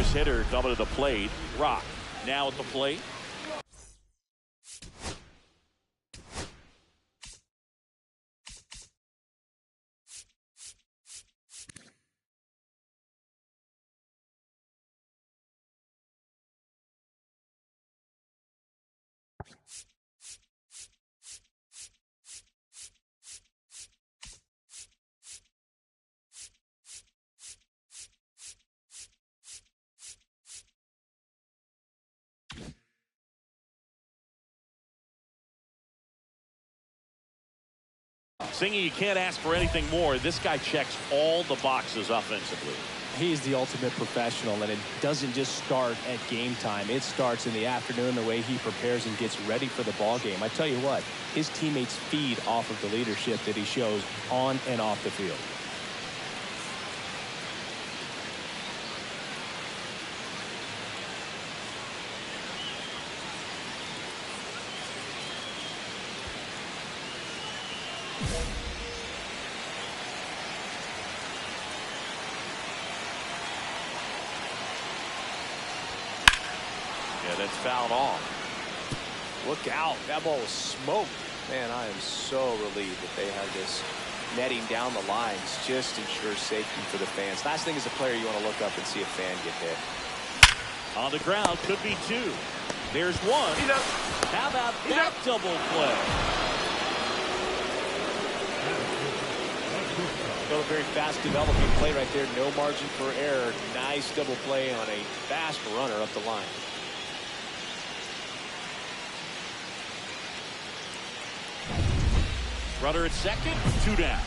base hitter coming to the plate. Rock now at the plate. Singing, you can't ask for anything more. This guy checks all the boxes offensively. He's the ultimate professional, and it doesn't just start at game time. It starts in the afternoon, the way he prepares and gets ready for the ball game. I tell you what, his teammates feed off of the leadership that he shows on and off the field. Yeah, that's fouled off. Look out. That ball was smoked. Man, I am so relieved that they have this netting down the lines. Just ensures safety for the fans. Last thing as a player, you want to look up and see a fan get hit. On the ground, could be two. There's one. How about that double play? Still a very fast developing play right there. No margin for error. Nice double play on a fast runner up the line. Runner at second, two down.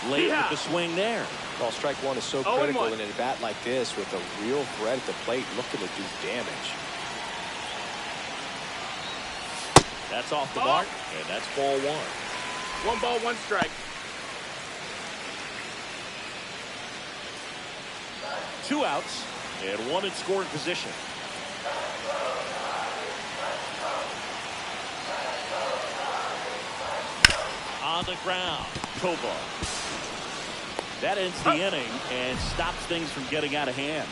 Late with the swing there. Well, strike one is so critical in a bat like this with a real threat at the plate, looking to do damage. That's off the mark, and that's ball one. 1 ball, 1 strike. 2 outs, and 1 in scoring position. On the ground, Tovar. That ends the inning and stops things from getting out of hand.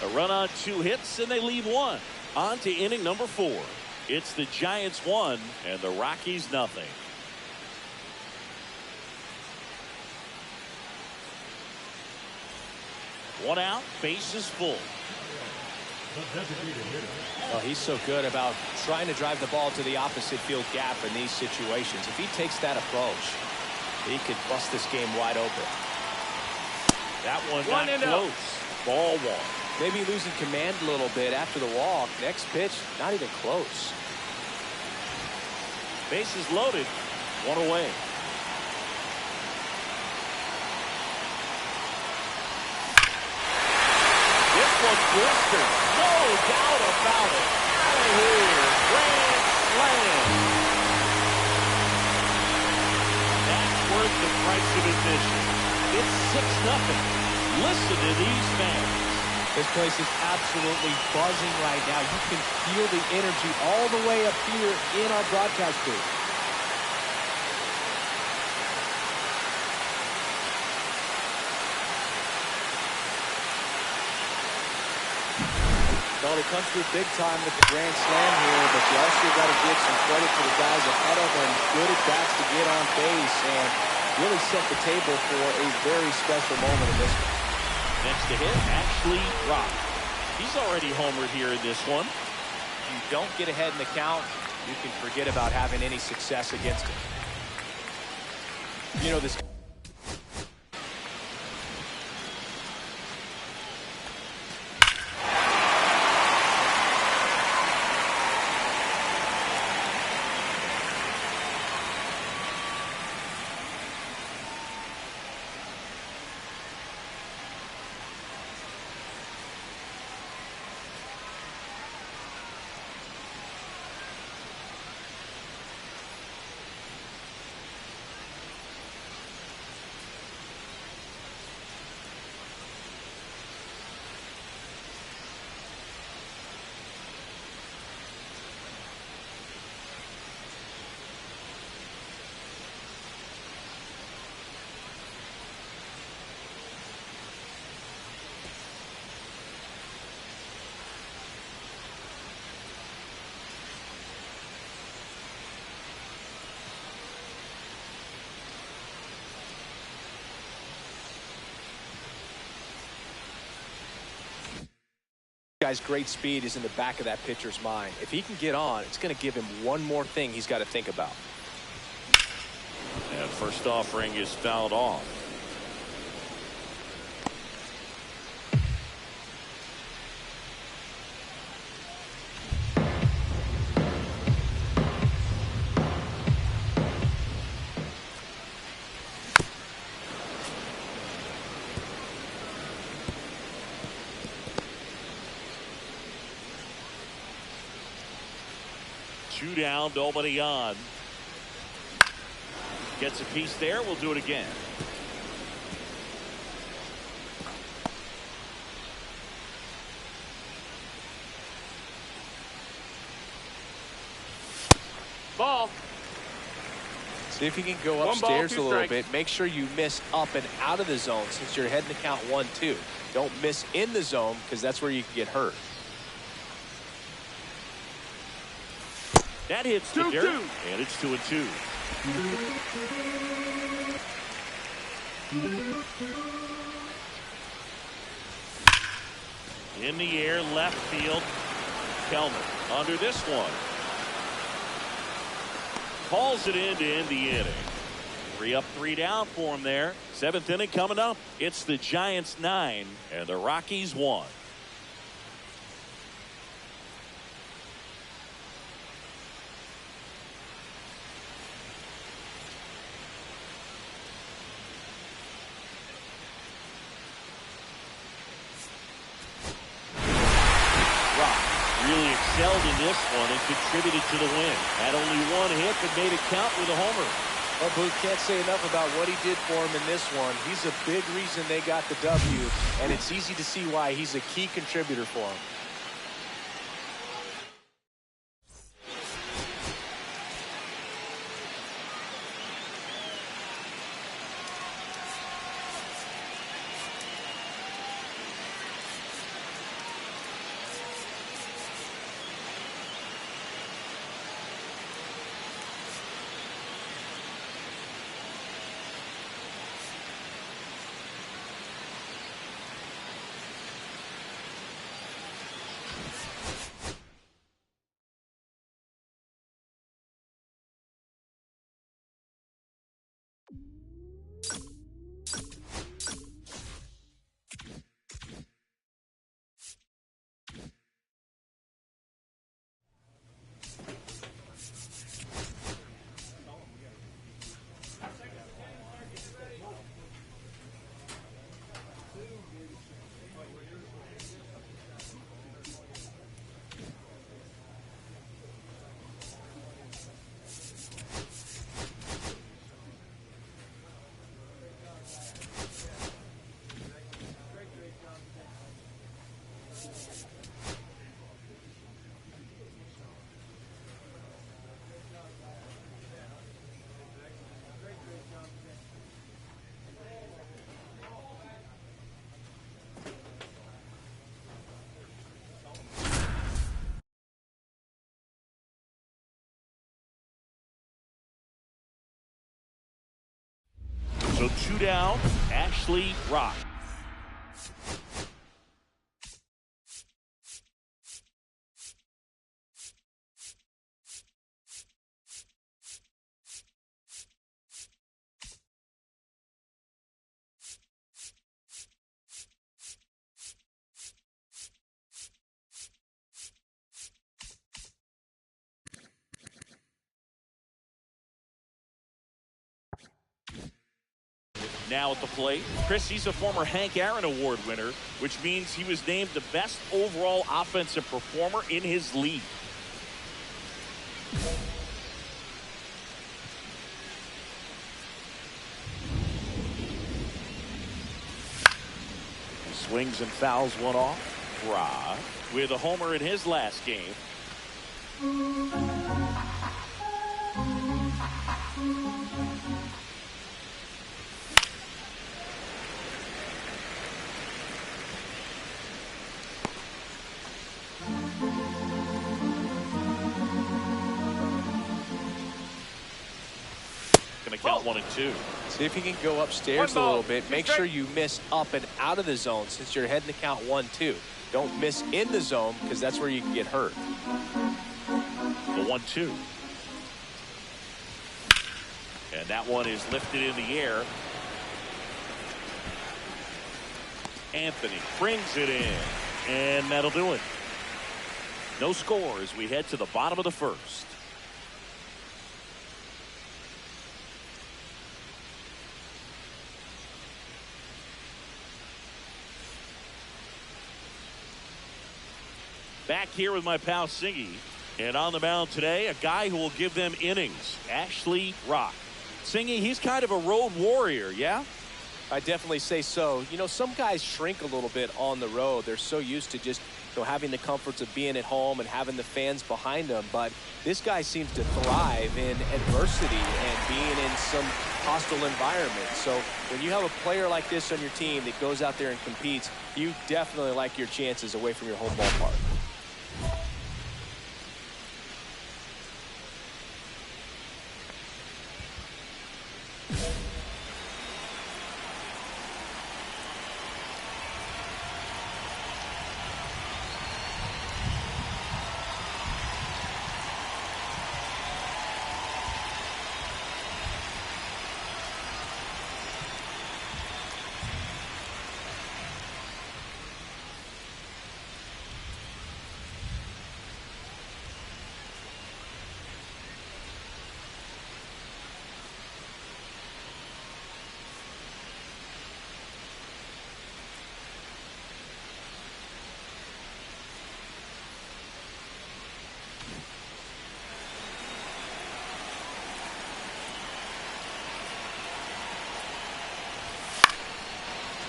A run on 2 hits, and they leave 1. On to inning number 4. It's the Giants 1 and the Rockies nothing. One out, bases full. Well, he's so good about trying to drive the ball to the opposite field gap in these situations. If he takes that approach, he could bust this game wide open. That one not close. Ball 1. Maybe losing command a little bit after the walk. Next pitch, not even close. Bases loaded. 1 away. This one blistered. No doubt about it. Out of here. Grand slam. That's worth the price of admission. It's 6-0. Listen to these fans. This place is absolutely buzzing right now. You can feel the energy all the way up here in our broadcast booth. Well, it comes through big time with the grand slam here, but you also got to give some credit to the guys ahead of them. Good at bats to get on base and really set the table for a very special moment in this one. Next to hit, Ashley. He's already homered here in this one. You don't get ahead in the count, you can forget about having any success against him. You know this. guy's great speed is in the back of that pitcher's mind. If he can get on, it's going to give him one more thing he's got to think about. And first offering is fouled off. Two down, nobody on. Gets a piece there. We'll do it again. Ball. See if you can go upstairs a little bit. Make sure you miss up and out of the zone since you're heading to count 1-2. Don't miss in the zone because that's where you can get hurt. That hits the dirt, and it's 2-2. In the air, left field. Kelman under this one. Calls it in to end the inning. 3 up, 3 down for him there. 7th inning coming up. It's the Giants 9 and the Rockies 1. Really excelled in this one and contributed to the win. Had only 1 hit but made it count with a homer. Well, Booth, can't say enough about what he did for him in this one. He's a big reason they got the W, and it's easy to see why he's a key contributor for him. So 2 down, Ashley Rock. Now at the plate, Chris, he's a former Hank Aaron Award winner, which means he was named the best overall offensive performer in his league. He swings and fouls one off. Ra with a homer in his last game. Going to count 1 and 2. See if you can go upstairs a little bit. Make sure you miss up and out of the zone since you're heading to count 1-2. Don't miss in the zone, because that's where you can get hurt. The 1-2. And that one is lifted in the air. Anthony brings it in, and that'll do it. No score as we head to the bottom of the first. Back here with my pal Singy, and on the mound today, a guy who will give them innings, Ashley Rock. Singy, he's kind of a road warrior, yeah? I definitely say so. You know, some guys shrink a little bit on the road. They're so used to just, you know, having the comforts of being at home and having the fans behind them. But this guy seems to thrive in adversity and being in some hostile environment. So when you have a player like this on your team that goes out there and competes, you definitely like your chances away from your home ballpark.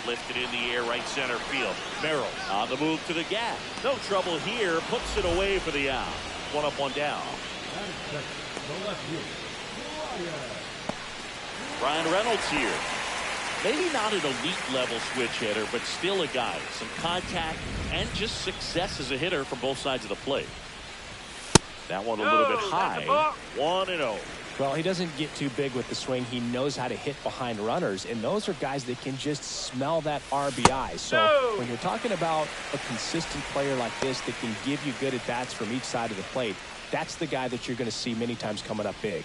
Lifted in the air, right center field. Merrill on the move to the gap. No trouble here. Puts it away for the out. One up, one down. Brian Reynolds here. Maybe not an elite level switch hitter, but still a guy. Some contact and just success as a hitter from both sides of the plate. That one a little bit high. 1-0. Well, he doesn't get too big with the swing. He knows how to hit behind runners, and those are guys that can just smell that RBI. So when you're talking about a consistent player like this that can give you good at-bats from each side of the plate, that's the guy that you're going to see many times coming up big.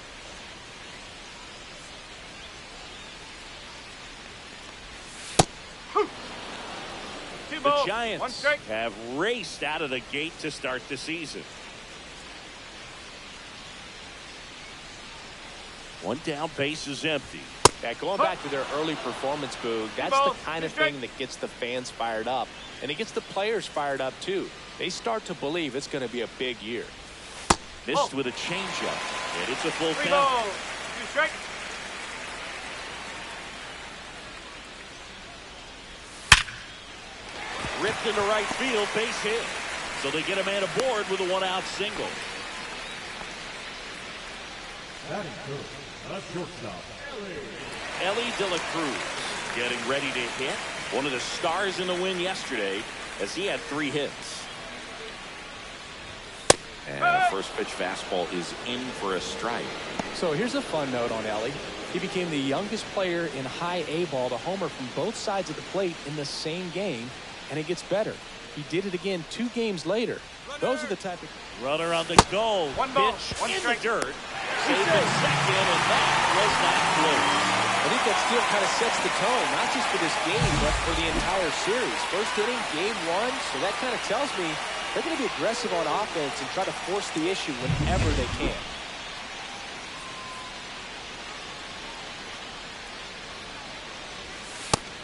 The Giants have raced out of the gate to start the season. One down, base is empty. Yeah, going back to their early performance, Boog, that's the kind of thing that gets the fans fired up. And it gets the players fired up, too. They start to believe it's going to be a big year. Missed with a changeup. And it's a full count. Ripped into right field, base hit. So they get a man aboard with a one-out single. Ellie De La Cruz getting ready to hit. One of the stars in the win yesterday as he had 3 hits. And the first pitch fastball is in for a strike. So here's a fun note on Ellie. He became the youngest player in high A ball to homer from both sides of the plate in the same game, and it gets better. He did it again 2 games later. Those are the type of... Runner on the go. Pitch in the dirt. Saved it second, and that was not close. I think that still kind of sets the tone, not just for this game, but for the entire series. First inning, game 1, so that kind of tells me they're going to be aggressive on offense and try to force the issue whenever they can.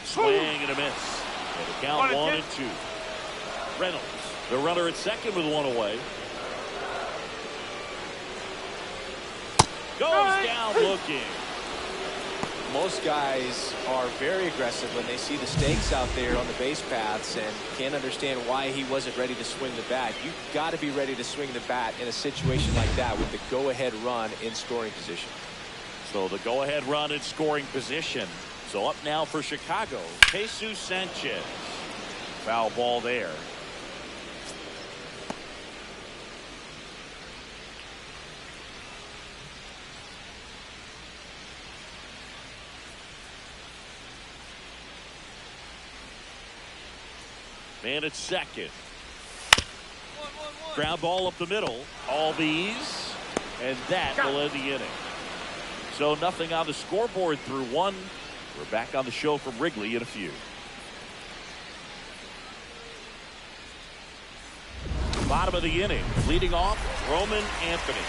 Swing and a miss. And the count 1-2. Reynolds, the runner at second with 1 away. Goes down looking. Most guys are very aggressive when they see the stakes out there on the base paths and can't understand why he wasn't ready to swing the bat. You've got to be ready to swing the bat in a situation like that with the go-ahead run in scoring position. So the go-ahead run in scoring position. So up now for Chicago, Jesus Sanchez. Foul ball there. Man at second. Ground ball up the middle. All these. And that will end the inning. So nothing on the scoreboard through one. We're back on the show from Wrigley in a few. Bottom of the inning. Leading off, Roman Anthony.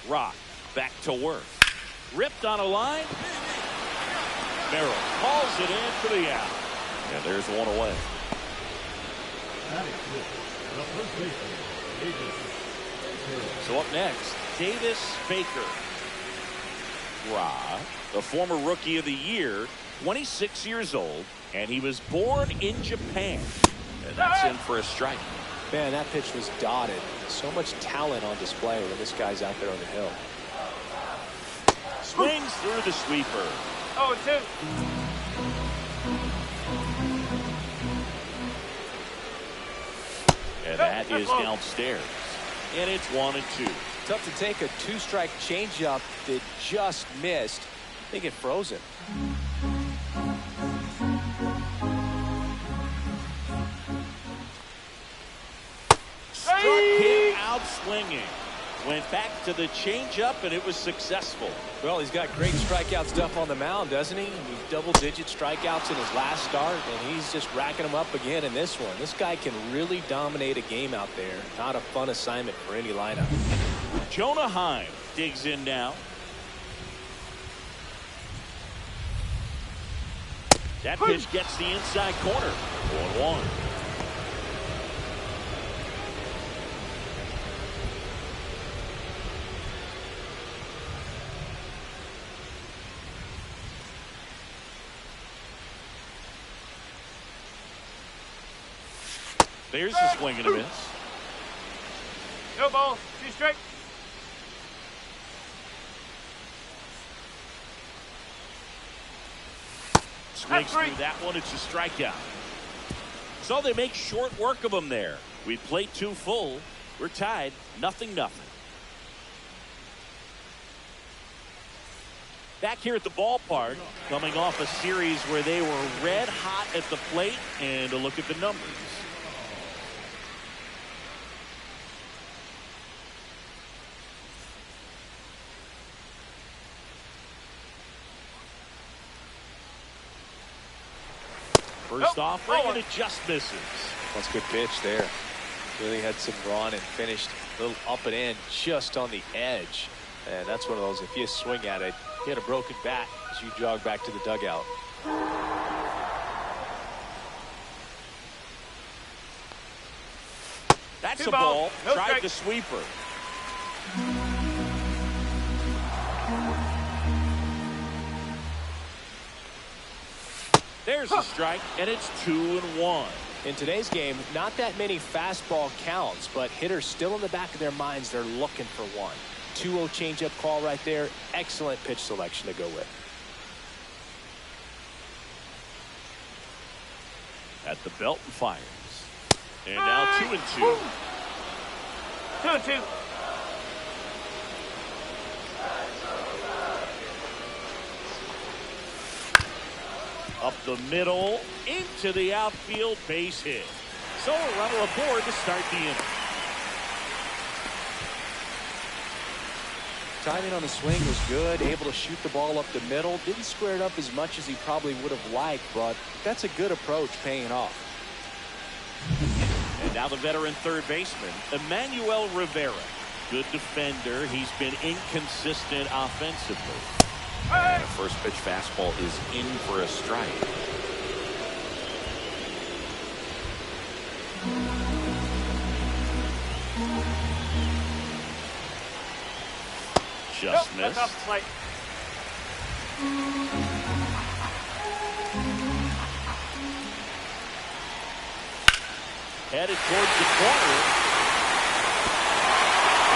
Rock back to work. Ripped on a line. Merrill hauls it in for the out. And there's one away. So up next, Davis Baker. Rock, the former Rookie of the Year, 26 years old, and he was born in Japan. And that's in for a strike. Man, that pitch was dotted. So much talent on display when this guy's out there on the hill. Swings through the sweeper. 0-2. And that is downstairs. And it's 1-2. Tough to take a two-strike changeup that just missed. I think it froze him. Struck him out swinging. Went back to the changeup, and it was successful. Well, he's got great strikeout stuff on the mound, doesn't he? He's double-digit strikeouts in his last start, and he's just racking them up again in this one. This guy can really dominate a game out there. Not a fun assignment for any lineup. Jonah Heim digs in now. That pitch gets the inside corner. 1-1. There's a swing and a miss. No ball. 2 strikes. Swings through that one. It's a strikeout. So they make short work of him there. We played 2 full. We're tied 0-0. Back here at the ballpark, coming off a series where they were red hot at the plate, and a look at the numbers. First off, and it just misses. That's a good pitch there. Really had some run and finished a little up and in just on the edge. And that's one of those, if you swing at it, you had a broken bat as you jog back to the dugout. That's 2 a ball. balls. No Tried strike. the sweeper. There's a strike, and it's 2-1. In today's game, not that many fastball counts, but hitters still in the back of their minds, they're looking for one. 2-0 changeup call right there. Excellent pitch selection to go with. At the belt and fires. And now 2-2. 2-2. Up the middle, into the outfield, base hit. So a runner aboard to start the inning. timing on the swing was good, able to shoot the ball up the middle. Didn't square it up as much as he probably would have liked, but that's a good approach paying off. And now the veteran third baseman, Emmanuel Rivera. Good defender. He's been inconsistent offensively. And the first pitch fastball is in for a strike. Just missed. Headed towards the corner.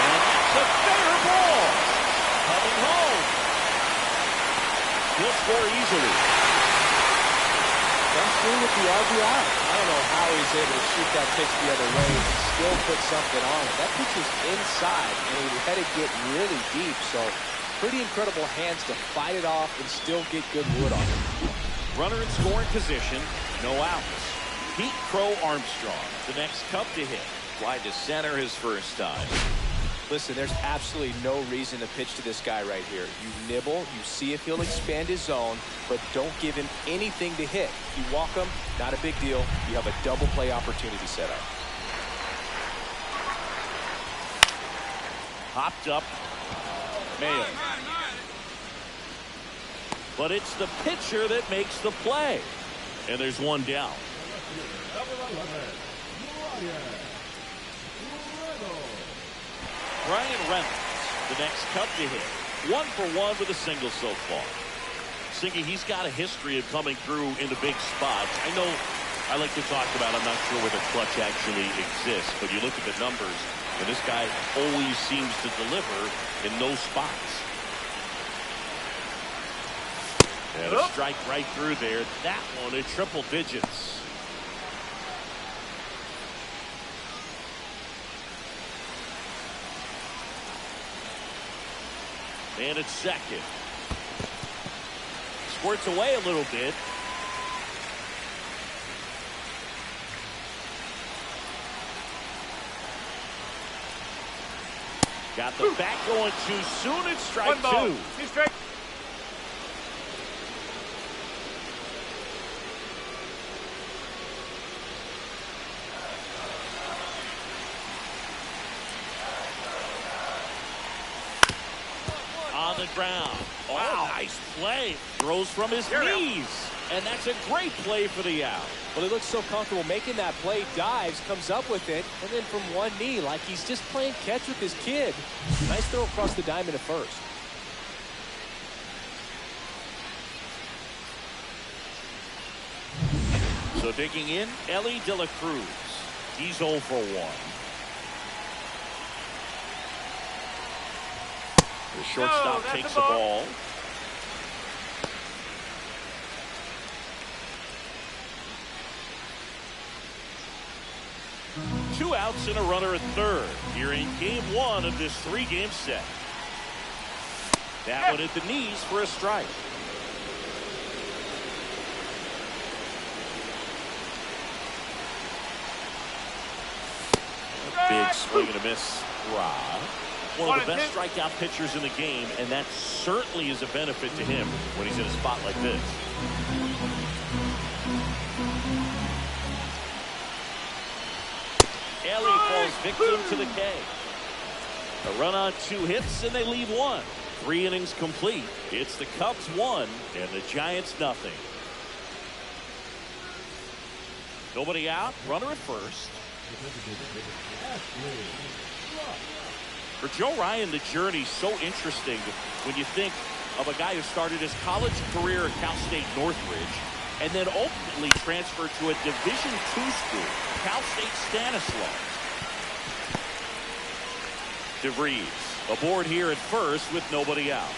And it's a fair ball. Coming home. He'll score easily. Comes through with the RBI. I don't know how he's able to shoot that pitch the other way and still put something on it. That pitch is inside, and he let it get really deep. So pretty incredible hands to fight it off and still get good wood on it. Runner in scoring position. No outs. Pete Crow Armstrong, the next Cub to hit. Fly to center his first time. Listen, there's absolutely no reason to pitch to this guy right here. You nibble, you see if he'll expand his zone, but don't give him anything to hit. You walk him, not a big deal. You have a double play opportunity set up. Popped up. Mayo. But it's the pitcher that makes the play. And there's one down. Brian Reynolds, the next Cub to hit. 1 for 1 with a single so far. Singy, he's got a history of coming through in the big spots. I know I like to talk about, I'm not sure where the clutch actually exists, but you look at the numbers, and this guy always seems to deliver in those spots. And a strike right through there. That one in triple digits. And it's second. Squirts away a little bit. Got the bat going too soon. It's strike two. Two strikes. On the ground. Wow, nice play. Throws from his knees. And that's a great play for the out. Well, he looks so comfortable making that play, dives, comes up with it, and then from one knee, like he's just playing catch with his kid. Nice throw across the diamond at first. So digging in, Ellie De La Cruz. He's 0 for 1. The shortstop takes the ball. Two outs and a runner at third here in game 1 of this 3-game set. That one at the knees for a strike. A big swing and a miss. Rob. One of the best strikeout pitchers in the game, and that certainly is a benefit to him when he's in a spot like this. Ellie falls victim to the K. A run on 2 hits, and they leave 1. 3 innings complete. It's the Cubs 1 and the Giants nothing. Nobody out. Runner at first. For Joe Ryan, the journey's so interesting when you think of a guy who started his college career at Cal State Northridge and then ultimately transferred to a Division II school, Cal State Stanislaus. DeVries aboard here at first with nobody out.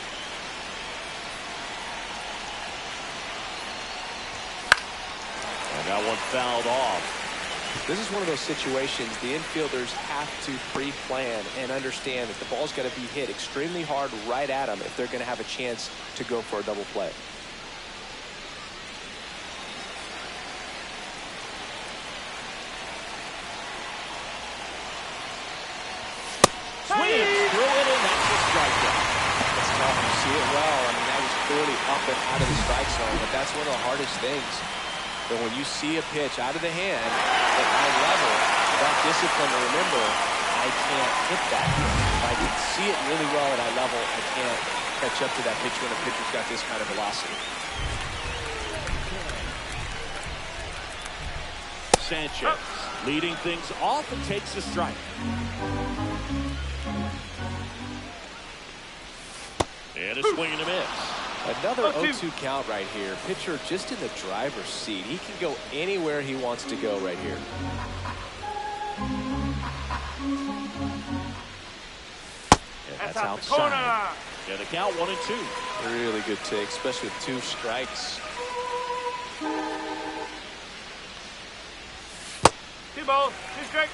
And that one fouled off. This is one of those situations the infielders have to pre-plan and understand that the ball's got to be hit extremely hard right at them if they're going to have a chance to go for a double play. Swings through it, and that's a strikeout. clearly up and out of the strike zone, but that's one of the hardest things. But when you see a pitch out of the hand at high level, that discipline to remember, I can't hit that. If I can see it really well at high level, I can't catch up to that pitch when a pitcher's got this kind of velocity. Sanchez leading things off and takes a strike. And a swing and a miss. Another 0-2 count right here. Pitcher just in the driver's seat. He can go anywhere he wants to go right here. And that's outside. And the count 1-2. Really good take, especially with 2 strikes. 2 balls, 2 strikes.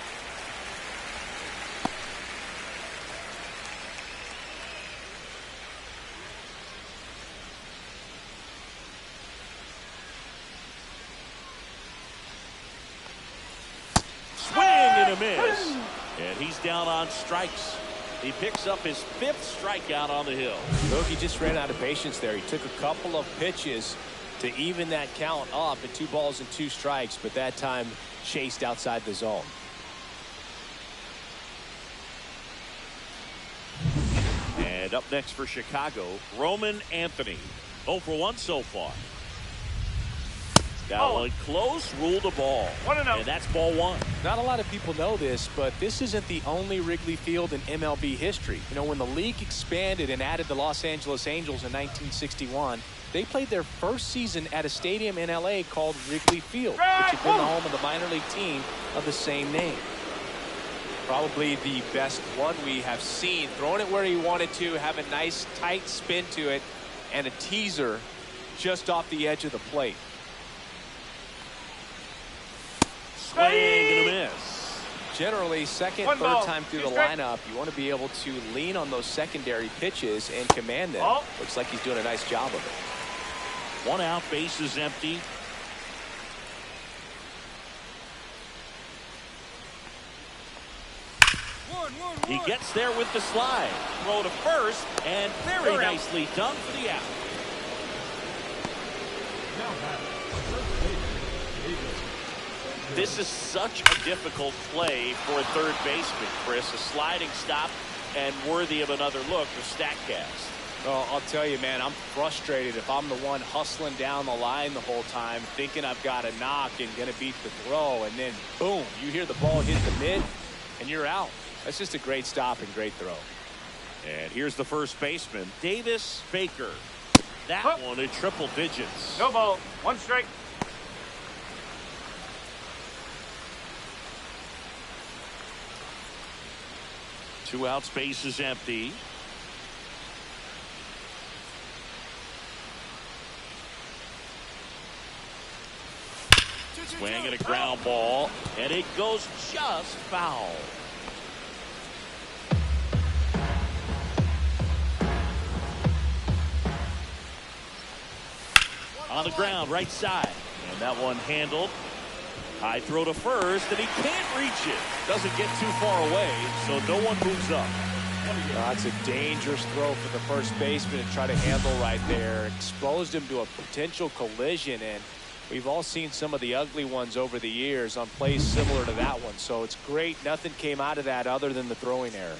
Swing and a miss. And he's down on strikes. He picks up his 5th strikeout on the hill. Look, he just ran out of patience there. He took a couple of pitches to even that count up at 2 balls and 2 strikes, but that time chased outside the zone. And up next for Chicago, Roman Anthony. 0 for 1 so far. That one close, ruled a ball. 1-0. And that's ball 1. Not a lot of people know this, but this isn't the only Wrigley Field in MLB history. You know, when the league expanded and added the Los Angeles Angels in 1961, they played their first season at a stadium in LA called Wrigley Field, which had been the home of the minor league team of the same name. Probably the best one we have seen. Throwing it where he wanted to, have a nice tight spin to it, and a teaser just off the edge of the plate. Swing and a miss. Generally, second, third time through the lineup, you want to be able to lean on those secondary pitches and command them. Looks like he's doing a nice job of it. 1 out, bases empty. He gets there with the slide. Throw to first, and very nicely done for the out. This is such a difficult play for a third baseman, Chris. A sliding stop and worthy of another look for StatCast. Well, I'll tell you, man, I'm frustrated if I'm the one hustling down the line the whole time, thinking I've got a knock and going to beat the throw, and then, boom, you hear the ball hit the mid, and you're out. That's just a great stop and great throw. And here's the first baseman, Davis Baker. That one in triple digits. No ball, 1 strike. Two outs, bases empty. Swing and a ground ball, and it goes just foul. On the ground, right side, and that one handled. High throw to first, and he can't reach it. Doesn't get too far away, so no one moves up. That's a dangerous throw for the first baseman to try to handle right there. Exposed him to a potential collision, and we've all seen some of the ugly ones over the years on plays similar to that one. So it's great. Nothing came out of that other than the throwing error.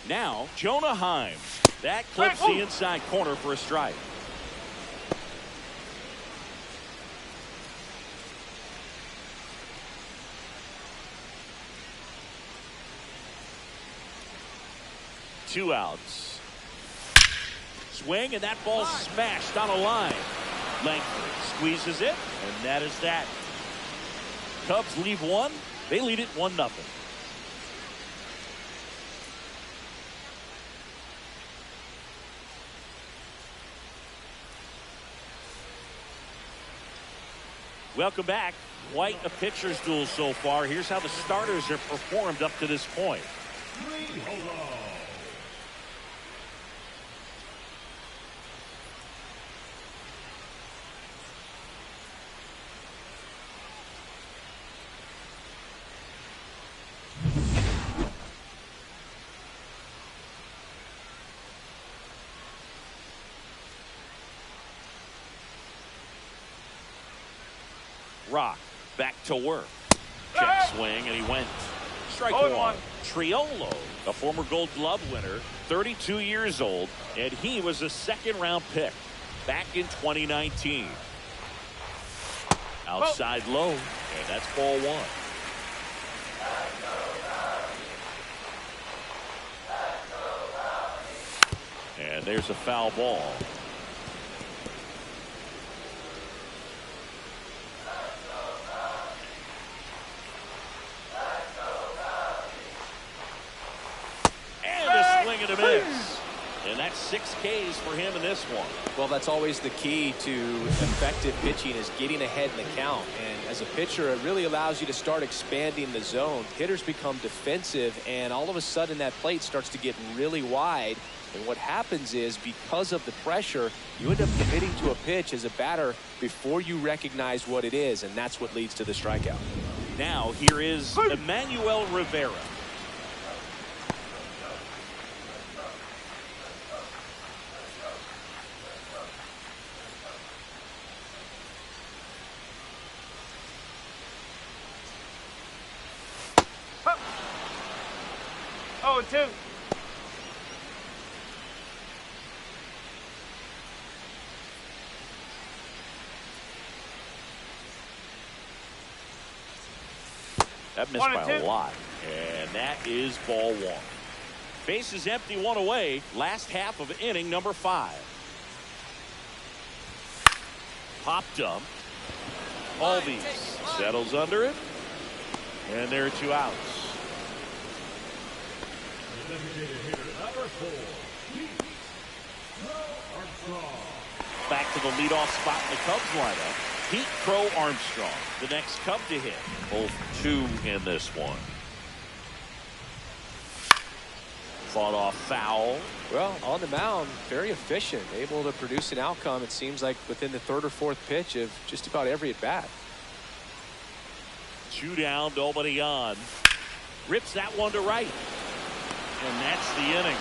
Now, Jonah Heim. That clips the inside corner for a strike. Two outs. Swing, and that ball smashed on a line. Langford squeezes it, and that is that. Cubs leave 1. They lead it 1-0. Welcome back. Quite a pitcher's duel so far. Here's how the starters have performed up to this point. Rock back to work. Check swing, and he went. Strike one. Triolo, a former Gold Glove winner, 32 years old, and he was a second-round pick back in 2019. Outside low, and that's ball one. And there's a foul ball. And a swing and a miss. And that's 6 Ks for him in this one. Well, that's always the key to effective pitching, is getting ahead in the count. And as a pitcher, it really allows you to start expanding the zone. Hitters become defensive, and all of a sudden that plate starts to get really wide. And what happens is, because of the pressure, you end up committing to a pitch as a batter before you recognize what it is, and that's what leads to the strikeout. Now here is Emmanuel Rivera. Oh, 2. That missed by a lot. And that is ball one. Base is empty, 1 away. Last half of inning number 5. Pop dump. Albies settles under it. And there are 2 outs. Back to the leadoff spot in the Cubs lineup. Pete Crow Armstrong, the next Cub to hit. Both 2 in this one. Fought off foul. Well, on the mound, very efficient, able to produce an outcome, it seems like, within the 3rd or 4th pitch of just about every at bat. 2 down, nobody on. Rips that one to right. And that's the inning.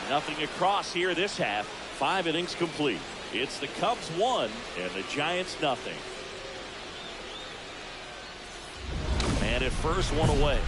Nothing across here this half. 5 innings complete. It's the Cubs 1 and the Giants nothing. And at first, 1 away.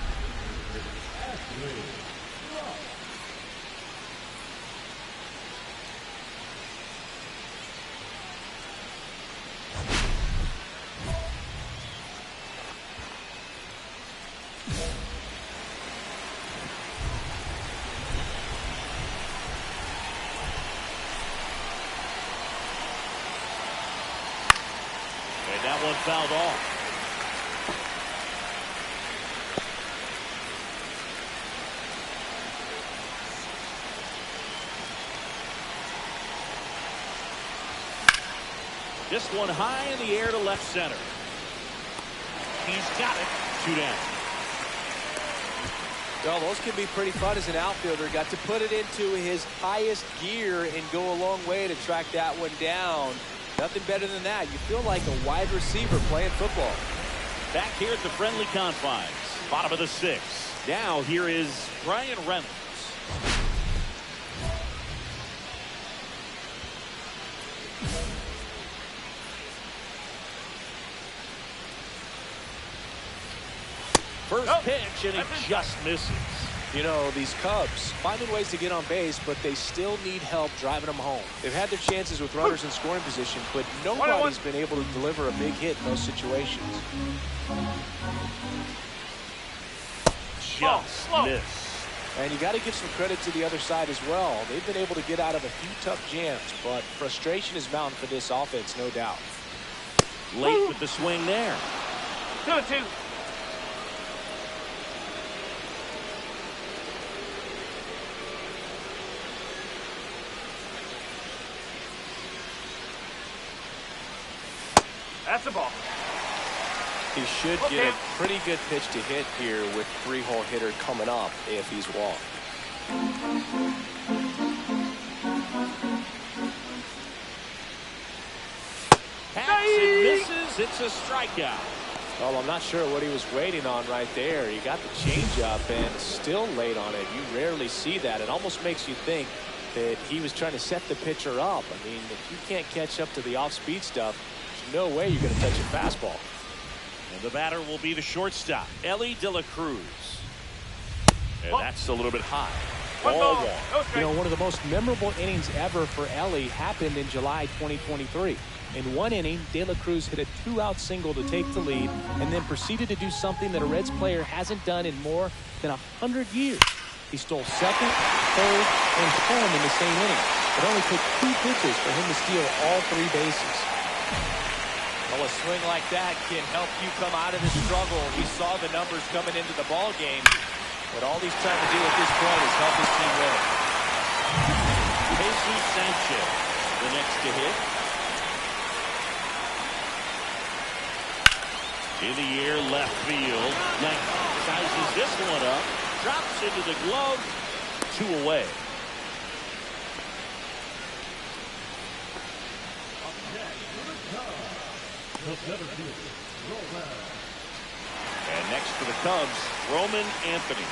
Fouled off. This one high in the air to left center. He's got it. 2 down. Well, those can be pretty fun as an outfielder. Got to put it into his highest gear and go a long way to track that one down. Nothing better than that. You feel like a wide receiver playing football. Back here at the friendly confines. Bottom of the 6th. Now here is Brian Reynolds. First pitch, and he just misses. You know, these Cubs finding ways to get on base, but they still need help driving them home. They've had their chances with runners in scoring position, but nobody's been able to deliver a big hit in those situations. Just missed. And you got to give some credit to the other side as well. They've been able to get out of a few tough jams, but frustration is mounting for this offense, no doubt. Late with the swing there. 2-2. That's a ball. He should get a pretty good pitch to hit here with 3-hole hitter coming up if he's walked. Hacks and misses. It's a strikeout. Well, I'm not sure what he was waiting on right there. He got the changeup and still late on it. You rarely see that. It almost makes you think that he was trying to set the pitcher up. I mean, if you can't catch up to the off-speed stuff, no way you're going to touch a fastball. And the batter will be the shortstop, Ellie De La Cruz. And that's a little bit high. Ball one. You know, one of the most memorable innings ever for Ellie happened in July 2023. In one inning, De La Cruz hit a 2-out single to take the lead and then proceeded to do something that a Reds player hasn't done in more than 100 years. He stole second, third, and home in the same inning. It only took 2 pitches for him to steal all 3 bases. Well, a swing like that can help you come out of the struggle. We saw the numbers coming into the ball game. But all he's trying to do at this point is help his team win. Jesus Sanchez, the next to hit. In the air, left field. Now sizes this one up. Drops into the glove. 2 away. And next for the Cubs, Roman Anthony.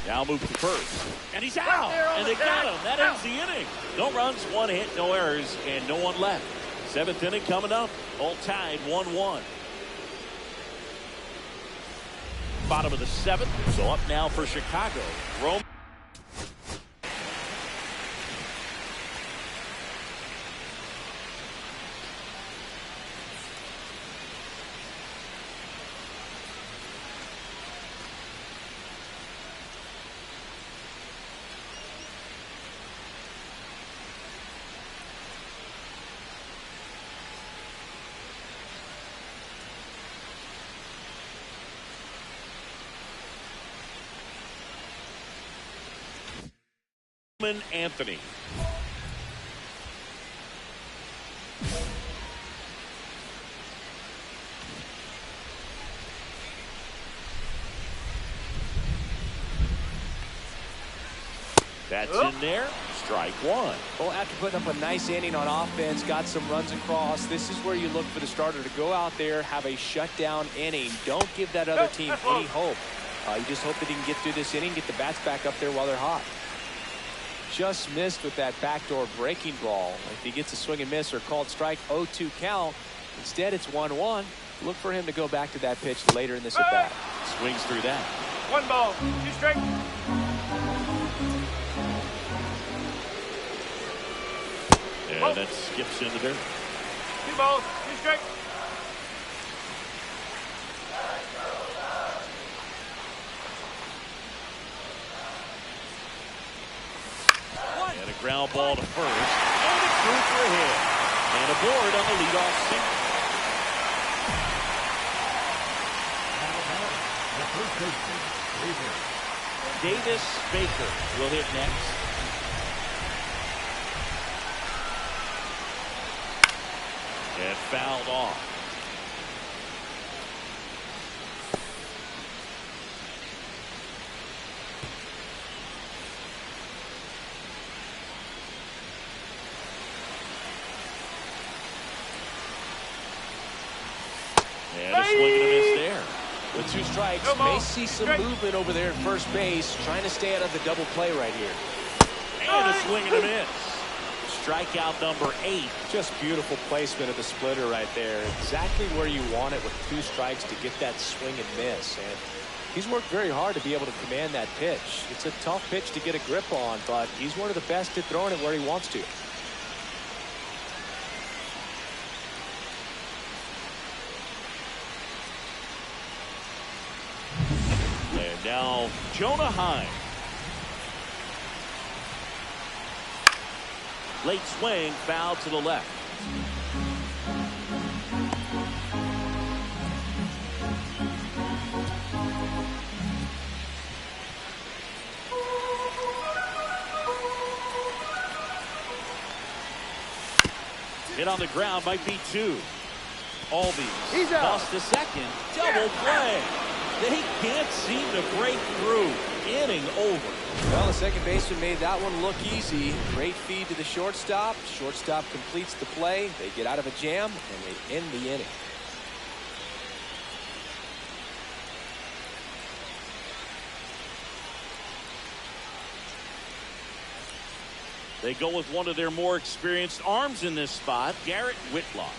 Now move to first. And he's out. And they got him. That ends the inning. No runs, 1 hit, no errors, and no one left. 7th inning coming up. All tied 1-1. Bottom of the 7th. So up now for Chicago. Rome. Anthony. That's in there. Strike 1. Well, after putting up a nice inning on offense, got some runs across, this is where you look for the starter to go out there, have a shutdown inning. Don't give that other team any hope. You just hope that he can get through this inning, get the bats back up there while they're hot. Just missed with that backdoor breaking ball. If he gets a swing and miss or called strike, 0-2 count. Instead, it's 1-1. Look for him to go back to that pitch later in this at bat. Swings through that. 1 ball, 2 strikes. And that skips into there. 2 balls, 2 strikes. And a ground ball to first. And it's through for a hit. And aboard on the leadoff single. Davis Baker will hit next. And fouled off. And a swing and a miss there. With 2 strikes, may see some movement over there at first base, trying to stay out of the double play right here. And a swing and a miss. Strikeout number 8. Just beautiful placement of the splitter right there. Exactly where you want it with 2 strikes to get that swing and miss. And he's worked very hard to be able to command that pitch. It's a tough pitch to get a grip on, but he's one of the best at throwing it where he wants to. And now Jonah Heim. Late swing, foul to the left. Hit on the ground, might be 2. Albies lost to second. Double play. They can't seem to break through. inning over. Well, the second baseman made that one look easy. Great feed to the shortstop. Shortstop completes the play. They get out of a jam, and they end the inning. They go with one of their more experienced arms in this spot, Garrett Whitlock.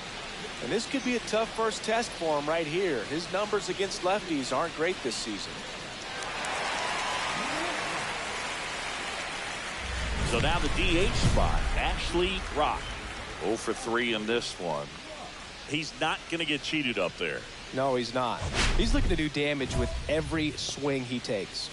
And this could be a tough first test for him right here. His numbers against lefties aren't great this season. So now the DH spot, Ashley Rock. 0 for 3 in this one. He's not going to get cheated up there. No, he's not. He's looking to do damage with every swing he takes.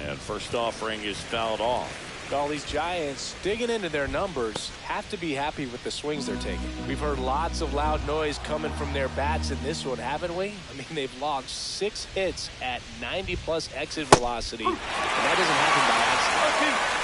And first offering is fouled off. Well, these Giants digging into their numbers have to be happy with the swings they're taking. We've heard lots of loud noise coming from their bats in this one, haven't we? I mean, they've logged 6 hits at 90+ exit velocity, and that doesn't happen by accident.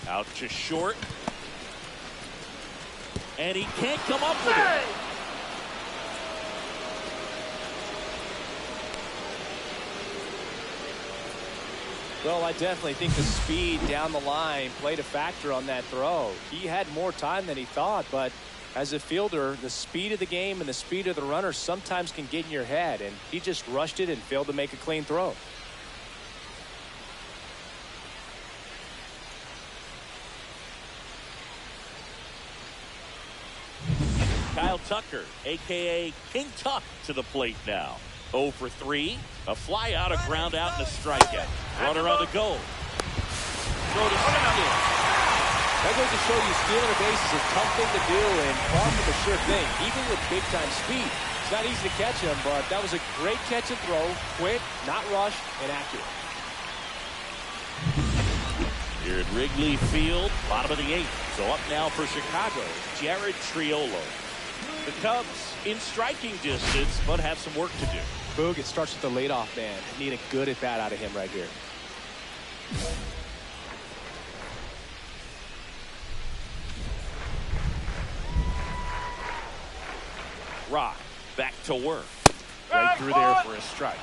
Out to short. And he can't come up with it. Well, I definitely think the speed down the line played a factor on that throw. He had more time than he thought, but as a fielder, the speed of the game and the speed of the runner sometimes can get in your head, and he just rushed it and failed to make a clean throw. Kyle Tucker, a.k.a. King Tuck, to the plate now. 0 for 3. A fly out, a ground out, and a strikeout. Runner on the go. Throw to second. That goes to show you stealing a base is a tough thing to do and far from a sure thing, even with big-time speed. It's not easy to catch him, but that was a great catch and throw. Quick, not rushed, and accurate. Here at Wrigley Field, bottom of the 8th. So up now for Chicago, Jared Triolo. The Cubs in striking distance, but have some work to do. Boog, it starts with the leadoff man. Need a good at-bat out of him right here. Rock back to work. Right through there for a strike.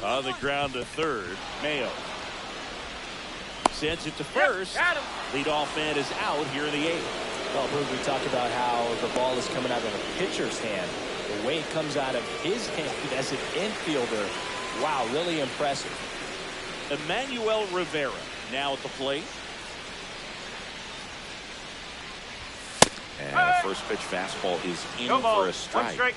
On the ground to third, Mayo. Sends it to first. Leadoff man is out here in the 8th. Well, Boog, we talked about how the ball is coming out of a pitcher's hand. The way it comes out of his hand as an infielder, wow, really impressive. Emmanuel Rivera now at the plate. And the first pitch fastball is in for a strike. 1 strike.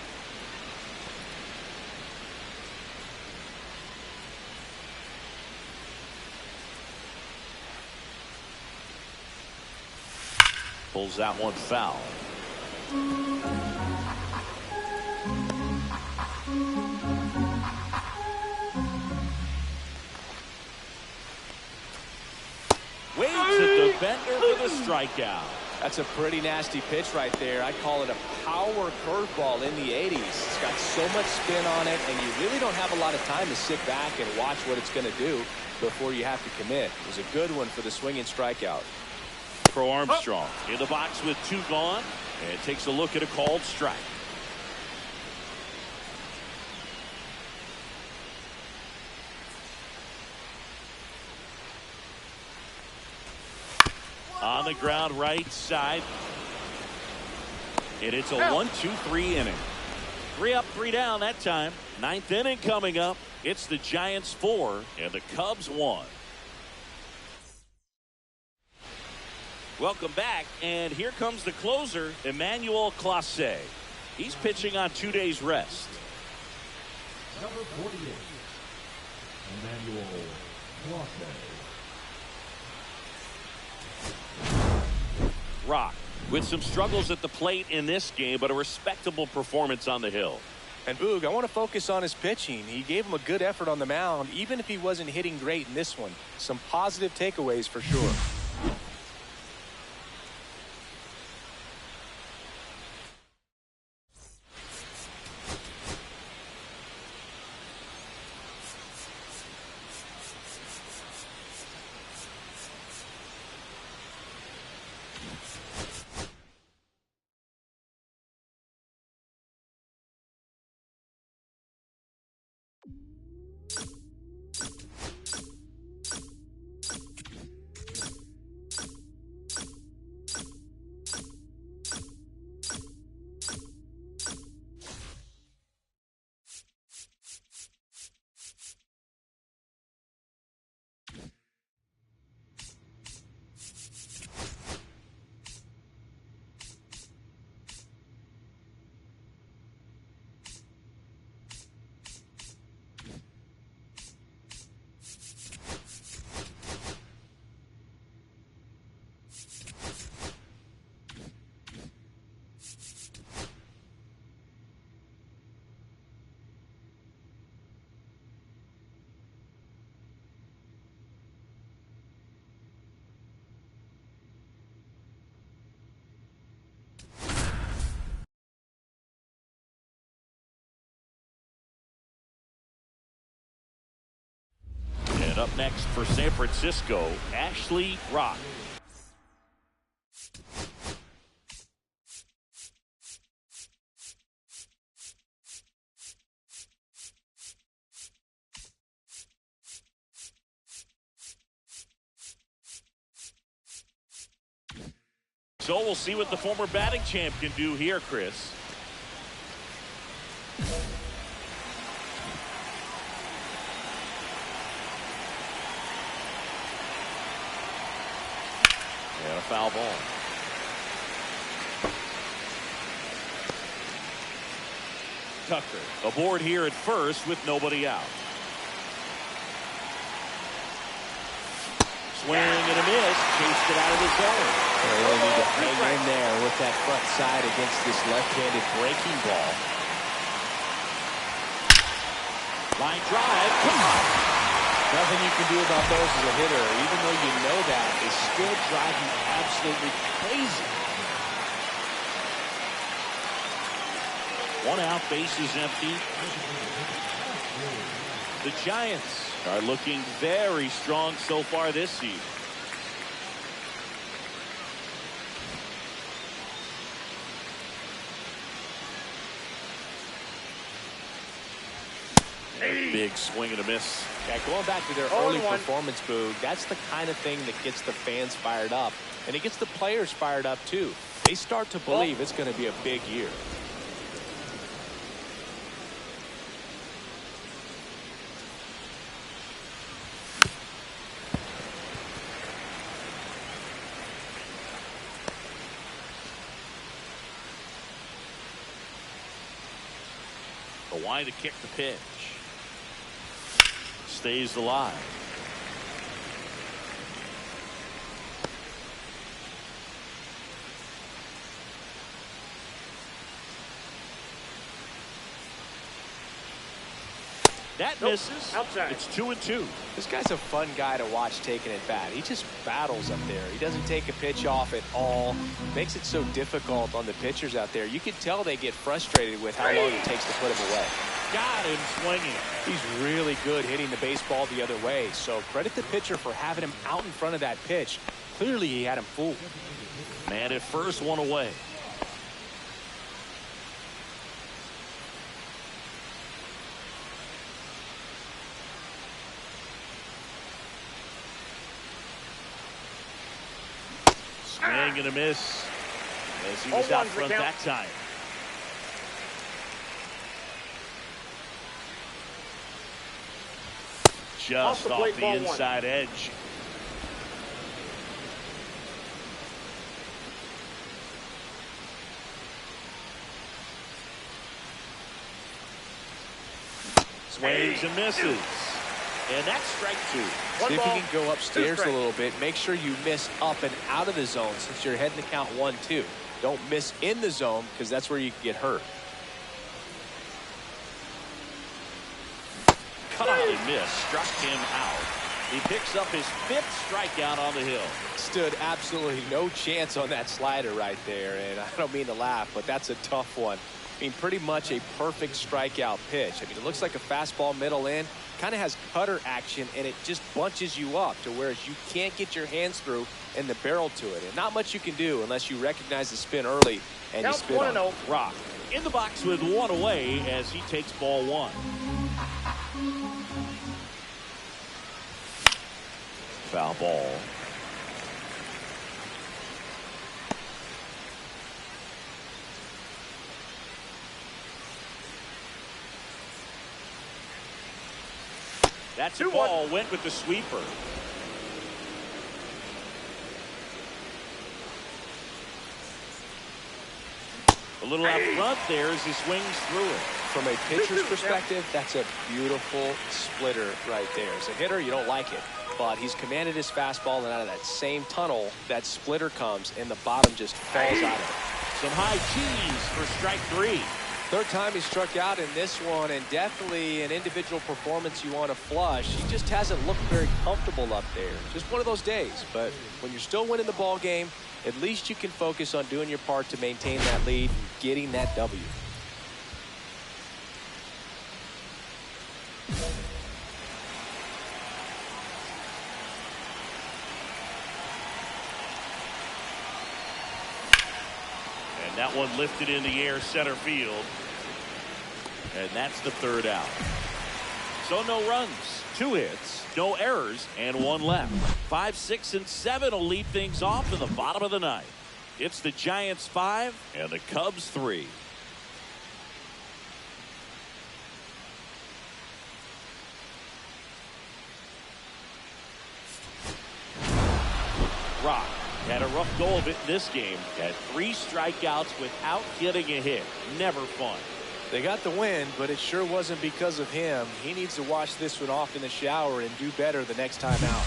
Pulls that one foul. Waves at the bender for the strikeout. That's a pretty nasty pitch right there. I call it a power curveball in the 80s. It's got so much spin on it, and you really don't have a lot of time to sit back and watch what it's going to do before you have to commit. It was a good one for the swinging strikeout. Pro Armstrong in the box with 2 gone, and takes a look at a called strike. On the ground right side. And it's a 1-2-3 inning. 3 up, 3 down that time. 9th inning coming up. It's the Giants 4 and the Cubs 1. Welcome back, and here comes the closer, Emmanuel Clase. He's pitching on 2 days rest. Number 48, Emmanuel Clase. Rock with some struggles at the plate in this game, but a respectable performance on the hill. And Boog, I want to focus on his pitching. He gave him a good effort on the mound, even if he wasn't hitting great in this one. Some positive takeaways for sure. Up next for San Francisco, Ashley Rock. So we'll see what the former batting champ can do here, Chris. And a foul ball. Tucker aboard here at first with nobody out. Swing and a miss. Chased it out of the zone. They really need to hang in there with that front side against this left-handed breaking ball. Line drive. Come on. Nothing you can do about those as a hitter. Even though you know that, they still drive you absolutely crazy. One out, bases empty. The Giants are looking very strong so far this season. Big swing and a miss. Yeah, going back to their early performance, Boog, that's the kind of thing that gets the fans fired up. And it gets the players fired up, too. They start to believe it's going to be a big year. The wide to kick the pitch. Stays alive. That misses. Outside. It's 2-2. This guy's a fun guy to watch taking it bat. He just battles up there. He doesn't take a pitch off at all. Makes it so difficult on the pitchers out there. You can tell they get frustrated with how long it takes to put him away. Got him swinging. He's really good hitting the baseball the other way. So credit the pitcher for having him out in front of that pitch. Clearly he had him fooled. Man at first, one away. Swing and a miss as he was out front that time. Just off the inside edge. Swings and misses. And that's strike two. See if you can go upstairs a little bit. Make sure you miss up and out of the zone since you're heading to count 1-2. Don't miss in the zone because that's where you can get hurt. Cut on and miss. Struck him out. He picks up his 5th strikeout on the hill. Stood absolutely no chance on that slider right there. And I don't mean to laugh, but that's a tough one. I mean, pretty much a perfect strikeout pitch. I mean, it looks like a fastball middle in. Kind of has cutter action, and it just bunches you up to whereas you can't get your hands through and the barrel to it. And not much you can do unless you recognize the spin early and you spin on it. Rock in the box with 1 away as he takes ball 1. Foul ball. That's a ball. Went with the sweeper. A little out front there as he swings through it. From a pitcher's perspective, that's a beautiful splitter right there. As a hitter, you don't like it. But he's commanded his fastball, and out of that same tunnel, that splitter comes, and the bottom just falls out of it. Some high cheese for strike 3. Third time he struck out in this one, and definitely an individual performance you want to flush. He just hasn't looked very comfortable up there. Just one of those days. But when you're still winning the ball game, at least you can focus on doing your part to maintain that lead, getting that W. That one lifted in the air center field. And that's the 3rd out. So no runs, 2 hits, no errors, and 1 left. 5, 6, and 7 will lead things off in the bottom of the 9th. It's the Giants 5 and the Cubs 3. Rock had a rough go of it in this game. Had 3 strikeouts without getting a hit. Never fun. They got the win, but it sure wasn't because of him. He needs to wash this one off in the shower and do better the next time out.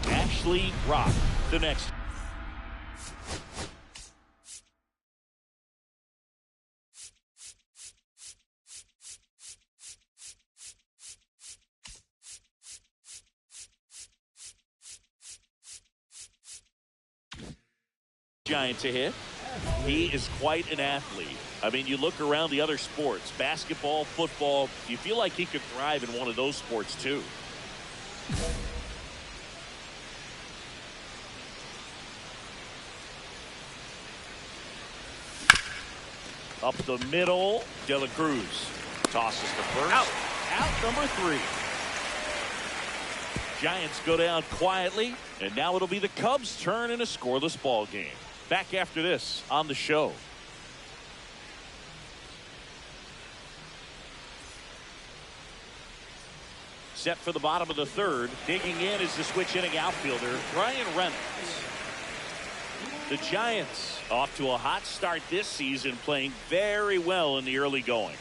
Ashley Rock, the next. Giants a hit. He is quite an athlete. I mean, you look around the other sports, basketball, football, you feel like he could thrive in one of those sports too. Up the middle, De La Cruz tosses the first. Out number 3. Giants go down quietly, and now it'll be the Cubs' turn in a scoreless ball game. Back after this on the show. Set for the bottom of the 3rd. Digging in is the switch inning outfielder, Brian Reynolds. The Giants off to a hot start this season, playing very well in the early going.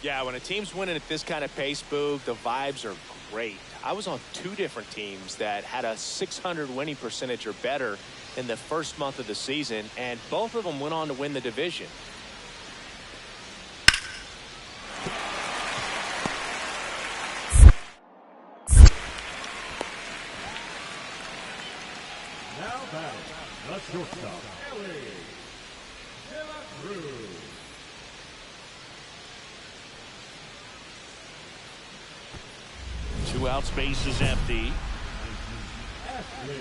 Yeah, when a team's winning at this kind of pace, Boog, the vibes are great. I was on 2 different teams that had a .600 winning percentage or better in the first month of the season, and both of them went on to win the division. Now battle, the shortstop, Two outs, base is empty. Ashley.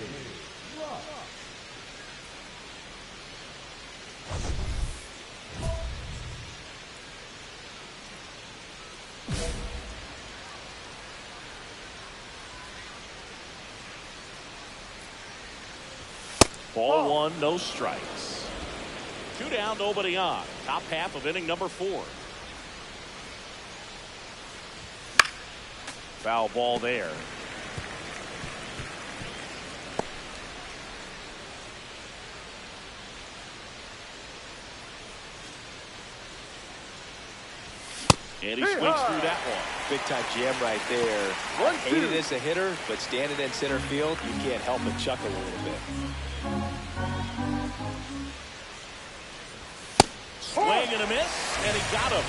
Ball 1, no strikes. 2 down, nobody on. Top half of inning number 4. Foul ball there. And he swings through that one. Big time jam right there. I hate it as a hitter, but standing in center field, you can't help but chuckle a little bit. Swing and a miss, and he got him.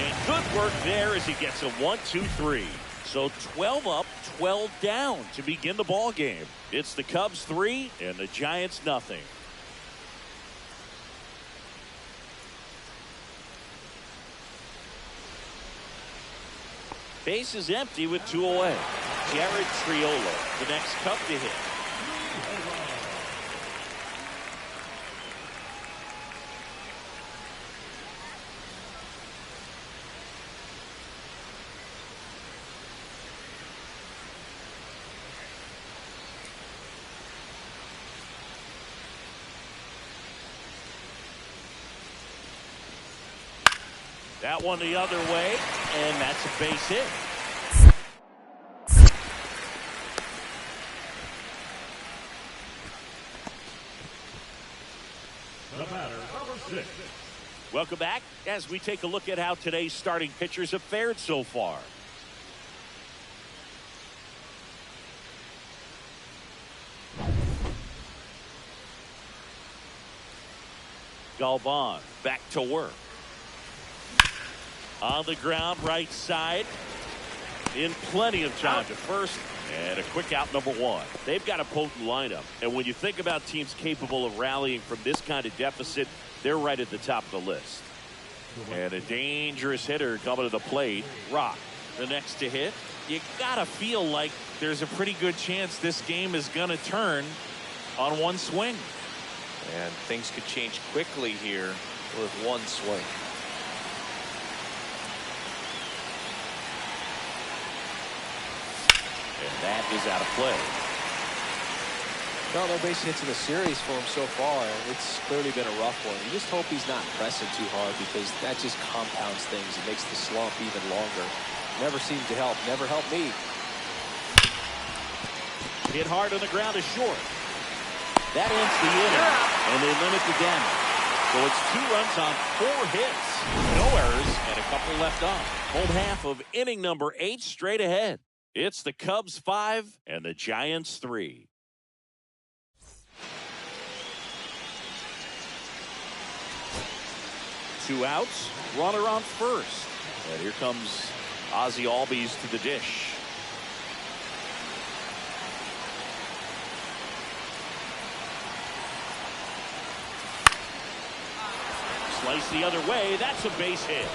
And good work there as he gets a 1-2-3. So 12 up, 12 down to begin the ball game. It's the Cubs 3 and the Giants nothing. Base is empty with 2 away. Jared Triolo, the next Cub to hit. That one the other way, and that's a base hit. The batter, number 6. Welcome back as we take a look at how today's starting pitchers have fared so far. Galvan back to work. On the ground, right side. In plenty of time to first. And a quick out, number 1. They've got a potent lineup. And when you think about teams capable of rallying from this kind of deficit, they're right at the top of the list. And a dangerous hitter coming to the plate. Rock, the next to hit. You got to feel like there's a pretty good chance this game is going to turn on one swing. And things could change quickly here with one swing. And that is out of play. No base hits in the series for him so far. It's clearly been a rough one. You just hope he's not pressing too hard because that just compounds things. It makes the slump even longer. Never seems to help. Never helped me. Hit hard on the ground is short. That ends the inning, and they limit the damage. So it's 2 runs on 4 hits. No errors, and a couple left on. Home half of inning number 8 straight ahead. It's the Cubs 5 and the Giants 3. Two outs, runner on first. And here comes Ozzie Albies to the dish. Slice the other way, that's a base hit.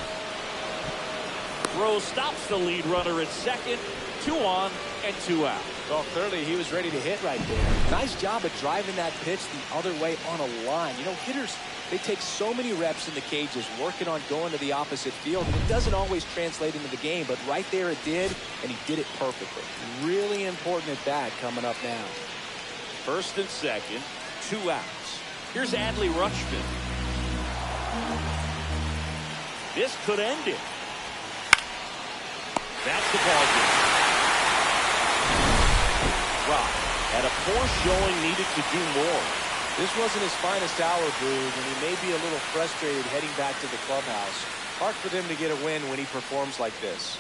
Rose stops the lead runner at second. 2 on and 2 out. Well, clearly he was ready to hit right there. Nice job of driving that pitch the other way on a line. You know, hitters, they take so many reps in the cages working on going to the opposite field, and it doesn't always translate into the game, but right there it did, and he did it perfectly. Really important at bat coming up now. First and second, 2 outs. Here's Adley Rutschman. This could end it. That's the ball game. Rock had a poor showing, needed to do more. This wasn't his finest hour, Boog, and he may be a little frustrated heading back to the clubhouse. Hard for them to get a win when he performs like this.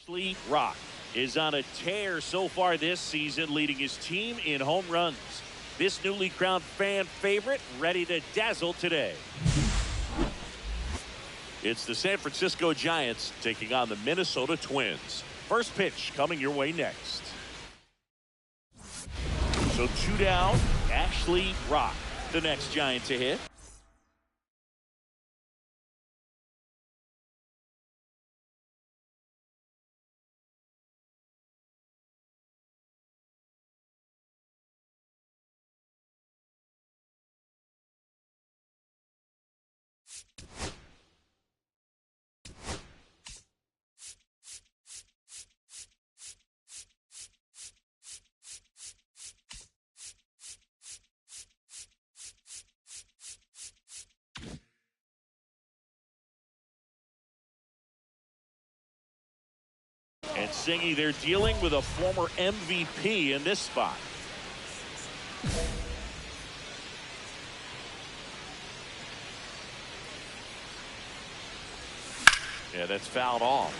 Ashley is on a tear so far this season, leading his team in home runs. This newly crowned fan favorite ready to dazzle today. It's the San Francisco Giants taking on the Minnesota Twins. First pitch coming your way next. So 2 down, Ashley, the next Giant to hit. And Singy, they're dealing with a former MVP in this spot. Yeah, that's fouled off.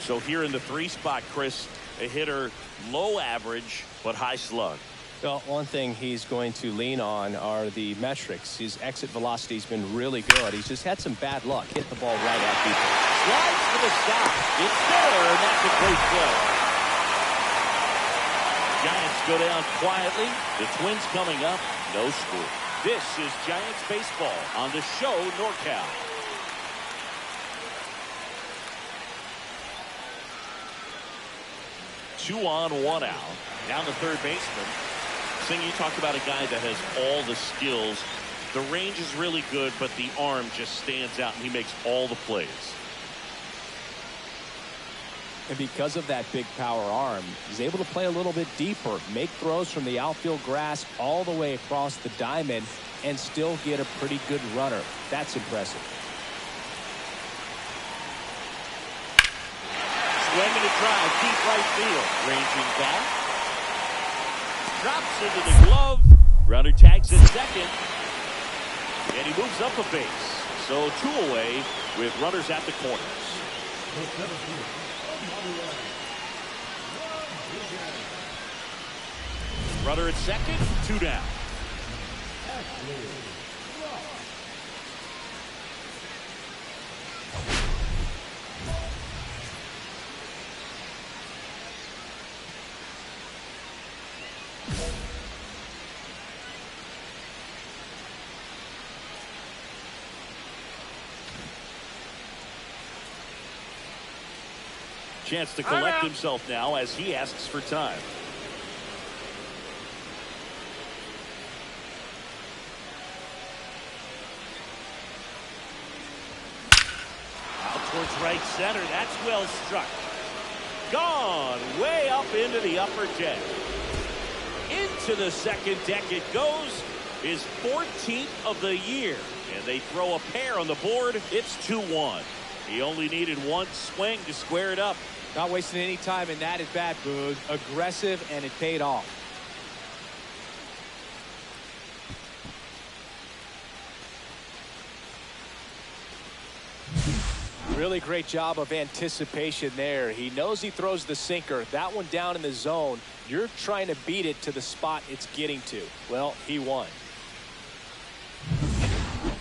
So here in the 3 spot, Chris, a hitter low average but high slug. Well, one thing he's going to lean on are the metrics. His exit velocity has been really good. He's just had some bad luck. Hit the ball right at people. Slides to the stop. It's there, and that's a great play. Giants go down quietly. The Twins coming up, no score. This is Giants baseball on the show NorCal. Two on, 1 out. Down the third baseman. Singh, you talked about a guy that has all the skills. The range is really good, but the arm just stands out, and he makes all the plays. And because of that big power arm, he's able to play a little bit deeper, make throws from the outfield grass all the way across the diamond, and still get a pretty good runner. That's impressive. Swing and a drive, deep right field. Ranging back. Drops into the glove. Runner tags at second. And he moves up a base. So 2 away with runners at the corners. Runner at second, 2 down. Chance to collect himself now as he asks for time. Out towards right center. That's well struck. Gone way up into the upper deck. Into the second deck it goes. His 14th of the year. And they throw a pair on the board. It's 2-1. He only needed 1 swing to square it up. Not wasting any time in that at bat, Boog. Aggressive, and it paid off. Really great job of anticipation there. He knows he throws the sinker. That one down in the zone. You're trying to beat it to the spot it's getting to. Well, he won.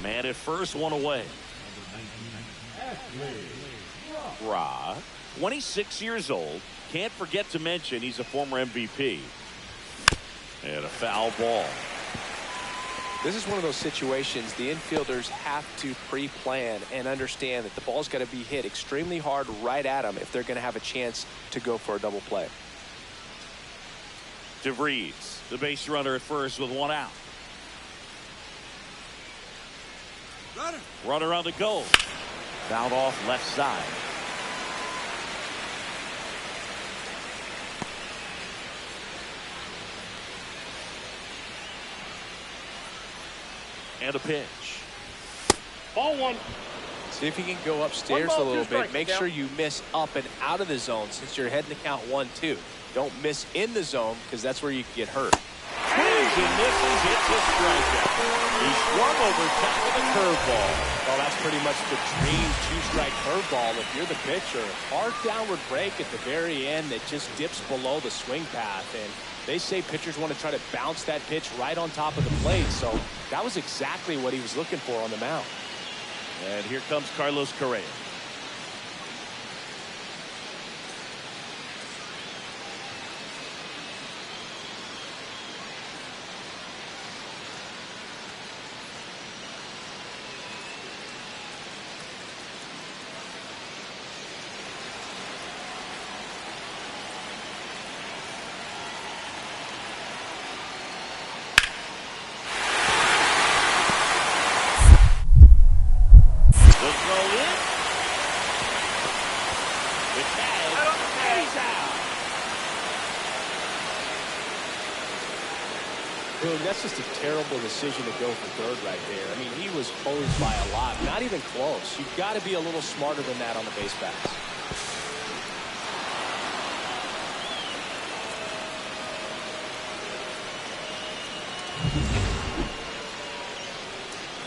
Man at first, 1 away. 26 years old. Can't forget to mention he's a former MVP. And a foul ball. This is one of those situations the infielders have to pre-plan and understand that the ball's got to be hit extremely hard right at them if they're going to have a chance to go for a double play. DeVries, the base runner at first with 1 out. Runner on the go. Fouled off left side. And a pitch. Ball 1. See if you can go upstairs a little bit. Make sure you miss up and out of the zone since you're heading to count 1-2. Don't miss in the zone because that's where you can get hurt. swings and misses, hits a strikeout. He swung over top of the curveball. Well, that's pretty much the dream two-strike curveball if you're the pitcher. Hard downward break at the very end that just dips below the swing path. And they say pitchers want to try to bounce that pitch right on top of the plate. So that was exactly what he was looking for on the mound. And here comes Carlos Correa. That's just a terrible decision to go for third right there. I mean, he was hosed by a lot. Not even close. You've got to be a little smarter than that on the base pass.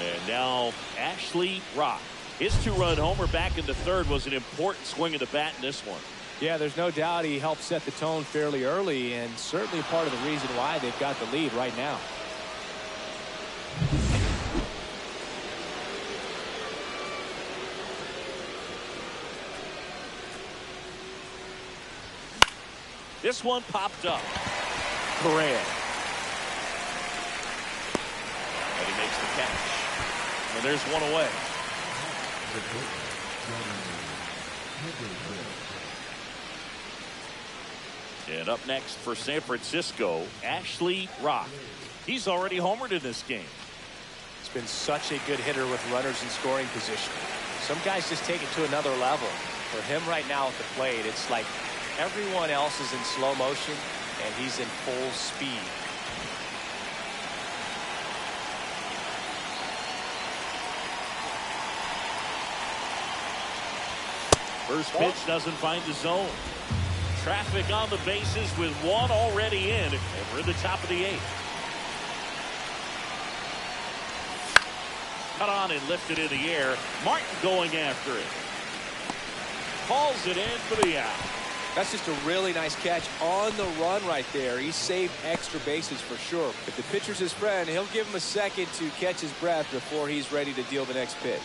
And now Ashley Rock. His two-run homer back into third was an important swing of the bat in this one. Yeah, there's no doubt he helped set the tone fairly early, and certainly part of the reason why they've got the lead right now. This one popped up. Correa. And he makes the catch. And there's one away. And up next for San Francisco, Ashley Rock. He's already homered in this game. He's been such a good hitter with runners in scoring position. Some guys just take it to another level. For him right now at the plate, it's like everyone else is in slow motion and he's in full speed. First pitch doesn't find the zone. Traffic on the bases with one already in, and we're in the top of the eighth. Cut on and lifted in the air. Martin going after it. Hauls it in for the out. That's just a really nice catch on the run right there. He saved extra bases for sure. If the pitcher's his friend, he'll give him a second to catch his breath before he's ready to deal the next pitch.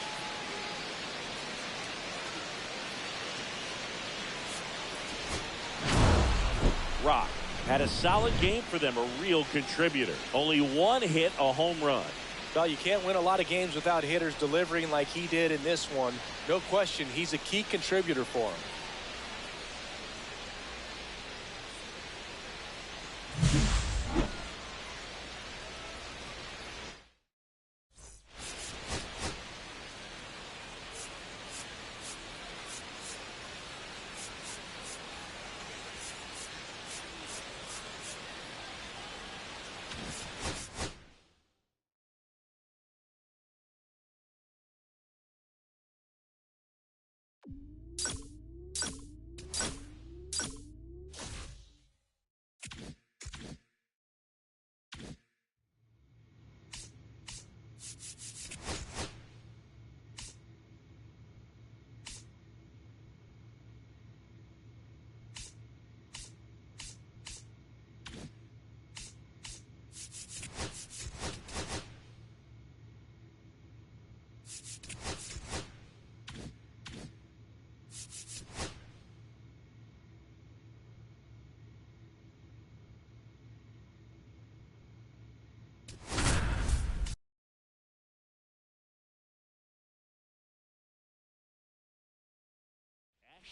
Rock had a solid game for them, a real contributor. Only one hit, a home run. Well, you can't win a lot of games without hitters delivering like he did in this one. No question, he's a key contributor for him.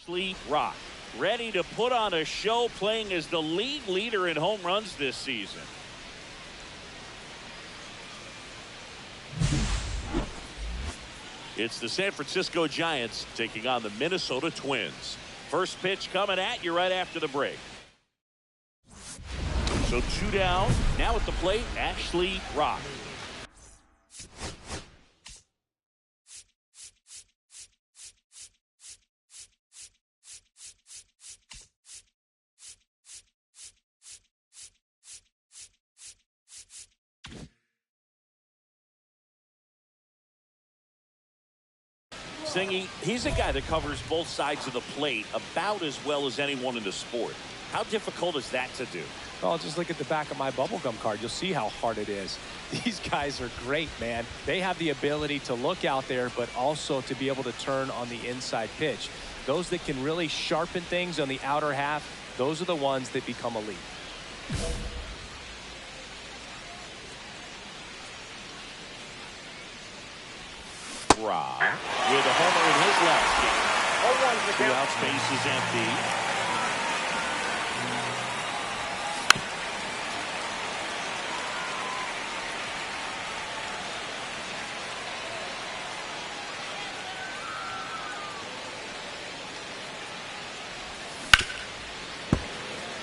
Ashley Rock, ready to put on a show, playing as the league leader in home runs this season. It's the San Francisco Giants taking on the Minnesota Twins. First pitch coming at you right after the break. So two down. Now at the plate, Ashley Rock. Singy, he's a guy that covers both sides of the plate about as well as anyone in the sport. How difficult is that to do? Well, just look at the back of my bubblegum card. You'll see how hard it is. These guys are great, man. They have the ability to look out there, but also to be able to turn on the inside pitch. Those that can really sharpen things on the outer half, those are the ones that become elite. Rob with a homer in his last game. 2 outs, base is empty.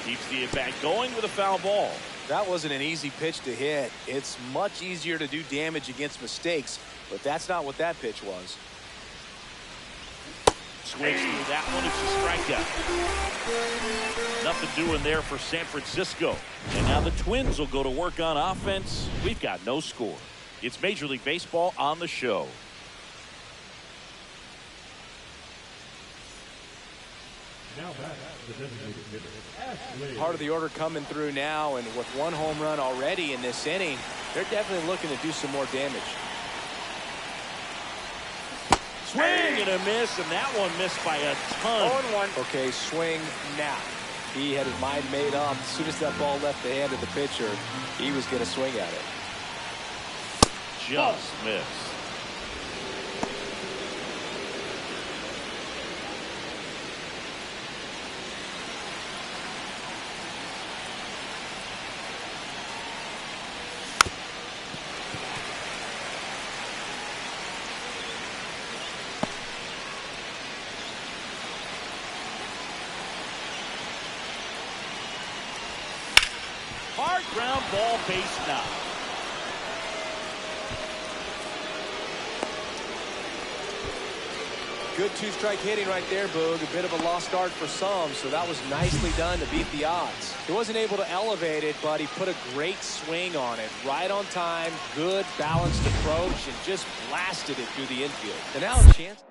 Keeps the at-bat going with a foul ball. That wasn't an easy pitch to hit. It's much easier to do damage against mistakes, but that's not what that pitch was. Swings through that one. It's a strikeout. Nothing doing there for San Francisco. And now the Twins will go to work on offense. We've got no score. It's Major League Baseball on the show. Now back, the designated hitter, Ashley. Part of the order coming through now, and with 1 home run already in this inning, they're definitely looking to do some more damage. Swing and a miss, and that one missed by a ton. 0-1. Okay, swing now. He had his mind made up. As soon as that ball left the hand of the pitcher, he was going to swing at it. Just missed. Hard ground ball, base now. Good 2-strike hitting right there, Boog. A bit of a lost art for some, so that was nicely done to beat the odds. He wasn't able to elevate it, but he put a great swing on it. Right on time, good balanced approach, and just blasted it through the infield. And now a chance.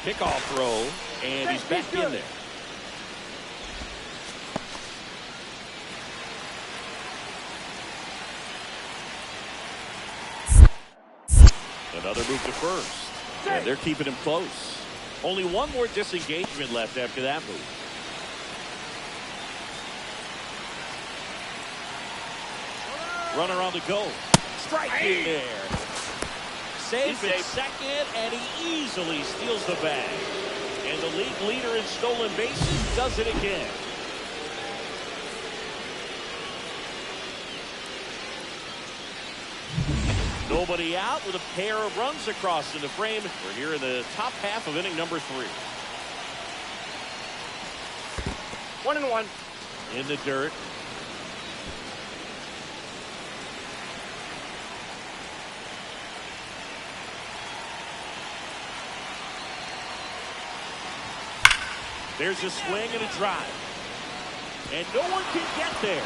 Kickoff throw, and he's back in there. Another move to first. And they're keeping him close. Only one more disengagement left after that move. Runner on the go. Strike in there. Safe at second, and he easily steals the bag. And the league leader in stolen bases does it again. Nobody out with a pair of runs across in the frame. We're here in the top half of inning number 3. 1-1. In the dirt. There's a swing and a drive. And no one can get there.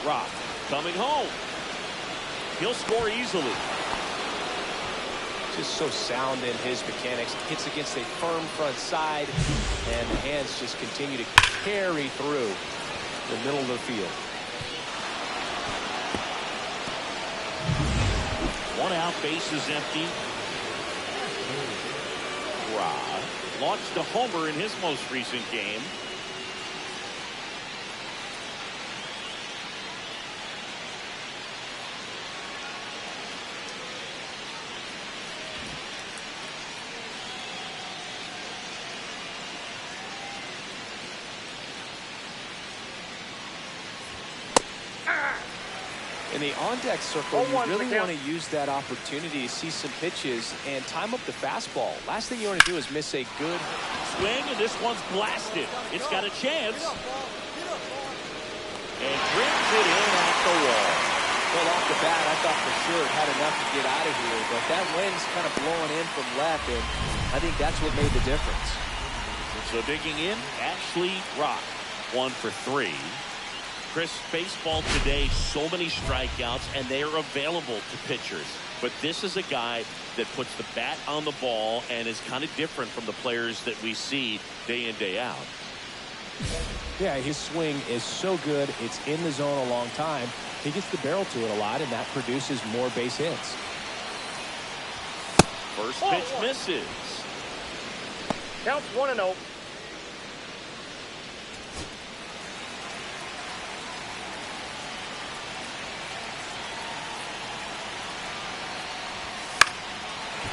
Rock coming home. He'll score easily. Just so sound in his mechanics. Hits against a firm front side, and the hands just continue to carry through the middle of the field. 1 out, base is empty. Rod launched a homer in his most recent game. In the on-deck circle, you really want to use that opportunity to see some pitches and time up the fastball. Last thing you want to do is miss a good swing, and this one's blasted. It's got a chance. And brings it in at the wall. Well, off the bat, I thought for sure it had enough to get out of here, but that wind's kind of blowing in from left, and I think that's what made the difference. So digging in, Ashley Rock, 1 for 3. Chris, baseball today, so many strikeouts, and they are available to pitchers. But this is a guy that puts the bat on the ball and is kind of different from the players that we see day in, day out. Yeah, his swing is so good. It's in the zone a long time. He gets the barrel to it a lot, and that produces more base hits. First pitch misses. Counts 1-0.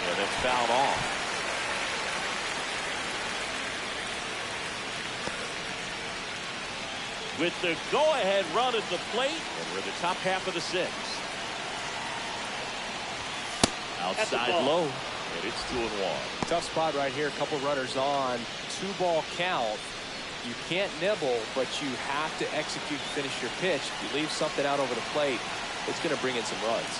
Yeah, that's fouled off. With the go-ahead run at the plate, and we're in the top half of the sixth. Outside low, and it's 2-1. Tough spot right here. A couple runners on. 2-ball count. You can't nibble, but you have to execute and finish your pitch. If you leave something out over the plate, it's going to bring in some runs.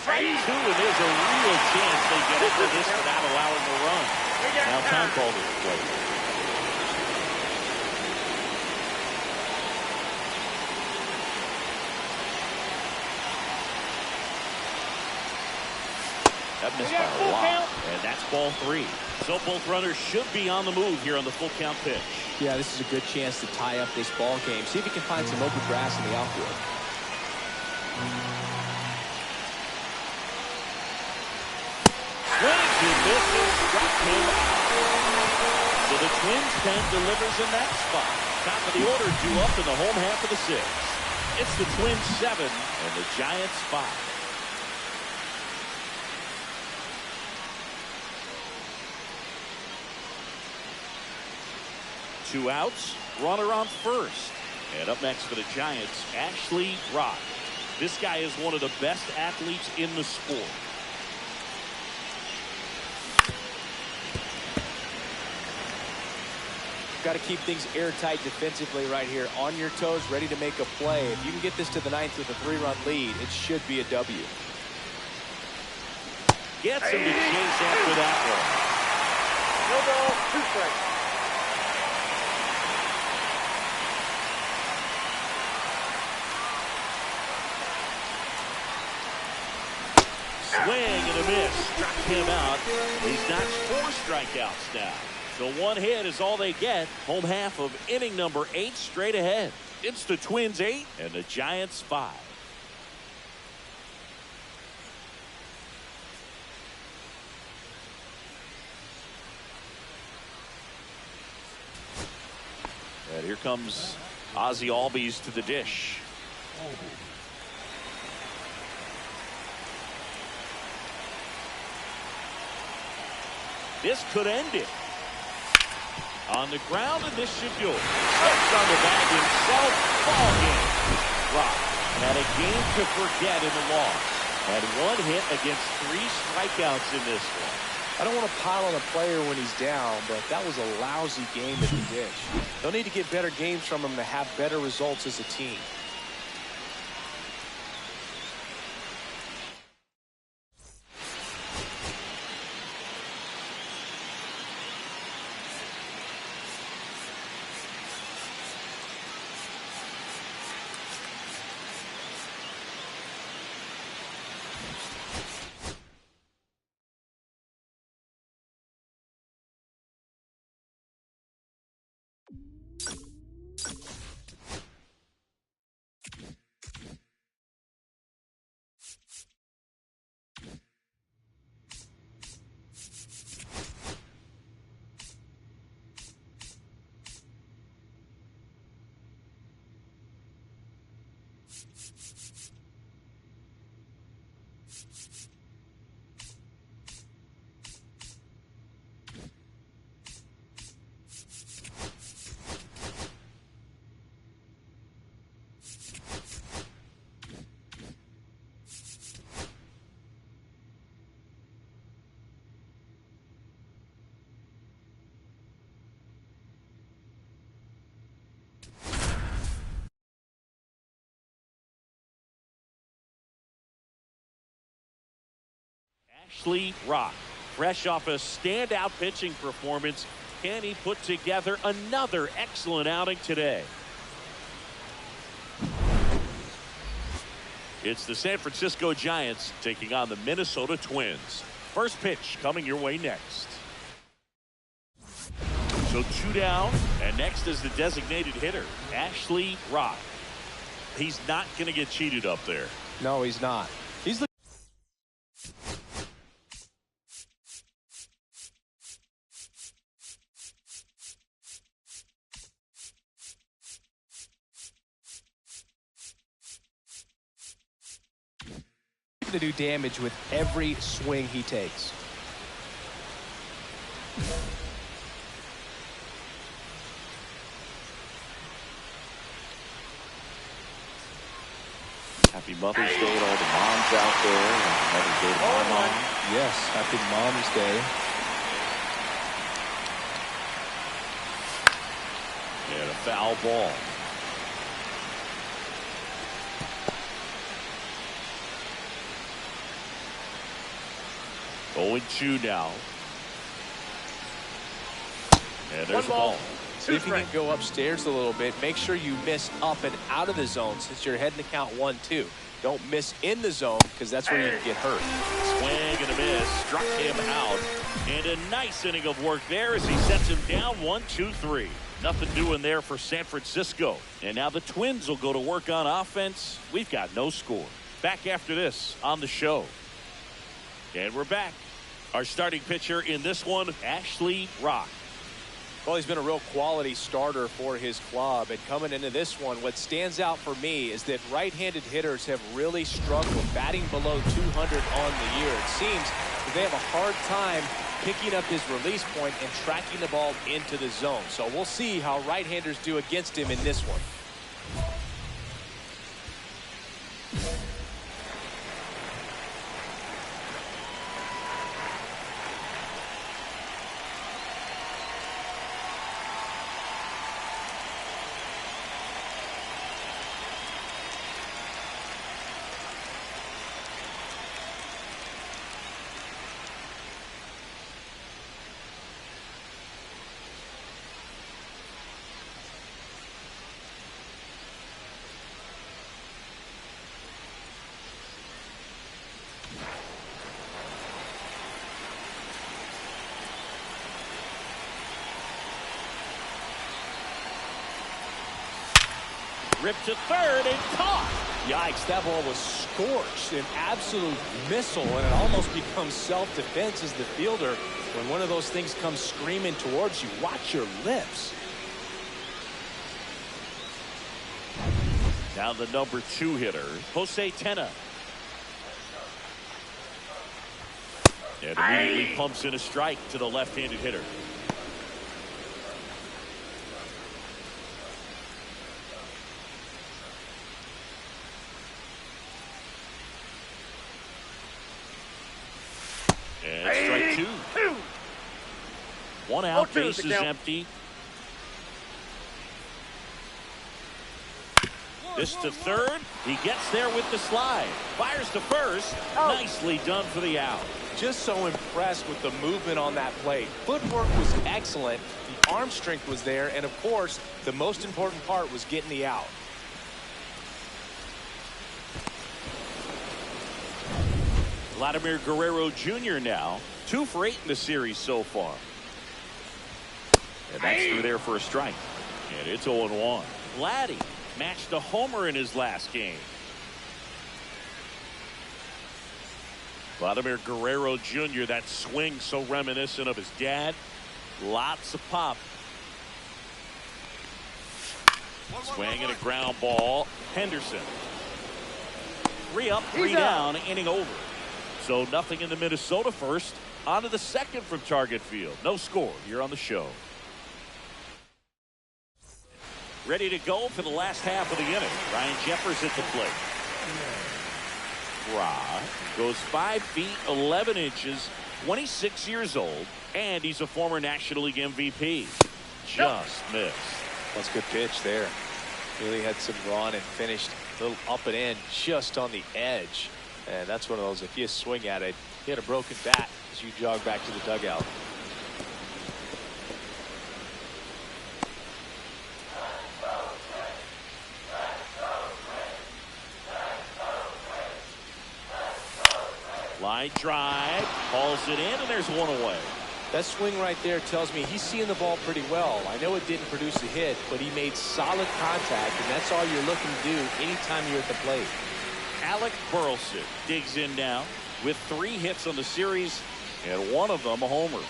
Strike two, and there's a real chance they get into this without allowing the run. Now time called at the plate. That missed by a lot, and that's ball three. So both runners should be on the move here on the full count pitch. Yeah, this is a good chance to tie up this ball game. See if he can find some open grass in the outfield. Swings and misses, struck him out. So the Twins pen delivers in that spot. Top of the order due up in the home half of the sixth. It's the Twins 7 and the Giants 5. Two outs, runner on first. And up next for the Giants, Ashley. This guy is one of the best athletes in the sport. Got to keep things airtight defensively right here. On your toes, ready to make a play. If you can get this to the ninth with a 3-run lead, it should be a W. Gets him to chase after that one. No ball, 2 strikes. Swing and a miss. Struck him out. He's notched 4 strikeouts now. So 1 hit is all they get. Home half of inning number 8 straight ahead. It's the Twins 8 and the Giants 5. And here comes Ozzie Albies to the dish. This could end it. On the ground, and this should do it. Steps on the bag himself. Ball game. Rock had a game to forget in the loss. Had 1 hit against 3 strikeouts in this one. I don't want to pile on a player when he's down, but that was a lousy game at the dish. They'll need to get better games from him to have better results as a team. Ashley, fresh off a standout pitching performance Can he put together another excellent outing today? It's the San Francisco Giants taking on the Minnesota Twins. First pitch coming your way next. So 2 down, and next is the designated hitter, Ashley. He's not going to get cheated up there. No, he's not. He's the to do damage with every swing he takes. Happy Mother's Day to all the moms out there. And Mother's Day to my mom. Yes, happy Mom's Day. And a foul ball. Oh, 2 now. And there's the ball. See if you can go upstairs a little bit. Make sure you miss up and out of the zone since you're heading to count 1-2. Don't miss in the zone because that's where you can get hurt. Swing and a miss. Struck him out. And a nice inning of work there as he sets him down 1-2-3. Nothing doing there for San Francisco. And now the Twins will go to work on offense. We've got no score. Back after this on the show. And we're back. Our starting pitcher in this one, Ashley. Well, he's been a real quality starter for his club. And coming into this one, what stands out for me is that right-handed hitters have really struggled batting below 200 on the year. It seems that they have a hard time picking up his release point and tracking the ball into the zone. So we'll see how right-handers do against him in this one. Ripped to third and caught. Yikes, that ball was scorched, an absolute missile, and it almost becomes self-defense as the fielder. When one of those things comes screaming towards you, watch your lips. Now the number 2 hitter, Jose Tena. And immediately pumps in a strike to the left-handed hitter. And strike 2. 1 out, base is empty. This to third. He gets there with the slide. Fires to first. Nicely done for the out. Just so impressed with the movement on that play. Footwork was excellent. The arm strength was there. And, of course, the most important part was getting the out. Vladimir Guerrero Jr. now 2 for 8 in the series so far. And that's through there for a strike. And it's 0-1. Vladdy matched a homer in his last game. Vladimir Guerrero Jr., that swing so reminiscent of his dad. Lots of pop. Swing and a ground ball. Henderson. 3 up, 3 down, inning over. So nothing in the Minnesota first. On to the second from target field. No score here on the show. Ready to go for the last half of the inning. Ryan Jeffers at the plate. Goes 5 feet 11 inches, 26 years old, and he's a former National League MVP. Just missed. That's a good pitch there. Really had some run and finished a little up and in just on the edge. And that's one of those, if you swing at it, you had a broken bat as you jog back to the dugout. Line drive, hauls it in, and there's one away. That swing right there tells me he's seeing the ball pretty well. I know it didn't produce a hit, but he made solid contact, and that's all you're looking to do anytime you're at the plate. Alec Burleson digs in now with 3 hits on the series, and one of them a homer.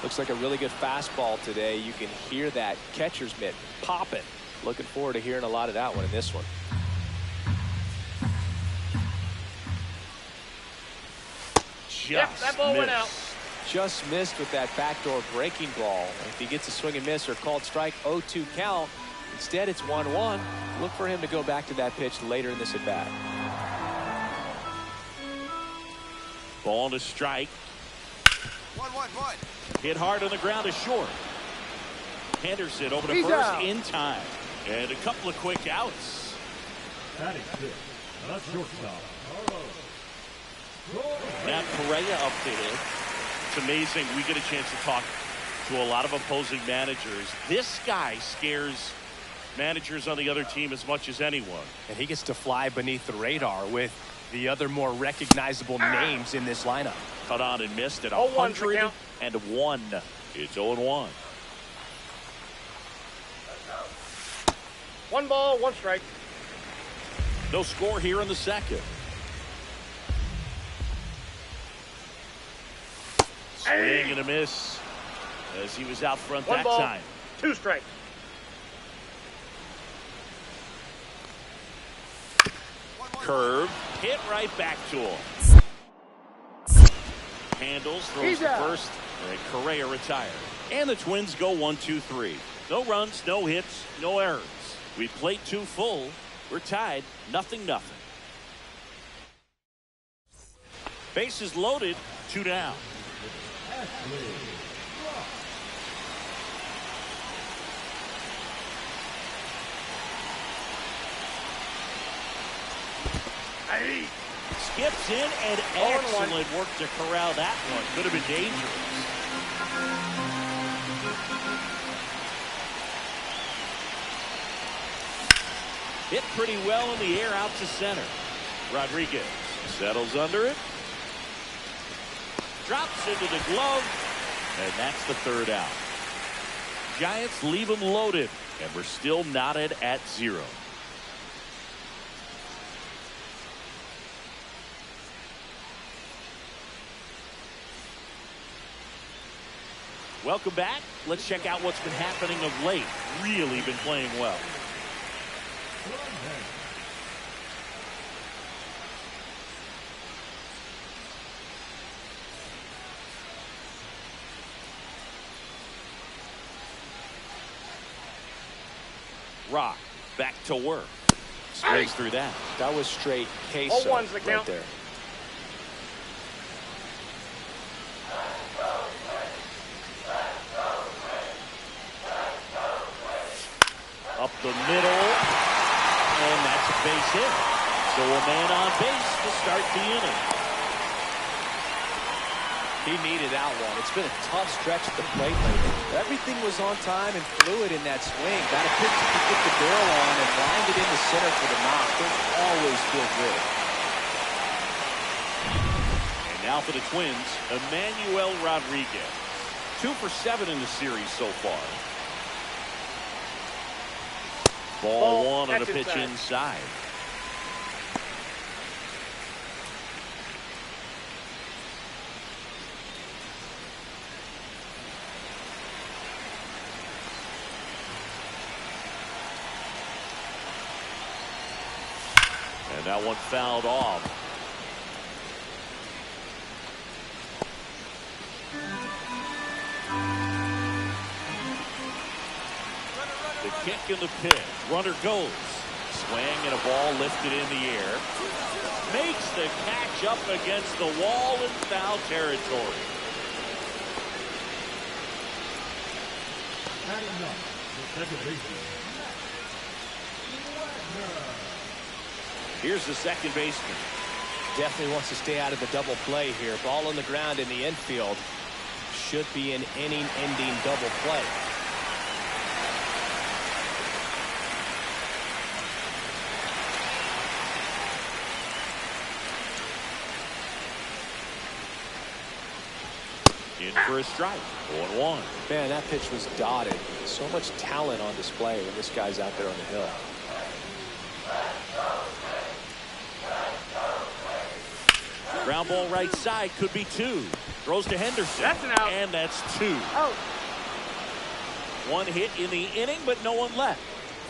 Looks like a really good fastball today. You can hear that catcher's mitt popping. Looking forward to hearing a lot of that one in this one. That ball went out. Just missed with that backdoor breaking ball. If he gets a swing and miss or called strike, 0-2 count. Instead, it's 1-1. Look for him to go back to that pitch later in this at bat. Ball to strike. 1-1-1. Hit hard on the ground is short. Henderson over to first in time. And a couple of quick outs. That is good. That's shortstop. Now Correa updated. It's amazing. We get a chance to talk to a lot of opposing managers. This guy scares managers on the other team as much as anyone. And he gets to fly beneath the radar with the other more recognizable names in this lineup. Cut on and missed at 0-1 101. It's 0-1. 1 ball, 1 strike. No score here in the second. Swing and a miss as he was out front 1 that ball, time. 2 strikes. Curve, hit right back to him. Handles, throws to first, and Correa retired. And the Twins go 1-2-3. No runs, no hits, no errors. We played 2 full. We're tied, 0-0. Bases loaded, 2 down. Skips in and excellent work to corral that one. Could have been dangerous. Hit pretty well in the air out to center. Rodriguez settles under it. Drops into the glove. And that's the 3rd out. Giants leave them loaded. And we're still knotted at 0. Welcome back. Let's check out what's been happening of late. Really been playing well. Rock back to work. Straight through that. That was straight queso right there. Up the middle, and that's a base hit. So a man on base to start the inning. He needed that one. It's been a tough stretch at the plate lately. Everything was on time and fluid in that swing. Got a pitch to get the barrel on and lined it in the center for the knock. Those always feel good. And now for the Twins, Emmanuel Rodriguez. 2 for 7 in the series so far. Ball 1 on a pitch inside. And that one fouled off. The kick and the pitch. Runner goes. Swing and a ball lifted in the air. Makes the catch up against the wall in foul territory. Adding up, the second baseman. Here's the second baseman. Definitely wants to stay out of the double play here. Ball on the ground in the infield. Should be an inning-ending double play. In for a strike. 0-1. Man, that pitch was dotted. So much talent on display when this guy's out there on the hill. Ground ball right side, could be 2. Throws to Henderson. That's an out. And that's 2. Out. 1 hit in the inning, but no one left.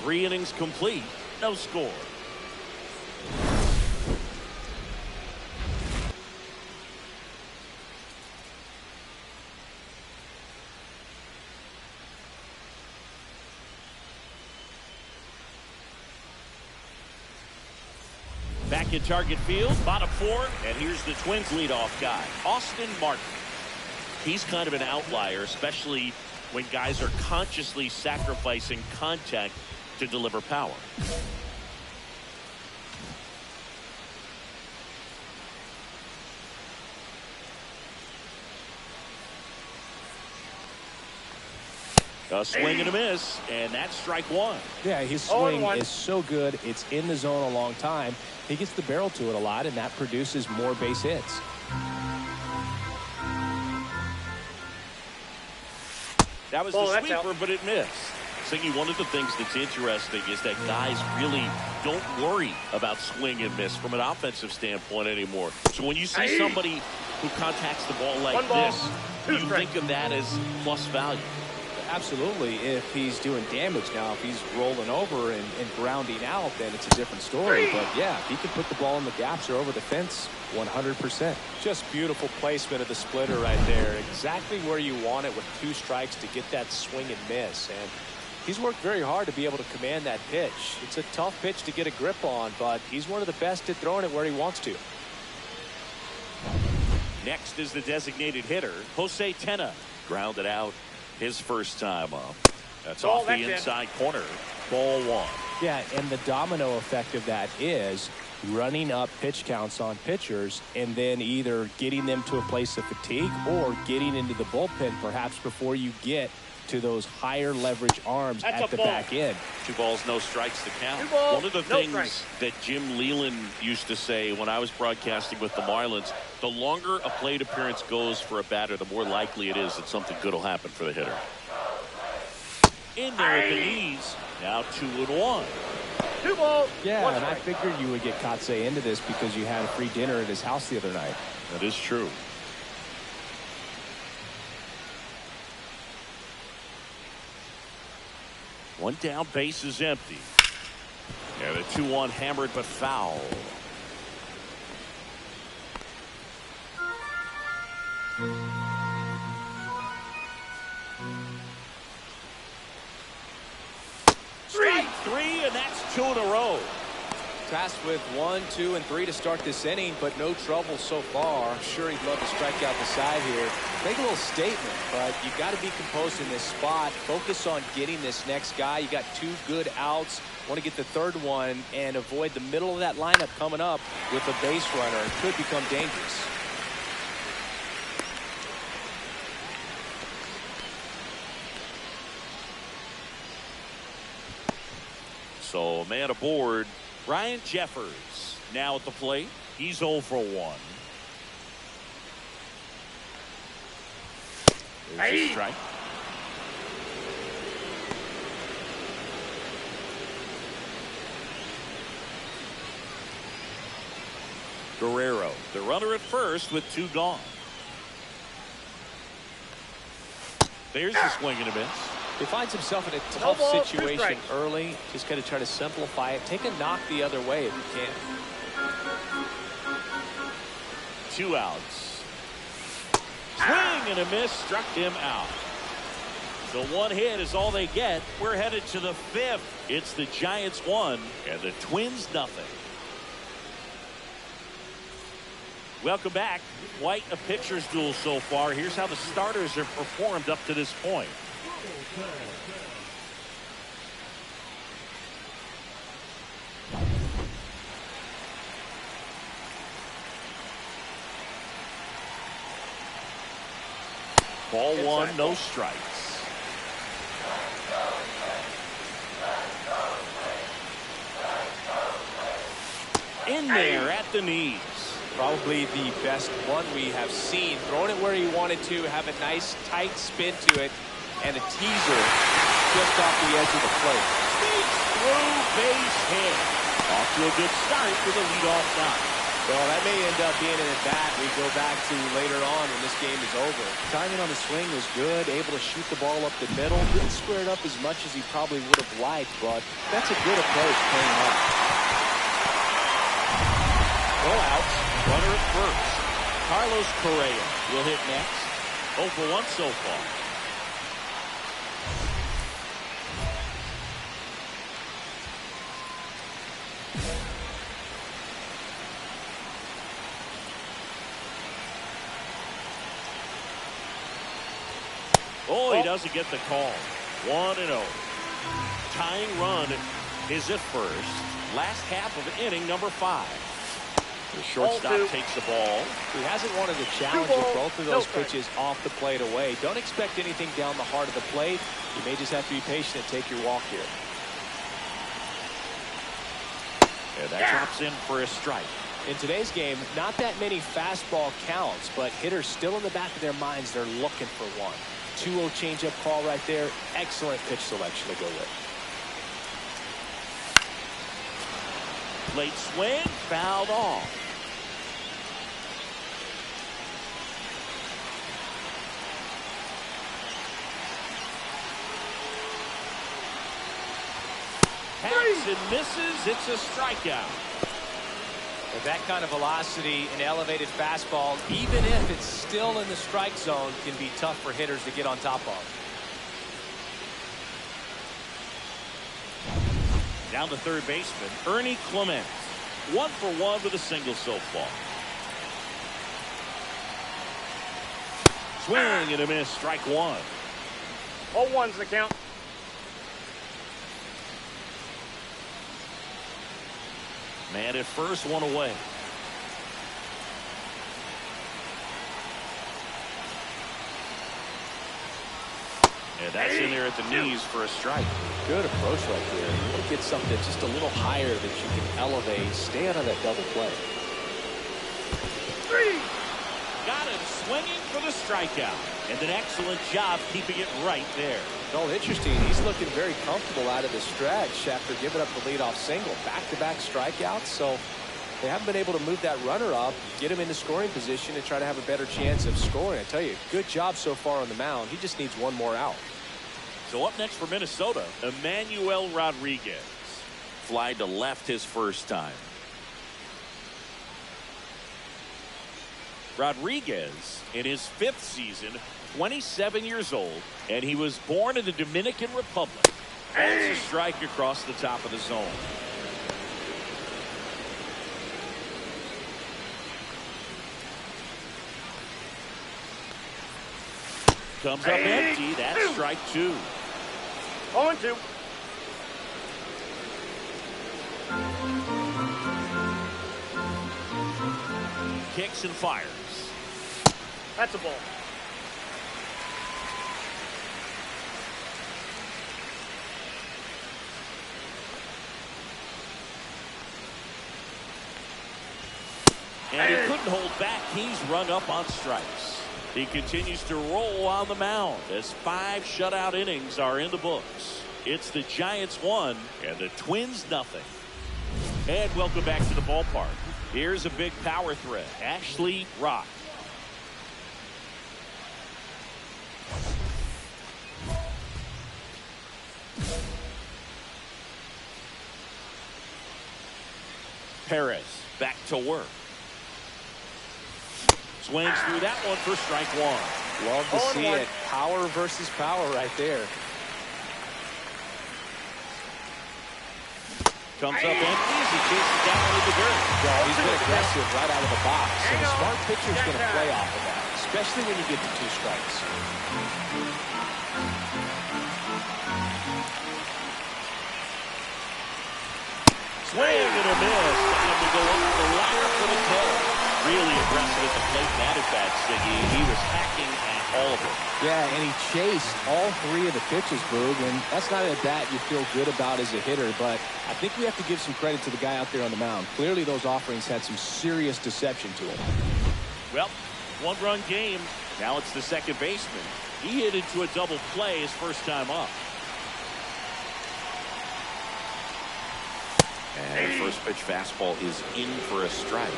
3 innings complete. No score. Back in target field, bottom 4, and here's the Twins leadoff guy, Austin Martin. He's kind of an outlier, especially when guys are consciously sacrificing contact to deliver power. A swing and a miss, and that's strike 1. Yeah, his swing is so good. It's in the zone a long time. He gets the barrel to it a lot, and that produces more base hits. That was the sweeper, but it missed. Singy, one of the things that's interesting is that guys really don't worry about swing and miss from an offensive standpoint anymore. So when you see somebody who contacts the ball like this, you think of that as plus value. Absolutely. If he's doing damage now, if he's rolling over and grounding out, then it's a different story. But yeah, if he can put the ball in the gaps or over the fence, 100%. Just beautiful placement of the splitter right there. Exactly where you want it with 2 strikes to get that swing and miss. And he's worked very hard to be able to command that pitch. It's a tough pitch to get a grip on, but he's one of the best at throwing it where he wants to. Next is the designated hitter, Jose Tena. Grounded out his first time up. That's off the inside corner. Ball 1. Yeah, and the domino effect of that is running up pitch counts on pitchers and then either getting them to a place of fatigue or getting into the bullpen perhaps before you get to those higher leverage arms at the back end. 2 balls, no strikes to count. One of the things that Jim Leland used to say when I was broadcasting with the Marlins, the longer a plate appearance goes for a batter, the more likely it is that something good will happen for the hitter. In there at the knees. Now 2-1. 2 balls. Yeah, and I figured you would get Kotsay into this because you had a free dinner at his house the other night. That is true. One down, base is empty. And a 2-1 hammered but foul. Strike 3, and that's 2 in a row. Tasked with 1, 2, and 3 to start this inning, but no trouble so far. I'm sure he'd love to strike out the side here. Make a little statement, but you got to be composed in this spot. Focus on getting this next guy. You got 2 good outs. Want to get the 3rd one and avoid the middle of that lineup coming up with a base runner. It could become dangerous. So man aboard. Ryan Jeffers now at the plate. He's 0 for 1. There's a strike. Guerrero, the runner at first with 2 gone. There's the swing and a miss. He finds himself in a tough situation early. Just got to try to simplify it. Take a knock the other way if you can. 2 outs. Swing and a miss, struck him out. So one hit is all they get. We're headed to the 5th. It's the Giants 1 and the Twins nothing. Welcome back. Quite a pitcher's duel so far. Here's how the starters have performed up to this point. Ball one, no strikes. In there at the knees. Probably the best one we have seen. Throwing it where he wanted to, have a nice tight spin to it, and a teaser just off the edge of the plate. Through base hit. Off to a good start with a leadoff knock. Well, that may end up being an at-bat we go back to later on when this game is over. Timing on the swing was good, able to shoot the ball up the middle. Didn't square it up as much as he probably would have liked, but that's a good approach playing off. Go out, runner at first. Carlos Correa will hit next. 0 for 1 so far. Oh, he doesn't get the call. 1-0. Tying run is at first. Last half of inning number 5. The shortstop takes the ball. He hasn't wanted to challenge with both of those pitches off the plate away. Don't expect anything down the heart of the plate. You may just have to be patient and take your walk here. And that drops in for a strike. In today's game, not that many fastball counts, but hitters still in the back of their minds, they're looking for one. 2-0 changeup call right there. Excellent pitch selection to go with. Late swing, fouled off. Hacks and misses. It's a strikeout. With that kind of velocity, an elevated fastball, even if it's still in the strike zone, can be tough for hitters to get on top of. Down to third baseman, Ernie Clement. 1 for 1 with a single so far. Swing and a miss, strike 1. 0-1's the count. Man at first, one away. And that's in there at the knees for a strike. Good approach right there. You want to get something just a little higher that you can elevate. Stay out of that double play. Got him swinging for the strikeout. And an excellent job keeping it right there. Well, interesting. He's looking very comfortable out of the stretch after giving up the leadoff single. Back-to-back strikeouts. So they haven't been able to move that runner up, get him into scoring position, and try to have a better chance of scoring. I tell you, good job so far on the mound. He just needs one more out. So up next for Minnesota, Emmanuel Rodriguez. Fly to left his first time. Rodriguez, in his 5th season, 27 years old, and he was born in the Dominican Republic. That's a strike across the top of the zone. Comes up empty. That's strike 2. 0-2. Kicks and fires. That's a ball. And he couldn't hold back. He's rung up on strikes. He continues to roll on the mound as 5 shutout innings are in the books. It's the Giants 1 and the Twins nothing. And welcome back to the ballpark. Here's a big power threat. Ashley Rock. Perez back to work. Swings through that one for strike 1. Love to see it. Power versus power right there. Comes up empty as he chases down into the dirt. Yeah, he's been aggressive right out of the box. And a smart pitcher's going to play off of that, especially when you get to 2 strikes. Swing and a miss. And to go up the ladder for the kill. Really aggressive at the plate in that at-bat, Siggy. He was hacking at all of it. Yeah, and he chased all 3 of the pitches, Boog, and that's not a bat you feel good about as a hitter, but I think we have to give some credit to the guy out there on the mound. Clearly those offerings had some serious deception to him. Well, 1-run game. Now it's the second baseman. He hit into a double play his first time up. And the first pitch fastball is in for a strike.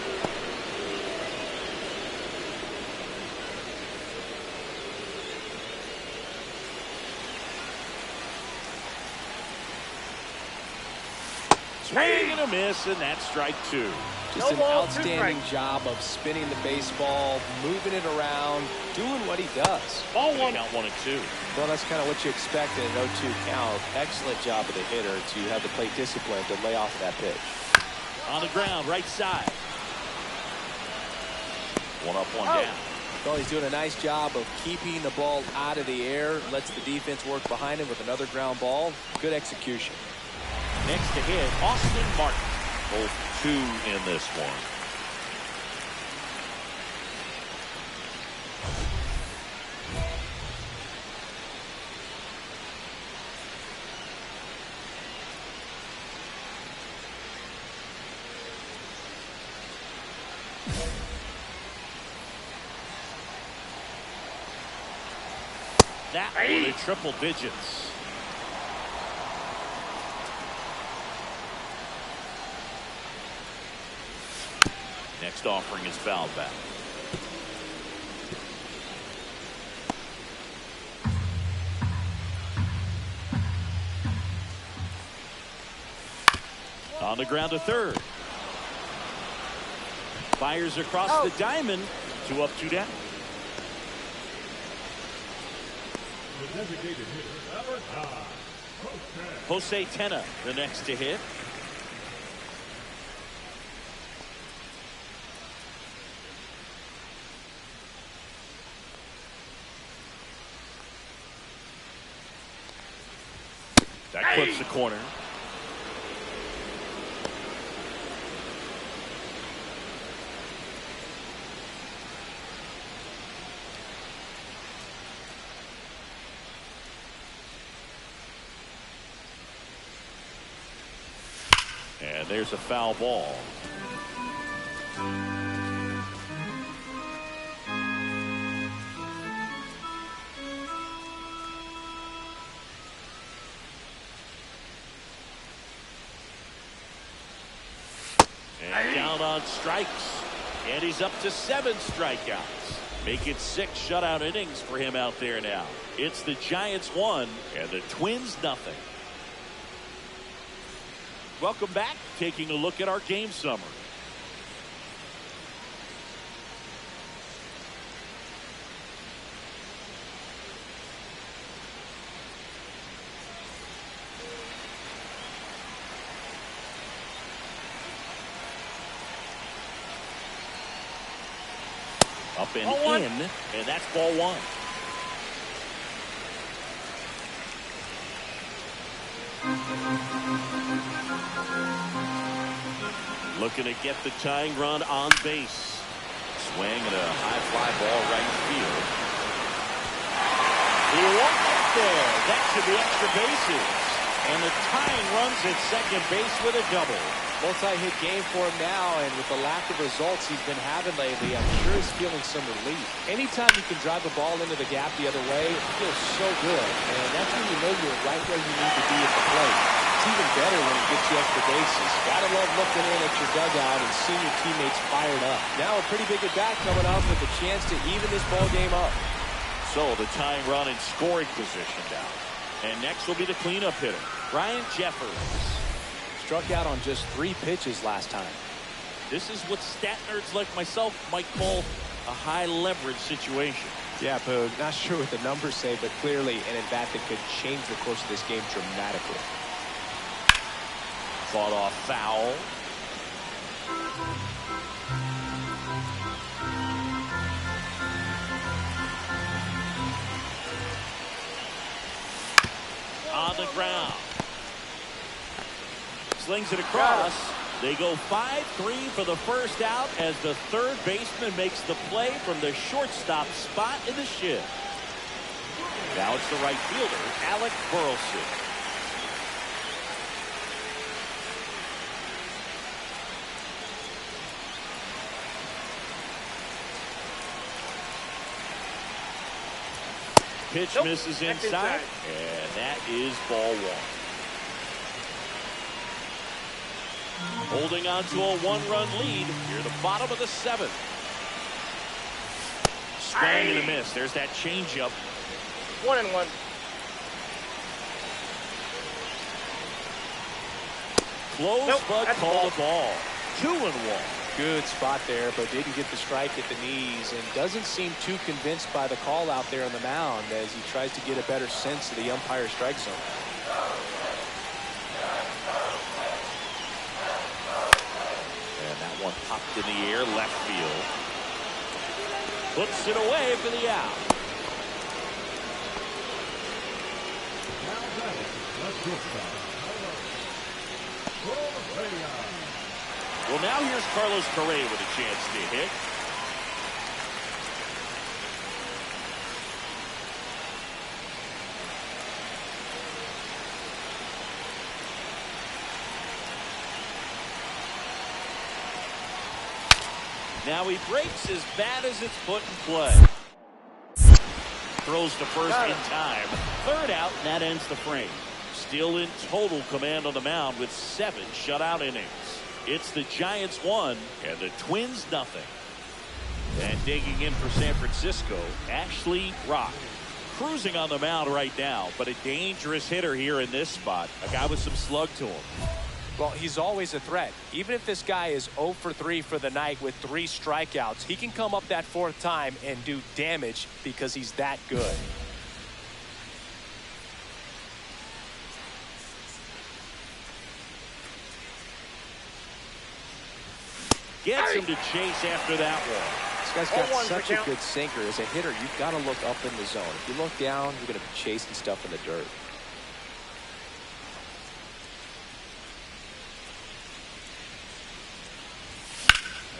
Swing and a miss, and that's strike 2. Just an outstanding job of spinning the baseball, moving it around, doing what he does. Ball 1. Count 1 and 2. Well, that's kind of what you expect in an 0-2 count. Excellent job of the hitter to have the plate discipline to lay off that pitch. On the ground, right side. 1 up, 1 down. Well, he's doing a nice job of keeping the ball out of the air, lets the defense work behind him with another ground ball. Good execution. Next to hit, Austin Martin. Both 2 in this one. That one in triple digits. Next offering is fouled back. On the ground to third. Fires across the diamond. 2 up, 2 down. The designated hitter, number 9, Jose Tena, the next to hit. That clips the corner. And there's a foul ball. And down on strikes. And he's up to 7 strikeouts. Make it 6 shutout innings for him out there now. It's the Giants 1 and the Twins nothing. Welcome back. Taking a look at our game summary. Up and in, and that's ball 1. Looking to get the tying run on base. Swing and a high fly ball right field. He won't get there. That should be extra bases. And the tying runs at second base with a double. Multi-hit game for him now, and with the lack of results he's been having lately, I'm sure he's feeling some relief. Anytime you can drive the ball into the gap the other way, it feels so good. And that's when you know you're right where you need to be at the plate. It's even better when it gets you extra bases. Gotta love looking in at your dugout and seeing your teammates fired up. Now a pretty big at-bat coming up with a chance to even this ball game up. So the tying run in scoring position now. And next will be the cleanup hitter, Ryan Jeffers. Struck out on just 3 pitches last time. This is what stat nerds like myself might call a high leverage situation. Yeah, Poog, not sure what the numbers say, but clearly an at-bat that could change the course of this game dramatically. Fought off foul. On the ground. Slings it across. They go 5-3 for the first out as the third baseman makes the play from the shortstop spot in the shift. Now it's the right fielder, Alec Burleson. Pitch misses inside, and that is ball one. Holding on to a one-run lead near the bottom of the seventh. Swing and a miss. There's that changeup. 1-1. Close, but called a ball. 2-1. Good spot there, but didn't get the strike at the knees and doesn't seem too convinced by the call out there on the mound as he tries to get a better sense of the umpire strike zone. And that one popped in the air, left field. Puts it away for the out. Well, now here's Carlos Correa with a chance to hit. Now he breaks as bad as it's put in play. Throws to first in time. Third out, and that ends the frame. Still in total command on the mound with 7 shutout innings. It's the Giants 1 and the Twins nothing. And digging in for San Francisco, Ashley Rock. Cruising on the mound right now, but a dangerous hitter here in this spot. A guy with some slug to him. Well, he's always a threat. Even if this guy is 0 for 3 for the night with 3 strikeouts, he can come up that 4th time and do damage because he's that good. Gets him to chase after that one. This guy's got such a good sinker. As a hitter, you've got to look up in the zone. If you look down, you're going to be chasing stuff in the dirt.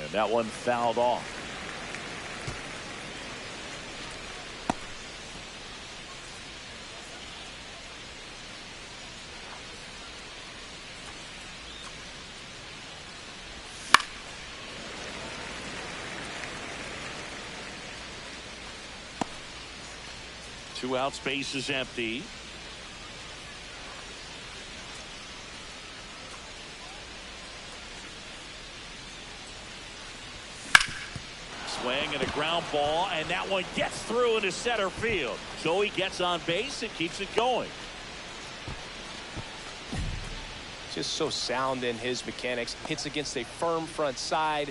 And that one fouled off. Two out, space is empty. Swing and a ground ball, and that one gets through into center field. So he gets on base and keeps it going. Just so sound in his mechanics. Hits against a firm front side,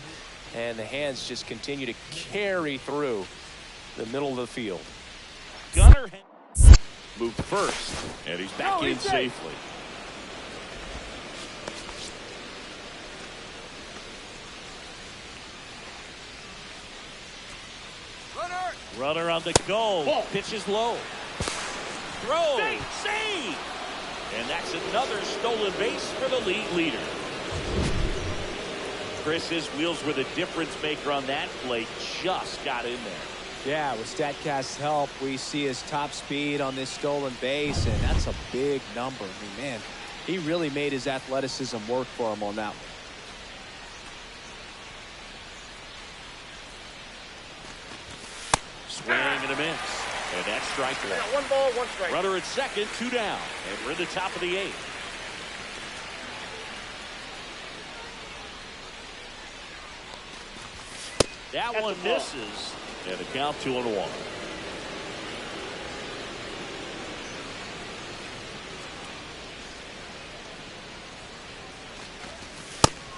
and the hands just continue to carry through the middle of the field. Gunnar Henderson moved first, and he's back in safely. Runner on the go. Ball. Pitches low. Throw. Save. And that's another stolen base for the league leader. Chris, his wheels were the difference maker on that play. Just got in there. Yeah, with StatCast's help, we see his top speed on this stolen base, and that's a big number. I mean, man, he really made his athleticism work for him on that one. Swing and a miss. And that's strike one. 1 ball, 1 strike. Runner at second, 2 down. And we're in the top of the 8th. That one misses. And the count 2-1.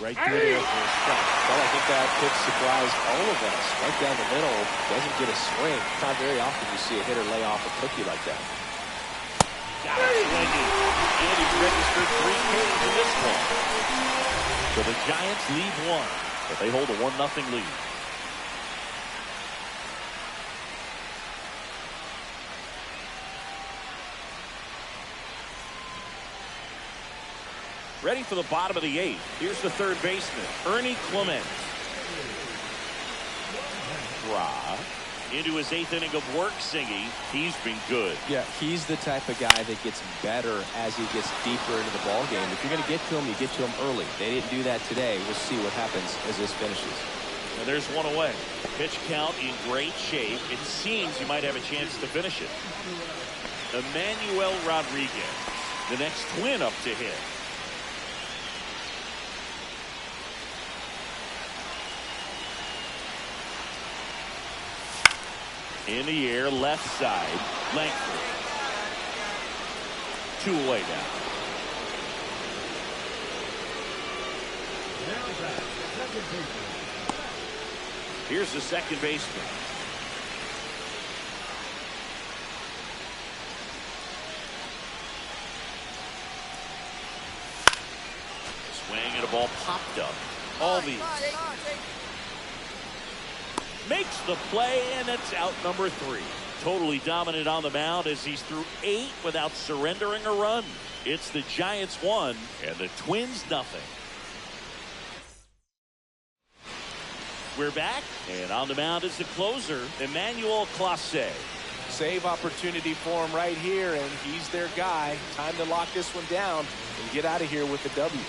Right through there for a strike. Well, I think that could surprise all of us. Right down the middle, doesn't get a swing. Not very often you see a hitter lay off a cookie like that. Got it swinging. And he's registered 3 Ks in this one. So the Giants lead 1, but they hold a 1-0 lead. Ready for the bottom of the 8th. Here's the third baseman, Ernie Clement. Draw. Into his 8th inning of work, Singy. He's been good. Yeah, he's the type of guy that gets better as he gets deeper into the ball game. If you're going to get to him, you get to him early. They didn't do that today. We'll see what happens as this finishes. And there's one away. Pitch count in great shape. It seems you might have a chance to finish it. Emmanuel Rodriguez, the next Twin up to hit. In the air, left side, Langford. 2 away now. Here's the second baseman. Swing and a ball popped up. All these. Makes the play, and it's out number 3. Totally dominant on the mound as he's through 8 without surrendering a run. It's the Giants 1 and the Twins 0. We're back, and on the mound is the closer, Emmanuel Clase. Save opportunity for him right here, and he's their guy. Time to lock this one down and get out of here with the W.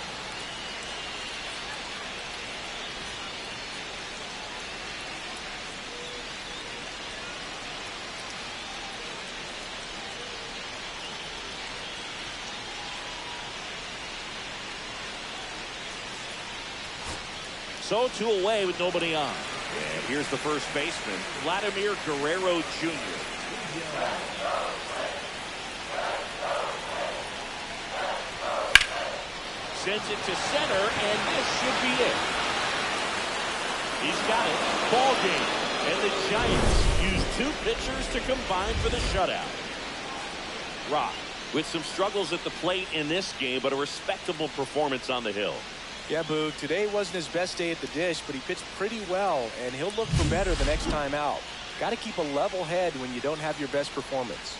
So 2 away with nobody on. And here's the first baseman, Vladimir Guerrero Jr. Sends it to center, and this should be it. He's got it. Ball game. And the Giants use 2 pitchers to combine for the shutout. Rock with some struggles at the plate in this game, but a respectable performance on the hill. Yeah, Boo, today wasn't his best day at the dish, but he pitched pretty well, and he'll look for better the next time out. Got to keep a level head when you don't have your best performance.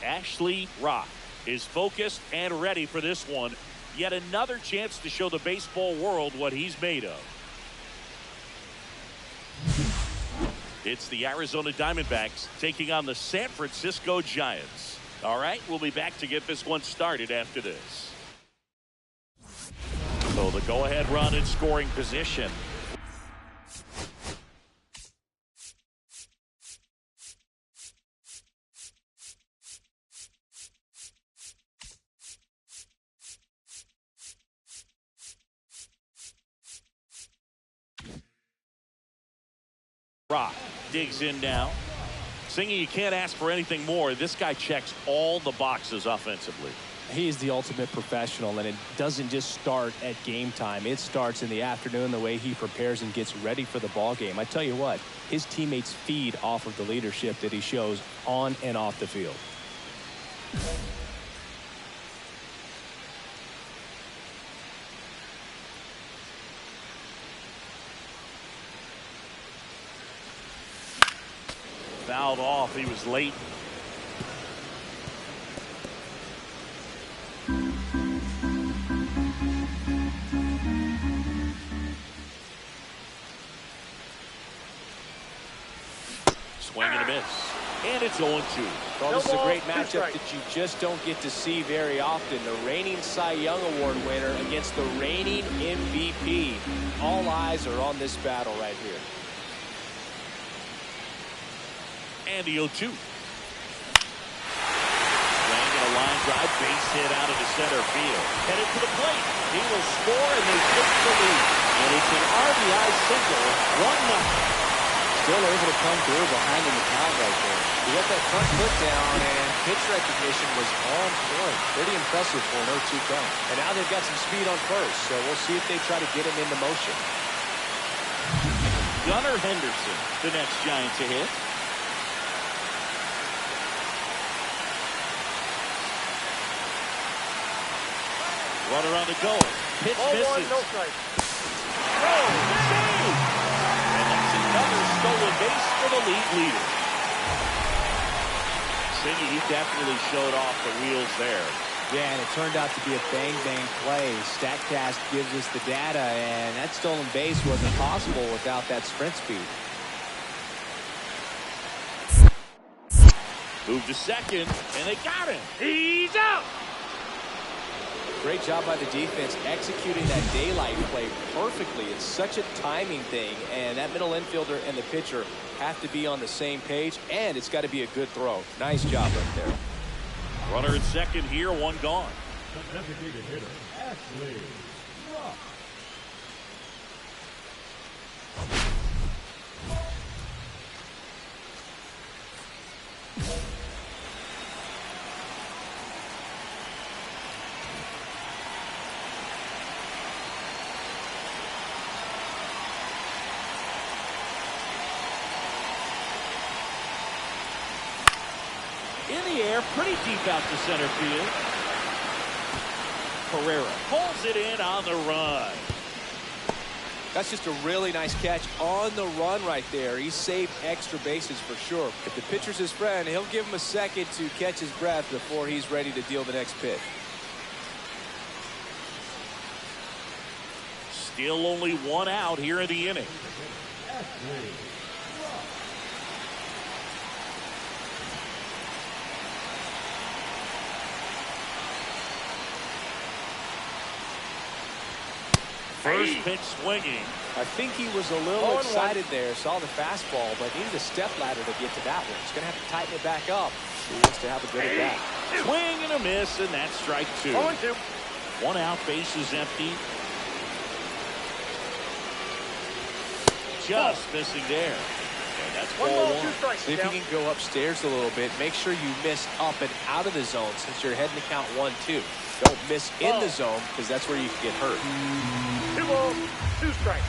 Ashley is focused and ready for this one. Yet another chance to show the baseball world what he's made of. It's the Arizona Diamondbacks taking on the San Francisco Giants. All right, we'll be back to get this one started after this. So the go-ahead run in scoring position. Digs in now. Singing, you can't ask for anything more. This guy checks all the boxes offensively. He is the ultimate professional, and it doesn't just start at game time. It starts in the afternoon, the way he prepares and gets ready for the ball game. I tell you what, his teammates feed off of the leadership that he shows on and off the field. Fouled off. He was late. Swing and a miss. And it's 0-2. Well, this is a great matchup that you just don't get to see very often. The reigning Cy Young Award winner against the reigning MVP. All eyes are on this battle right here. And the 0-2. Swing and a line drive, base hit out into center field. Headed to the plate. He will score, and they take the lead. And it's an RBI single, 1-0. Still able to come through behind the count right there. He got that front foot down, and pitch recognition was on point. Pretty impressive for an 0-2 count. And now they've got some speed on first, so we'll see if they try to get him into motion. Gunnar Henderson, the next Giant to hit. Runner on the go. Pitch misses. No strike. Save! And that's another stolen base for the league leader. Singy, he definitely showed off the wheels there. Yeah, and it turned out to be a bang-bang play. StatCast gives us the data, and that stolen base wasn't possible without that sprint speed. Moved to second, and they got him. He's out! Great job by the defense executing that daylight play perfectly. It's such a timing thing, and that middle infielder and the pitcher have to be on the same page, and it's got to be a good throw. Nice job right there. Runner at second here, one gone. The designated hitter, Ashley. In the air, pretty deep out to center field. Pereira pulls it in on the run. That's just a really nice catch on the run right there. He saved extra bases for sure. If the pitcher's his friend, he'll give him a second to catch his breath before he's ready to deal the next pitch. Still only one out here in the inning. First pitch swinging. I think he was a little excited there, saw the fastball, but needed a step ladder to get to that one. He's going to have to tighten it back up. He wants to have a good at bat. Swing and a miss, and that's strike two. 0-2. One out, base is empty. Just missing there. And that's That's One ball ball, one. two strikes. See if you can go upstairs a little bit. Make sure you miss up and out of the zone since you're heading to count 1-2. Don't miss in the zone because that's where you can get hurt. 2 balls, 2 strikes.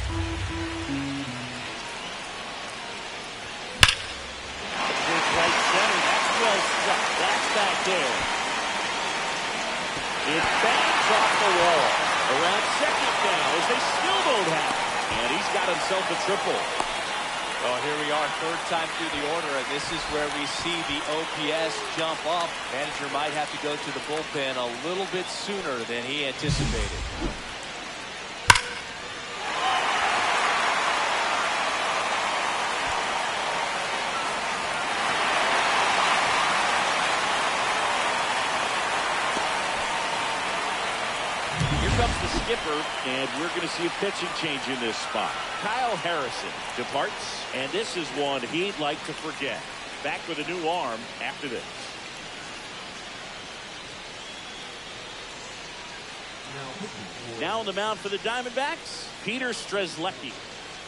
His right center. That's well struck. That's back there. It bangs off the wall. Around second now as they still don't have it. And he's got himself a triple. Well, here we are, third time through the order, and this is where we see the OPS jump up. Manager might have to go to the bullpen a little bit sooner than he anticipated. Comes the skipper, and we're going to see a pitching change in this spot. Kyle Harrison departs, and this is one he'd like to forget. Back with a new arm after this. Now on the mound for the Diamondbacks, Peter Strzelecki.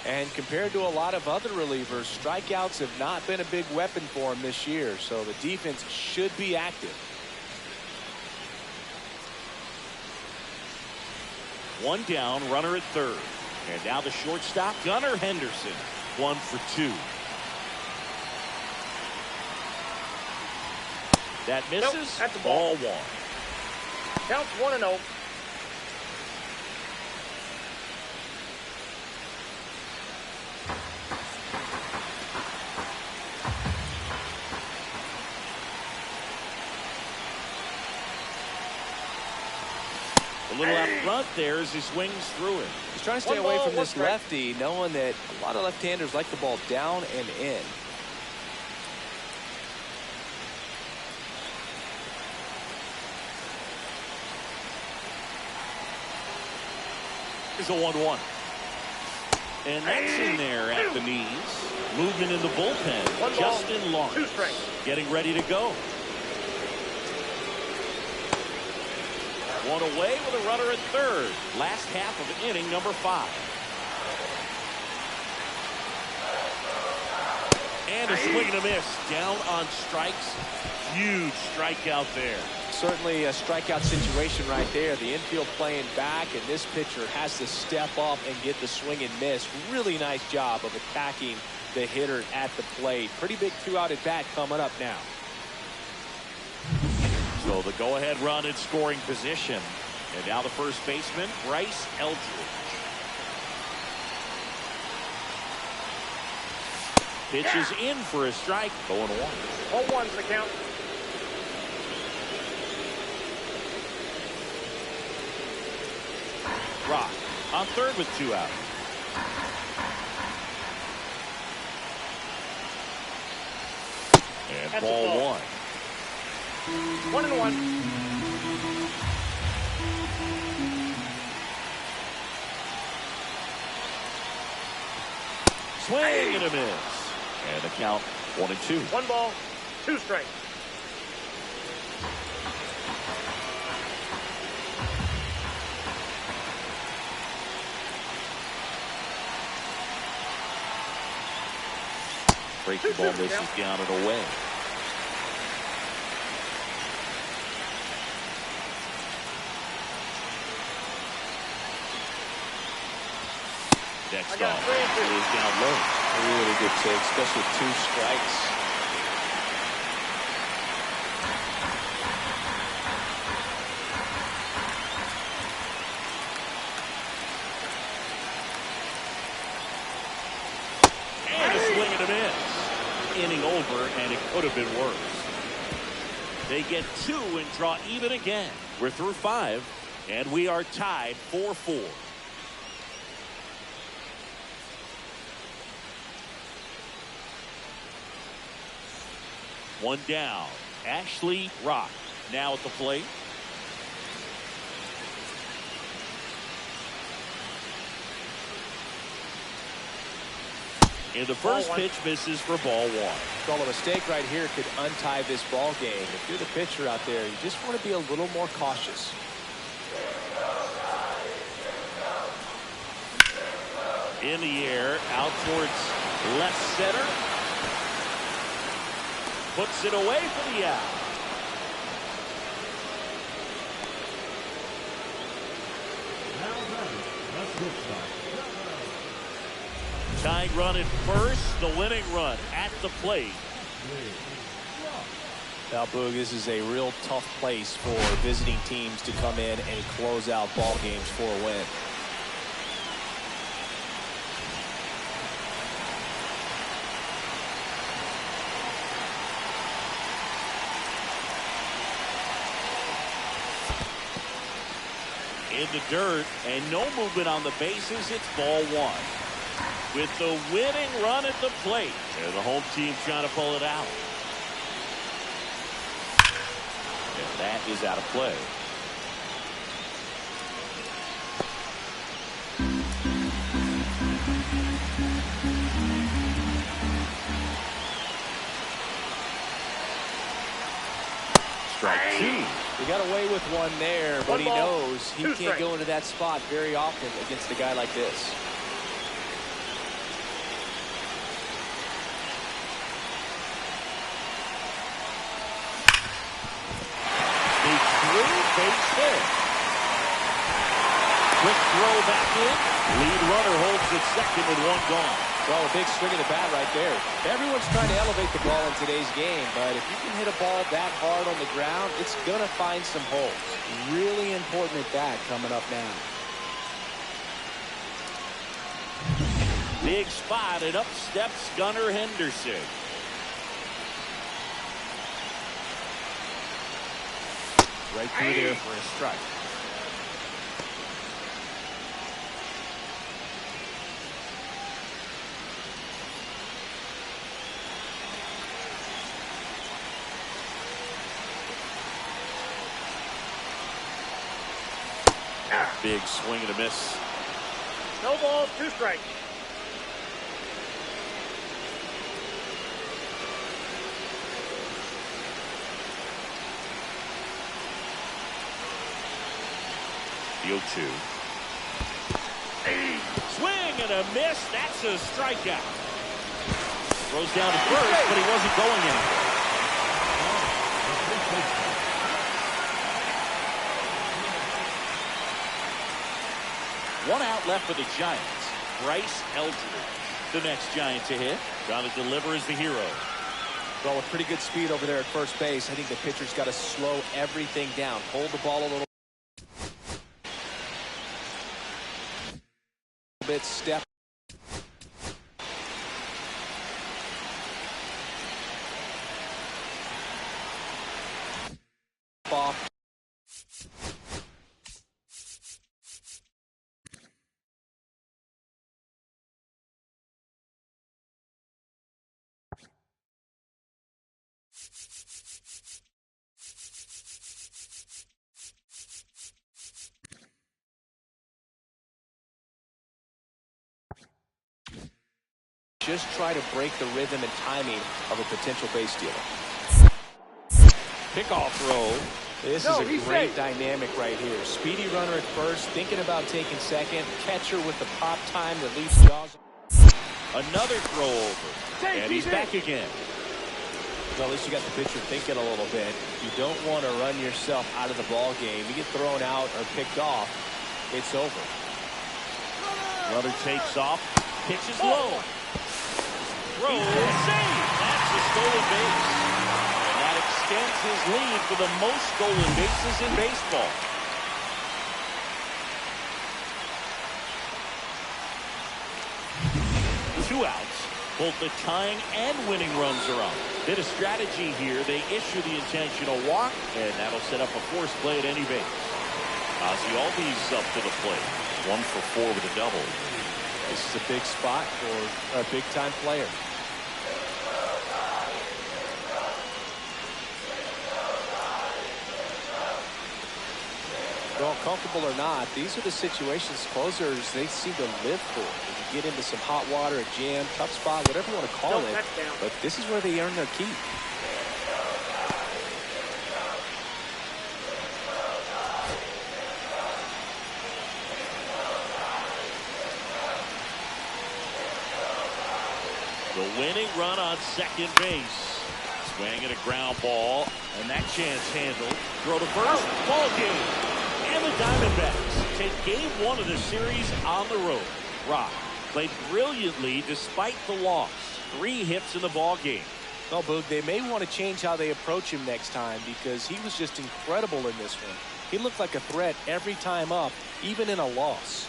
And compared to a lot of other relievers, strikeouts have not been a big weapon for him this year, so the defense should be active. One down, runner at third. And now the shortstop, Gunnar Henderson, 1 for 2. That misses. Nope, that's a ball ball. 1. Counts 1-0. A little out front there as he swings through it. He's trying to stay away from this lefty, knowing that a lot of left-handers like the ball down and in. Here's a 1-1. And that's in there at the knees. Movement in the bullpen. One ball, Justin Lawrence 2 strikes. getting ready to go. One away with a runner at third. Last half of inning number 5. And a swing and a miss. Down on strikes. Huge strikeout there. Certainly a strikeout situation right there. The infield playing back, and this pitcher has to step up and get the swing and miss. Really nice job of attacking the hitter at the plate. Pretty big 2-out at bat coming up now. So the go-ahead run in scoring position. And now the first baseman, Bryce Eldridge. Pitches in for a strike. 0-1. 0-1's the count. Rock on third with 2 out. And That's ball 1. 1-1. Swing and a miss. And the count 1-2. 1 ball, 2 strikes. Breaking ball misses down and away. Next off is down low. Really good take, especially with 2 strikes. And a swing and a miss. Inning over, and it could have been worse. They get 2 and draw even again. We're through 5, and we are tied 4-4. One down. Ashley Rock now at the plate. And the first pitch misses for ball 1. Call a mistake right here could untie this ball game. If you're the pitcher out there, you just want to be a little more cautious. In the air, out towards left center. puts it away for the out. Now batting, that's good stuff. Tying run at first, the winning run at the plate. Now, Boog, this is a real tough place for visiting teams to come in and close out ball games for a win. In the dirt, and no movement on the bases. It's ball one. With the winning run at the plate, and the home team trying to pull it out. And that is out of play. Strike two. He got away with one there, but he knows he can't strikes. go into that spot very often against a guy like this. He threw, base hit. Quick throw back in. Lead runner holds at second with one gone. Well, a big swing of the bat right there. Everyone's trying to elevate the ball in today's game, but if you can hit a ball that hard on the ground, it's going to find some holes. Really important at bat coming up now. Big spot, and up steps Gunnar Henderson. Right through there for a strike. Big swing and a miss. No balls, 2 strikes. The 0-2. Swing and a miss. That's a strikeout. Throws down to first, but he wasn't going anywhere. One out left for the Giants. Bryce Eldridge, the next Giant to hit. Trying to deliver as the hero. Well, with pretty good speed over there at first base, I think the pitcher's got to slow everything down. Hold the ball a little bit, step. Off. Just try to break the rhythm and timing of a potential base stealer. Pickoff throw. This is a great dynamic right here. Speedy runner at first, thinking about taking second. Catcher with the pop time that leaves jaws. Another throw over. And he's back again. Well, at least you got the pitcher thinking a little bit. You don't want to run yourself out of the ball game. You get thrown out or picked off, it's over. Runner takes off. Pitches low. Throw. Save. That's a stolen base. And that extends his lead for the most stolen bases in baseball. Two outs. Both the tying and winning runs are on. Bit of strategy here. They issue the intentional walk, and that'll set up a forced play at any base. Ozzie Albies up to the plate. 1 for 4 with a double. This is a big spot for a big-time player. Well, comfortable or not, these are the situations closers they seem to live for. If you get into some hot water, a jam, tough spot, whatever you want to call it, but this is where they earn their keep. The winning run on second base. Swing and a ground ball, and that chance handled. Throw to first, ball game. And the Diamondbacks take game 1 of the series on the road. Rock played brilliantly despite the loss. 3 hits in the ball game. Well, Boog, they may want to change how they approach him next time because he was just incredible in this one. He looked like a threat every time up, even in a loss.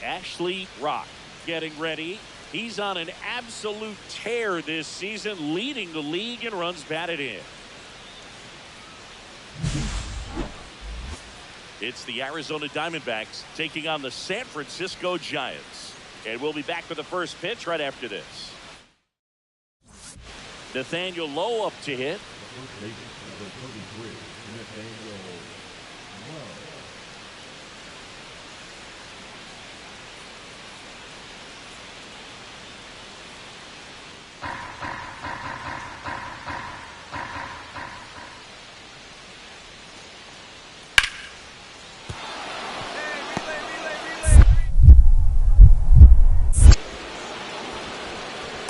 Ashley Rock getting ready. He's on an absolute tear this season, leading the league in runs batted in. It's the Arizona Diamondbacks taking on the San Francisco Giants. And we'll be back with the first pitch right after this. Nathaniel Lowe up to hit.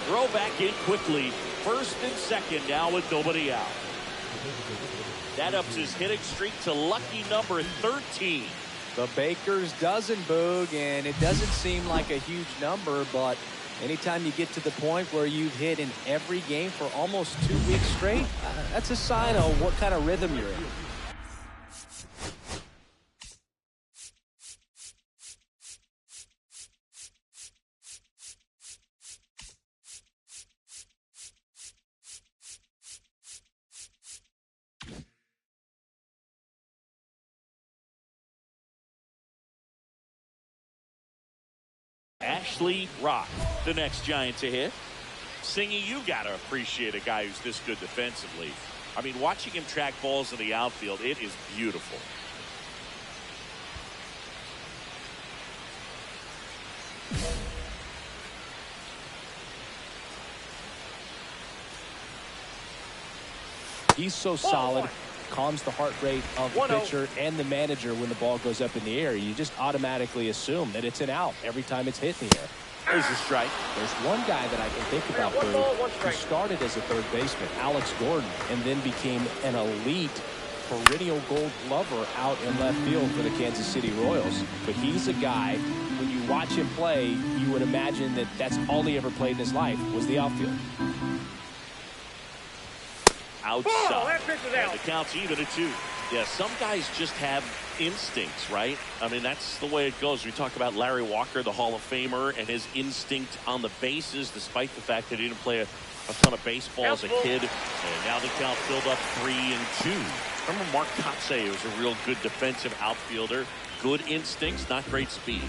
Throw back in quickly. First and second now with nobody out. That ups his hitting streak to lucky number 13. The Baker's dozen, Boog, and it doesn't seem like a huge number, but anytime you get to the point where you've hit in every game for almost 2 weeks straight, that's a sign of what kind of rhythm you're in. Ashley Rock, the next Giant to hit. Singy, you gotta appreciate a guy who's this good defensively. I mean, watching him track balls in the outfield, it is beautiful. He's so solid, calms the heart rate of the pitcher and the manager when the ball goes up in the air. You just automatically assume that it's an out every time it's hit in the air. There's a strike. There's one guy that I can think about who started as a third baseman, Alex Gordon, and then became an elite perennial gold glover out in left field for the Kansas City Royals. But he's a guy, when you watch him play, you would imagine that that's all he ever played in his life was the outfield. Outside. And the count's even at 2. Yeah, some guys just have instincts, right? I mean, that's the way it goes. We talk about Larry Walker, the Hall of Famer, and his instinct on the bases, despite the fact that he didn't play a ton of baseball as a kid. And now the count filled up 3-2. Remember Mark Kotsay was a real good defensive outfielder. Good instincts, not great speed.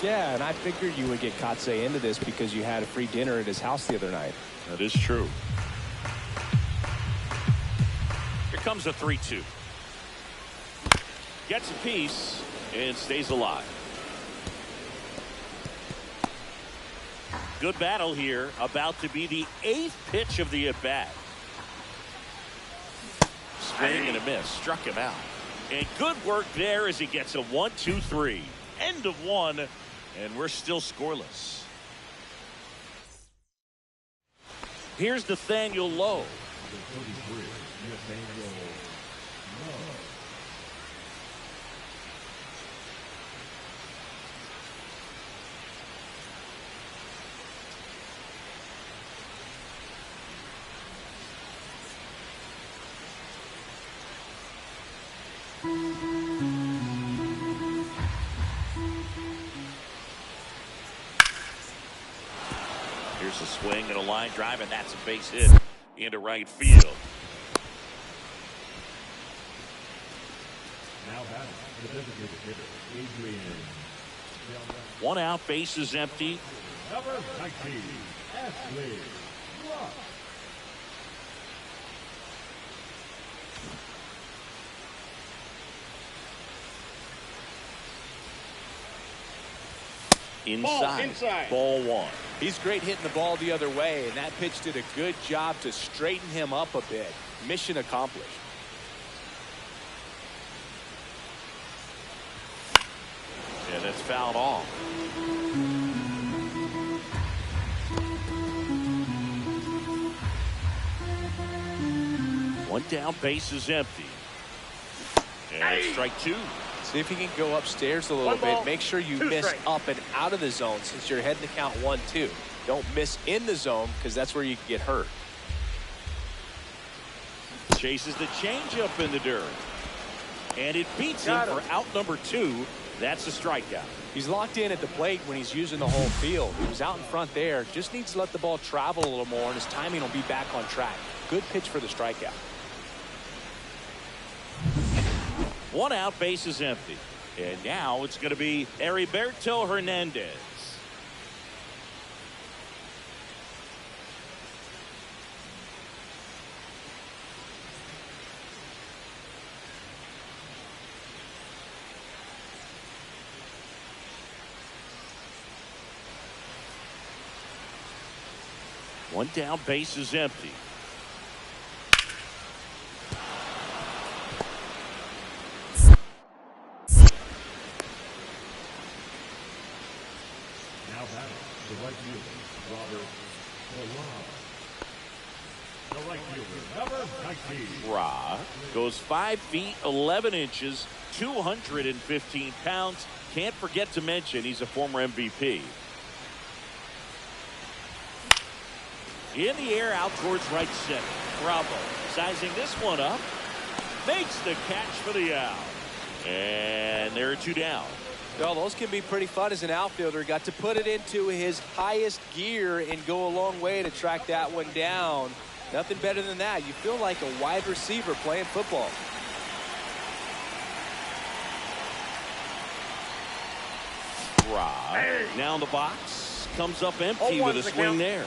Yeah, and I figured you would get Kotsay into this because you had a free dinner at his house the other night. That is true. Here comes a 3-2. Gets a piece and stays alive. Good battle here. About to be the 8th pitch of the at-bat. Swing and a miss. Struck him out. And good work there as he gets a 1-2-3. End of one, and we're still scoreless. Here's Nathaniel Lowe. Here's a swing and a line drive, and that's a base hit into right field. Now batting the designated hitter, Adrian. One out, base is empty. Number 19, Ashley. Inside. Ball one. He's great hitting the ball the other way, and that pitch did a good job to straighten him up a bit. Mission accomplished. And it's fouled off. One down, base is empty. And it's strike two. See if you can go upstairs a little bit. Make sure you miss up and out of the zone since you're heading to count 1-2. Don't miss in the zone because that's where you can get hurt. Chases the changeup in the dirt. And it beats him for out number 2. That's a strikeout. He's locked in at the plate when he's using the whole field. He was out in front there. Just needs to let the ball travel a little more, and his timing will be back on track. Good pitch for the strikeout. One out, base is empty. And now it's going to be Heriberto Hernandez. One down, base is empty. Now batting the right fielder, Robert Alon. The right fielder, number 19. Ra goes 5 feet 11 inches, 215 pounds. Can't forget to mention he's a former MVP. In the air, out towards right center. Bravo sizing this one up. Makes the catch for the out. And there are 2 down. Well, those can be pretty fun as an outfielder. Got to put it into his highest gear and go a long way to track that one down. Nothing better than that. You feel like a wide receiver playing football. Right. Now in the box. Comes up empty with a swing there.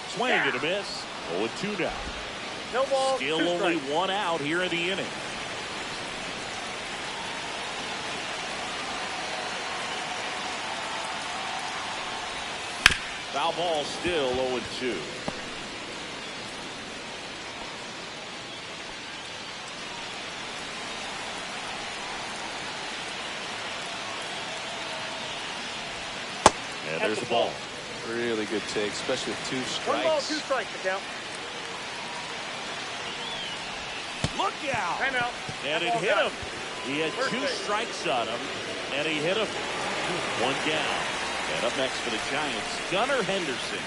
Swing and a miss. 0-2 down. No ball. Still only 1 out here in the inning. Foul ball, still 0-2. And there's the ball. Really good take, especially with 2 strikes. 1 ball, 2 strikes to count. Look out! Timeout. And it hit him. He had 2 strikes on him, and he hit him. 1 down. And up next for the Giants, Gunnar Henderson.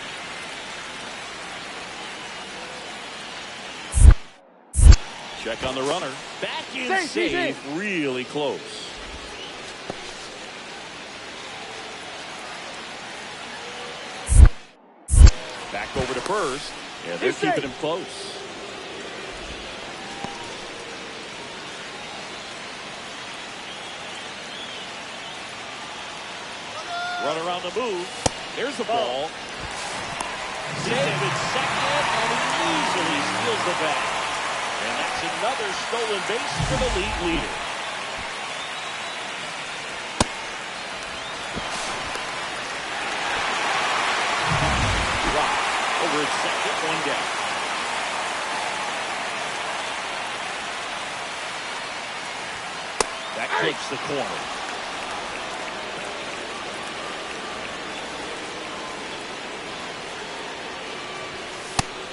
Check on the runner. Back in safe, really close. Back over to first, and they're keeping him close. Run around the move. There's the ball. Save at second, and he easily steals the bag. And that's another stolen base for the league leader. Rock over at second, one down. That clips the corner.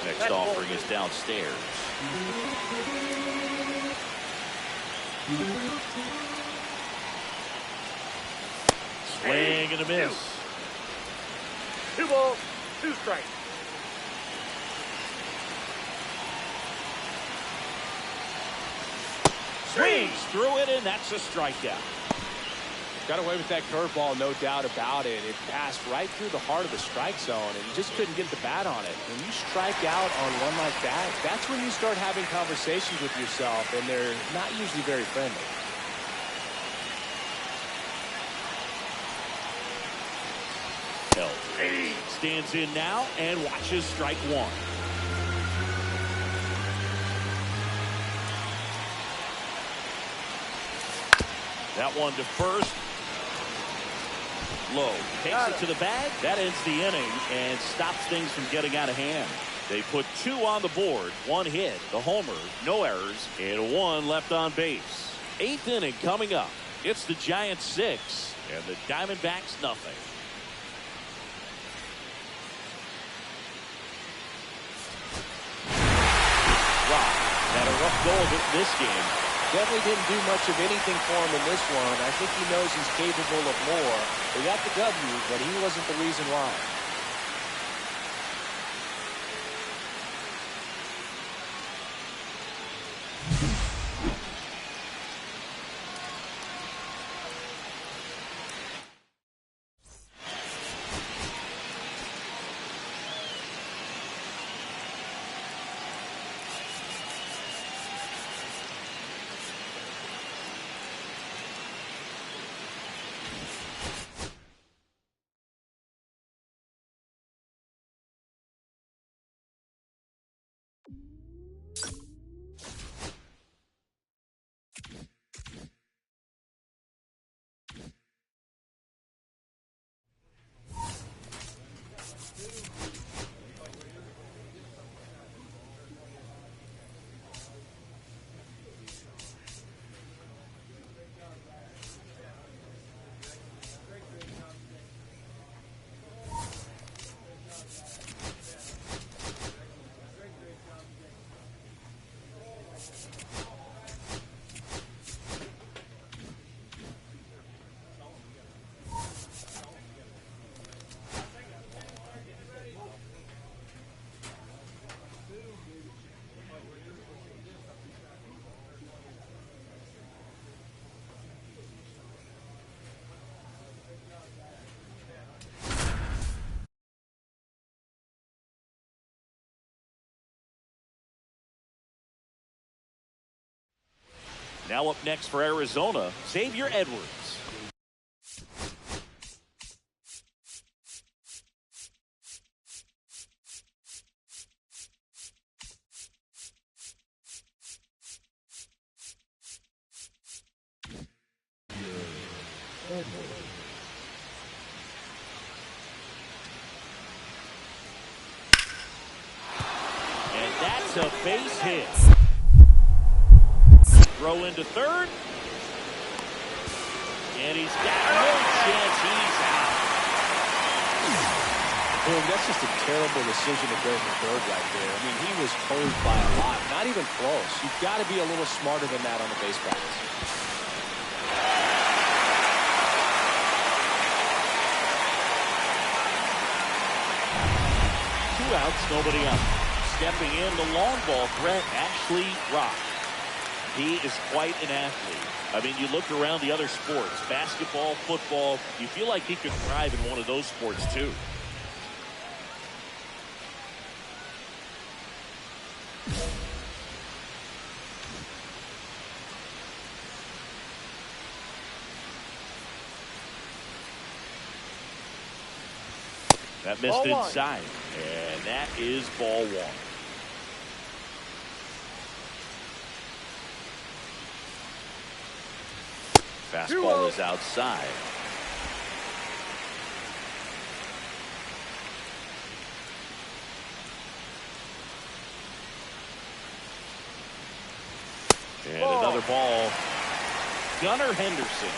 Next offering is downstairs. Swing and a miss. 2 balls, 2 strikes. Swings through it, and that's a strikeout. Got away with that curveball, no doubt about it. It passed right through the heart of the strike zone, and you just couldn't get the bat on it. When you strike out on one like that, that's when you start having conversations with yourself, and they're not usually very friendly. Stands in now and watches strike one. That one to first. Low takes it to the bag. That ends the inning and stops things from getting out of hand. They put 2 on the board, 1 hit, the homer, no errors, and 1 left on base. 8th inning coming up. It's the Giants 6 and the Diamondbacks nothing. Rock had a rough go of it this game. Definitely didn't do much of anything for him in this one. I think he knows he's capable of more. They got the W, but he wasn't the reason why. Now up next for Arizona, Xavier Edwards. And that's a base hit. Throw into third. And he's got no chance. He's out. Boom, that's just a terrible decision to go for third right there. I mean, he was hosed by a lot. Not even close. You've got to be a little smarter than that on the base paths. 2 outs, nobody out. Stepping in, the long ball threat, Ashley Rock. He is quite an athlete. I mean, you look around the other sports, basketball, football, you feel like he could thrive in one of those sports too. That missed inside, and that is ball one. Fastball is outside. And another ball. Gunnar Henderson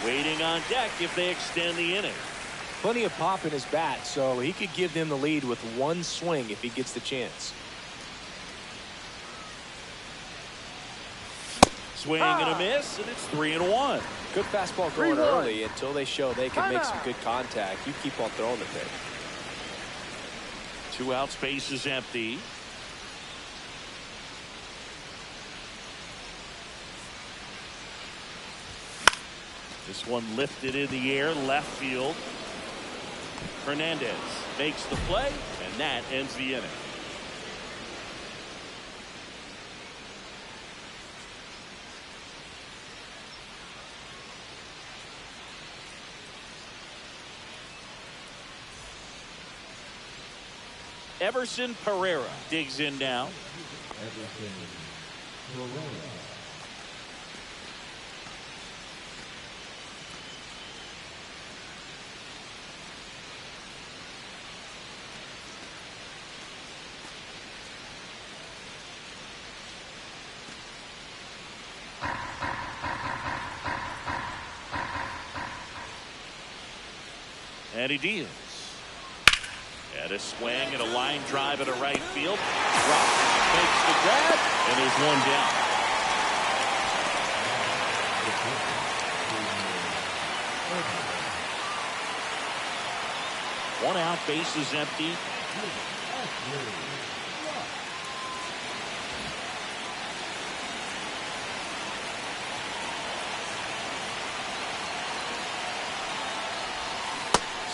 waiting on deck if they extend the inning. Plenty of pop in his bat, so he could give them the lead with one swing if he gets the chance. Swing and a miss, and it's 3-1. Good fastball going early until they show they can make some good contact. You keep on throwing the pitch. 2 outs, base is empty. This one lifted in the air, left field. Hernandez makes the play, and that ends the inning. Everson Pereira digs in now. And he deals. And a swing and a line drive at a right field. Rock makes the grab, and there's one down. One out, base is empty.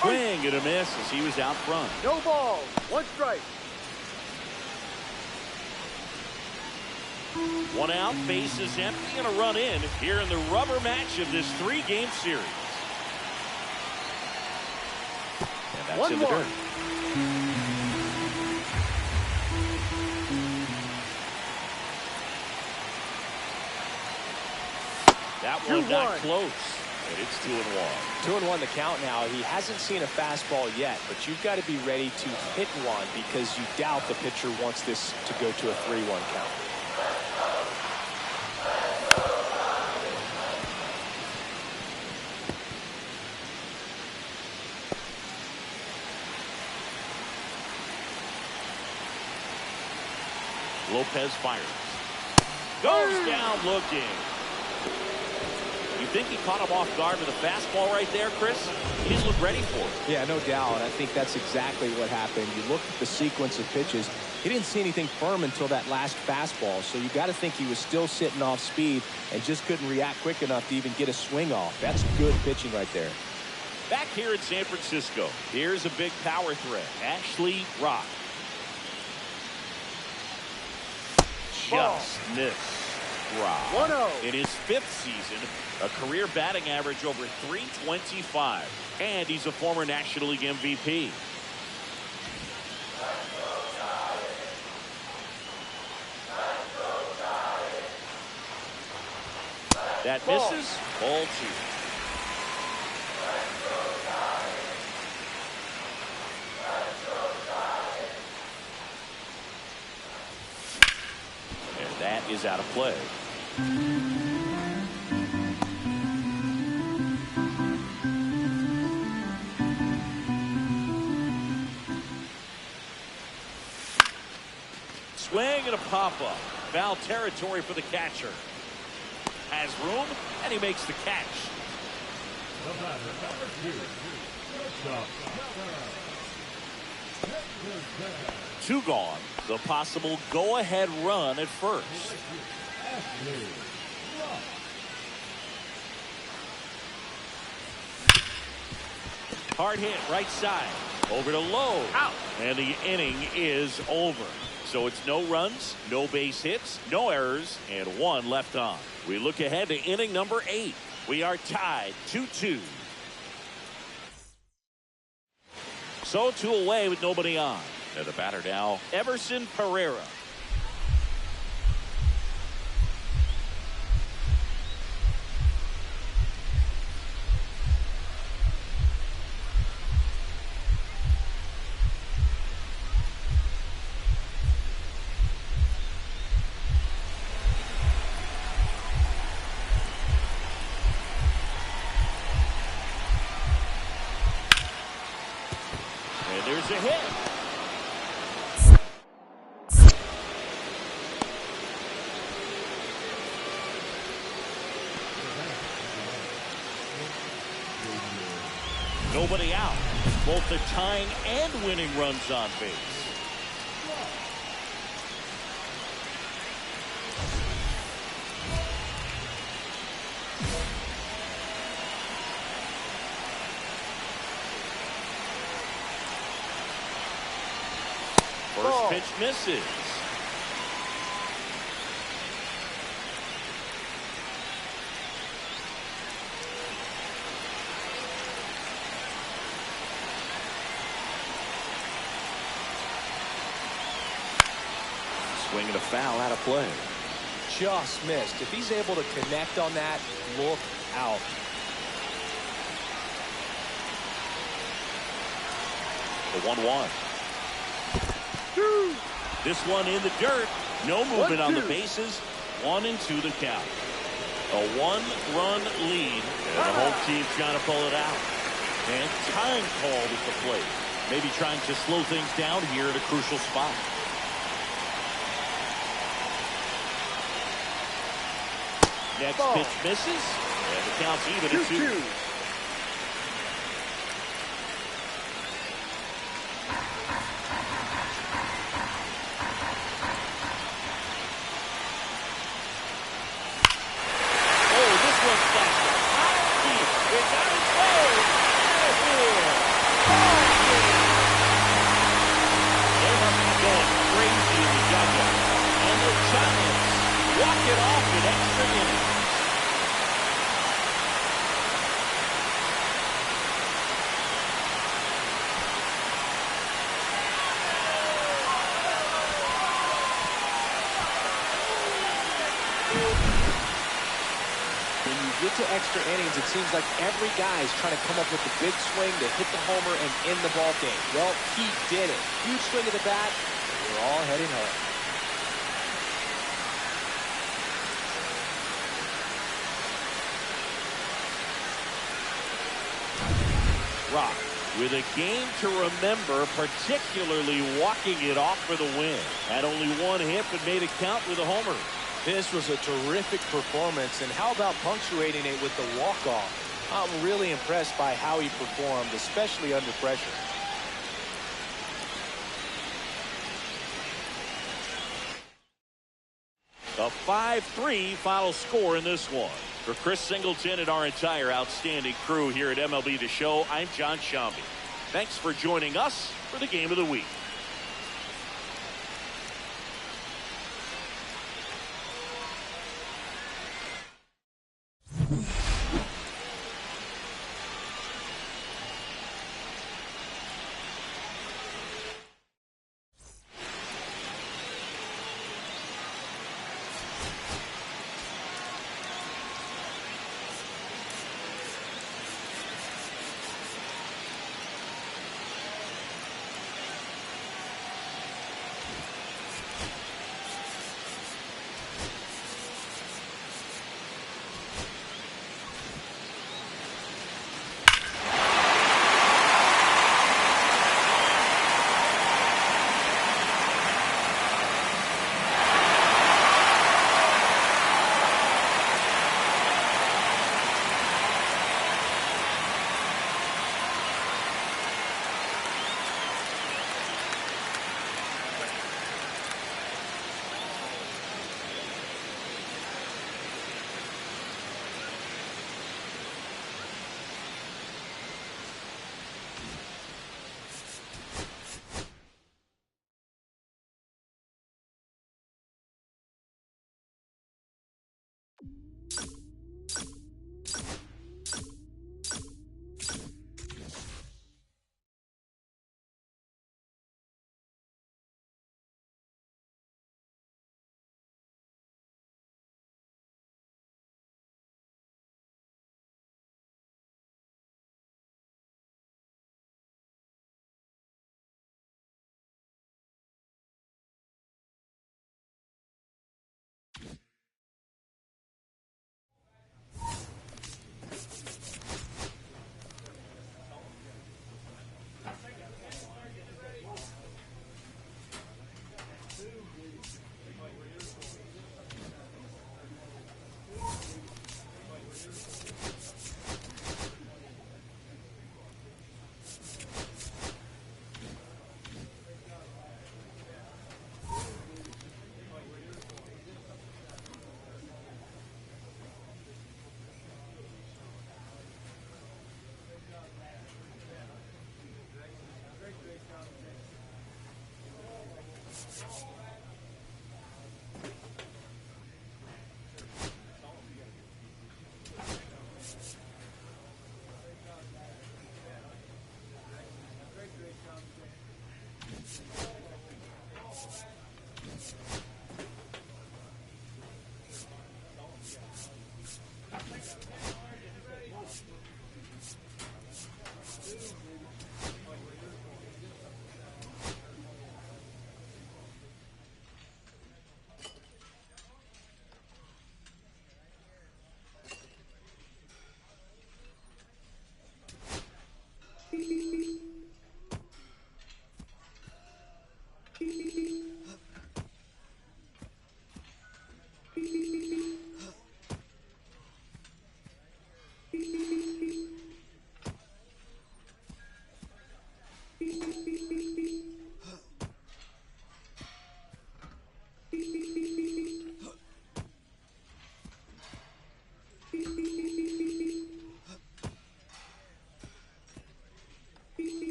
Swing and a miss as he was out front. No ball, 1 strike. 1 out, base is empty, and a run in here in the rubber match of this 3-game series. And that's in the dirt. That one not close. And it's 2-1. 2-1 the count now. He hasn't seen a fastball yet, but you've got to be ready to hit one because you doubt the pitcher wants this to go to a 3-1 count. Lopez fires. Goes down looking. You think he caught him off guard with a fastball right there, Chris? He didn't look ready for it. Yeah, no doubt. I think that's exactly what happened. You look at the sequence of pitches. He didn't see anything firm until that last fastball, so you got to think he was still sitting off speed and just couldn't react quick enough to even get a swing off. That's good pitching right there. Back here in San Francisco, here's a big power threat. Ashley Rock. Just missed. Rock. 1-0. In his 5th season, a career batting average over .325, and he's a former National League MVP. That misses. Ball 2. And that is out of play. Swing and a pop-up. Foul territory for the catcher. Has room, and he makes the catch. Two gone. The possible go-ahead run at first. Hard hit right side. Over to Lowe. Out. And the inning is over. So it's no runs, no base hits, no errors, and 1 left on. We look ahead to inning number 8. We are tied 2-2. So 2 away with nobody on. And the batter now, Everson Pereira. There's a hit. Nobody out. Both the tying and winning runs on base. First pitch misses. Swinging a foul out of play. Just missed. If he's able to connect on that, look out. The 1-1. This one in the dirt. No movement on the bases. 1-2 the count. A 1-run lead. And the home team trying to pull it out. And time called at the plate. Maybe trying to slow things down here at a crucial spot. Next pitch misses. And the count's even at 2. To extra innings, it seems like every guy is trying to come up with the big swing to hit the homer and end the ball game. Well, he did it. Huge swing of the bat. We're all heading home. Rock with a game to remember, particularly walking it off for the win. Had only 1 hit but made it count with a homer. This was a terrific performance, and how about punctuating it with the walk-off? I'm really impressed by how he performed, especially under pressure. A 5-3 final score in this one. For Chris Singleton and our entire outstanding crew here at MLB The Show, I'm John Shambi. Thanks for joining us for the Game of the Week.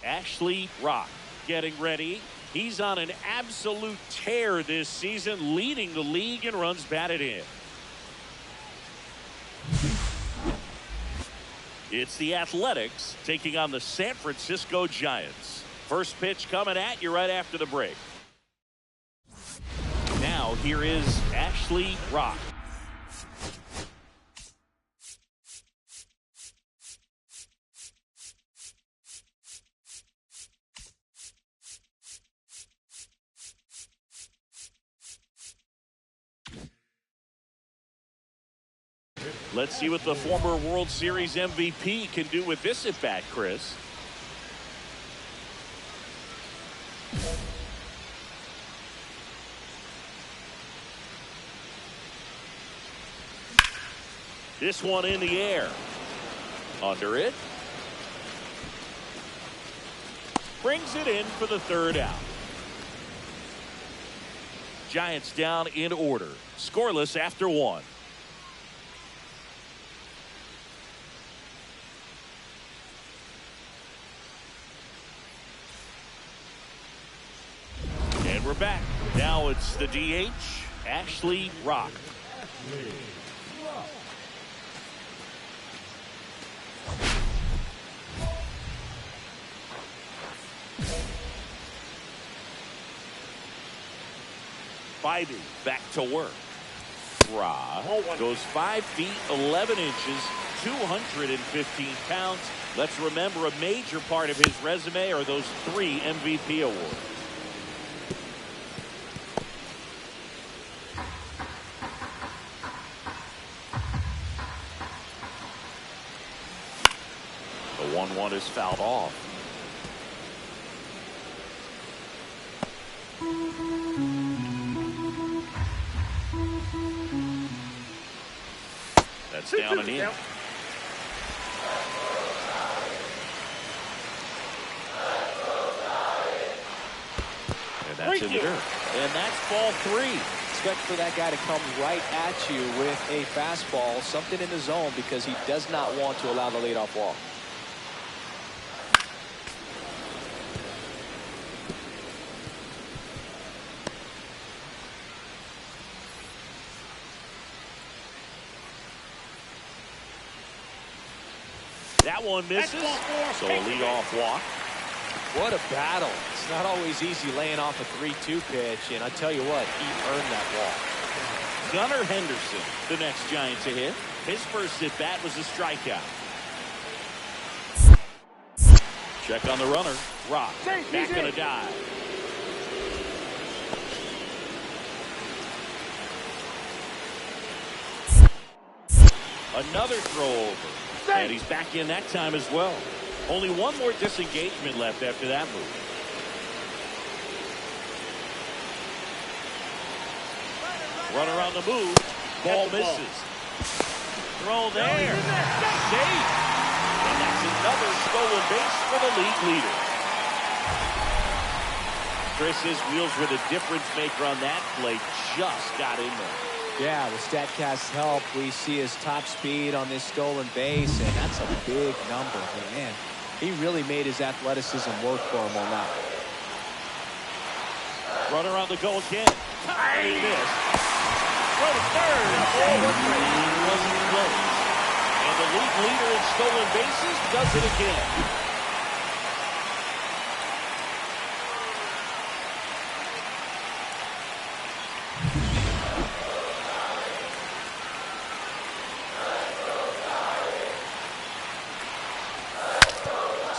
Ashley Rock getting ready. He's on an absolute tear this season, leading the league in runs batted in. It's the Athletics taking on the San Francisco Giants. First pitch coming at you right after the break. Now here is Ashley Rock. Let's see what the former World Series MVP can do with this at bat, Chris. This one in the air. Under it. Brings it in for the third out. Giants down in order. Scoreless after one. We're back. Now it's the DH, Ashley Rock. Biden back to work. Rock goes 5 feet 11 inches, 215 pounds. Let's remember a major part of his resume are those 3 MVP awards. The 1-1 is fouled off. That's down and in. And that's in the dirt. And that's ball 3. Expect for that guy to come right at you with a fastball, something in the zone, because he does not want to allow the leadoff walk. That one misses, so a leadoff walk. What a battle. It's not always easy laying off a 3-2 pitch, and I tell you what, he earned that walk. Gunnar Henderson, the next Giant to hit. His first at bat was a strikeout. Check on the runner. Rock back on a dive. Another throw over. And he's back in that time as well. Only one more disengagement left after that move. Runner on the move. Ball misses. Throw there. Safe. And that's another stolen base for the league leader. Chris's wheels were the difference maker on that play. Just got in there. Yeah, with StatCast's help, we see his top speed on this stolen base, and that's a big number. But man, he really made his athleticism work for him on that. Runner on the go again. He missed. Throw to third. Wasn't close. And the league leader in stolen bases does it again.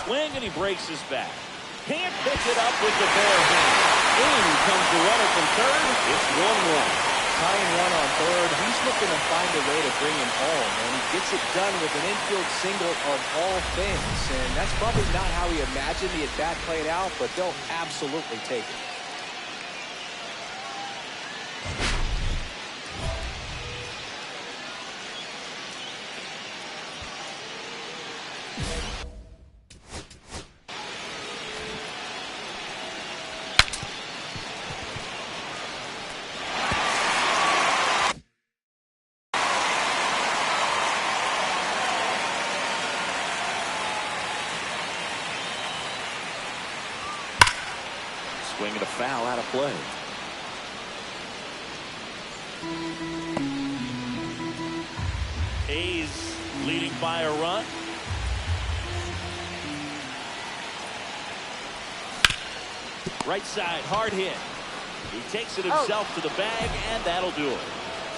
Swing, and he breaks his back. Can't pick it up with the bare hand. In comes the runner from third. It's 1-1. Tying run on third. He's looking to find a way to bring him home, and he gets it done with an infield single of all things. And that's probably not how he imagined the at-bat played out, but they'll absolutely take it. Swinging a foul out of play. A's leading by a run. Right side, hard hit. He takes it himself to the bag, and that'll do it.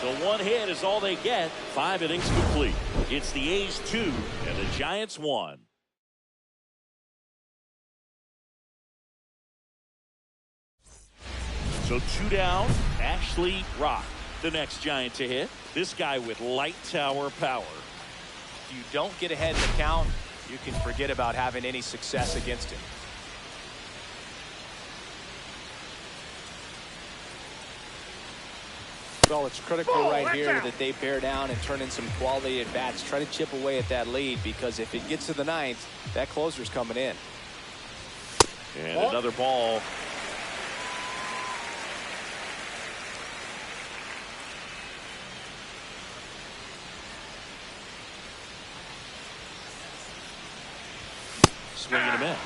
So one hit is all they get. 5 innings complete. It's the A's 2 and the Giants 1. So 2 down. Ashley Rock, the next Giant to hit. This guy with light tower power. If you don't get ahead in the count, you can forget about having any success against him. Well, it's critical right here that they bear down and turn in some quality at bats. Try to chip away at that lead, because if it gets to the 9th, that closer's coming in. And another ball. Swing and a miss.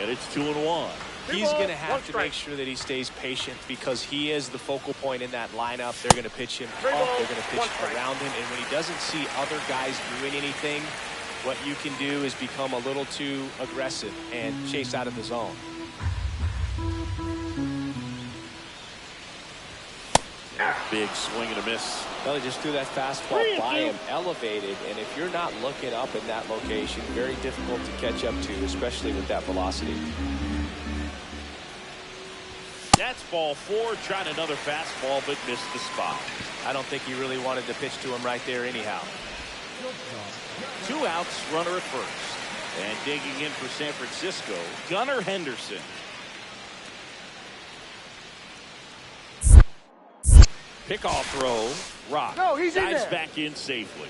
And it's 2-1. He's going to have to make sure that he stays patient, because he is the focal point in that lineup. They're going to pitch him up. They're going to pitch around him. And when he doesn't see other guys doing anything, what you can do is become a little too aggressive and chase out of the zone. Big swing and a miss. Well, he just threw that fastball by him, elevated, and if you're not looking up in that location, very difficult to catch up to, especially with that velocity. That's ball 4, trying another fastball, but missed the spot. I don't think he really wanted to pitch to him right there anyhow. 2 outs, runner at first. And digging in for San Francisco, Gunnar Henderson. Pickoff throw. Rock dives back in safely.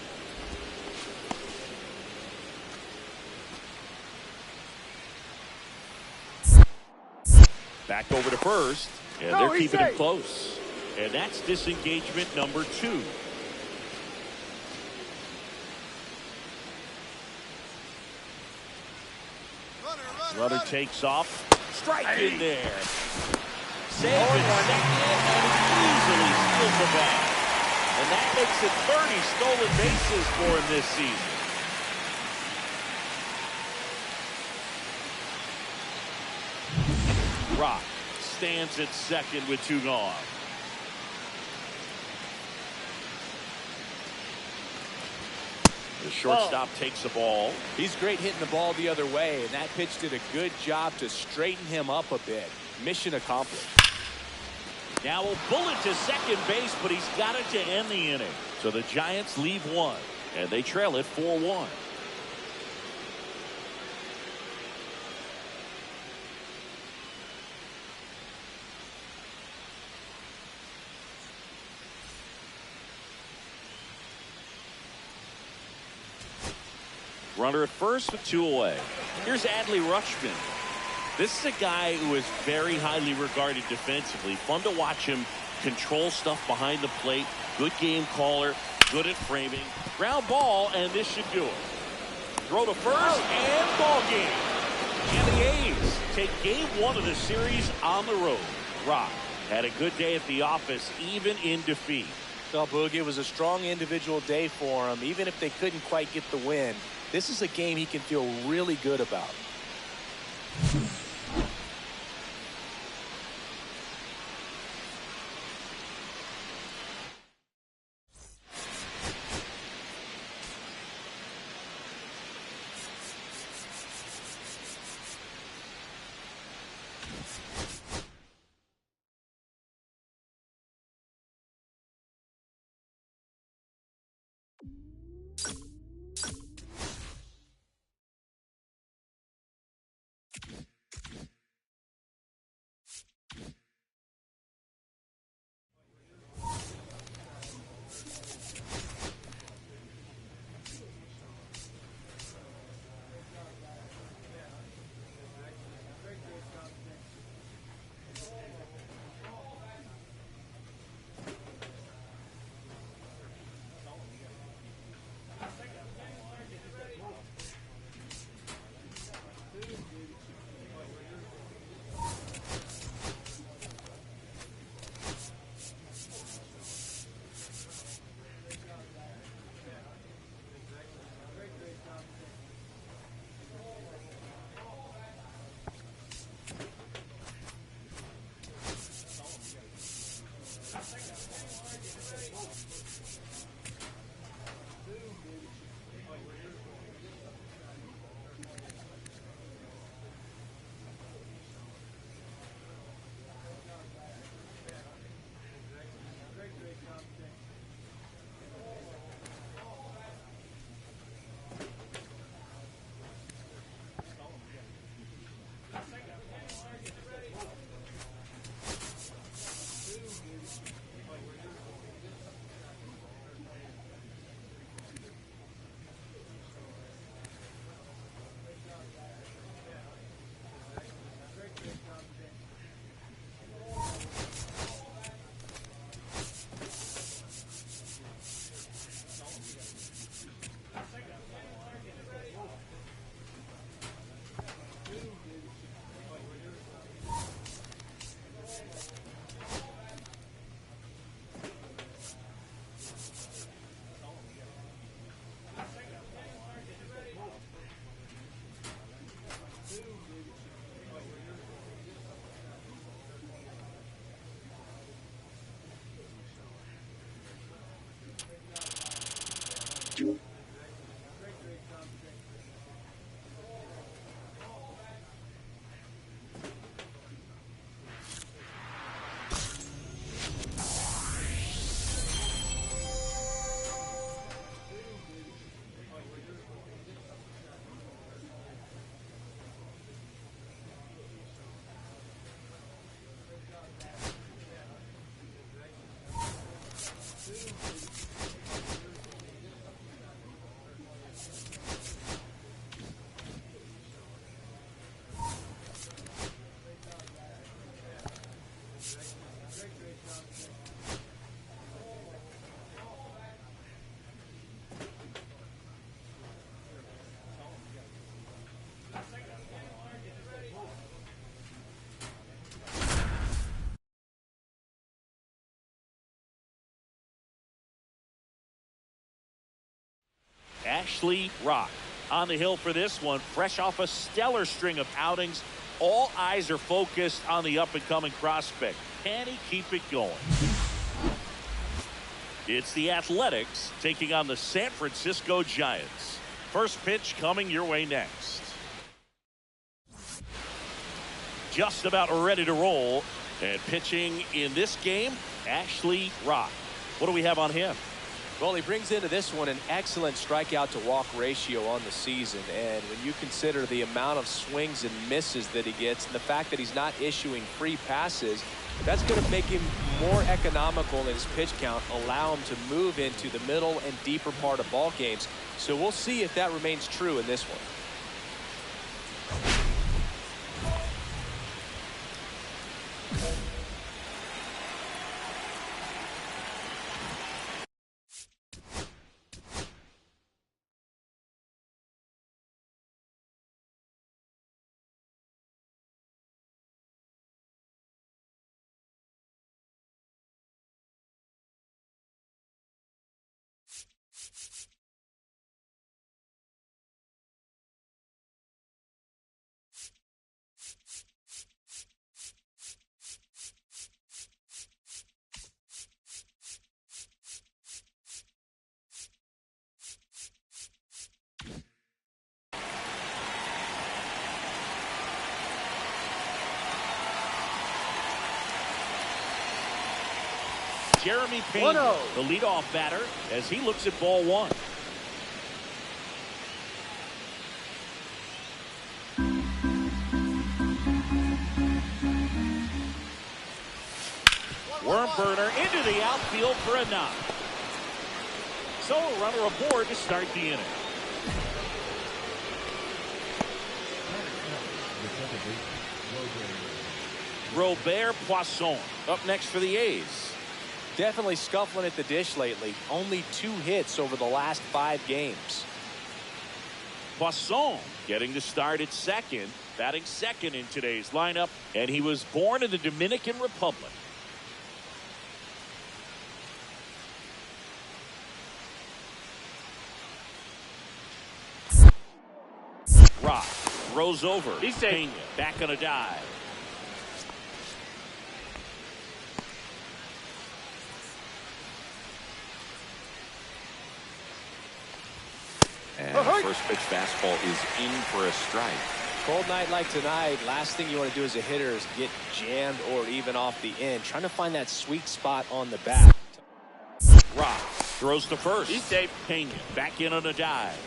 Back over to first, and they're keeping it close. And that's disengagement number 2. Runner takes off. Strike in there. Save in second, and easily steals the ball. And that makes it 30 stolen bases for him this season. Rock stands at second with 2 gone. The shortstop takes the ball. He's great hitting the ball the other way, and that pitch did a good job to straighten him up a bit. Mission accomplished. Now a bullet to second base, but he's got it to end the inning. So the Giants leave one, and they trail it 4-1. Runner at first with 2 away. Here's Adley Rutschman. This is a guy who is very highly regarded defensively. Fun to watch him control stuff behind the plate. Good game caller. Good at framing. Ground ball, and this should do it. Throw to first, and ball game. And the A's take game 1 of the series on the road. Rock had a good day at the office, even in defeat. Well, Boog, it was a strong individual day for him. Even if they couldn't quite get the win, this is a game he can feel really good about. Ashley Rock on the hill for this one, fresh off a stellar string of outings. All eyes are focused on the up-and-coming prospect. Can he keep it going? It's the Athletics taking on the San Francisco Giants. First pitch coming your way next. Just about ready to roll. And pitching in this game, Ashley. What do we have on him? Well, he brings into this one an excellent strikeout to walk ratio on the season. And when you consider the amount of swings and misses that he gets and the fact that he's not issuing free passes, that's going to make him more economical in his pitch count, allow him to move into the middle and deeper part of ball games. So we'll see if that remains true in this one. Jeremy Payne, the leadoff batter, as he looks at ball one. Worm burner into the outfield for a knock. So a runner aboard to start the inning. Robert Poisson up next for the A's. Definitely scuffling at the dish lately. Only 2 hits over the last 5 games. Poisson getting to start at second, batting second in today's lineup, and he was born in the Dominican Republic. Rock throws over. Pena back on a dive. And the first pitch fastball is in for a strike. Cold night like tonight, last thing you want to do as a hitter is get jammed or even off the end. Trying to find that sweet spot on the bat. Rock throws to first. He's safe. Pena back in on a dive.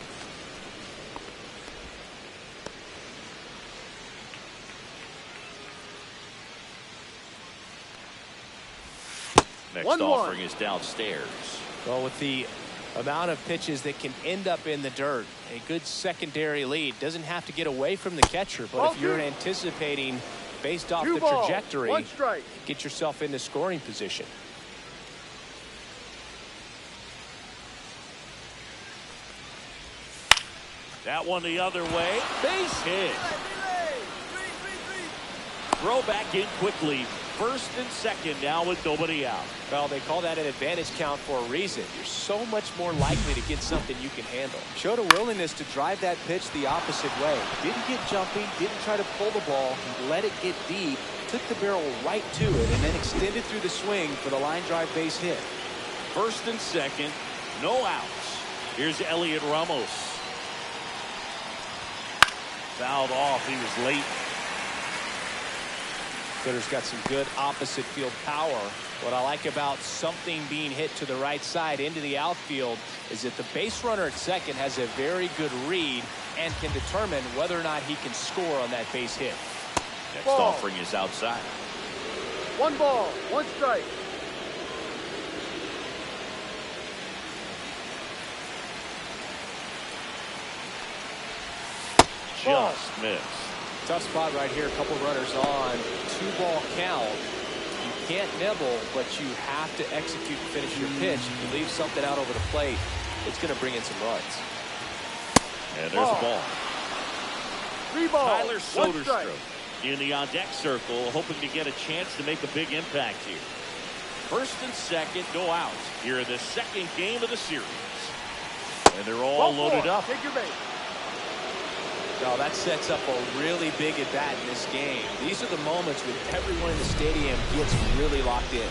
Next offering is downstairs. Well, with the amount of pitches that can end up in the dirt, a good secondary lead doesn't have to get away from the catcher, but if you're anticipating based off the trajectory, get yourself into scoring position. That one the other way. Base hit. Throw back in quickly. First and second now with nobody out. Well, they call that an advantage count for a reason. You're so much more likely to get something you can handle. Showed a willingness to drive that pitch the opposite way. Didn't get jumpy, didn't try to pull the ball. He let it get deep, took the barrel right to it, and then extended through the swing for the line drive base hit. First and second, no outs. Here's Elliot Ramos. Fouled off. He was late. Gunner's got some good opposite field power. What I like about something being hit to the right side into the outfield is that the base runner at second has a very good read and can determine whether or not he can score on that base hit. Next offering is outside. 1 ball, 1 strike. Just missed. Tough spot right here. A couple runners on. 2-ball count. You can't nibble, but you have to execute and finish your pitch. If you leave something out over the plate, it's going to bring in some runs. And there's a ball. 3 balls. Tyler Soderstrom in the on-deck circle, hoping to get a chance to make a big impact here. First and second, no outs here in the second game of the series. And they're all loaded up. Take your base. No, that sets up a really big at-bat in this game. These are the moments when everyone in the stadium gets really locked in.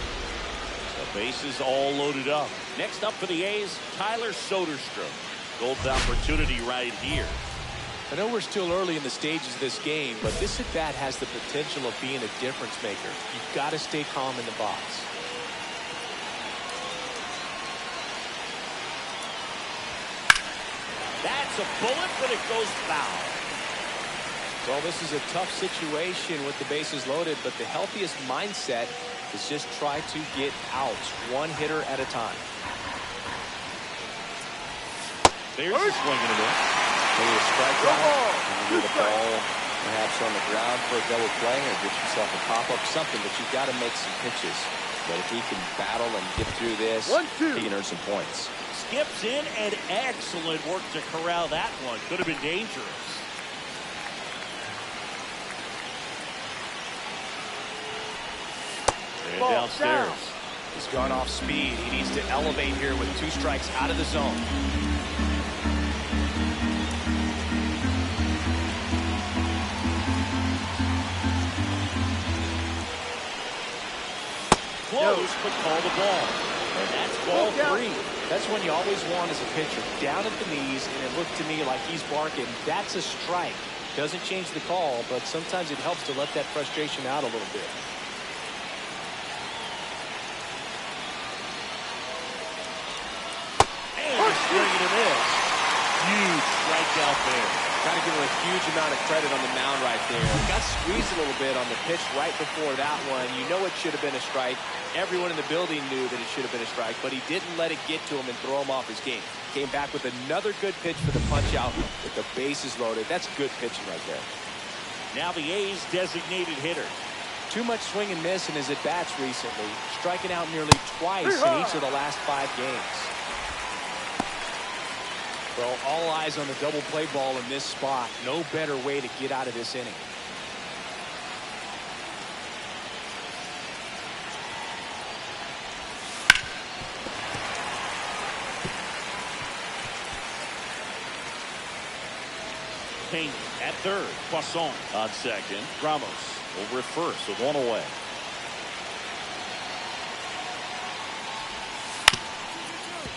So Bases all loaded up. Next up for the A's, Tyler Soderstrom. Golden opportunity right here. I know we're still early in the stages of this game, but this at-bat has the potential of being a difference maker. You've got to stay calm in the box. That's a bullet, but it goes foul. Well, this is a tough situation with the bases loaded, but the healthiest mindset is just try to get outs, one hitter at a time. There's a swing and a miss. Maybe a strike out, and you need a ball perhaps on the ground for a double play, or get yourself a pop-up, something, but you've got to make some pitches. But if he can battle and get through this, he can earn some points. Skips in, and excellent work to corral that one. Could have been dangerous. And downstairs. He's gone off speed. He needs to elevate here with 2 strikes out of the zone. Close, but call the ball. And that's ball 3. That's when you always want as a pitcher. Down at the knees, and it looked to me like he's barking. That's a strike. Doesn't change the call, but sometimes it helps to let that frustration out a little bit. And a swing and a miss. Huge strikeout there. Got to give him a huge amount of credit on the mound right there. Got squeezed a little bit on the pitch right before that one. You know it should have been a strike. Everyone in the building knew that it should have been a strike, but he didn't let it get to him and throw him off his game. Came back with another good pitch for the punch out with the bases loaded. That's good pitching right there. Now the A's designated hitter. Too much swing and miss in his at-bats recently, striking out nearly twice in each of the last 5 games. Well, all eyes on the double play ball in this spot. No better way to get out of this inning. Payne at third. Poisson on second. Ramos over at first with 1 away.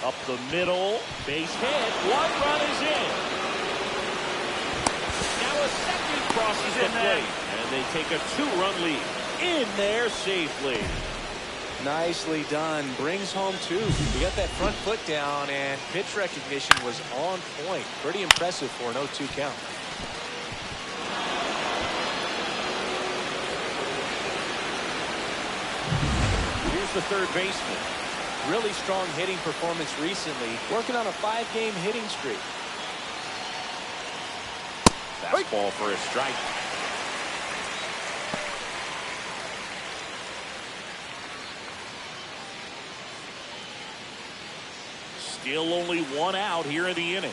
Up the middle, base hit, 1 run is in. Now a second crosses the plate, and they take a 2-run lead. In there safely. Nicely done. Brings home 2. He got that front foot down, and pitch recognition was on point. Pretty impressive for an 0-2 count. Here's the third baseman. Really strong hitting performance recently. Working on a 5-game hitting streak. Fastball for a strike. Still only 1 out here in the inning.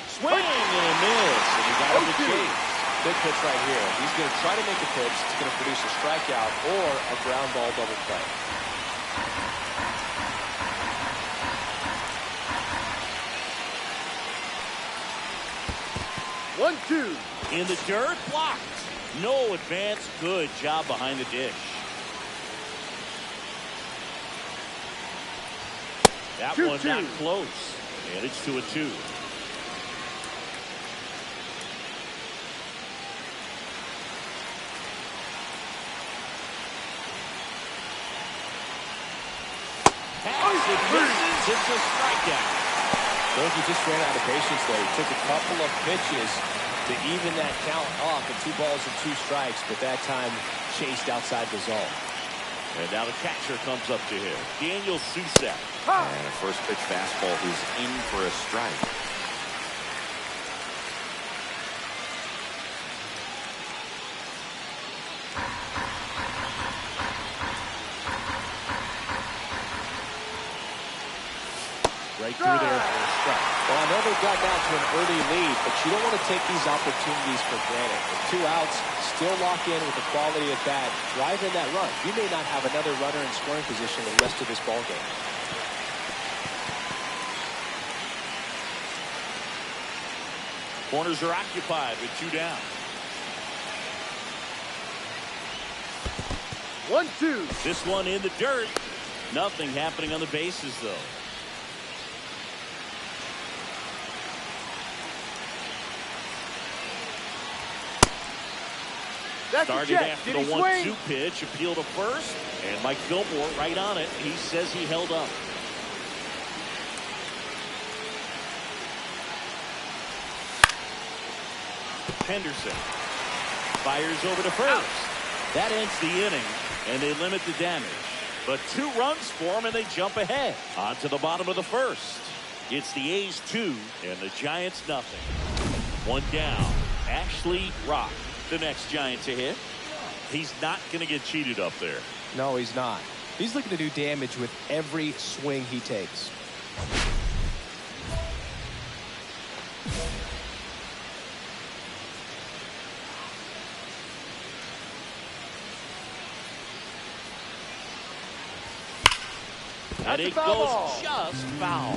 Swing and a miss. And he got him to chase. Big pitch right here. He's going to try to make a pitch. It's going to produce a strikeout or a ground ball double play. One, two. In the dirt, blocked. No advance. Good job behind the dish. That 2-2. one not close. And it's 2-2. It's a strikeout. He just ran out of patience there. He took a couple of pitches to even that count off at 2 balls and 2 strikes, but that time chased outside the zone. And now the catcher comes up to him. Daniel Susak. And a first pitch fastball. He's in for a strike. Right through there for a strike. Well, I know they've got down to an early lead, but you don't want to take these opportunities for granted. With 2 outs, still lock in with the quality at bat, drive in that run. You may not have another runner in scoring position the rest of this ball game. Corners are occupied with 2 down. 1-2. This one in the dirt. Nothing happening on the bases, though. That's Started after the 1-2 pitch, appeal to first, and Mike Fillmore right on it. He says he held up. Henderson fires over to first. That ends the inning, and they limit the damage. But 2 runs for him, and they jump ahead. On to the bottom of the first. It's the A's 2, and the Giants nothing. 1 down. Ashley Rock, the next Giant to hit. He's not going to get cheated up there. No, he's not. He's looking to do damage with every swing he takes. And it goes just foul.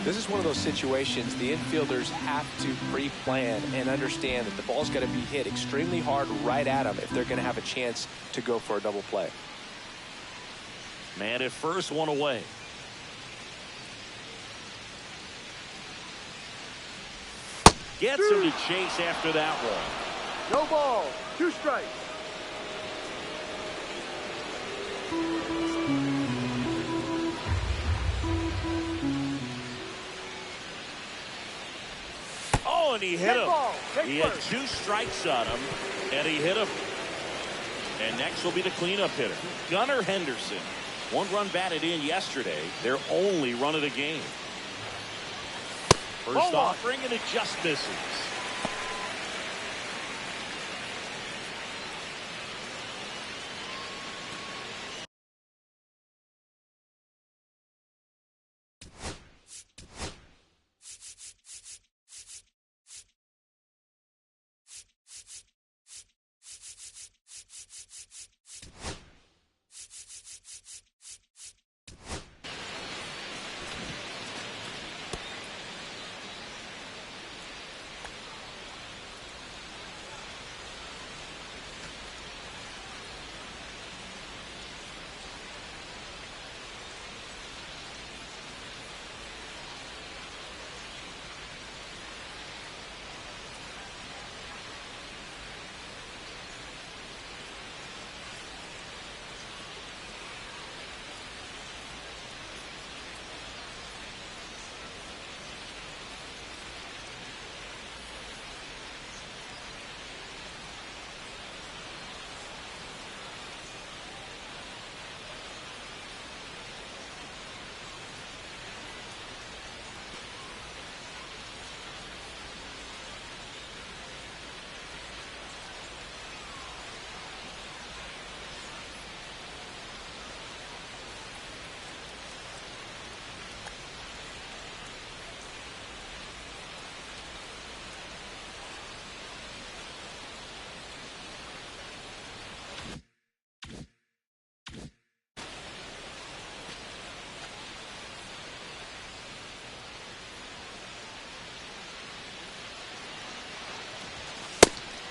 This is one of those situations the infielders have to pre-plan and understand that the ball's got to be hit extremely hard right at them if they're going to have a chance to go for a double play. Man at first, 1 away. Gets him to chase after that one. No ball. 2 strikes. Oh, and he hit him. He had first. 2 strikes on him, and he hit him. And next will be the cleanup hitter, Gunnar Henderson. 1 run batted in yesterday. Their only run of the game. First offering, and it just misses.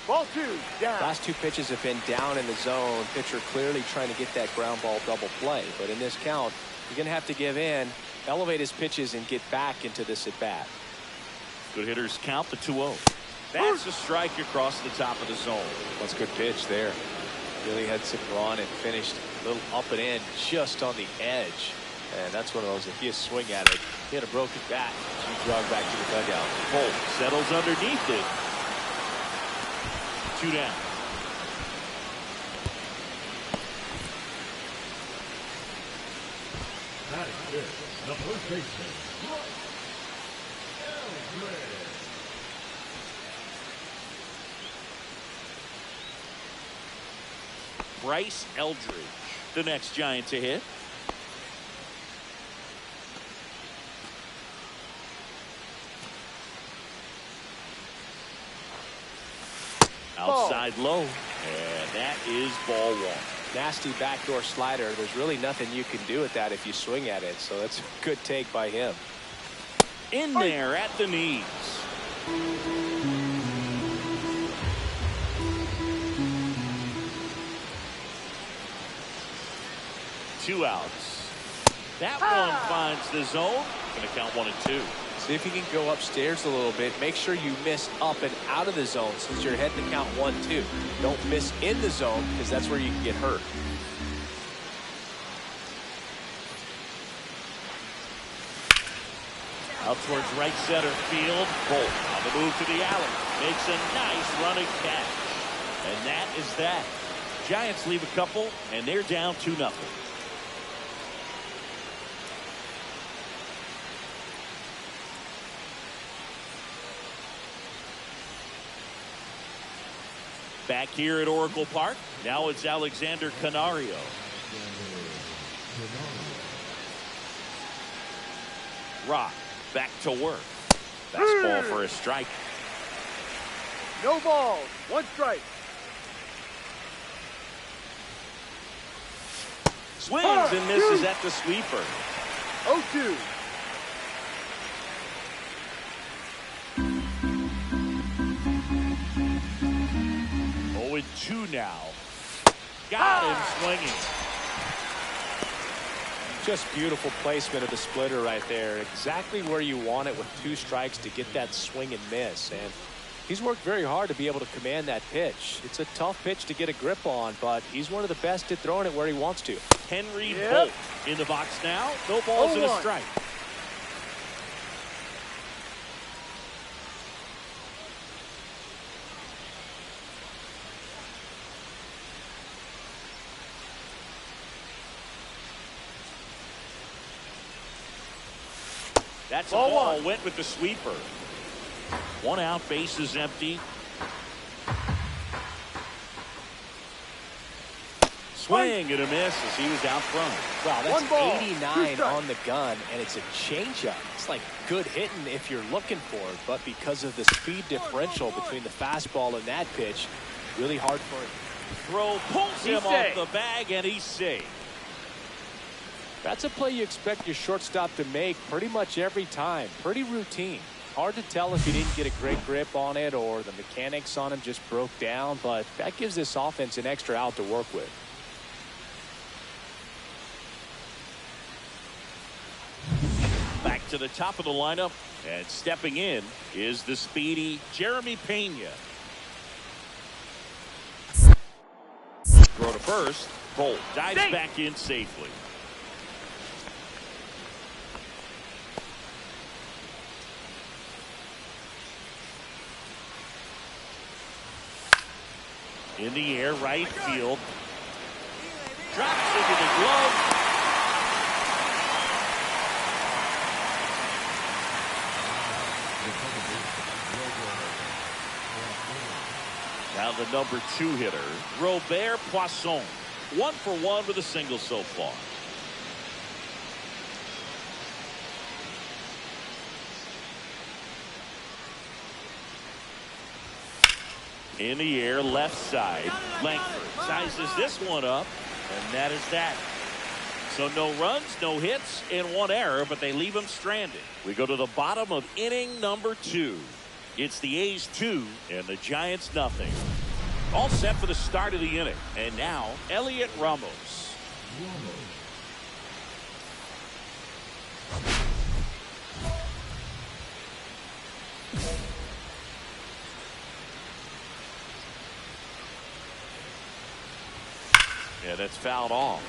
Ball 2, down. Last 2 pitches have been down in the zone. Pitcher clearly trying to get that ground ball double play. But in this count, you're going to have to give in, elevate his pitches, and get back into this at bat. Good hitters count the 2-0. That's a strike across the top of the zone. That's a good pitch there. Really had some run and finished a little up and in just on the edge. And that's one of those, if you swing at it, he had a broken bat. You jog back to the dugout. Bolt settles underneath it. 2 down. That is good. The first baseman, Bryce Eldridge, the next Giant to hit. Outside low, and that is ball 1. Nasty backdoor slider. There's really nothing you can do with that if you swing at it. So that's a good take by him. In there at the knees. 2 outs. That one finds the zone. Going to count 1 and 2. See if you can go upstairs a little bit. Make sure you miss up and out of the zone since you're heading to count 1-2. Don't miss in the zone because that's where you can get hurt. Out towards right center field. Bolt on the move to the alley. Makes a nice running catch. And that is that. Giants leave a couple, and they're down 2-0. Back here at Oracle Park. Now it's Alexander Canario. Rock back to work. Fastball for a strike. No balls. 1 strike. Swings and misses at the sweeper. 0-2. Oh, 2 now. Got him swinging. Just beautiful placement of the splitter right there. Exactly where you want it with 2 strikes to get that swing and miss. And he's worked very hard to be able to command that pitch. It's a tough pitch to get a grip on, but he's one of the best at throwing it where he wants to. Henry Bolt in the box now. No balls and a strike. That's a ball. Went with the sweeper. 1 out, base is empty. Swing and a miss as he was out front. Wow, that's 89 on the gun, and it's a changeup. It's like good hitting if you're looking for it, but because of the speed differential between the fastball and that pitch, really hard for it. Throw pulls him off the bag, and he's safe. That's a play you expect your shortstop to make pretty much every time. Pretty routine. Hard to tell if he didn't get a great grip on it or the mechanics on him just broke down, but that gives this offense an extra out to work with. Back to the top of the lineup, and stepping in is the speedy Jeremy Pena. Throw to first. Bolt dives back in safely. In the air, right field. Drops into the glove. Now the number 2 hitter, Robert Poisson. 1 for 1 with a single so far. In the air, left side. Langford sizes this one up, and that is that. So no runs, no hits, and 1 error, but they leave him stranded. We go to the bottom of inning number 2. It's the A's 2 and the Giants nothing. All set for the start of the inning. And now, Elliot Ramos. Yeah, that's fouled off.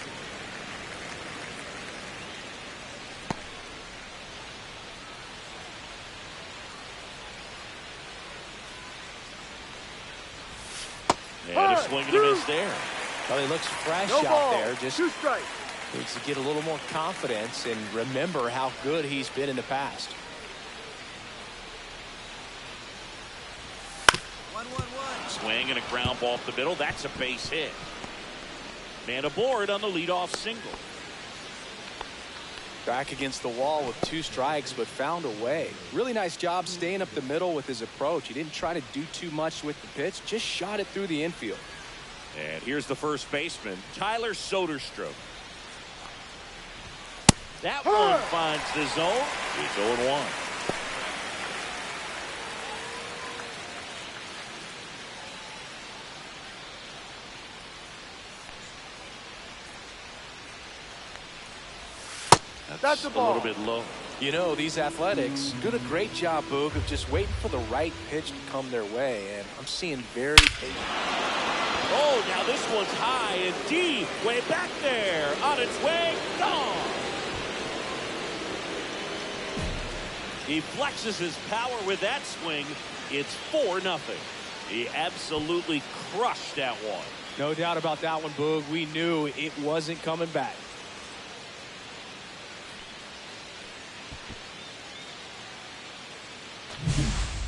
And a swing and a miss there. Well, he looks fresh out there. Just 2 strikes. needs to get a little more confidence and remember how good he's been in the past. 1-1-1. Swing and a ground ball up the middle. That's a base hit. Man aboard on the leadoff single. Back against the wall with 2 strikes, but found a way. Really nice job staying up the middle with his approach. He didn't try to do too much with the pitch, just shot it through the infield. And here's the first baseman, Tyler Soderstrom. That one finds the zone. He's 0-1. balance That's a the ball. little bit low. You know, these Athletics did a great job, Boog, of just waiting for the right pitch to come their way, and I'm seeing very patient. Oh, now this one's high and deep, way back there, on its way, gone. He flexes his power with that swing. It's 4-0. He absolutely crushed that one. No doubt about that one, Boog. We knew it wasn't coming back.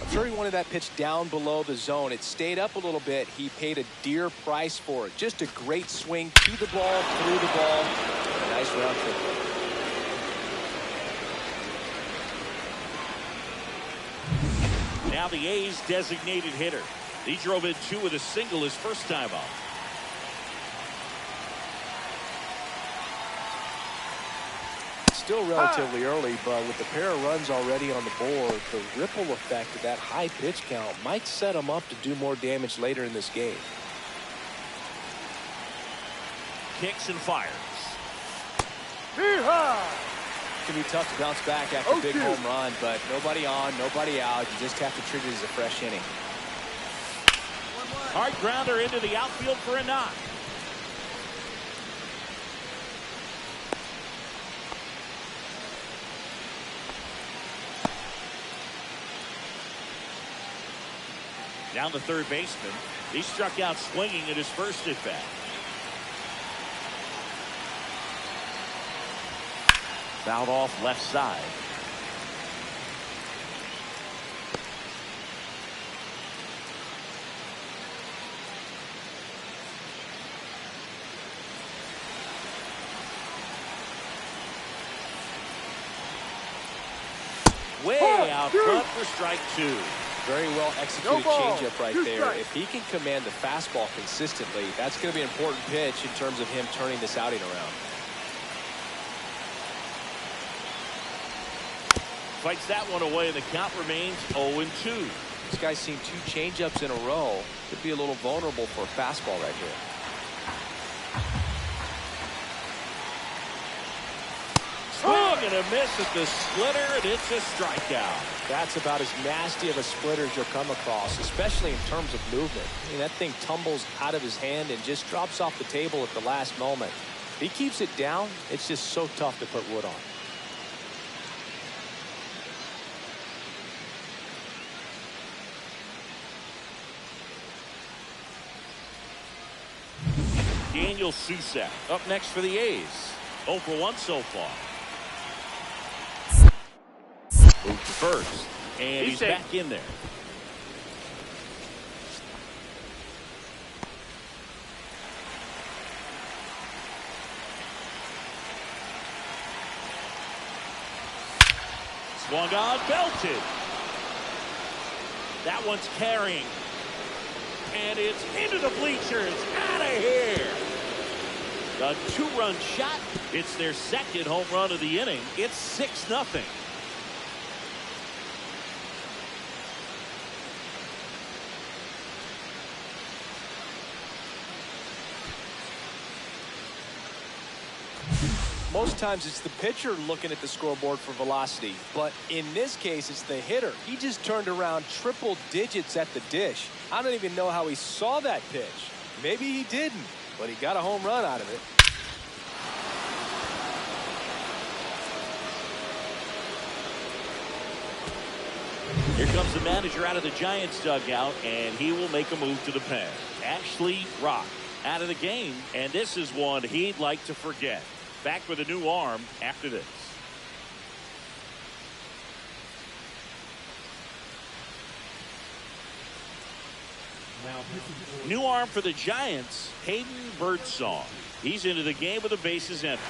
I'm sure he wanted that pitch down below the zone. It stayed up a little bit. He paid a dear price for it. Just a great swing to the ball, through the ball. A nice round trip. Now the A's designated hitter. He drove in 2 with a single his first time out. Still relatively early, but with the pair of runs already on the board, the ripple effect of that high pitch count might set him up to do more damage later in this game. Kicks and fires. Yeehaw! It can be tough to bounce back after a big home run, but nobody on, nobody out. You just have to treat it as a fresh inning. Hard grounder into the outfield for a knock. Down the third baseman. He struck out swinging at his first at bat. Fouled off left side. Way out front for strike 2. Very well executed changeup right there. Strikes. If he can command the fastball consistently, that's going to be an important pitch in terms of him turning this outing around. Fights that one away, and the count remains 0-2. This guy's seen 2 changeups in a row. Could be a little vulnerable for a fastball right here. Swing and a miss at the splitter, and it's a strikeout. That's about as nasty of a splitter as you'll come across, especially in terms of movement. I mean, that thing tumbles out of his hand and just drops off the table at the last moment. If he keeps it down, it's just so tough to put wood on. Daniel Susak up next for the A's. 0 for 1 so far. Moved to first, and he's back in there. Swung on, belted. That one's carrying. And it's into the bleachers. Out of here. A 2-run shot. It's their second home run of the inning. It's 6-0. Most times it's the pitcher looking at the scoreboard for velocity, but in this case it's the hitter. He just turned around triple digits at the dish. I don't even know how he saw that pitch. Maybe he didn't, but he got a home run out of it. Here comes the manager out of the Giants dugout, and he will make a move to the pen. Ashley out of the game, and this is one he'd like to forget. Back with a new arm after this. New arm for the Giants, Hayden Birdsong. He's into the game with the bases empty.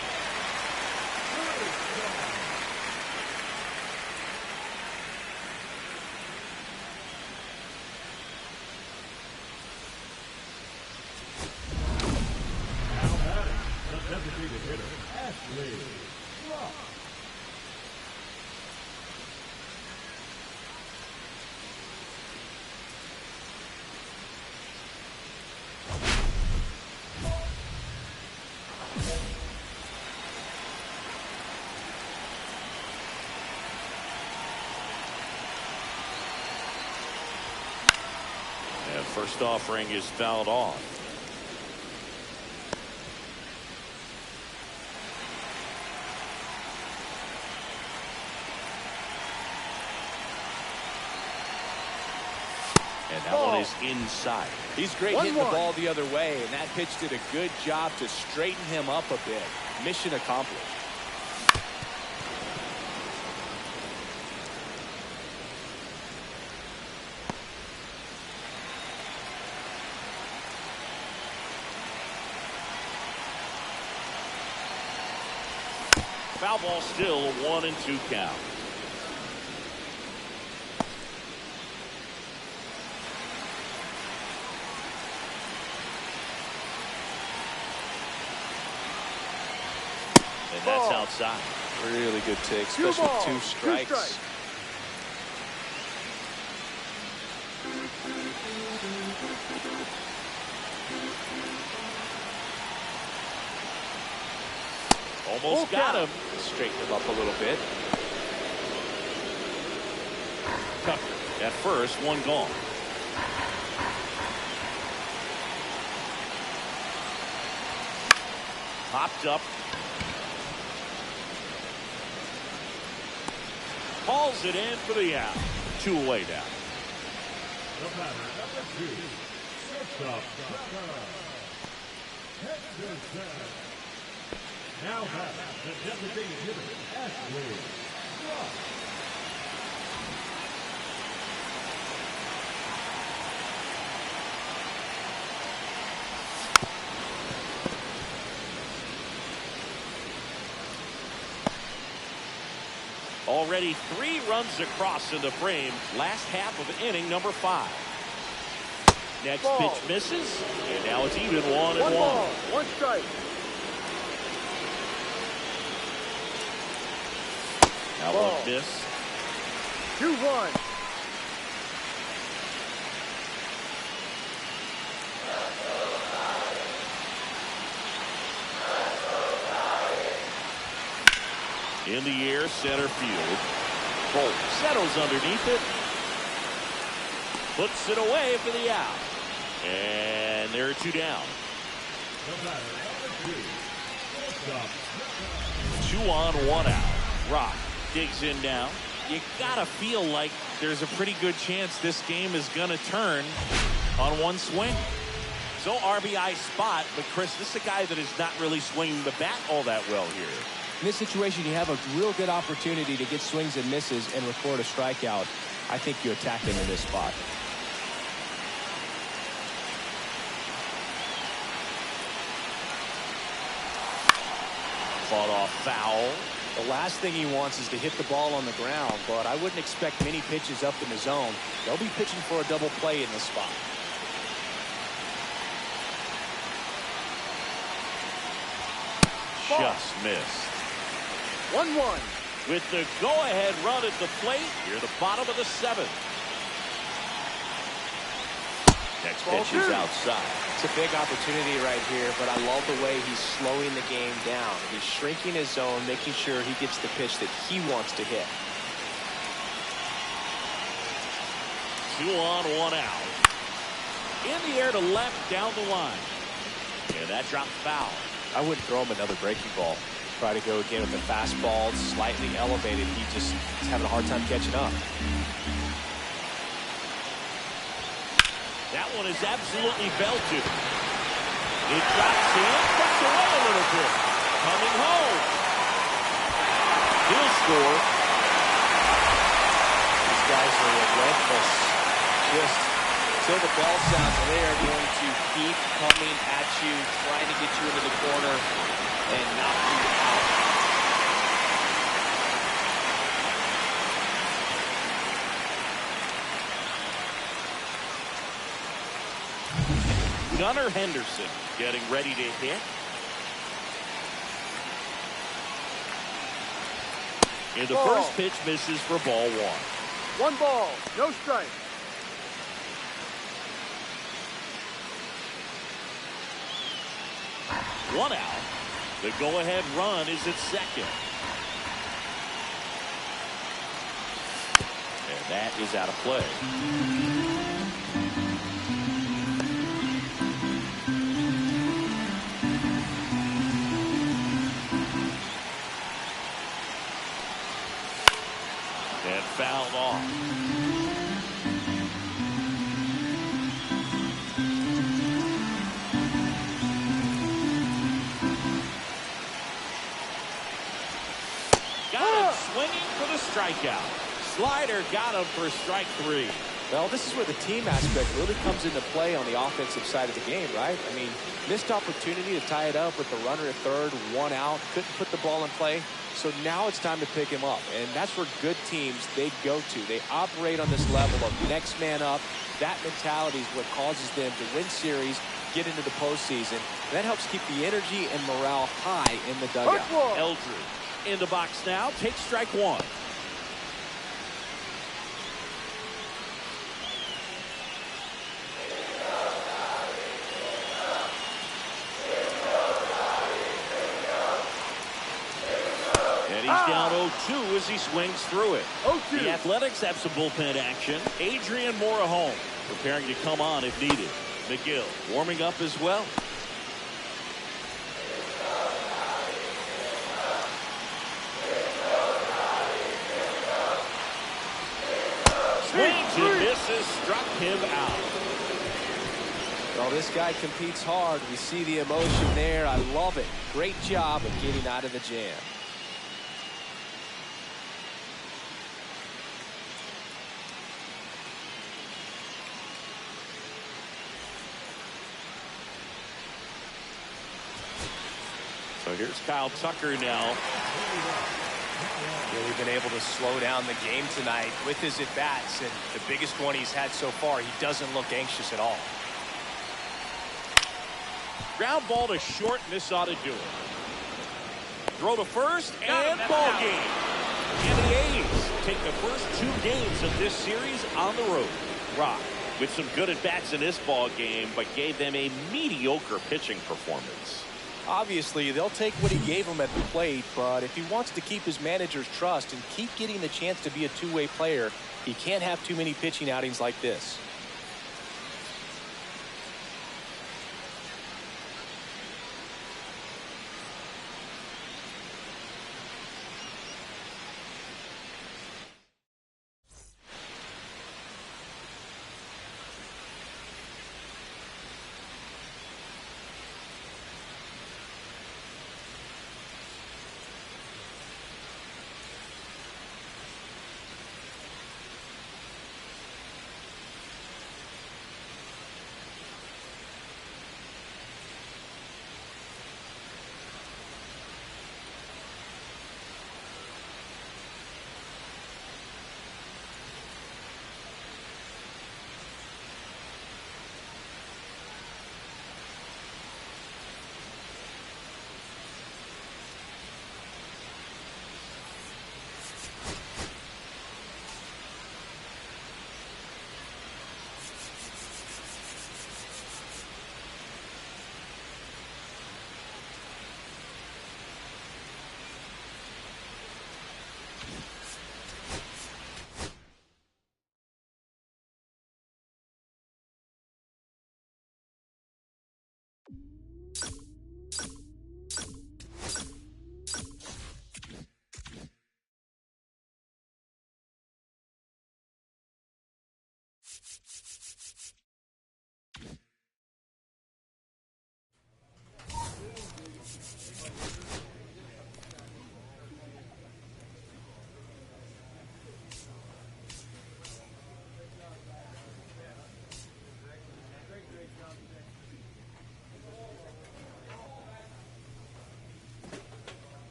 Ashley. First offering is fouled off. And that one is inside. He's great hitting the ball the other way, and that pitch did a good job to straighten him up a bit. Mission accomplished. Foul ball, still a 1-2 count. And that's outside. Really good take, especially with 2 strikes. Almost got him. Straighten him up a little bit. Tucker at first, one gone. Popped up. Hauls it in for the out. 2 away now. The batter, number 2, shortstop, Henderson. Now back, the designated hitter, Ashley. Already 3 runs across in the frame. Last half of inning number 5. Next pitch misses, and now it's even 1-1. 1 ball, 1 strike. That one missed. 2-1. In the air, center field. Bolt settles underneath it. Puts it away for the out. And there are 2 down. The batter, number 2, 2 on, 1 out. Rock digs in now. You gotta feel like there's a pretty good chance this game is gonna turn on 1 swing. So RBI spot, but Chris, this is a guy that is not really swinging the bat all that well here. In this situation, you have a real good opportunity to get swings and misses and record a strikeout. I think you attack him in this spot. Fought off foul. The last thing he wants is to hit the ball on the ground, but I wouldn't expect many pitches up in the zone. They'll be pitching for a double play in this spot. Just missed. 1-1. With the go-ahead run at the plate, near the bottom of the 7th. Next pitch is outside. It's a big opportunity right here, but I love the way he's slowing the game down. He's shrinking his zone, making sure he gets the pitch that he wants to hit. 2 on, 1 out. In the air to left, down the line. And that dropped foul. I wouldn't throw him another breaking ball. Try to go again with the fastball, slightly elevated. He just is having a hard time catching up. That one is absolutely belted. It drops in, cuts away a little bit. Coming home. He'll score. These guys are relentless. Just till the bell sounds, they are going to keep coming at you, trying to get you into the corner and knock you out. Gunnar Henderson getting ready to hit. And the first pitch misses for ball 1. 1 ball, no strike. One out. The go-ahead run is at second. And that is out of play. And fouled off. Got him swinging for the strikeout. Slider got him for strike 3. Well, this is where the team aspect really comes into play on the offensive side of the game, right? I mean, missed opportunity to tie it up with the runner at third, 1 out, couldn't put the ball in play. So now it's time to pick him up. And that's where good teams, they go to. They operate on this level of next man up. That mentality is what causes them to win series, get into the postseason. And that helps keep the energy and morale high in the dugout. Eldred in the box now, takes strike 1. And he's down 0-2 as he swings through it. 0-2. The Athletics have some bullpen action. Adrian Morahome preparing to come on if needed. McGill warming up as well. Swings and misses, struck him out. Well, this guy competes hard. We see the emotion there. I love it. Great job of getting out of the jam. So here's Kyle Tucker now. Really been able to slow down the game tonight with his at-bats, and the biggest one he's had so far, he doesn't look anxious at all. Ground ball to short, and this ought to do it. Throw to first, and ball game. And the A's take the first 2 games of this series on the road. Rock with some good at-bats in this ball game, but gave them a mediocre pitching performance. Obviously, they'll take what he gave them at the plate, but if he wants to keep his manager's trust and keep getting the chance to be a two-way player, he can't have too many pitching outings like this.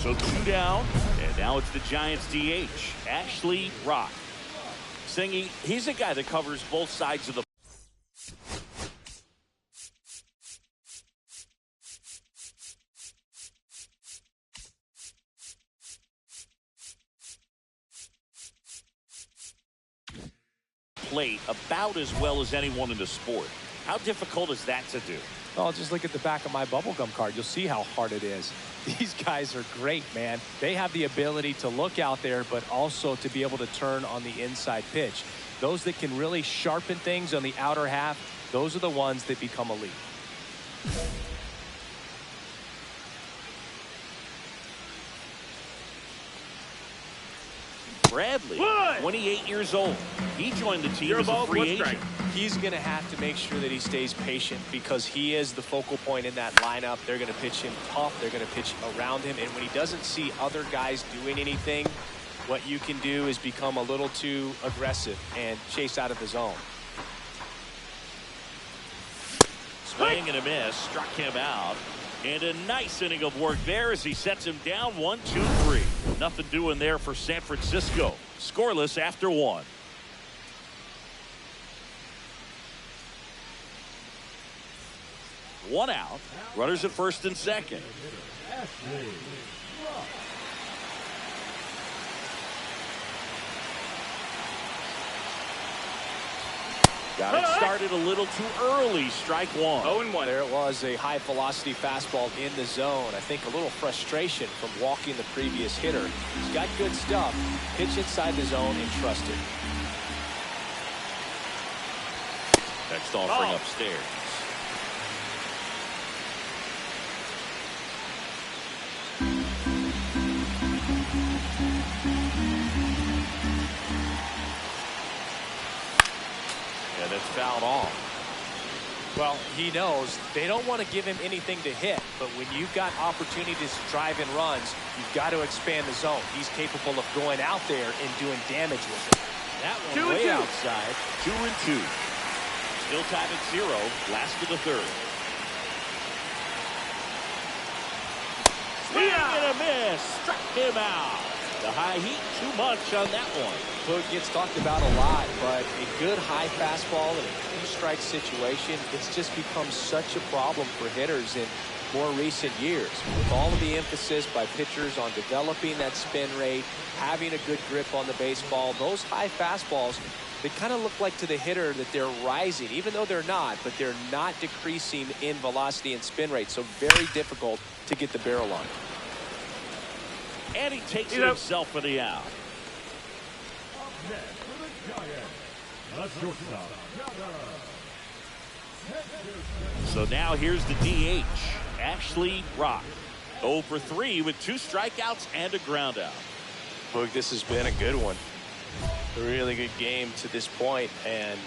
So 2 down, and now it's the Giants DH, Ashley Rock. Singy, he's a guy that covers both sides of the plate about as well as anyone in the sport. How difficult is that to do? Oh, just look at the back of my bubblegum card. You'll see how hard it is. These guys are great, man. They have the ability to look out there, but also to be able to turn on the inside pitch. Those that can really sharpen things on the outer half, those are the ones that become elite. Bradley, 28 years old. He joined the team as a free agent. He's going to have to make sure that he stays patient because he is the focal point in that lineup. They're going to pitch him tough. They're going to pitch around him. And when he doesn't see other guys doing anything, what you can do is become a little too aggressive and chase out of the zone. Swing and a miss, struck him out. And a nice inning of work there as he sets him down 1-2-3. Nothing doing there for San Francisco. Scoreless after 1. One out. Runners at first and second. Got it started a little too early. Strike 1. 0-1. There it was, a high velocity fastball in the zone. I think a little frustration from walking the previous hitter. He's got good stuff. Pitch inside the zone and trust it. Next offering upstairs. And it's fouled off. Well, he knows they don't want to give him anything to hit, but when you've got opportunities to drive in runs, you've got to expand the zone. He's capable of going out there and doing damage with it. That one way outside. 2-2. Still tied at 0. Last of the third. Swing and a miss. Struck him out. The high heat, too much on that one. Boog gets talked about a lot, but a good high fastball in a two-strike situation, it's just become such a problem for hitters in more recent years. With all of the emphasis by pitchers on developing that spin rate, having a good grip on the baseball, those high fastballs, they kind of look like to the hitter that they're rising, even though they're not, but they're not decreasing in velocity and spin rate, so very difficult to get the barrel on. And he takes it himself for the out. So now here's the DH, Ashley Rock. 0 for 3 with 2 strikeouts and a ground out. Boog, this has been a good one. A really good game to this point, and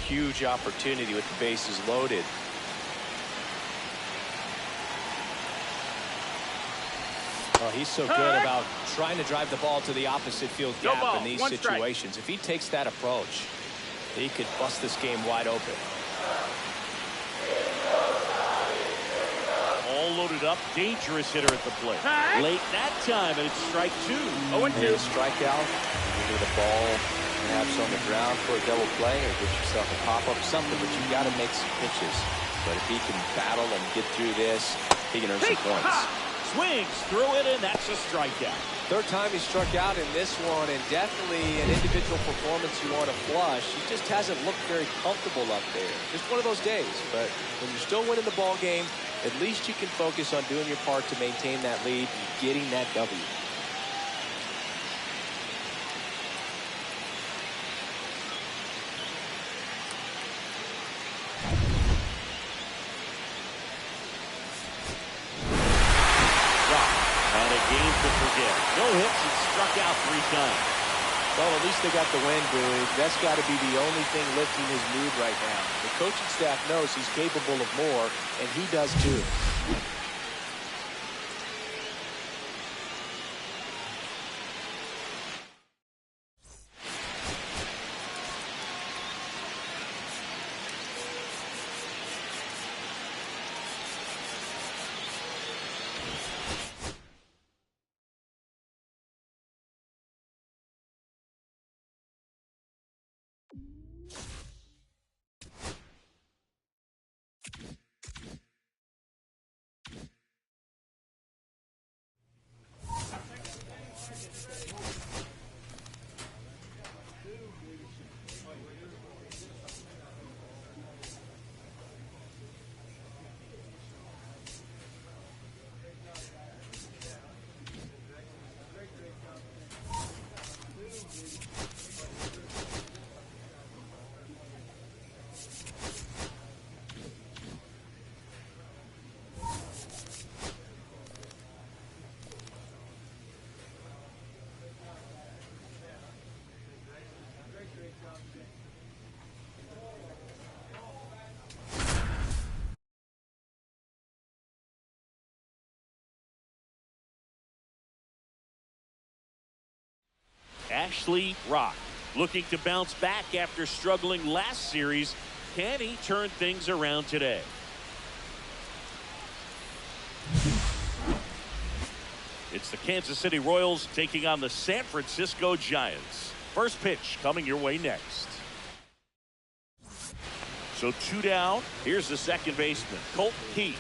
huge opportunity with the bases loaded. Well, he's so good about trying to drive the ball to the opposite field gap in these situations. If he takes that approach, he could bust this game wide open. All loaded up, dangerous hitter at the plate. Late that time, and it's strike 2. 0-2. Strikeout. You need a ball perhaps on the ground for a double play or get yourself a pop-up, something, but you got to make some pitches. But if he can battle and get through this, he can earn some points. Swings through it, and that's a strikeout. Third time he struck out in this one, and definitely an individual performance you want to flush. He just hasn't looked very comfortable up there. Just one of those days. But when you're still winning the ball game, at least you can focus on doing your part to maintain that lead and getting that W. No hits and struck out 3 times. Well, at least they got the win, Boog. That's got to be the only thing lifting his mood right now. The coaching staff knows he's capable of more, and he does too. Ashley looking to bounce back after struggling last series. Can he turn things around today? It's the Kansas City Royals taking on the San Francisco Giants. First pitch coming your way next. So 2 down. Here's the second baseman, Colt Heath.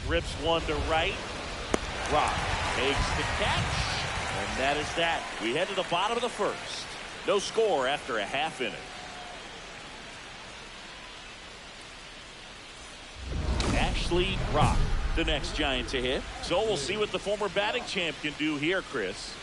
Rips one to right. Rock takes the catch. And that is that. We head to the bottom of the first. No score after a half inning. Ashley the next Giant to hit. So we'll see what the former batting champ can do here, Chris.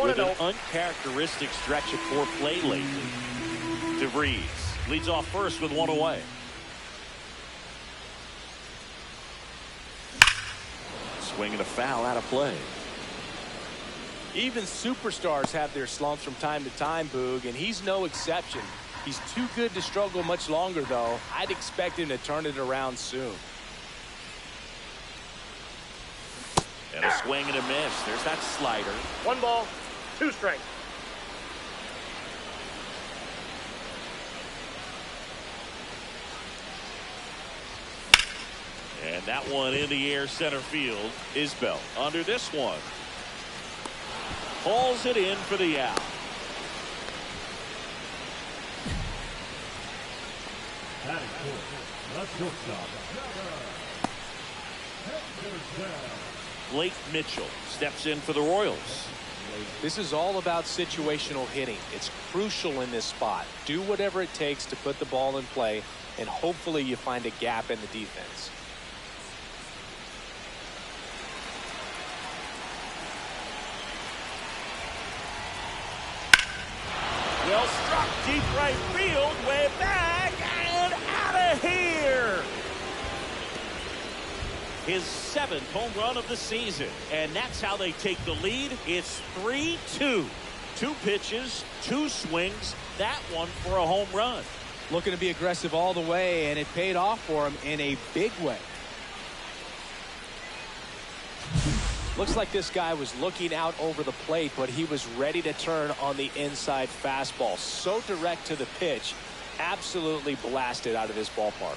With an uncharacteristic stretch of poor play lately. DeVries leads off first with one away. Swing and a foul out of play. Even superstars have their slumps from time to time, Boog, and he's no exception. He's too good to struggle much longer, though. I'd expect him to turn it around soon. And a swing and a miss. There's that slider. 1 ball, 2 strikes. And that one in the air center field. Isbell under this one. Pulls it in for the out. Batting fourth, the shortstop, Blake Mitchell steps in for the Royals. This is all about situational hitting. It's crucial in this spot. Do whatever it takes to put the ball in play, and hopefully you find a gap in the defense. Well struck deep right field, way back and out of here. His 7th home run of the season, and that's how they take the lead. It's 3-2. 2 pitches, 2 swings, that one for a home run. Looking to be aggressive all the way, and it paid off for him in a big way. Looks like this guy was looking out over the plate, but he was ready to turn on the inside fastball. So direct to the pitch, absolutely blasted out of this ballpark.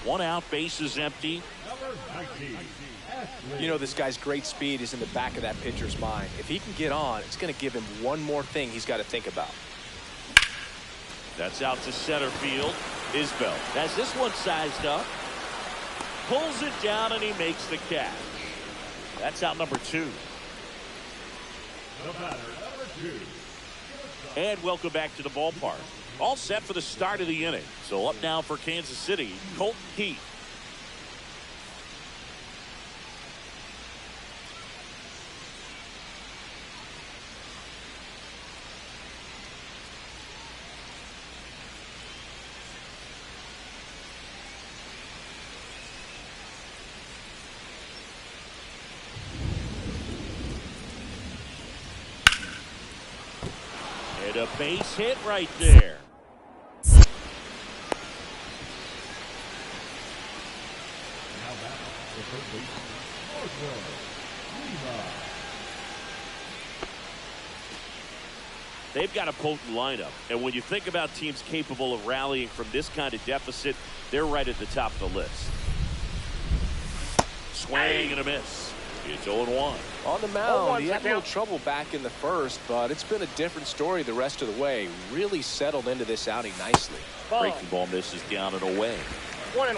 One out, base is empty. You know, this guy's great speed is in the back of that pitcher's mind. If he can get on, it's going to give him one more thing he's got to think about. That's out to center field. Isbell has this one sized up. Pulls it down and he makes the catch. That's out number 2. the batter, number 2. And welcome back to the ballpark. All set for the start of the inning. So up now for Kansas City, Colt Heath. And a base hit right there. They've got a potent lineup, and when you think about teams capable of rallying from this kind of deficit, they're right at the top of the list. Swing and a miss. It's 0-1. On the mound, he had a little trouble back in the first, but it's been a different story the rest of the way. Really settled into this outing nicely. Breaking ball misses down and away. 1-1.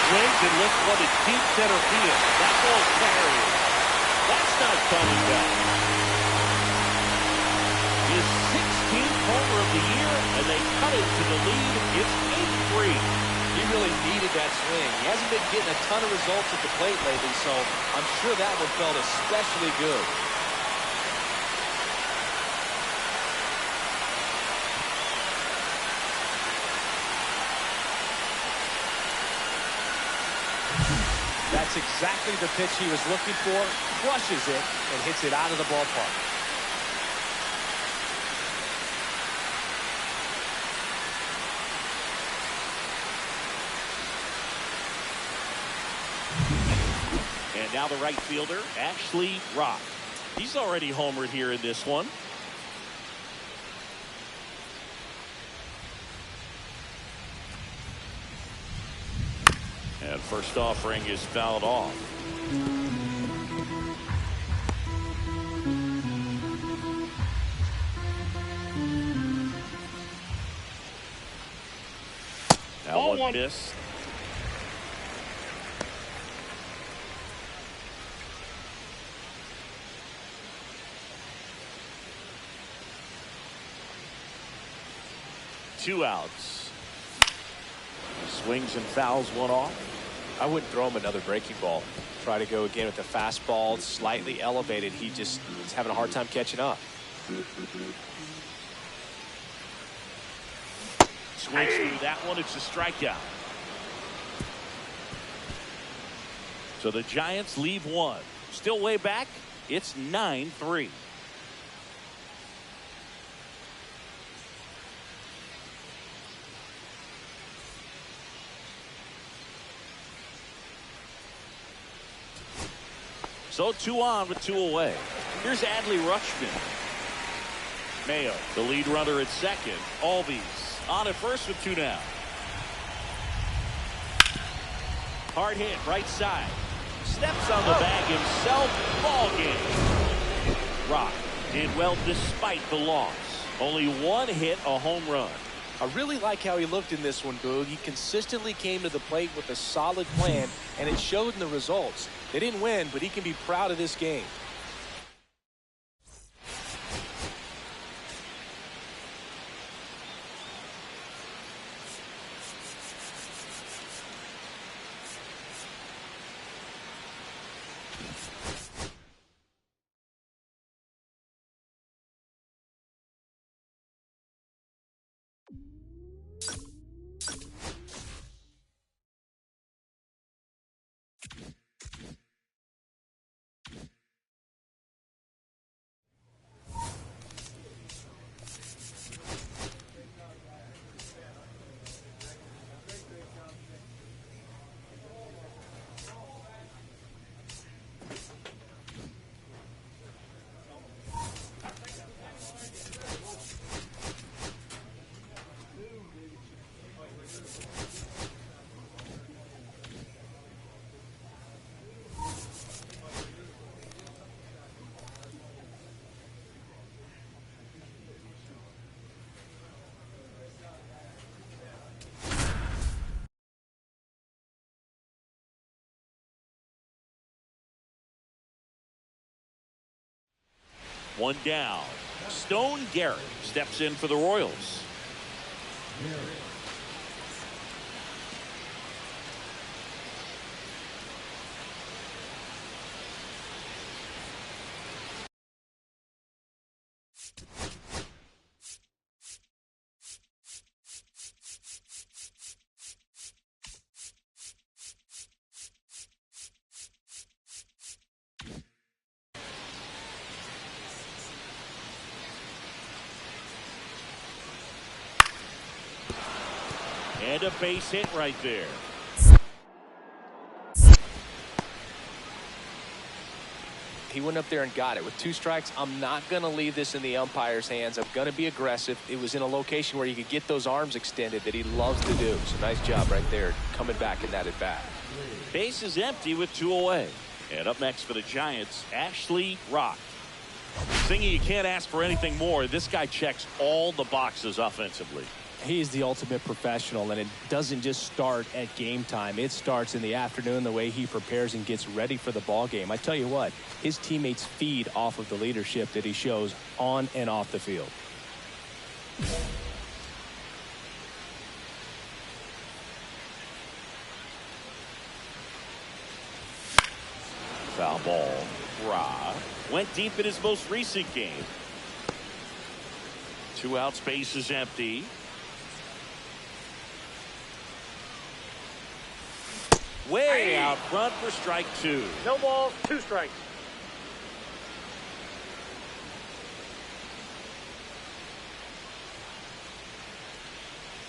Swings and lifts one to deep center field. That ball carries. That's not coming back. His 16th homer of the year, and they cut it to the lead. It's 8-3. He really needed that swing. He hasn't been getting a ton of results at the plate lately, so I'm sure that one felt especially good. That's exactly the pitch he was looking for. Crushes it and hits it out of the ballpark. And now the right fielder, Ashley Rock. He's already homered here in this one. And first offering is fouled off. Now one miss. Two outs. Swings and fouls one off. I wouldn't throw him another breaking ball. Try to go again with the fastball, slightly elevated. He just is having a hard time catching up. Swings through that one. It's a strikeout. So the Giants leave one. Still way back. It's 9-3. So 2 on with 2 away. Here's Adley Rutschman. Mayo, the lead runner at second. Albies on at first with 2 down. Hard hit right side. Steps on the bag himself. Ball game. Rock did well despite the loss. Only 1 hit, a home run. I really like how he looked in this one, Boog. He consistently came to the plate with a solid plan, and it showed in the results. They didn't win, but he can be proud of this game. One down. Stone Garrett steps in for the Royals. And a base hit right there. He went up there and got it. With 2 strikes, I'm not going to leave this in the umpire's hands. I'm going to be aggressive. It was in a location where he could get those arms extended that he loves to do. So nice job right there, coming back in that at bat. Base is empty with 2 away. And up next for the Giants, Ashley Rock. Thinking you can't ask for anything more. This guy checks all the boxes offensively. He's the ultimate professional, and it doesn't just start at game time. It starts in the afternoon, the way he prepares and gets ready for the ball game. I tell you what, his teammates feed off of the leadership that he shows on and off the field. Foul ball. Ra went deep in his most recent game. 2 outs, base is empty. Way out front for strike 2. No balls, 2 strikes.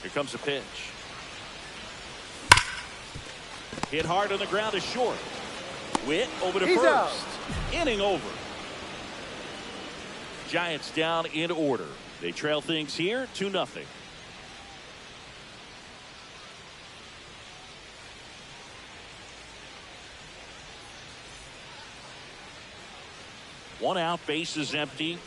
Here comes a pitch. Hit hard on the ground is short. Witt over to first. Out. Inning over. Giants down in order. They trail things here 2-0. One out, base is empty.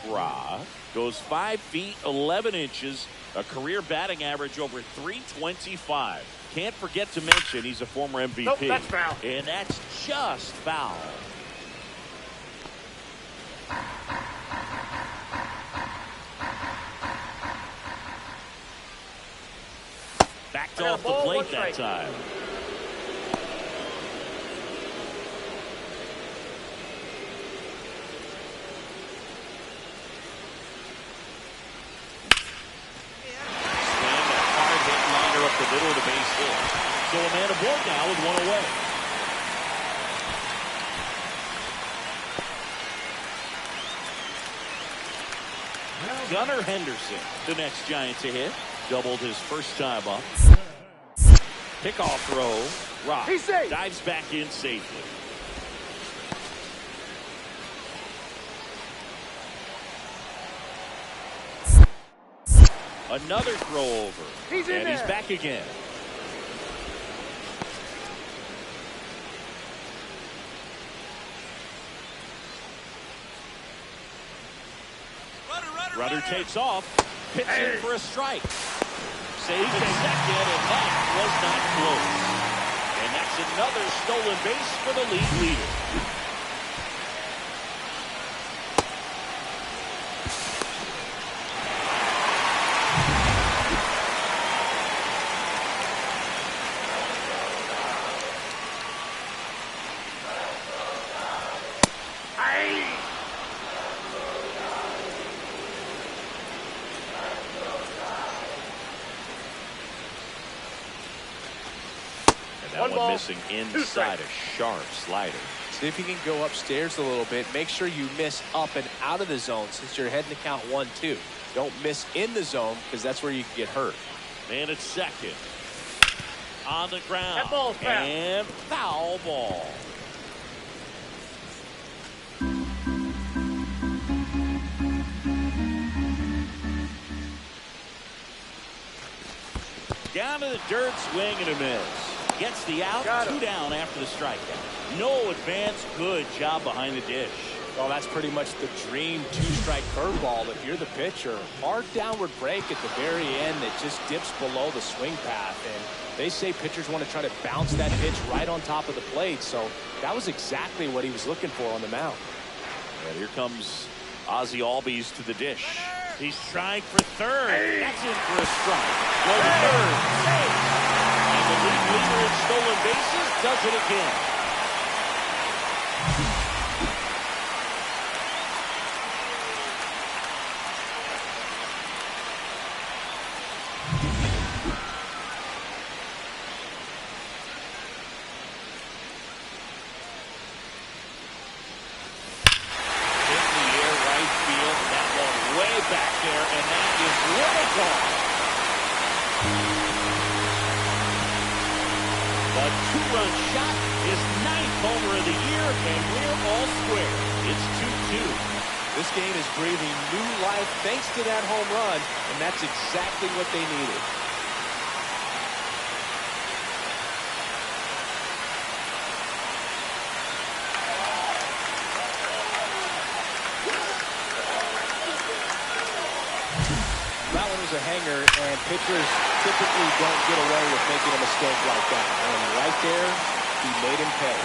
Ra goes 5 feet 11 inches, a career batting average over 325. Can't forget to mention he's a former MVP. Nope, that's foul. And that's just foul. Backed off the plate that time. The middle of the base hit. So a man aboard now with 1 away. Gunnar Henderson, the next Giant to hit. Doubled his first time up. Pickoff throw. Rock dives back in safely. Another throw over. He's back again. Runner takes off. Pitch in for a strike. Save at second, and that was not close. And that's another stolen base for the league leader. Missing inside a sharp slider. See if you can go upstairs a little bit. Make sure you miss up and out of the zone since you're heading to count 1-2. Don't miss in the zone because that's where you can get hurt. Man at second. On the ground. That ball's foul. And foul ball. Down to the dirt, swing and a miss. Gets the out, 2 down after the strikeout. No advance, good job behind the dish. Well, that's pretty much the dream 2-strike curveball if you're the pitcher. Hard downward break at the very end that just dips below the swing path. And they say pitchers want to try to bounce that pitch right on top of the plate. So that was exactly what he was looking for on the mound. And here comes Ozzie Albies to the dish. He's trying for third. That's in for a strike. Go to third. And the league leader in stolen bases does it again. Two-run shot, his 9th homer of the year, and we're all square. It's 2-2. This game is breathing new life thanks to that home run, and that's exactly what they needed. pitchers typically don't get away with making a mistake like that. And right there, he made him pay.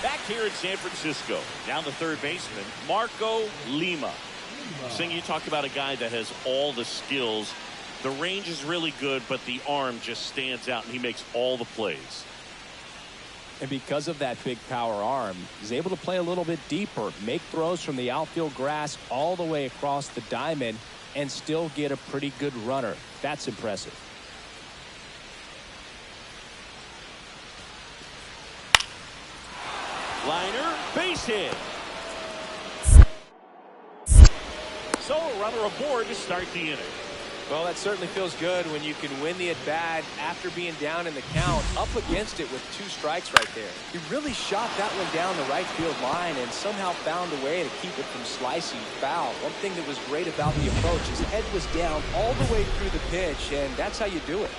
Back here in San Francisco, down the third baseman, Marco Lima. Singh, you talked about a guy that has all the skills. The range is really good, but the arm just stands out, and he makes all the plays. And because of that big power arm, he's able to play a little bit deeper, make throws from the outfield grass all the way across the diamond, and still get a pretty good runner. That's impressive. Liner, base hit. So a runner aboard to start the inning. Well, that certainly feels good when you can win the at-bat after being down in the count, up against it with 2 strikes right there. He really shot that one down the right field line and somehow found a way to keep it from slicing foul. One thing that was great about the approach, his head was down all the way through the pitch, and that's how you do it.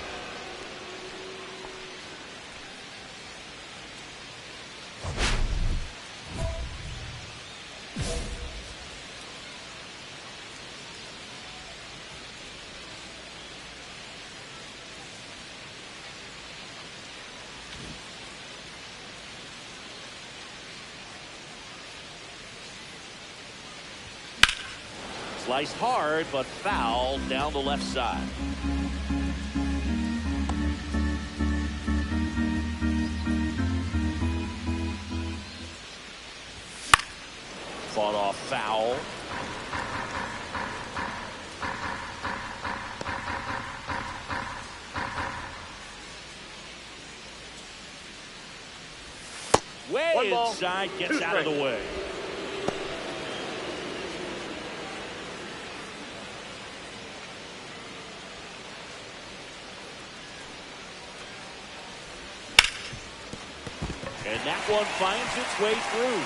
Sliced hard, but foul down the left side. Fought off foul. Way inside, gets out of the way. And that one finds its way through.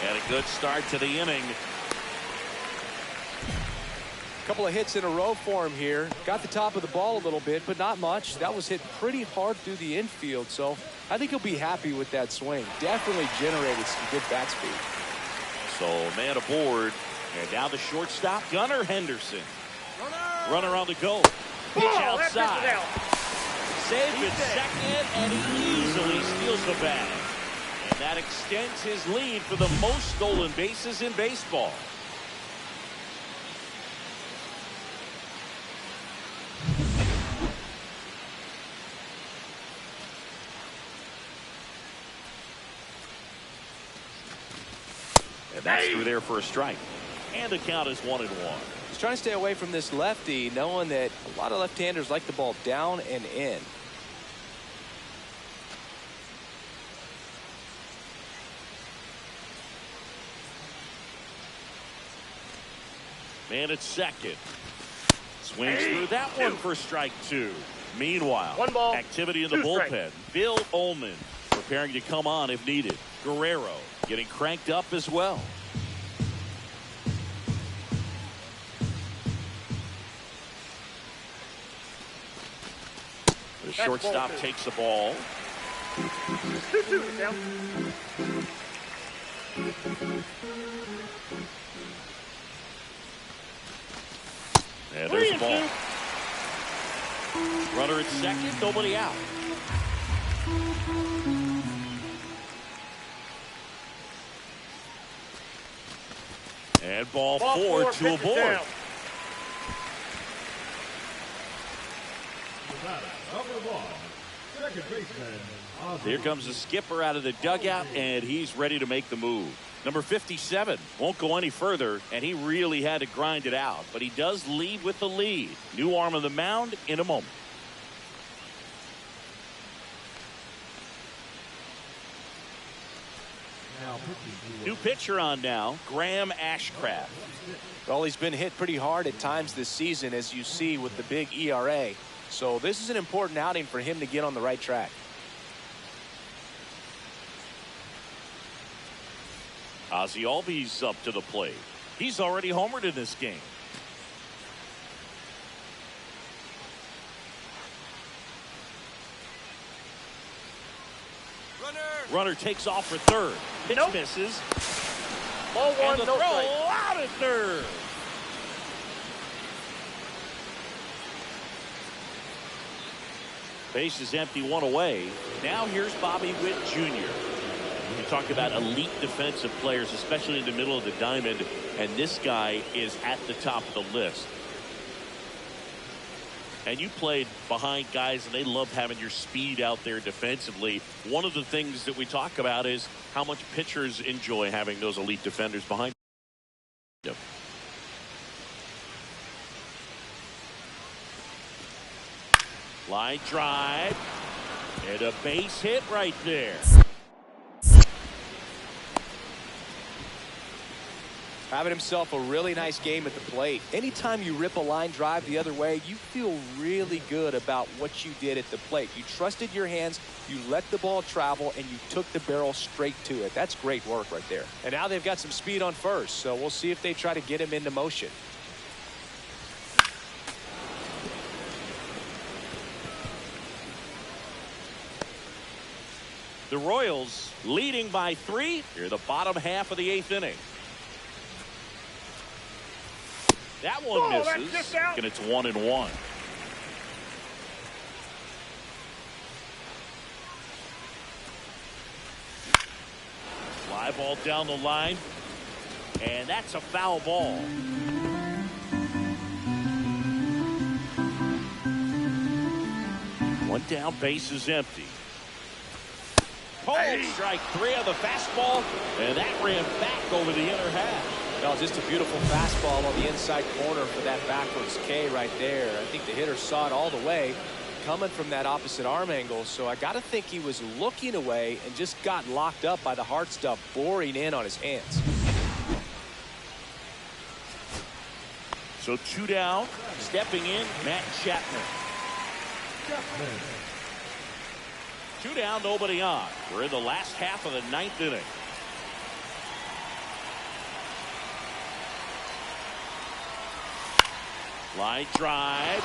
And a good start to the inning. A couple of hits in a row for him here. Got the top of the ball a little bit, but not much. That was hit pretty hard through the infield, so I think he'll be happy with that swing. Definitely generated some good bat speed. So man aboard. And now the shortstop, Gunnar Henderson. Runner on the go. Pitch outside. Saved at second, and he easily steals the bag. And that extends his lead for the most stolen bases in baseball. And that's through there for a strike. And the count is 1-1. He's trying to stay away from this lefty, knowing that a lot of left-handers like the ball down and in. Man at second. Swings through that one for strike 2. Meanwhile, activity in the bullpen. Bill Ullman preparing to come on if needed. Guerrero getting cranked up as well. The shortstop takes the ball. 2-2 down. And there's the ball. Runner at second, nobody out. And ball 4, 2 aboard. Here comes the skipper out of the dugout, and he's ready to make the move. Number 57 won't go any further, and he really had to grind it out. But he does lead with the lead. New arm on the mound in a moment. New pitcher on now, Graham Ashcraft. Well, he's been hit pretty hard at times this season, as you see with the big ERA. So this is an important outing for him to get on the right track. Ozzie Albies up to the plate. He's already homered in this game. Runner takes off for third. Pitch misses. Ball one, And the no throw strike. out at third. Base is empty, one away. Now here's Bobby Witt Jr. You talk about elite defensive players, especially in the middle of the diamond, and this guy is at the top of the list. And you played behind guys, and they love having your speed out there defensively. One of the things that we talk about is how much pitchers enjoy having those elite defenders behind them. Line drive, and a base hit right there. Having himself a really nice game at the plate. Anytime you rip a line drive the other way, you feel really good about what you did at the plate. You trusted your hands, you let the ball travel, and you took the barrel straight to it. That's great work right there. And now they've got some speed on first, so we'll see if they try to get him into motion. The Royals leading by 3 here the bottom half of the 8th inning. That one misses, and it's 1-1. Fly ball down the line, and that's a foul ball. One down, base is empty. Pulled strike 3 on the fastball, and that ran back over the inner half. No, just a beautiful fastball on the inside corner for that backwards K right there. I think the hitter saw it all the way coming from that opposite arm angle, so I got to think he was looking away and just got locked up by the hard stuff boring in on his hands. So 2 down, stepping in, Matt Chapman. 2 down, nobody on. We're in the last half of the 9th inning. Line drive,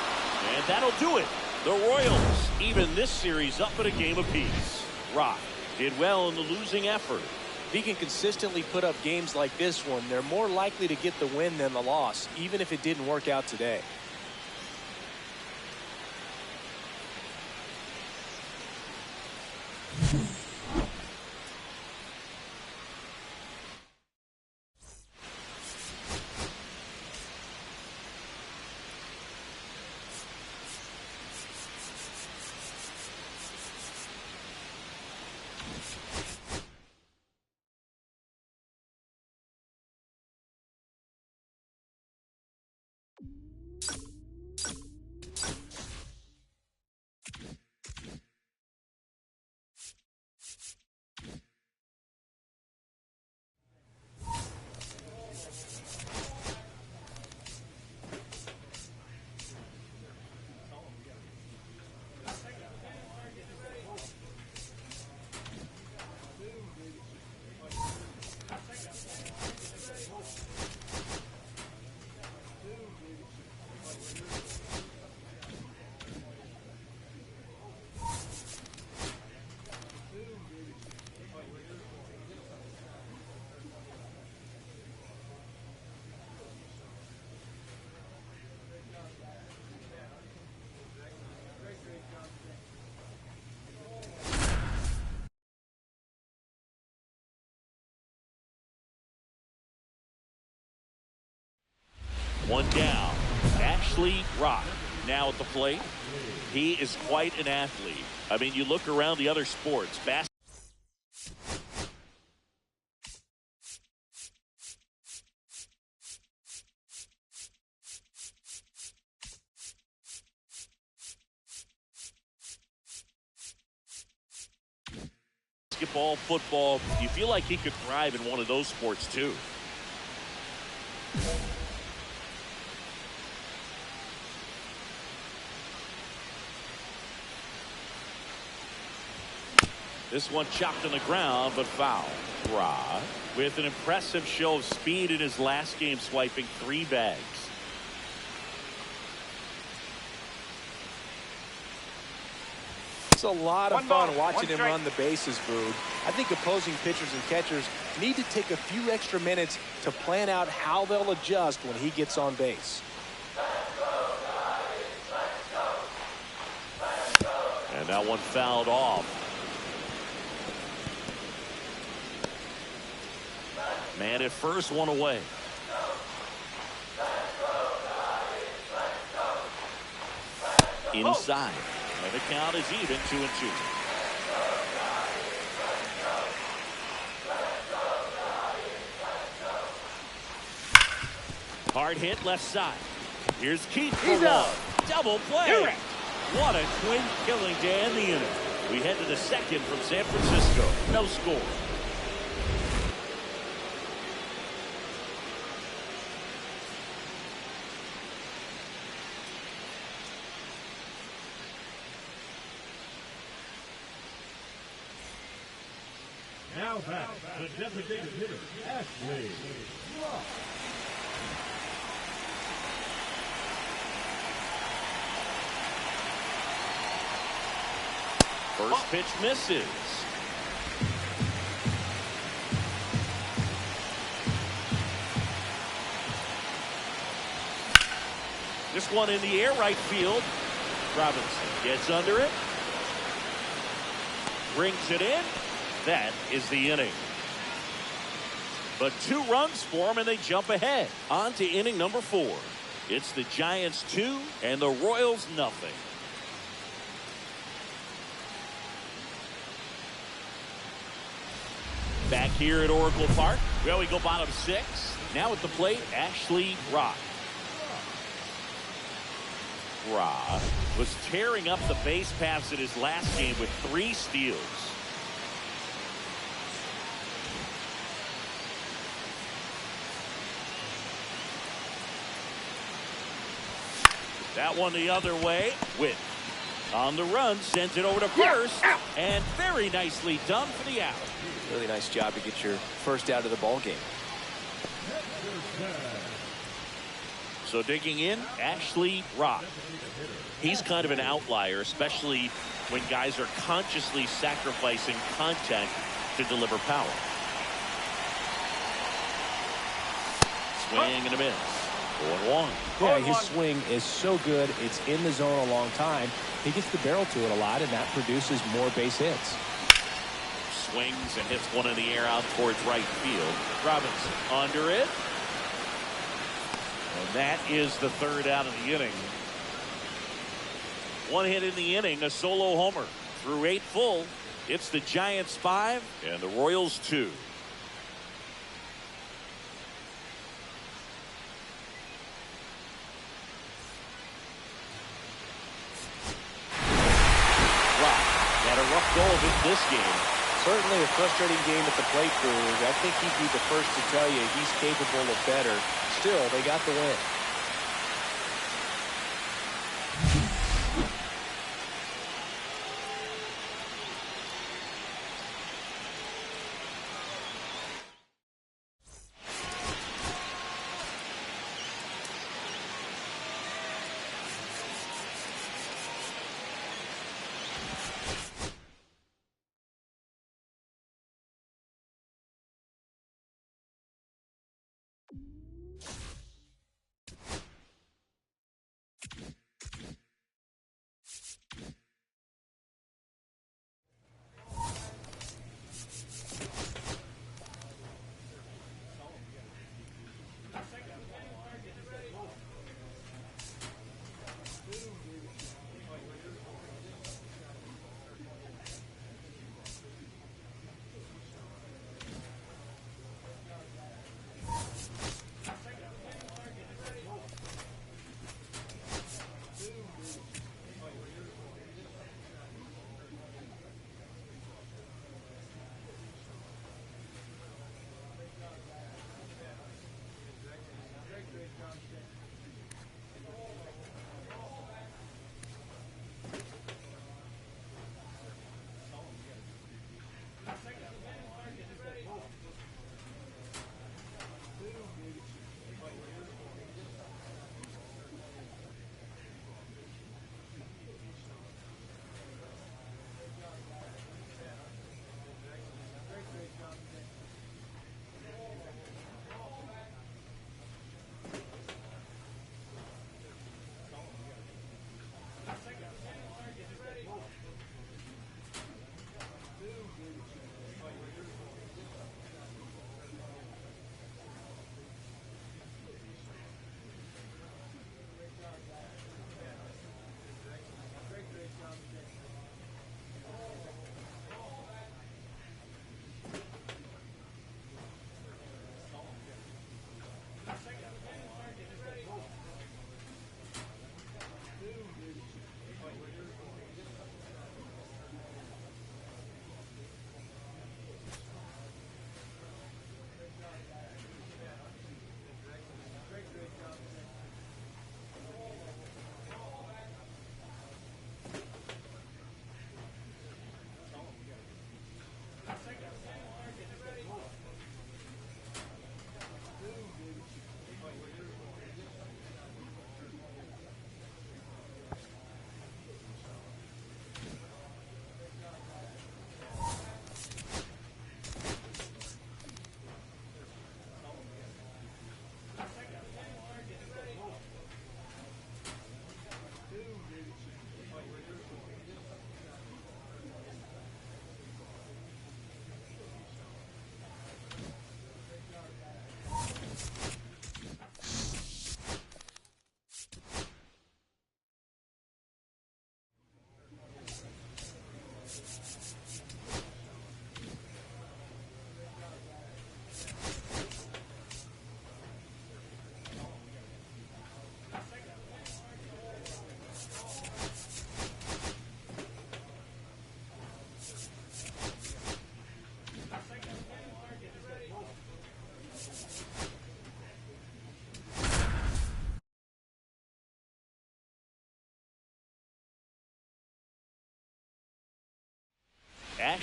and that'll do it. The Royals even this series up at a game apiece. Rock did well in the losing effort. If he can consistently put up games like this one, they're more likely to get the win than the loss, even if it didn't work out today. One down. Ashley Rock now at the plate. He is quite an athlete. I mean, you look around the other sports. Basketball, football, you feel like he could thrive in one of those sports too. This one chopped on the ground, but foul. Ra with an impressive show of speed in his last game, swiping 3 bags. It's a lot of fun watching him run the bases, Boog. I think opposing pitchers and catchers need to take a few extra minutes to plan out how they'll adjust when he gets on base. And that one fouled off. Man at first, one away. Inside. And the count is even, 2-2. Hard hit left side. Here's Keith for one. Double play. What a quick killing to end the inning. We head to the second from San Francisco. No score. Now back, the designated hitter, Ashley. First pitch misses. This one in the air, right field. Robinson gets under it. Brings it in. That is the inning. But 2 runs for them, and they jump ahead. On to inning number 4. It's the Giants 2 and the Royals nothing. Back here at Oracle Park. Well, we go bottom 6. Now at the plate, Ashley Rock. Rock was tearing up the base paths in his last game with 3 steals. That one the other way. Witt on the run, sends it over to first, and very nicely done for the out. Really nice job to get your first out of the ball game. So digging in, Ashley Rock. He's kind of an outlier, especially when guys are consciously sacrificing contact to deliver power. Swing and a miss. 0-1. Yeah, his swing is so good. It's in the zone a long time. He gets the barrel to it a lot, and that produces more base hits. Swings and hits one in the air out towards right field. Robinson under it. And that is the 3rd out of the inning. 1 hit in the inning, a solo homer. Through 8 full, it's the Giants 5 and the Royals 2. Go of it this game. Certainly a frustrating game at the plate, Brewers. I think he'd be the first to tell you he's capable of better. Still, they got the win.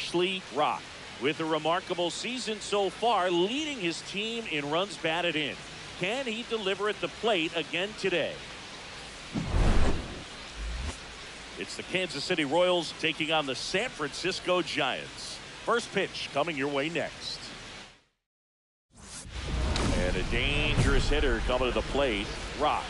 Ashley Rock, with a remarkable season so far, leading his team in runs batted in. Can he deliver at the plate again today? It's the Kansas City Royals taking on the San Francisco Giants. First pitch coming your way next. And a dangerous hitter coming to the plate, Rock.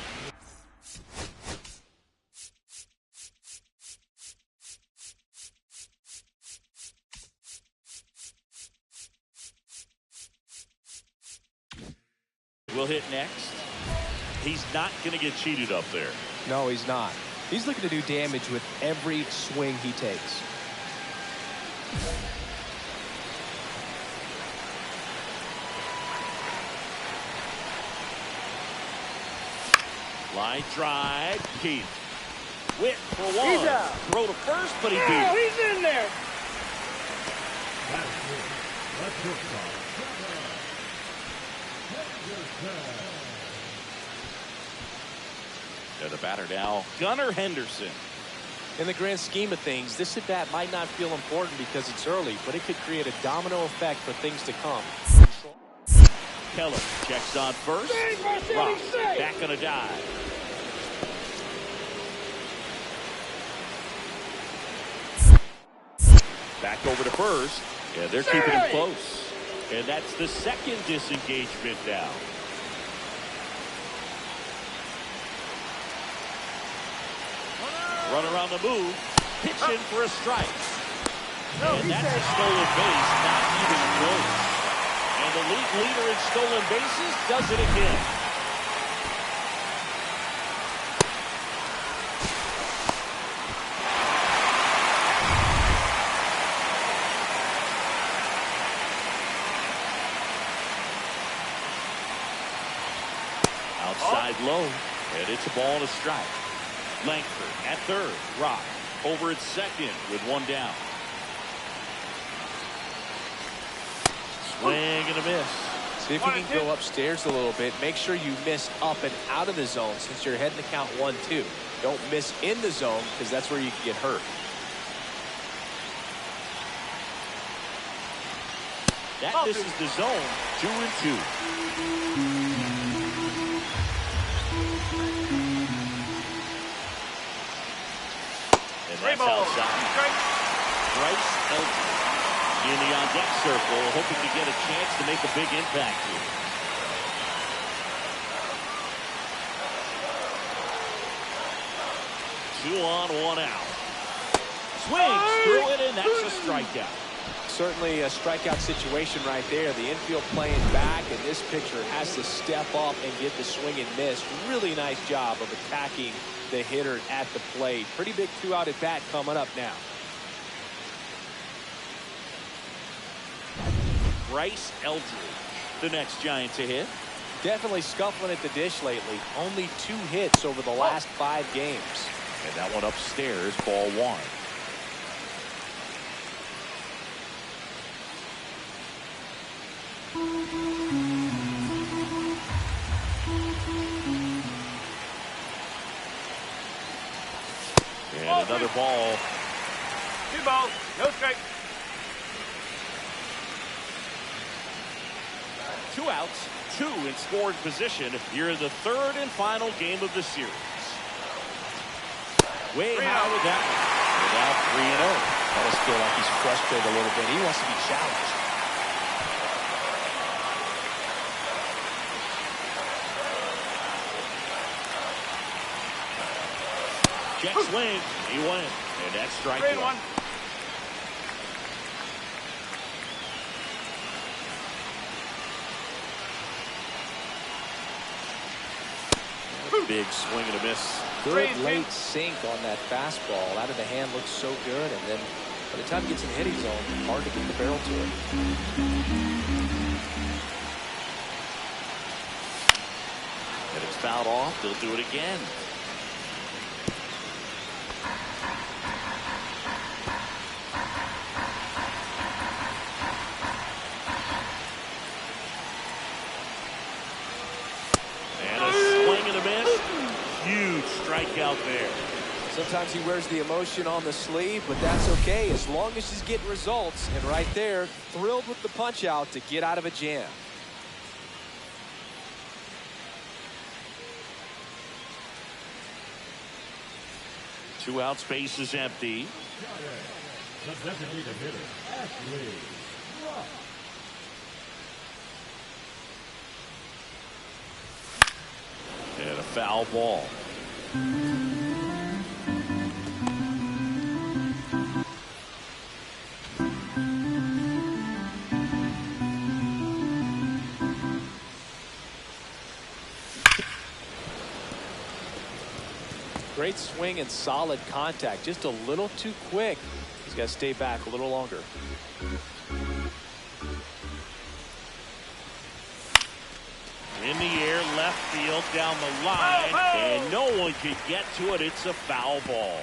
Will hit next. He's not going to get cheated up there. No, he's not. He's looking to do damage with every swing he takes. Line drive, Keith. Whip for one. He's out. Throw to first, but he beat Oh, it. he's in there. That's it. Let's go. And the batter now, Gunnar Henderson. In the grand scheme of things, this at-bat might not feel important because it's early, but it could create a domino effect for things to come. Keller checks on first. Rock back on a dive. Back over to first, and they're keeping him close. And that's the second disengagement now. Runner on the move, pitching for a strike. And that's a stolen base, not even close. And the league leader in stolen bases does it again. Outside low, and it's a ball and a strike. Langford at third. Rock over at second with one down. Swing and a miss. See if you can go upstairs a little bit. Make sure you miss up and out of the zone since you're heading to count 1-2. Don't miss in the zone because that's where you can get hurt. That misses the zone. 2-2. And that's outside. Bryce Elton in the on-deck circle, hoping to get a chance to make a big impact here. Two on, one out. Swings through it, and that's a strikeout. Certainly a strikeout situation right there. The infield playing back, and this pitcher has to step up and get the swing and miss. Really nice job of attacking the hitter at the plate. Pretty big two-out at bat coming up now. Bryce Eldridge, the next Giant to hit. Definitely scuffling at the dish lately. Only 2 hits over the last 5 games. And that one upstairs, ball 1. And another ball. 2 balls, no strike. 2 outs, 2 in scoring position here in the 3rd and final game of the series. Way high with that one. Without 3-0. That does feel like he's frustrated a little bit. He wants to be challenged. Check swing. He went. And that's strike 1. Big swing and a miss. Good late sink on that fastball. Out of the hand looks so good, and then by the time it gets in the hitting zone, hard to get the barrel to it. And it's fouled off. They'll do it again. And a swing and a miss. Huge strikeout there. Sometimes he wears the emotion on the sleeve, but that's okay as long as he's getting results. And right there, thrilled with the punch out to get out of a jam. Two outs, base is empty. The designated hitter, Ashley. And a foul ball. Great swing and solid contact. Just a little too quick. He's got to stay back a little longer. In the air, left field, down the line, and no one can get to it. It's a foul ball.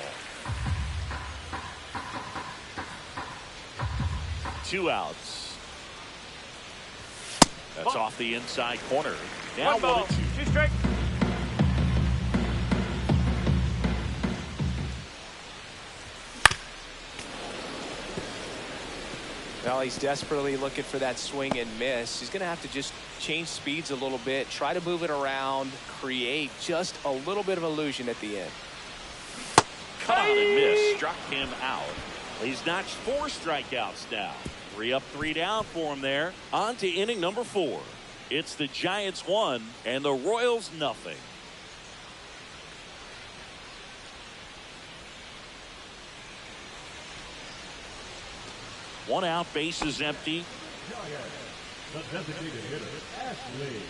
Two outs. That's off the inside corner. Now 1-2. 2 strikes. Well, he's desperately looking for that swing and miss. He's going to have to just change speeds a little bit, try to move it around, create just a little bit of illusion at the end. Cut on and miss, struck him out. He's notched 4 strikeouts now. 3 up, 3 down for him there. On to inning number 4. It's the Giants 1 and the Royals nothing. One out, base is empty. Giants, the designated hitter, Ashley.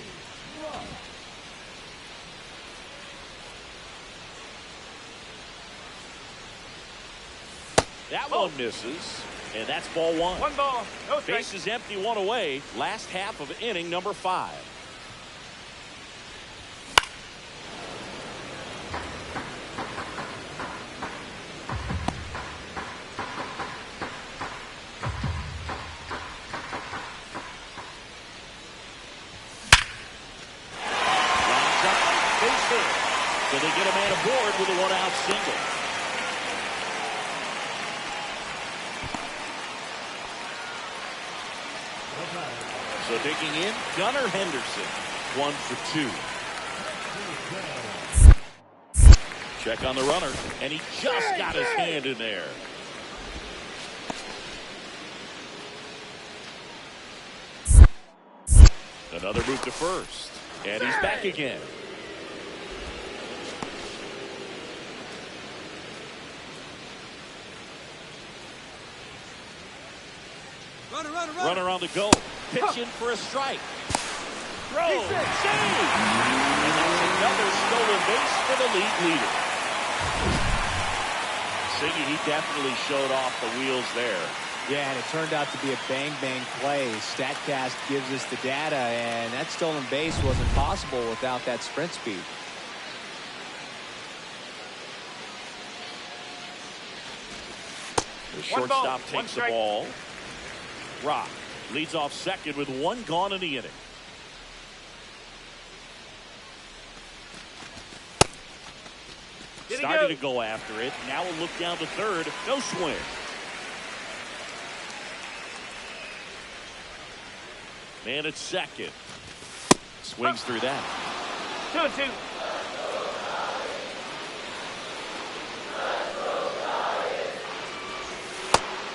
That one misses, and that's ball 1. 1 ball, no strike. Base is empty, 1 away. Last half of inning number 5. So they get a man aboard with a 1-out single. So digging in, Gunnar Henderson, 1 for 2. Check on the runner, and he just got his hand in there. Another move to first, and he's back again. Runner on the go. Pitch in for a strike. Throw. Save. And that's another stolen base for the league leader. Siggy, he definitely showed off the wheels there. Yeah, and it turned out to be a bang-bang play. StatCast gives us the data, and that stolen base wasn't possible without that sprint speed. The shortstop takes the ball. Rock leads off second with 1 gone in the inning. Started to go after it. Now we'll look down to third. No swing. Man at second. Swings through that. 2-2.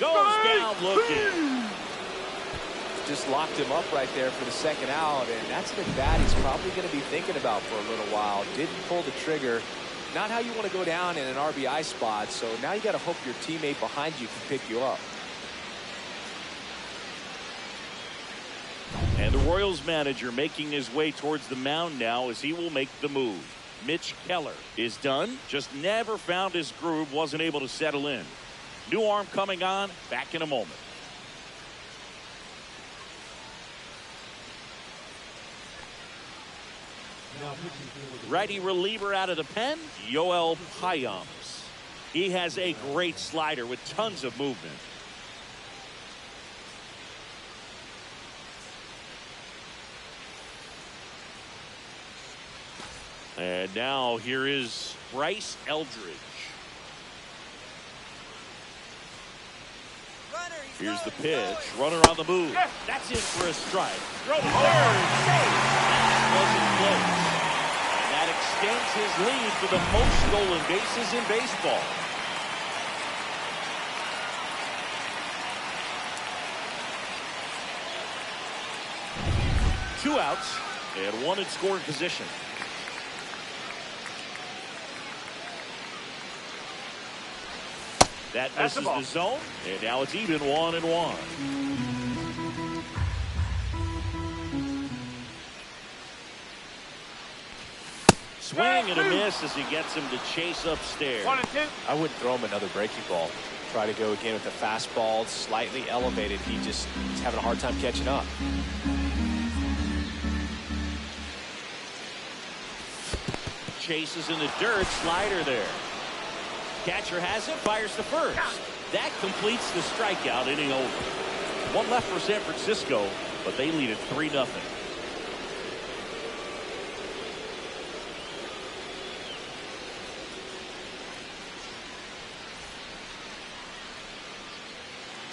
Goes down looking. Just locked him up right there for the second out, and that's an at-bat he's probably going to be thinking about for a little while. Didn't pull the trigger. Not how you want to go down in an RBI spot, so now you got to hope your teammate behind you can pick you up. And the Royals manager making his way towards the mound now as he will make the move. Mitch Keller is done. Just never found his groove, wasn't able to settle in. New arm coming on, back in a moment. Righty reliever out of the pen, Yoel Payams. He has a great slider with tons of movement. And now here is Bryce Eldridge. Here's the pitch. Runner on the move. That's in for a strike. Throw to third. Safe. That wasn't close. And that extends his lead for the most stolen bases in baseball. Two outs and one in scoring position. That misses the zone, and now it's even 1-1. Swing and a miss as he gets him to chase upstairs. 1-2. I wouldn't throw him another breaking ball. Try to go again with the fastball, slightly elevated. He's having a hard time catching up. Chases in the dirt, slider there. Catcher has it, fires to first. That completes the strikeout, inning over. One left for San Francisco, but they lead it 3-0.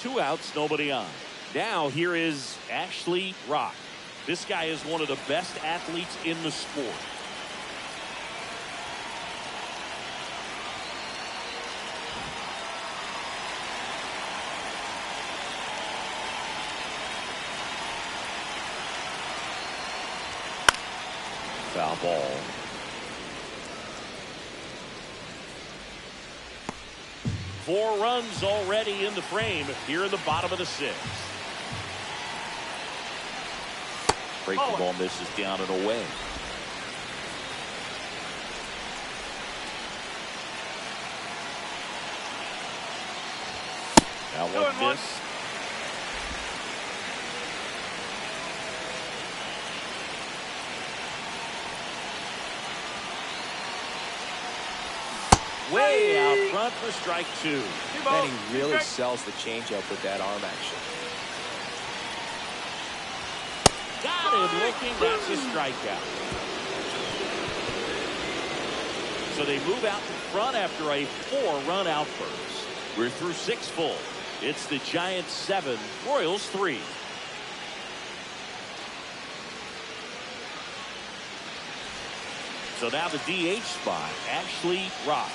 Two outs, nobody on. Now here is Ashley Rock. This guy is one of the best athletes in the sport. Foul ball. Four runs already in the frame here in the bottom of the sixth. Breaking ball misses down and away. Now one miss. Way out front for strike two. And he really sells the changeup with that arm action. Got him looking. That's a strikeout. So they move out in front after a 4-run outburst. We're through 6 full. It's the Giants 7, Royals 3. So now the DH spot, Ashley Rock.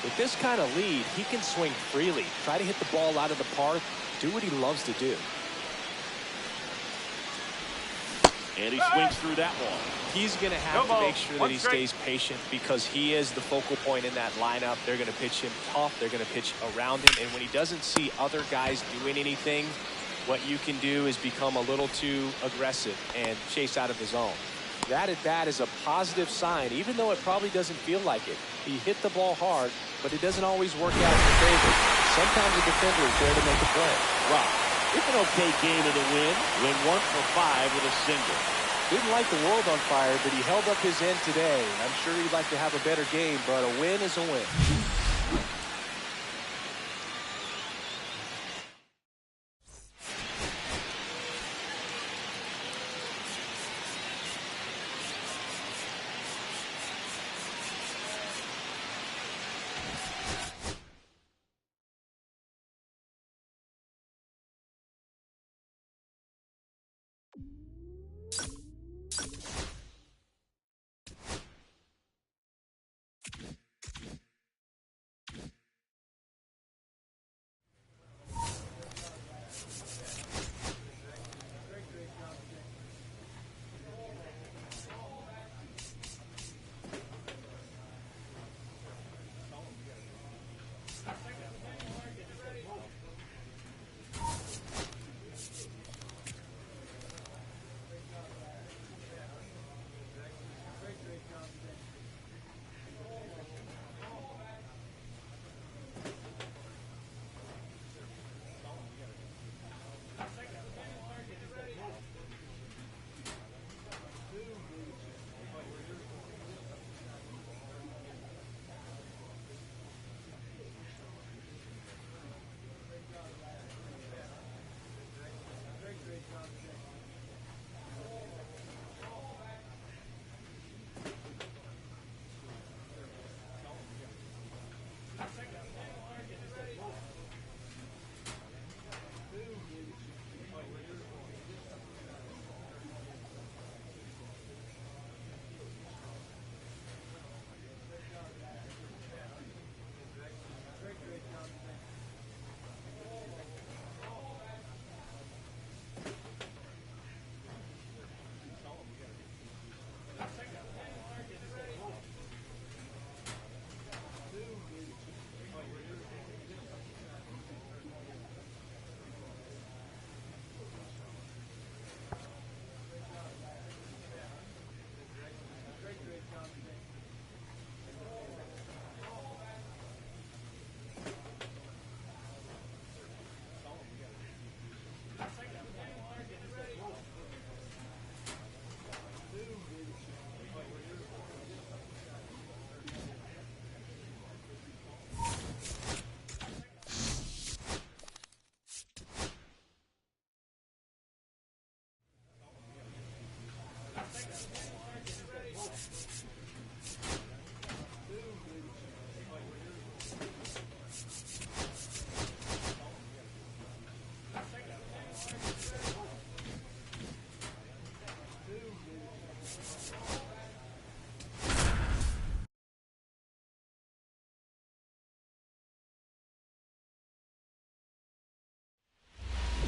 With this kind of lead, he can swing freely, try to hit the ball out of the park, do what he loves to do. And he swings through that one. He's going to have to make sure that he stays patient because he is the focal point in that lineup. They're going to pitch him tough. They're going to pitch around him. And when he doesn't see other guys doing anything, what you can do is become a little too aggressive and chase out of the zone. That at bat is a positive sign, even though it probably doesn't feel like it. He hit the ball hard, but it doesn't always work out in favor. Sometimes the defender is there to make a play. Rock with an okay game in the win. Went 1 for 5 with a single. Didn't light the world on fire, but he held up his end today. I'm sure he'd like to have a better game, but a win is a win.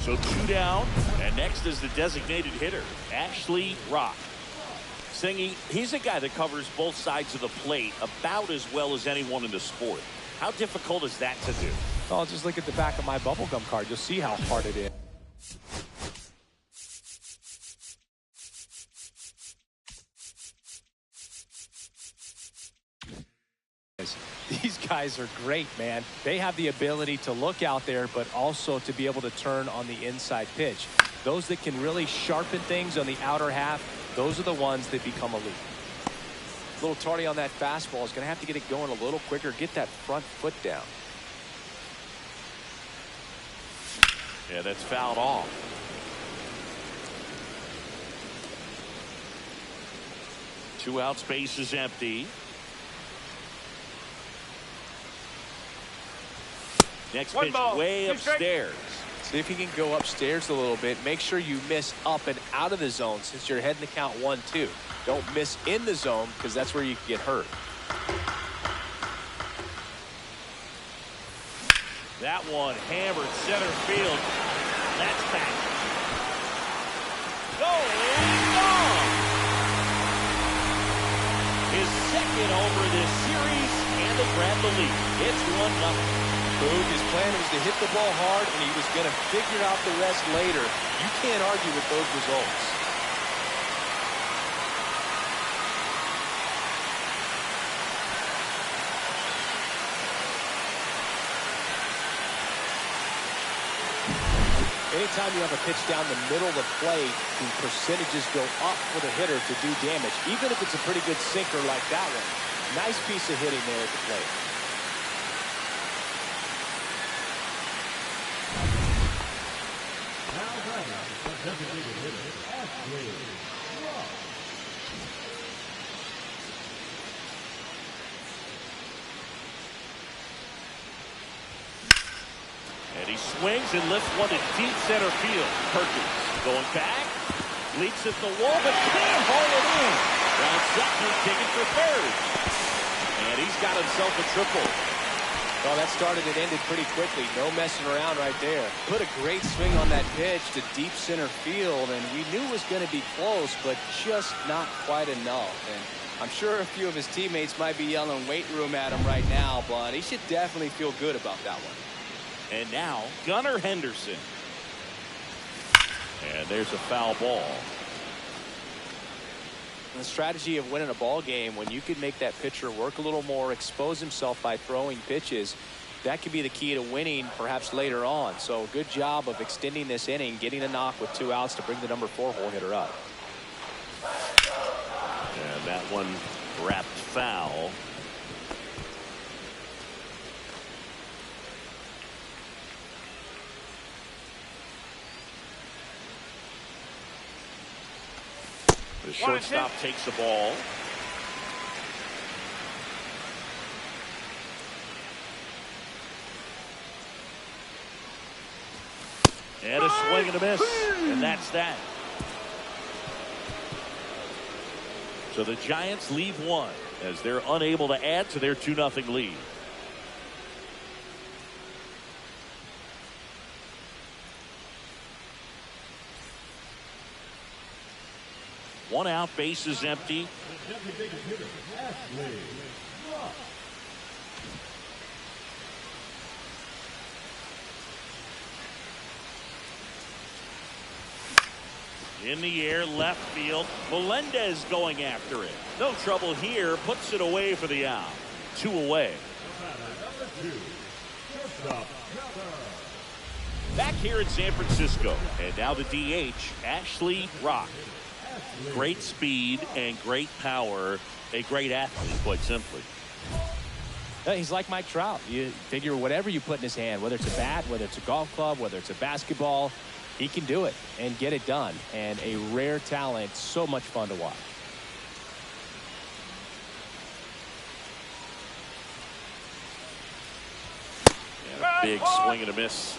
So 2 down, and next is the designated hitter, Ashley Rock. Singy, he's a guy that covers both sides of the plate about as well as anyone in the sport. How difficult is that to do? Oh, just look at the back of my bubblegum card. You'll see how hard it is. These guys are great, man. They have the ability to look out there, but also to be able to turn on the inside pitch. Those that can really sharpen things on the outer half, those are the ones that become elite. A little tardy on that fastball. Is going to have to get it going a little quicker. Get that front foot down. Yeah, that's fouled off. Two outs, base is empty. Next pitch way upstairs. See if you can go upstairs a little bit. Make sure you miss up and out of the zone since you're heading to count 1-2. Don't miss in the zone because that's where you can get hurt. That one hammered center field. That's back. Going gone. His second over this series, and they grab the lead. It's 1-0. Boog, his plan was to hit the ball hard, and he was going to figure out the rest later. You can't argue with those results. Anytime you have a pitch down the middle of the plate, the percentages go up for the hitter to do damage, even if it's a pretty good sinker like that one. Nice piece of hitting there at the plate. And he swings and lifts one to deep center field. Perkins going back, leaps at the wall, but can't haul it in. Round second, digging for third. And he's got himself a triple. Well, that started and ended pretty quickly. No messing around right there. Put a great swing on that pitch to deep center field, and we knew it was going to be close, but just not quite enough. And I'm sure a few of his teammates might be yelling weight room at him right now, but he should definitely feel good about that one. And now, Gunnar Henderson. And there's a foul ball. The strategy of winning a ball game, when you can make that pitcher work a little more, expose himself by throwing pitches, that could be the key to winning perhaps later on. So good job of extending this inning, getting a knock with 2 outs to bring the number 4 hole hitter up. And that one wrapped foul. The shortstop takes the ball. And a swing and a miss. And that's that. So the Giants leave one as they're unable to add to their 2-0 lead. One out, base is empty. In the air, left field. Melendez going after it. No trouble here. Puts it away for the out. 2 away. Back here in San Francisco. And now the DH, Ashley Rock. Great speed and great power. A great athlete, quite simply. He's like Mike Trout. You figure whatever you put in his hand, whether it's a bat, whether it's a golf club, whether it's a basketball, he can do it and get it done. And a rare talent, so much fun to watch. And a big swing and a miss.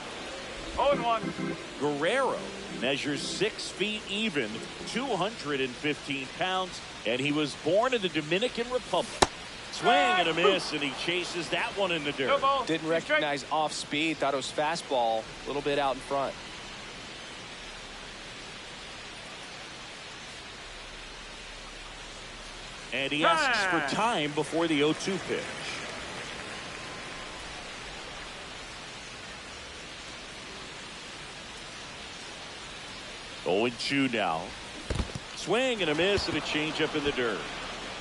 0-1. Guerrero measures 6 feet even, 215 pounds, and he was born in the Dominican Republic. Swing and a miss, and he chases that one in the dirt. Didn't recognize off speed, thought it was fastball, a little bit out in front. And he asks for time before the 0-2 pitch. 0-2 now. Swing and a miss and a changeup in the dirt.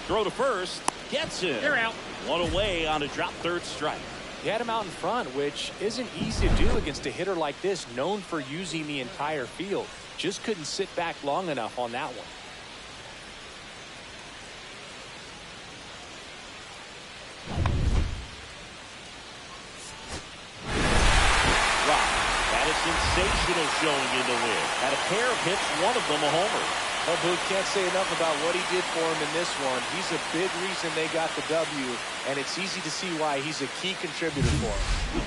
Throw to first. Gets it. They're out. One away on a drop third strike. He had him out in front, which isn't easy to do against a hitter like this, known for using the entire field. Just couldn't sit back long enough on that one. Wow, had a sensational showing in the win. Had a pair of hits, one of them a homer. Well, Booth can't say enough about what he did for him in this one. He's a big reason they got the W, and it's easy to see why he's a key contributor for him.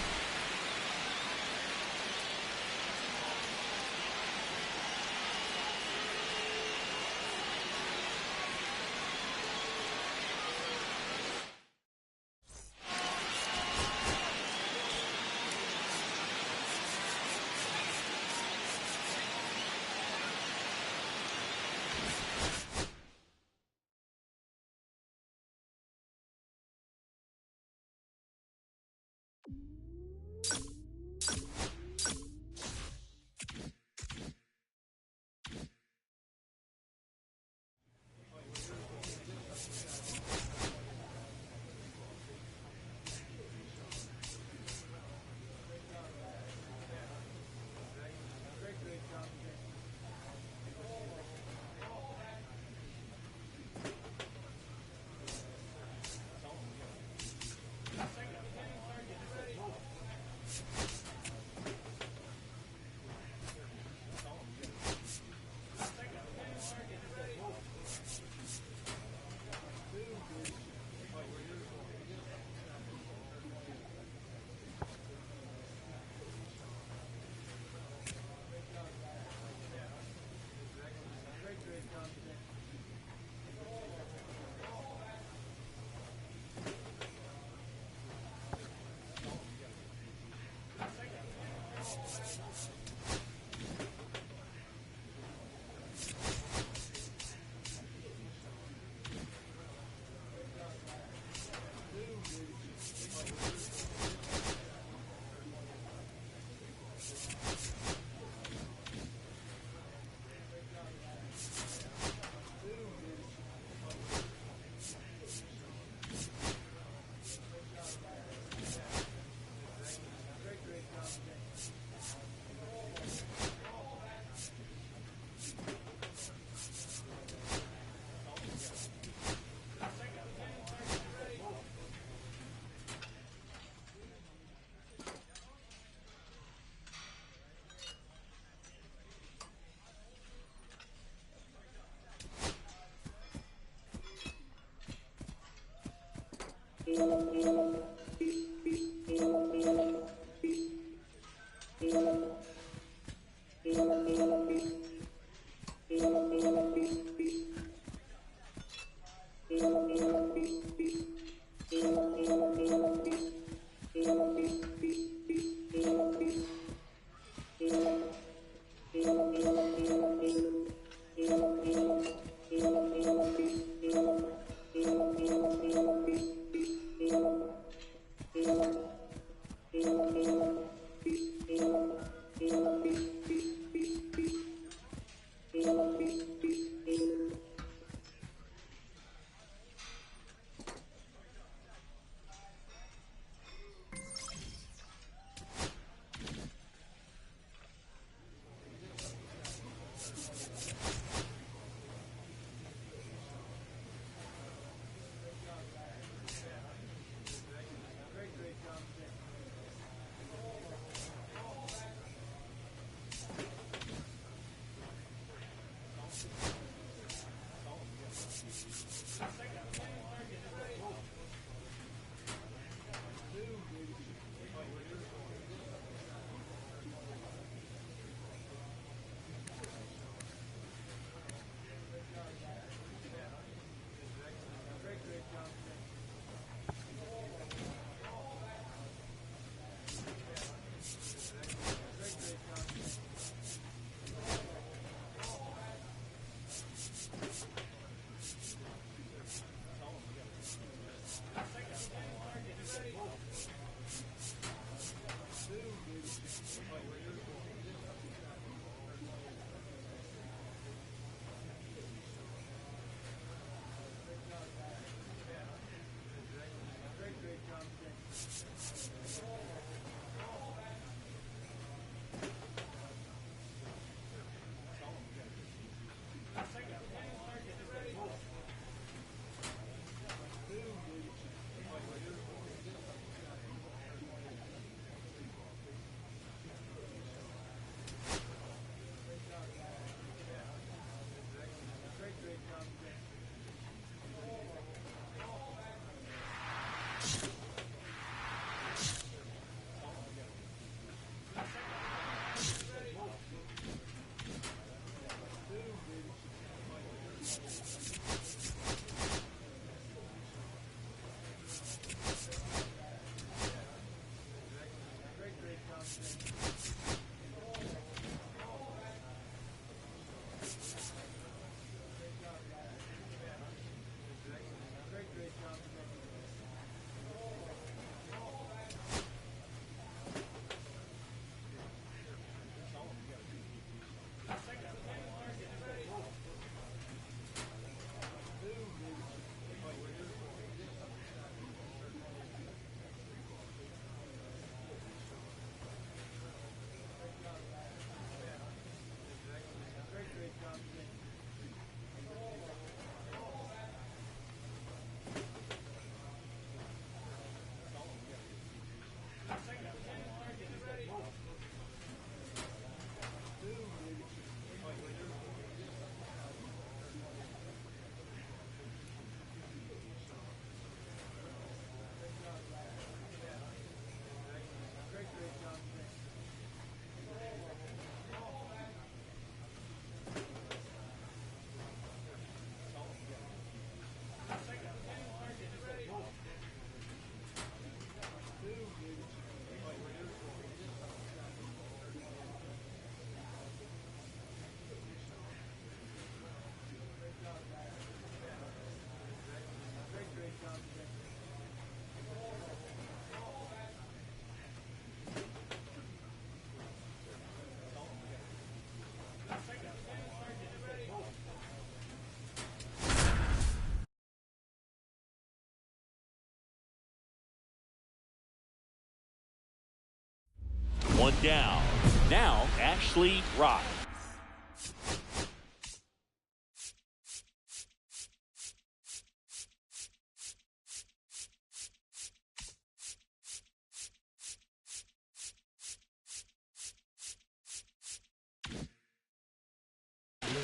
One down. Now, Ashley Rock.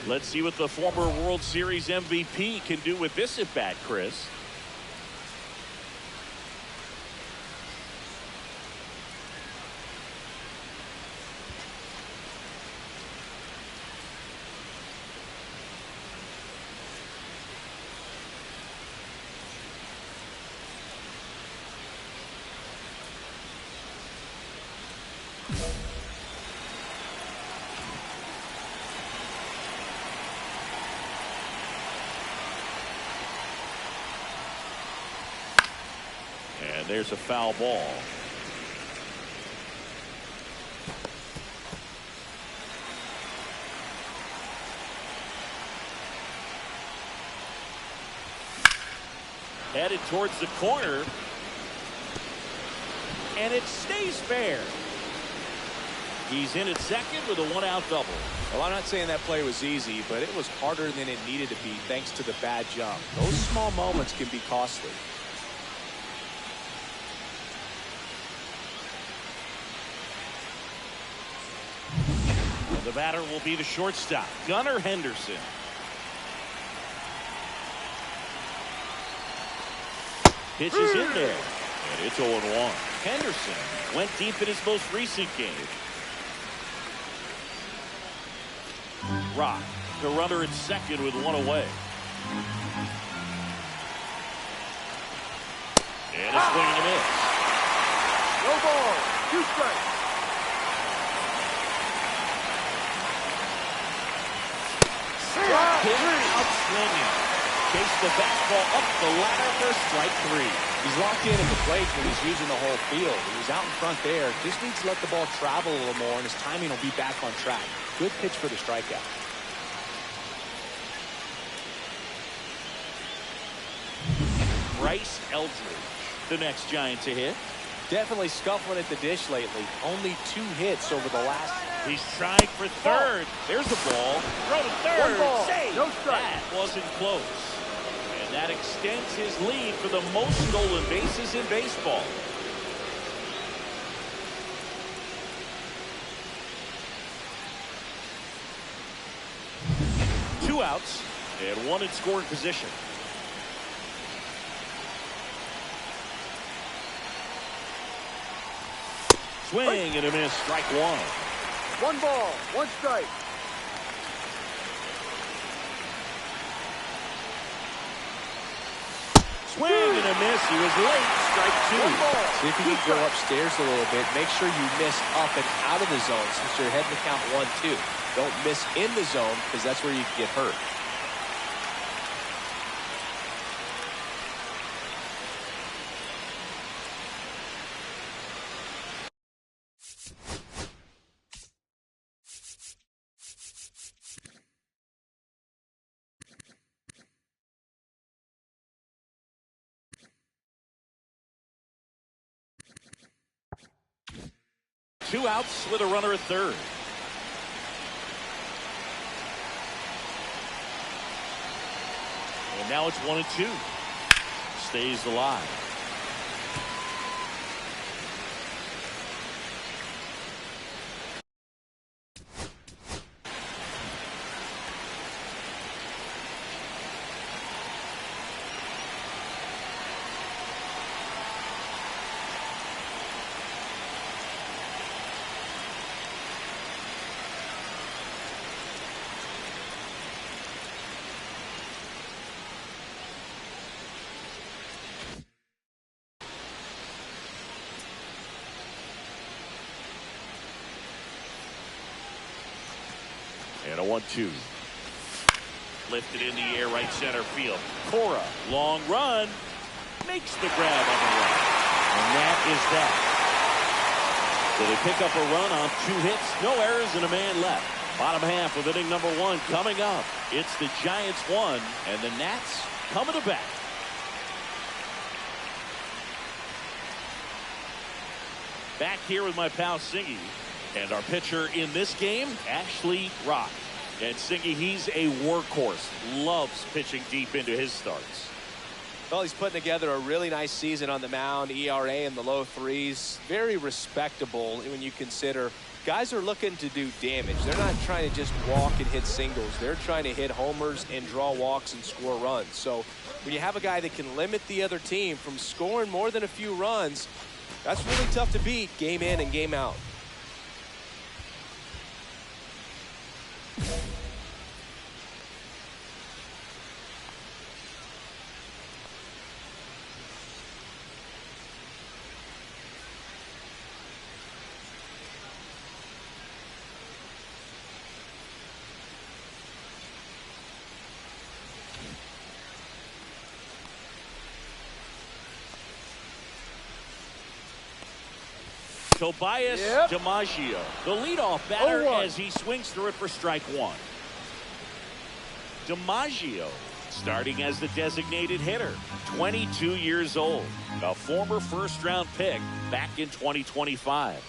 Let's see what the former World Series MVP can do with this at bat, Chris. And there's a foul ball. Headed towards the corner. And it stays fair. He's in at second with a one-out double. Well, I'm not saying that play was easy, but it was harder than it needed to be thanks to the bad jump. Those small moments can be costly. The batter will be the shortstop, Gunnar Henderson. Pitches in there, and it's 0-1. Henderson went deep in his most recent game. Rock, the runner at second with one away. And a swing and a miss. No ball. 2 strikes. Hit out swinging. Chase the fastball up the ladder for strike 3. He's locked in at the plate when he's using the whole field. He was out in front there. Just needs to let the ball travel a little more, and his timing will be back on track. Good pitch for the strikeout. Bryce Eldridge, the next Giant to hit. Definitely scuffling at the dish lately. Only 2 hits over the last. He's trying for third. There's a ball. Throw to third. 1 ball. Save. No strike. That wasn't close. And that extends his lead for the most stolen bases in baseball. Two outs and 1 in scoring position. Swing and a miss. Strike 1. 1 ball. 1 strike. Swing and a miss. He was late. Strike 2. 1 ball. See if you can go upstairs a little bit. Make sure you miss up and out of the zone since you're heading to count 1-2. Don't miss in the zone because that's where you can get hurt. Two outs with a runner at third. And now it's 1-2. Stays alive. And a 1-2. Lifted in the air, right center field. Cora, long run, makes the grab on the run. And that is that. So they pick up a run on 2 hits, no errors, and a man left. Bottom half of inning number 1 coming up. It's the Giants 1, and the Nats coming to bat. Back here with my pal Singy. And our pitcher in this game, Ashley Rock. And Singy, he's a workhorse. Loves pitching deep into his starts. Well, he's putting together a really nice season on the mound. ERA in the low 3s. Very respectable when you consider guys are looking to do damage. They're not trying to just walk and hit singles. They're trying to hit homers and draw walks and score runs. So when you have a guy that can limit the other team from scoring more than a few runs, that's really tough to beat game in and game out. Tobias DiMaggio, the leadoff batter as he swings through it for strike one. DiMaggio starting as the designated hitter, 22 years old, a former first-round pick back in 2025.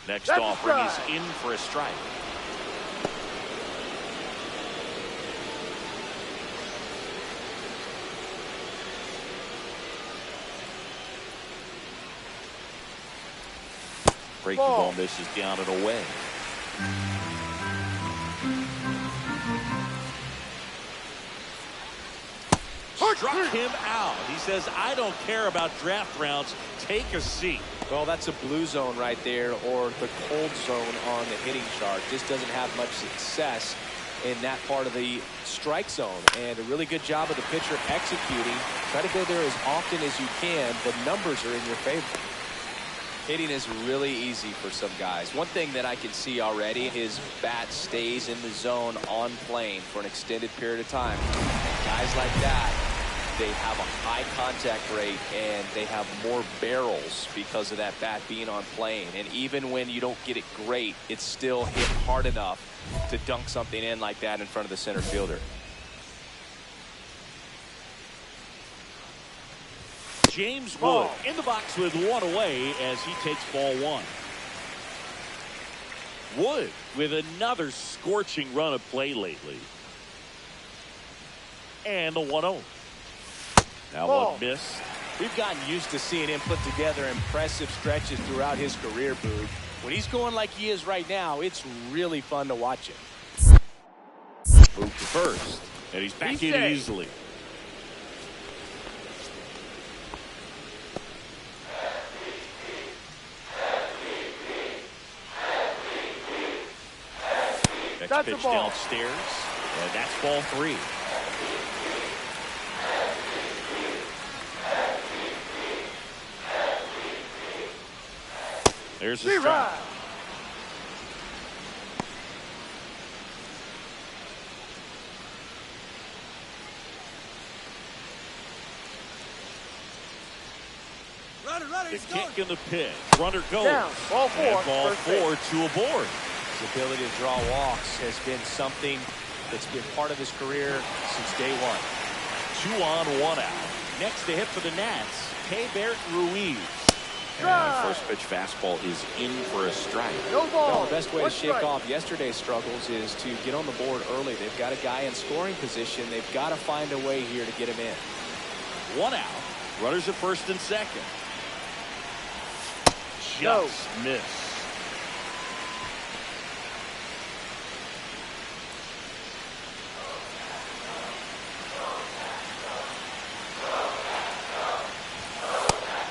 Next offering is in for a strike. Breaking ball misses down and away. Struck him out. He says, I don't care about draft rounds. Take a seat. Well, that's a blue zone right there, or the cold zone on the hitting chart. Just doesn't have much success in that part of the strike zone. And a really good job of the pitcher executing. Try to go there as often as you can. The numbers are in your favor. Hitting is really easy for some guys. One thing that I can see already, his bat stays in the zone on plane for an extended period of time. And guys like that, they have a high contact rate and they have more barrels because of that bat being on plane. And even when you don't get it great, it's still hit hard enough to dunk something in like that in front of the center fielder. James Wood in the box with one away as he takes ball one. Wood with another scorching run of play lately. And the 1-0. Now one missed. We've gotten used to seeing him put together impressive stretches throughout his career, Boog. When he's going like he is right now, it's really fun to watch him. Move to first, and he's back in easily. Next pitch downstairs, and that's ball 3. There's the strike. The kick and the pitch. Runner goes. Down. Ball 4. And ball 4 to a board. His ability to draw walks has been something that's been part of his career since day one. 2 on, 1 out. Next to hit for the Nats, Keibert Ruiz. And first pitch fastball is in for a strike. No ball. Well, the best way to shake off yesterday's struggles is to get on the board early. They've got a guy in scoring position. They've got to find a way here to get him in. 1 out. Runners at first and second. Just missed.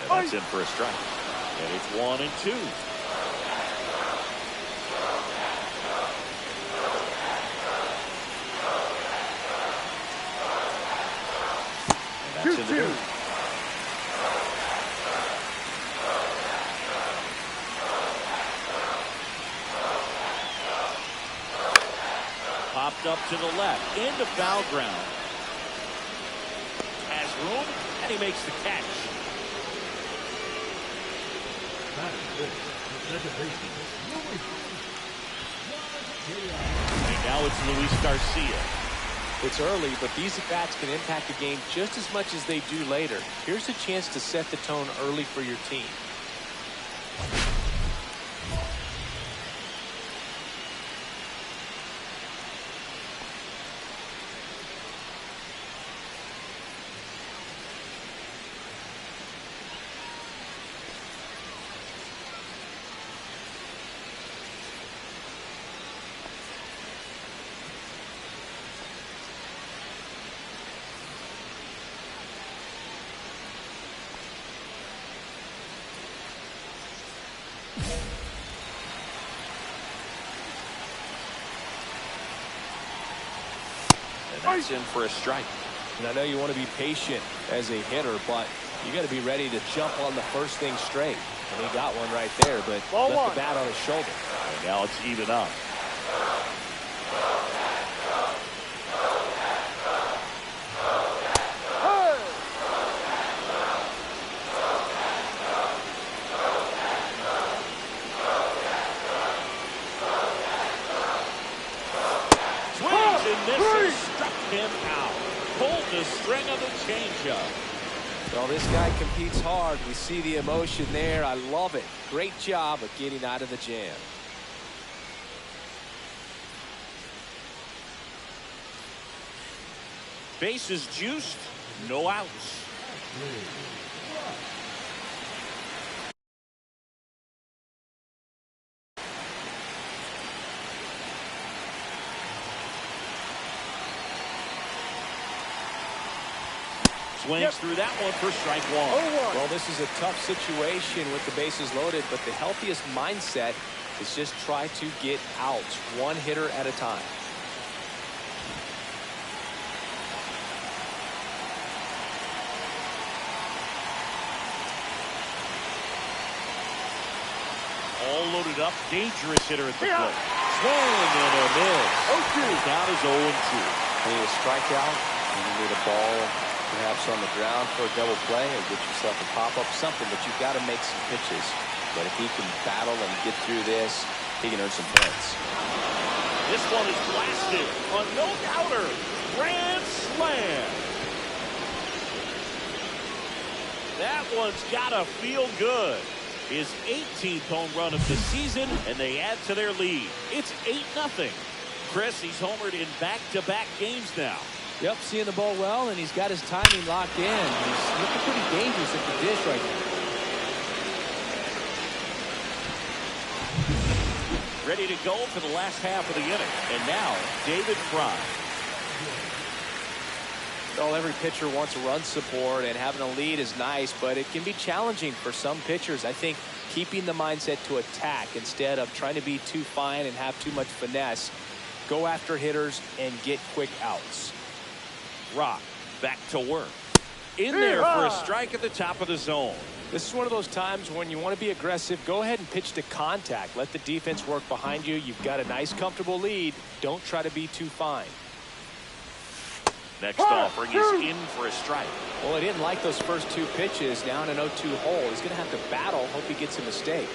And that's in for a strike. And it's 1 and 2. And that's in the dirt. Popped up to the left. Into foul ground. Has room, and he makes the catch. And now it's Luis Garcia. It's early, but these at-bats can impact the game just as much as they do later. Here's a chance to set the tone early for your team. That's in for a strike. And I know you want to be patient as a hitter, but you got to be ready to jump on the first thing straight. And he got one right there, but left the bat on his shoulder. And now it's even up. Him out. Pulled the string of the changeup. Well, this guy competes hard. We see the emotion there. I love it. Great job of getting out of the jam. Bases juiced, no outs. Swings through that one for strike one. Well, this is a tough situation with the bases loaded, but the healthiest mindset is just try to get outs, one hitter at a time. All loaded up, dangerous hitter at the plate. Swing and a miss. Down is 0-2. You need a strikeout, and you need a ball perhaps on the ground for a double play, or get yourself a pop-up, something, but you've got to make some pitches. But if he can battle and get through this, he can earn some points. This one is blasted. A no-doubter. Grand slam. That one's got to feel good. His 18th home run of the season, and they add to their lead. It's 8-0. Chris, he's homered in back-to-back games now. Yep, seeing the ball well, and he's got his timing locked in. He's looking pretty dangerous at the dish right now. Ready to go for the last half of the inning. And now, David Fry. Well, every pitcher wants run support, and having a lead is nice, but it can be challenging for some pitchers. I think keeping the mindset to attack instead of trying to be too fine and have too much finesse. Go after hitters and get quick outs. Rock back to work. In there for a strike at the top of the zone. This is one of those times when you want to be aggressive. Go ahead and pitch to contact. Let the defense work behind you. You've got a nice, comfortable lead. Don't try to be too fine. Next offering is in for a strike. Well, he didn't like those first two pitches. Now in an 0-2 hole. He's going to have to battle. Hope he gets a mistake.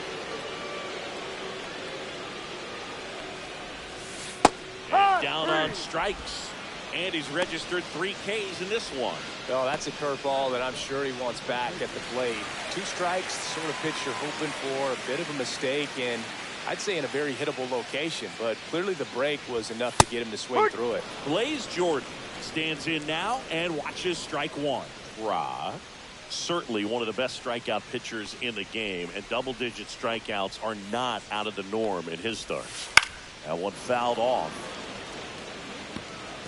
And down on strikes. And he's registered 3 Ks in this one. Oh, that's a curveball that I'm sure he wants back at the plate. 2 strikes, the sort of pitch you're hoping for. A bit of a mistake, and I'd say in a very hittable location. But clearly the break was enough to get him to swing through it. Blaze Jordan stands in now and watches strike one. Ra, certainly one of the best strikeout pitchers in the game, and double-digit strikeouts are not out of the norm in his starts. That one fouled off.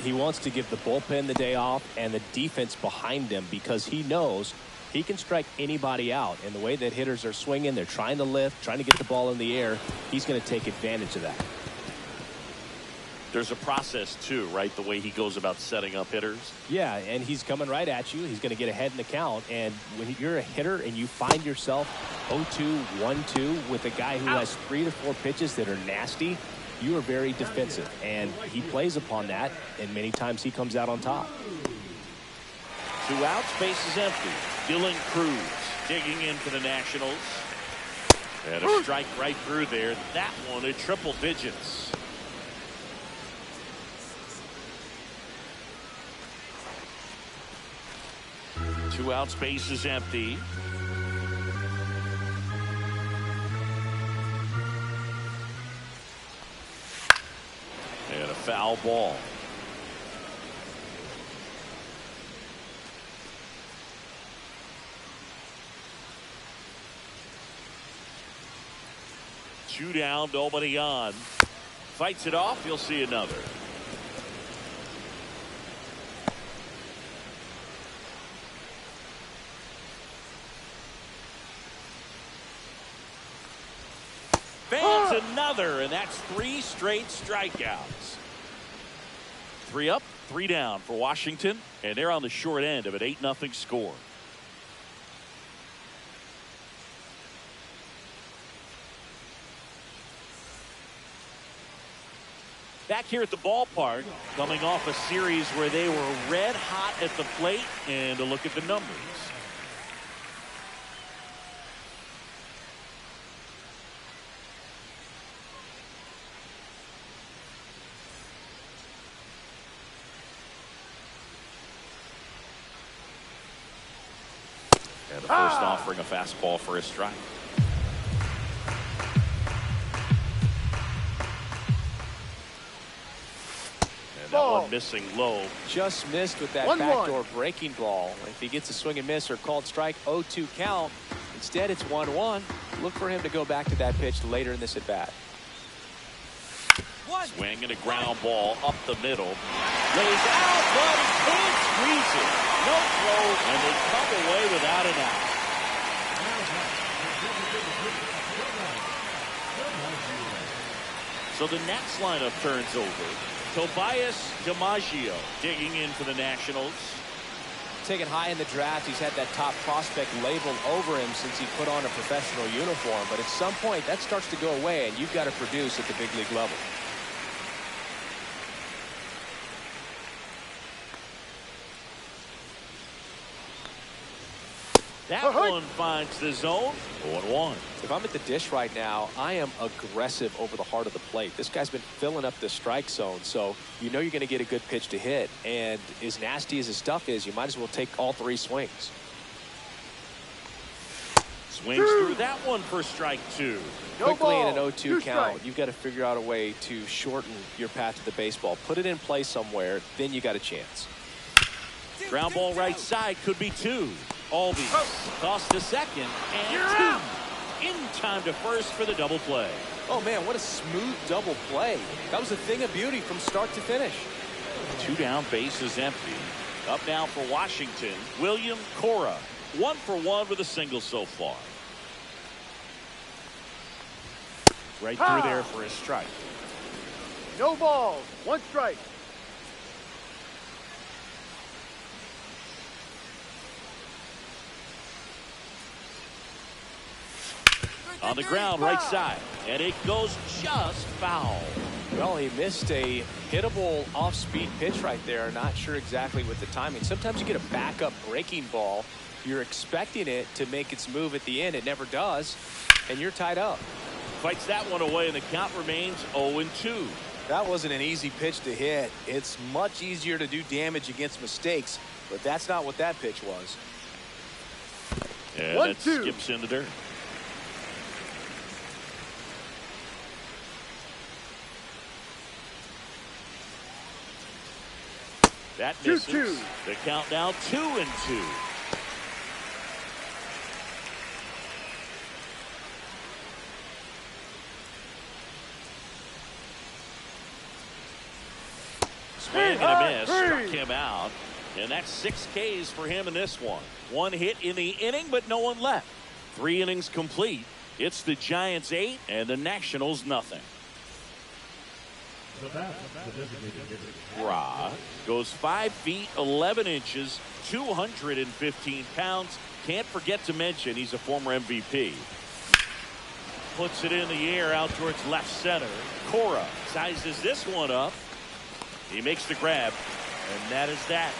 He wants to give the bullpen the day off and the defense behind him because he knows he can strike anybody out. And the way that hitters are swinging, they're trying to lift, trying to get the ball in the air. He's going to take advantage of that. There's a process too, right? The way he goes about setting up hitters. Yeah, and he's coming right at you. He's going to get ahead in the count. And when you're a hitter and you find yourself 0-2, 1-2 with a guy who has 3 to 4 pitches that are nasty, you are very defensive, and he plays upon that, and many times he comes out on top. 2 outs, base is empty. Dylan Cruz digging in for the Nationals. And a strike right through there. That one at triple digits. Two outs, base is empty. And a foul ball. Two down, nobody on. Fights it off, you'll see another. Fans another, and that's 3 straight strikeouts. 3 up, 3 down for Washington, and they're on the short end of an 8-0 score. Back here at the ballpark, coming off a series where they were red hot at the plate, and a look at the numbers. And the first offering a fastball for a strike. That one missing low. Just missed with that backdoor breaking ball. If he gets a swing and miss or called strike, 0-2 count. Instead, it's 1-1. Look for him to go back to that pitch later in this at bat. Swing and a ground ball up the middle. Lays out, but he can't squeeze it. No throw, and they come away without an out. So the Nats lineup turns over. Tobias DiMaggio digging in for the Nationals. Taken high in the draft, he's had that top prospect labeled over him since he put on a professional uniform. But at some point, that starts to go away, and you've got to produce at the big league level. That one finds the zone. 0-1. If I'm at the dish right now, I am aggressive over the heart of the plate. This guy's been filling up the strike zone, so you know you're going to get a good pitch to hit. And as nasty as his stuff is, you might as well take all 3 swings. Swings through that one for strike 2. Quickly in an 0-2 count, you've got to figure out a way to shorten your path to the baseball. Put it in play somewhere, then you got a chance. Ground ball right side, could be 2. Albies toss to second, and 2. In time to first for the double play. Oh, man, what a smooth double play. That was a thing of beauty from start to finish. 2 down, base is empty. Up now for Washington, William Cora. 1 for 1 with a single so far. Right through there for a strike. No balls, 1 strike. On the ground, right side, and it goes just foul. Well, he missed a hittable off-speed pitch right there. Not sure exactly with the timing. Sometimes you get a backup breaking ball. You're expecting it to make its move at the end. It never does, and you're tied up. Fights that one away, and the count remains 0-2. That wasn't an easy pitch to hit. It's much easier to do damage against mistakes, but that's not what that pitch was. And that skips in the dirt. That misses. The count now 2-2. Swing and a miss. Struck him out. And that's 6 Ks for him in this one. 1 hit in the inning, but no one left. 3 innings complete. It's the Giants 8 and the Nationals nothing. Ra goes 5 feet 11 inches, 215 pounds. Can't forget to mention he's a former MVP. puts it in the air out towards left center. Cora sizes this one up. He makes the grab, and that is that.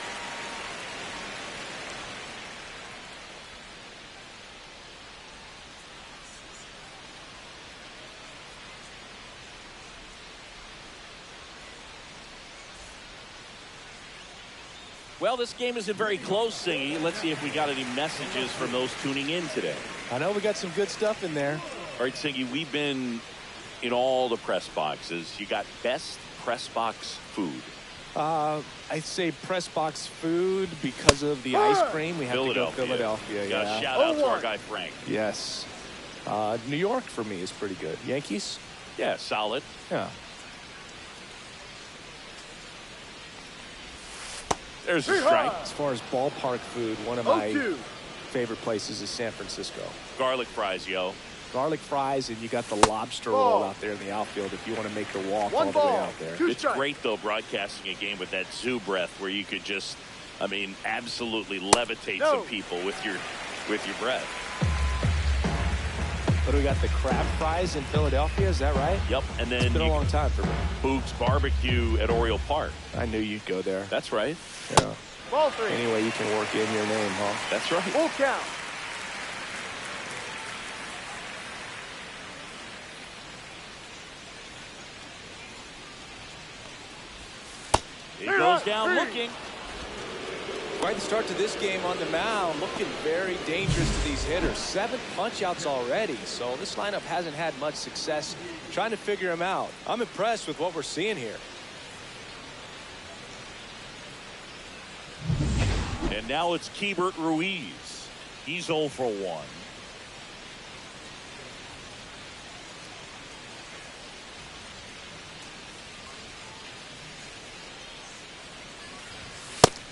Well, this game isn't very close, Singy. Let's see if we got any messages from those tuning in today. I know we got some good stuff in there. All right, Singy, we've been in all the press boxes. You got best press box food. I'd say press box food because of the ice cream. We have to go Philadelphia. Yeah. Shout out to our guy Frank. Yes. New York for me is pretty good. Yankees? Yeah, solid. Yeah. There's a strike. As far as ballpark food, one of my favorite places is San Francisco. Garlic fries, yo. Garlic fries, and you got the lobster roll out there in the outfield if you want to make the walk all the way out there. It's great, though, broadcasting a game with that zoo breath where you could just, I mean, absolutely levitate some people with your breath. But we got the crab fries in Philadelphia, is that right? Yep, and then it's been a long time for me. Boog's Barbecue at Oriole Park. I knew you'd go there. That's right. Yeah. Ball three. Anyway, you can work in your name, huh? That's right. Full count. He goes down looking. Quite the start to this game on the mound, looking very dangerous to these hitters. 7 punch-outs already, so this lineup hasn't had much success trying to figure him out. I'm impressed with what we're seeing here. And now it's Keibert Ruiz. He's 0 for 1.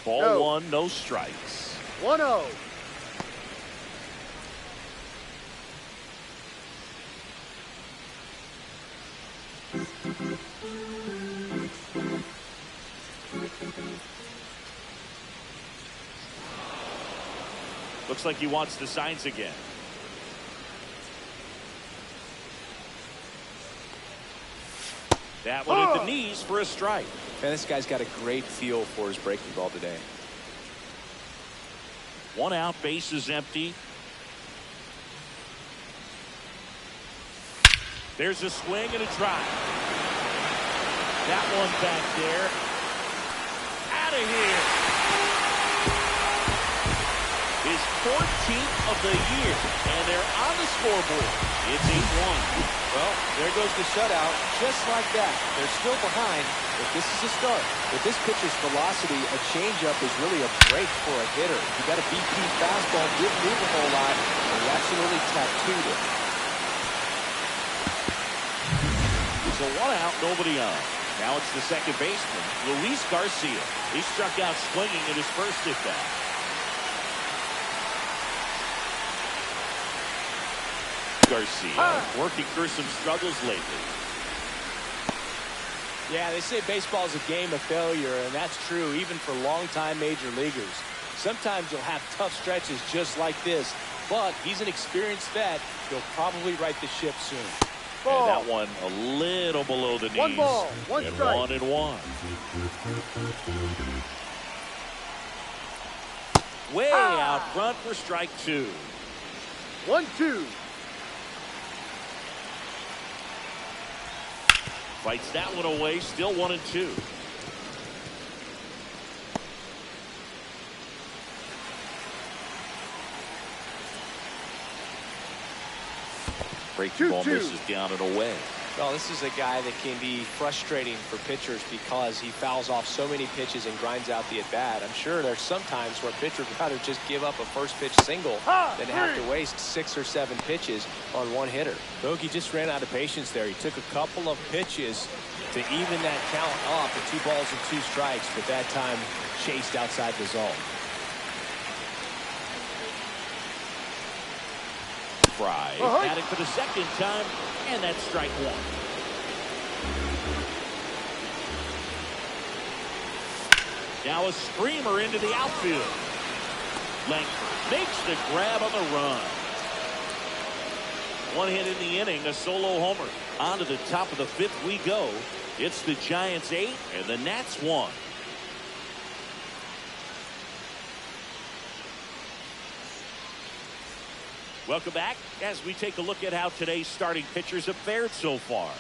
Ball 1, no strikes. 1-0. Looks like he wants the signs again. That one at the knees for a strike. And this guy's got a great feel for his breaking ball today. 1 out, base is empty. There's a swing and a drive. That one back there. Out of here. His 14th of the year, and they're on the scoreboard. It's 8-1. Well, there goes the shutout. Just like that. They're still behind, but this is a start. With this pitcher's velocity, a changeup is really a break for a hitter. You got a BP fastball, didn't move a whole lot, and he absolutely tattooed it. So 1 out, nobody on. Now it's the second baseman, Luis Garcia. He struck out swinging in his first at bat. Garcia working through some struggles lately. Yeah, they say baseball is a game of failure, and that's true even for longtime major leaguers. Sometimes you'll have tough stretches just like this, but he's an experienced vet. He'll probably right the ship soon. And that one a little below the knees. 1 ball, 1 and strike. 1-1. Way out front for strike 2. 1-2. Fights that one away, still 1-2. Breaking ball misses down and away. Well, this is a guy that can be frustrating for pitchers because he fouls off so many pitches and grinds out the at-bat. I'm sure there's some times where a pitcher would rather just give up a first-pitch single than have to waste 6 or 7 pitches on one hitter. Bogey just ran out of patience there. He took a couple of pitches to even that count off at 2 balls and 2 strikes, but that time chased outside the zone. Fry at it for the second time, and that's strike 1. Now a screamer into the outfield. Langford makes the grab on the run. One hit in the inning, a solo homer. On to the top of the fifth we go. It's the Giants 8 and the Nats 1. Welcome back as we take a look at how today's starting pitchers have fared so far.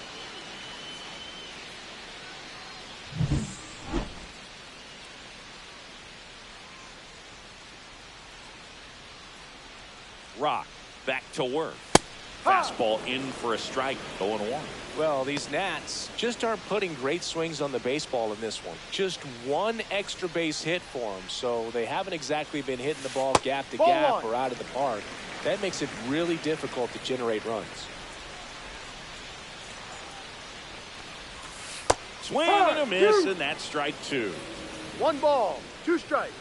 Rock back to work. Fastball in for a strike, 0-1. Well, these Nats just aren't putting great swings on the baseball in this one. Just one extra base hit for them, so they haven't exactly been hitting the ball gap to gap or out of the park. That makes it really difficult to generate runs. Swing and a miss, and that's strike 2. 1 ball, 2 strikes.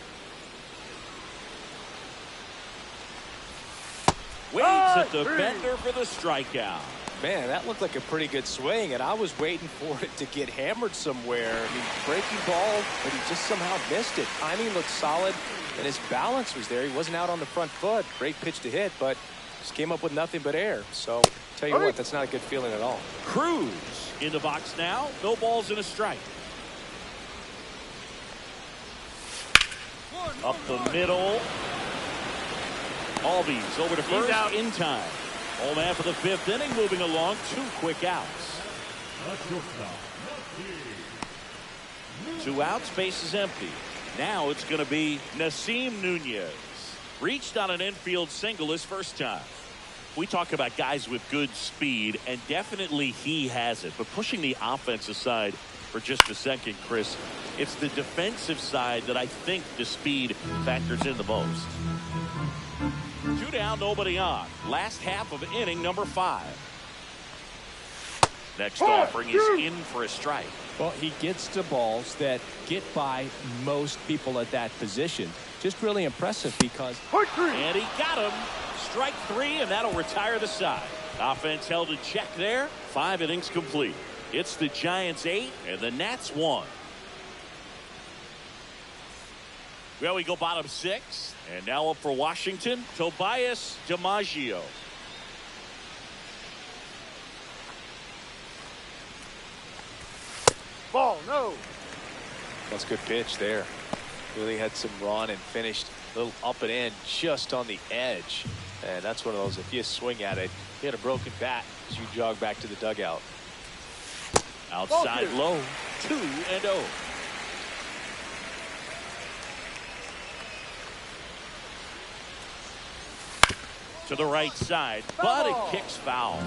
Waits at the bender for the strikeout. Man, that looked like a pretty good swing, and I was waiting for it to get hammered somewhere. I mean, breaking ball, but he just somehow missed it. Timing looked solid, and his balance was there. He wasn't out on the front foot. Great pitch to hit, but just came up with nothing but air. So, tell you what, that's not a good feeling at all. Cruz in the box now. No balls and a strike. Up the middle. Albies over to first out in time. Old man for the 5th inning, moving along. 2 quick outs. 2 outs, base is empty. Now it's going to be Nasim Nunez. Reached on an infield single his first time. We talk about guys with good speed, and definitely he has it. But pushing the offense aside for just a second, Chris, it's the defensive side that I think the speed factors in the most. 2 down, nobody on. Last half of inning number 5. Next offering is in for a strike. Well, he gets to balls that get by most people at that position. Just really impressive because... And he got him. Strike 3, and that'll retire the side. Offense held in check there. 5 innings complete. It's the Giants 8 and the Nats 1. Well, we go bottom 6. And now up for Washington, Tobias DiMaggio. Ball, no. That's a good pitch there. Really had some run and finished a little up and in just on the edge. And that's one of those, if you swing at it, you hit a broken bat as you jog back to the dugout. Outside low, 2-0. To the right side, but it kicks foul.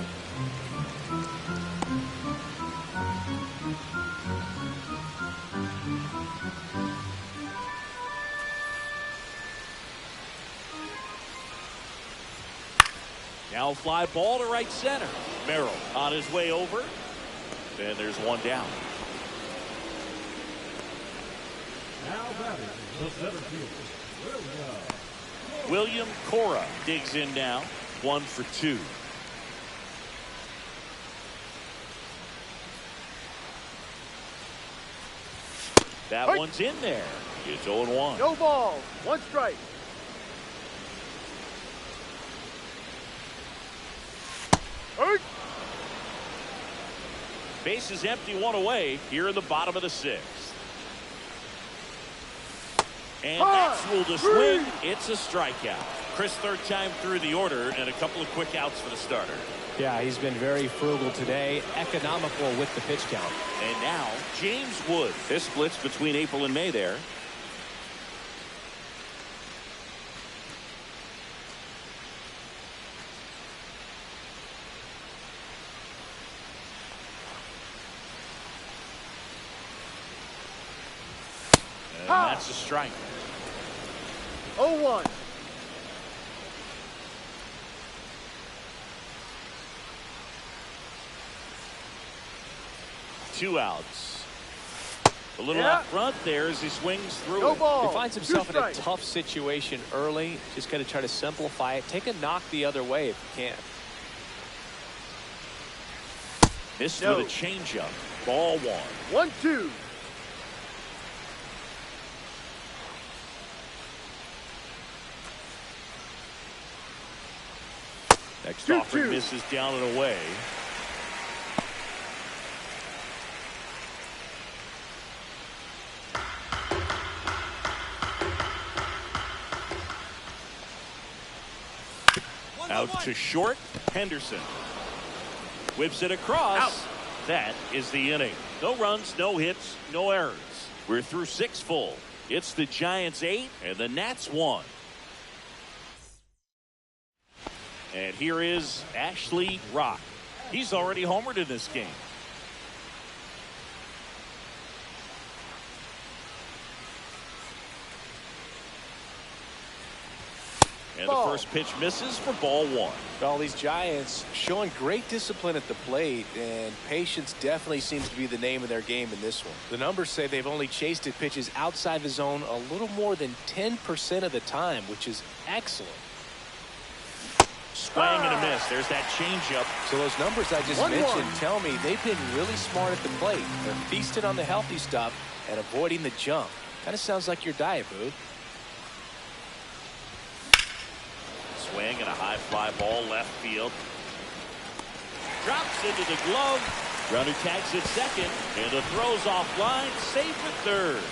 Now fly ball to right center. Merrill on his way over. And there's 1 down. Now batting the center fielder, William Cora digs in now. 1 for 2. That one's in there. It's 0-1. No ball, 1 strike. Base is empty, 1 away here in the bottom of the 6th. And that's ruled a swing. It's a strikeout. Chris, 3rd time through the order, and a couple of quick outs for the starter. Yeah, he's been very frugal today, economical with the pitch count. And now James Wood. This splits between April and May there. And that's a strike. 0-1. Two outs. A little out front there as he swings through. No ball. He finds himself in a tough situation early. Just got to try to simplify it. Take a knock the other way if you can. Missed with a changeup. Ball 1. 1-2. Next offering misses down and away. Out to short. Henderson whips it across. Out. That is the inning. No runs, no hits, no errors. We're through 6 full. It's the Giants 8 and the Nats 1. And here is Ashley Rock. He's already homered in this game. And the first pitch misses for ball 1. Well, these Giants showing great discipline at the plate, and patience definitely seems to be the name of their game in this one. The numbers say they've only chased at pitches outside the zone a little more than 10% of the time, which is excellent. Swing and a miss. There's that changeup. So those numbers I just mentioned tell me they've been really smart at the plate. They're feasting on the healthy stuff and avoiding the junk. Kind of sounds like your diet, Boo. Swing and a high fly ball left field. Drops into the glove. Runner tags at second, and the throw's offline. Safe at third.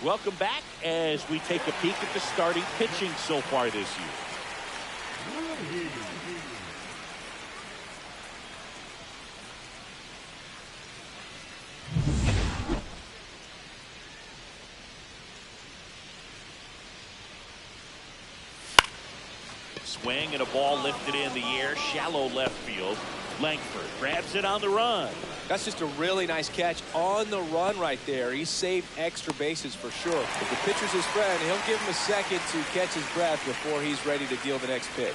Welcome back as we take a peek at the starting pitching so far this year. Swing and a ball lifted in the air, shallow left field. Langford grabs it on the run. That's just a really nice catch on the run right there. He saved extra bases for sure. If the pitcher's his friend, he'll give him a second to catch his breath before he's ready to deal the next pitch.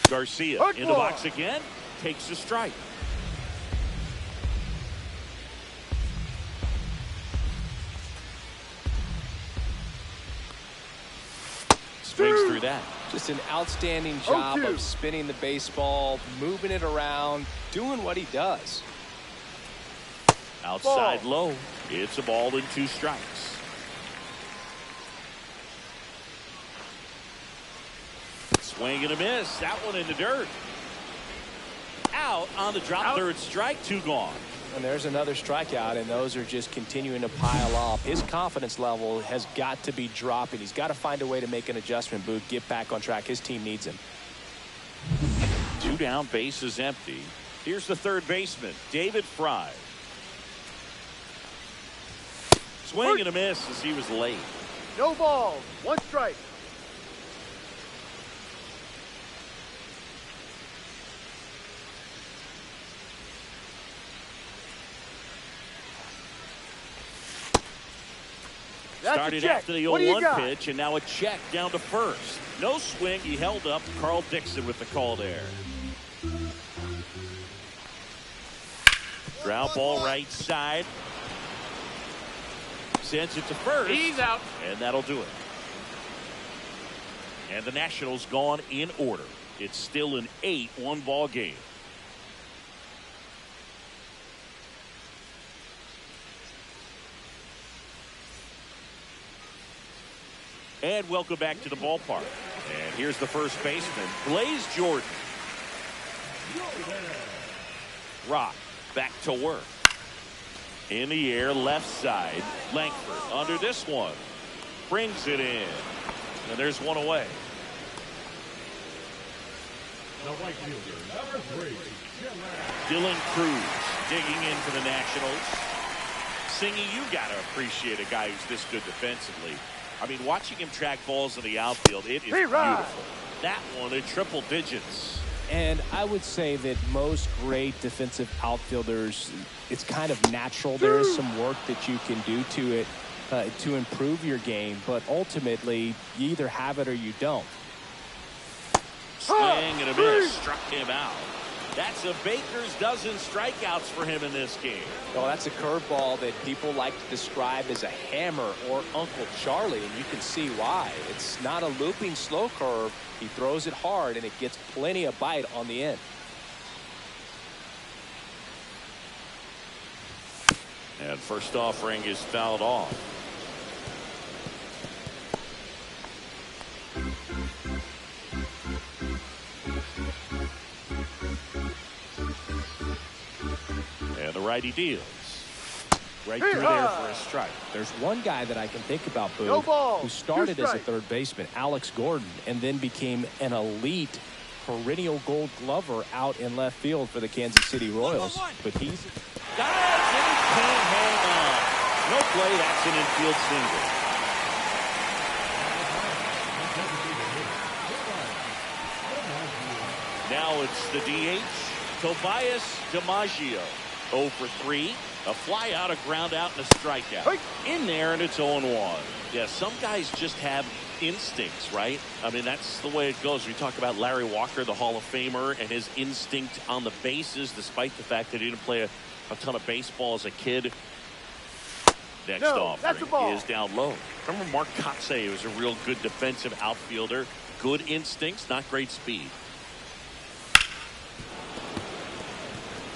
Garcia in the box again, takes a strike. Swings through that. Just an outstanding job of spinning the baseball, moving it around, doing what he does. Outside low. It's a ball and 2 strikes. Swing and a miss. That one in the dirt. Out on the drop. Third strike. 2 gone. And there's another strikeout, and those are just continuing to pile up. His confidence level has got to be dropping. He's got to find a way to make an adjustment, Booth, get back on track. His team needs him. 2 down, bases empty. Here's the third baseman, David Fry. Swing and a miss as he was late. No balls, 1 strike. Started after the 0-1 pitch, and now a check down to first. No swing. He held up. Carl Dixon with the call there. Ground ball right side. Sends it to first. He's out. And that'll do it. And the Nationals gone in order. It's still an 8-1 ball game. And welcome back to the ballpark. And here's the first baseman, Blaze Jordan. Rock back to work. In the air, left side. Langford under this one. Brings it in. And there's one away. The right fielder, number 3, Dylan Cruz digging in for the Nationals. Singy, you got to appreciate a guy who's this good defensively. I mean, watching him track balls in the outfield, it is beautiful. That one in triple digits. And I would say that most great defensive outfielders, it's kind of natural. There is some work that you can do to it to improve your game, but ultimately, you either have it or you don't. Swing and a miss, struck him out. That's a baker's dozen strikeouts for him in this game. Oh, that's a curveball that people like to describe as a hammer or Uncle Charlie, and you can see why. It's not a looping slow curve. He throws it hard, and it gets plenty of bite on the end. And first offering is fouled off. And the righty deals. Right through there for a strike. There's one guy that I can think about, Boo, who started as a third baseman, Alex Gordon, and then became an elite perennial gold glover out in left field for the Kansas City Royals. But he's... Dives and he can't hang on. No play, that's an infield single. Now it's the DH, Tobias DiMaggio. 0 for 3. A fly out, a ground out, and a strikeout. In there, and it's 0-1. Yeah, some guys just have instincts, right? I mean, that's the way it goes. We talk about Larry Walker, the Hall of Famer, and his instinct on the bases, despite the fact that he didn't play a ton of baseball as a kid. Next offering is down low. Remember Mark Kotsay was a real good defensive outfielder. Good instincts, not great speed.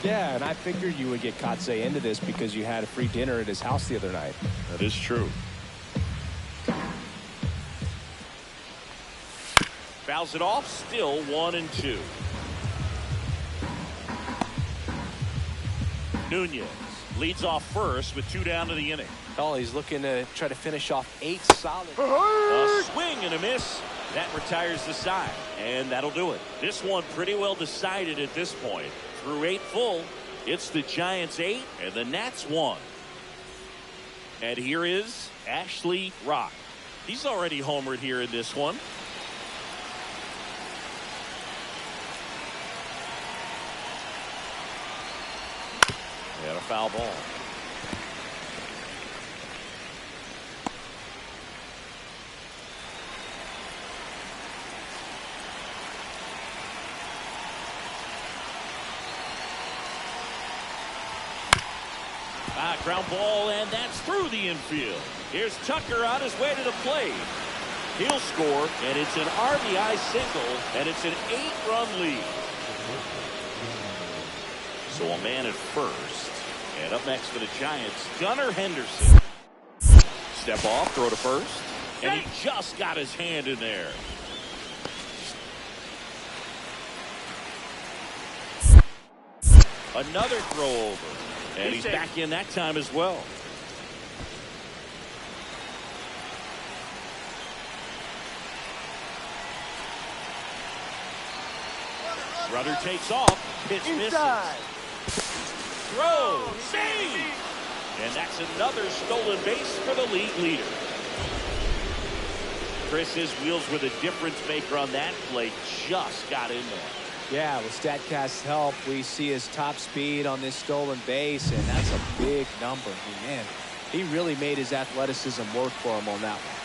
Yeah, and I figured you would get Kotsay into this because you had a free dinner at his house the other night. That is true. Fouls it off, still 1-2. Nunez leads off first with 2 down to the inning. Oh, he's looking to try to finish off 8 solid. A swing and a miss. That retires the side, and that'll do it. This one pretty well decided at this point. Through 8 full, it's the Giants 8 and the Nats 1. And here is Ashley Rock. He's already homered here in this one. And a foul ball. Ground ball, and that's through the infield. Here's Tucker on his way to the plate. He'll score, and it's an RBI single, and it's an 8-run lead. So a man at first. And up next for the Giants, Gunnar Henderson. Step off, throw to first, and he just got his hand in there. Another throw over. And he's back in that time as well. Rudder takes off. Pitch misses. Throw. Save. And that's another stolen base for the league leader. Chris, his wheels were the difference maker on that play. Just got in there. Yeah, with StatCast's help, we see his top speed on this stolen base, and that's a big number. Man, he really made his athleticism work for him on that one.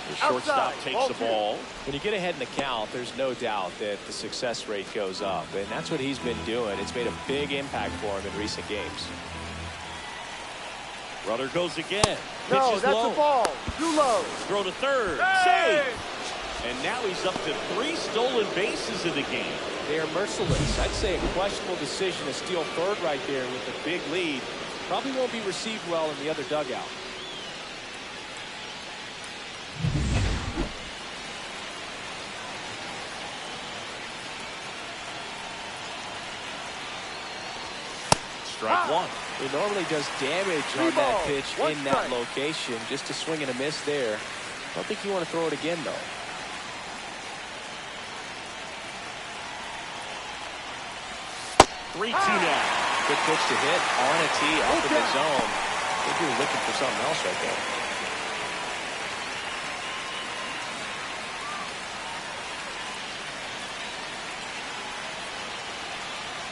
The shortstop takes the ball. When you get ahead in the count, there's no doubt that the success rate goes up, and that's what he's been doing. It's made a big impact for him in recent games. Rudder goes again. No, Pitches that's low. a ball. Too low. Throw to third. Save. And now he's up to 3 stolen bases in the game. They are merciless. I'd say a questionable decision to steal third right there with a big lead. Probably won't be received well in the other dugout. Strike one. He normally does damage on that pitch in that location. Just a swing and a miss there. I don't think you want to throw it again, though. 3-2 now. Good pitch to hit on a tee up in the zone. I think you're looking for something else right there.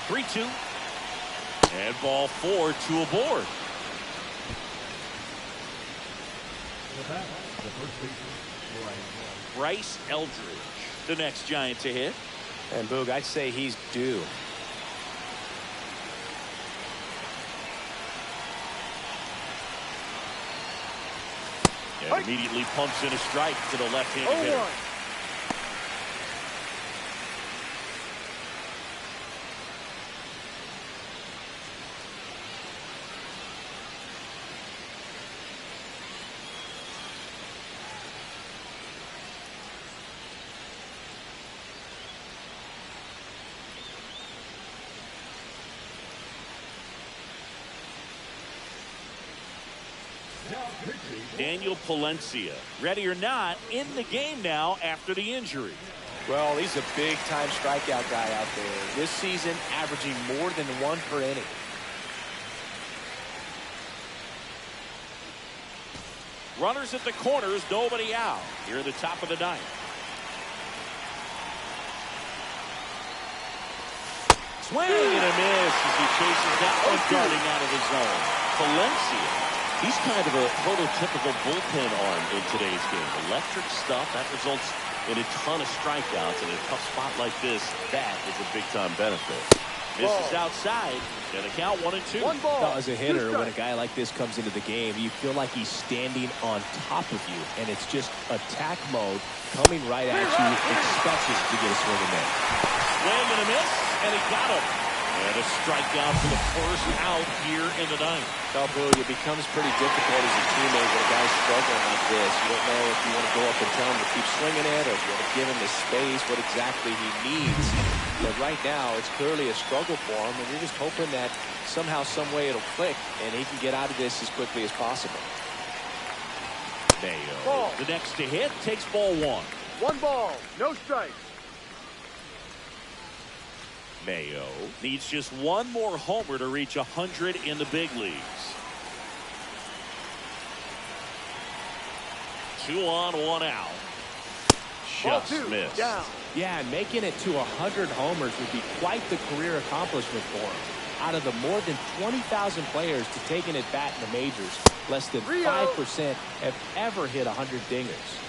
Three-two. And ball 4, 2 aboard. Bryce Eldridge, the next Giant to hit. And Boog, I'd say he's due. And immediately pumps in a strike to the left-handed hitter. Daniel Palencia, ready or not, in the game now after the injury. Well, he's a big-time strikeout guy out there. This season, averaging more than 1 per inning. Runners at the corners, nobody out. Here at the top of the ninth. Swing and a miss as he chases that one darting out of the zone. Palencia. He's kind of a prototypical bullpen arm in today's game. Electric stuff that results in a ton of strikeouts. In a tough spot like this, that is a big-time benefit. Misses outside, and a count 1-2. Now, as a hitter, when a guy like this comes into the game, you feel like he's standing on top of you, and it's just attack mode coming right at you, expecting to get a swing and miss. Swing and a miss, and he got him. And a strikeout for the first out here in the ninth. Now, Boog, it becomes pretty difficult as a teammate when a guy's struggling like this. You don't know if you want to go up and tell him to keep swinging it, or if you want to give him the space, what exactly he needs. But right now, it's clearly a struggle for him, and you're just hoping that somehow, some way it'll click, and he can get out of this as quickly as possible. Mayo, the next to hit, takes ball 1. 1 ball, no strikes. Mayo needs just one more homer to reach 100 in the big leagues. 2 on, 1 out. Just missed. Down. Yeah, and making it to 100 homers would be quite the career accomplishment for him. Out of the more than 20,000 players to take an at-bat in the majors, less than 5% have ever hit 100 dingers.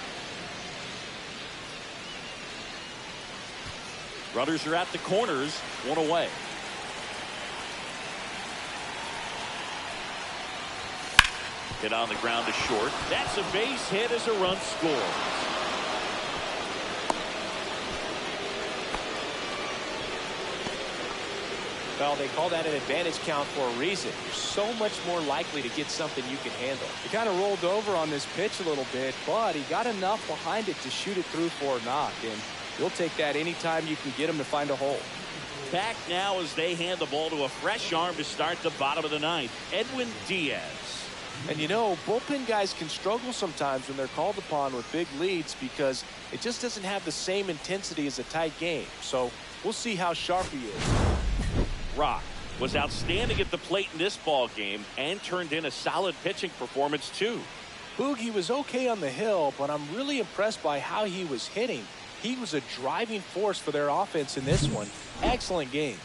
Runners are at the corners, 1 away. Hit on the ground to short. That's a base hit as a run scores. Well, they call that an advantage count for a reason. You're so much more likely to get something you can handle. He kind of rolled over on this pitch a little bit, but he got enough behind it to shoot it through for a knock, and you'll take that anytime you can get him to find a hole. Back now as they hand the ball to a fresh arm to start the bottom of the ninth, Edwin Diaz. And you know, bullpen guys can struggle sometimes when they're called upon with big leads because it just doesn't have the same intensity as a tight game. So we'll see how sharp he is. Rock was outstanding at the plate in this ball game and turned in a solid pitching performance too. Boog, he was okay on the hill, but I'm really impressed by how he was hitting. He was a driving force for their offense in this one. Excellent game.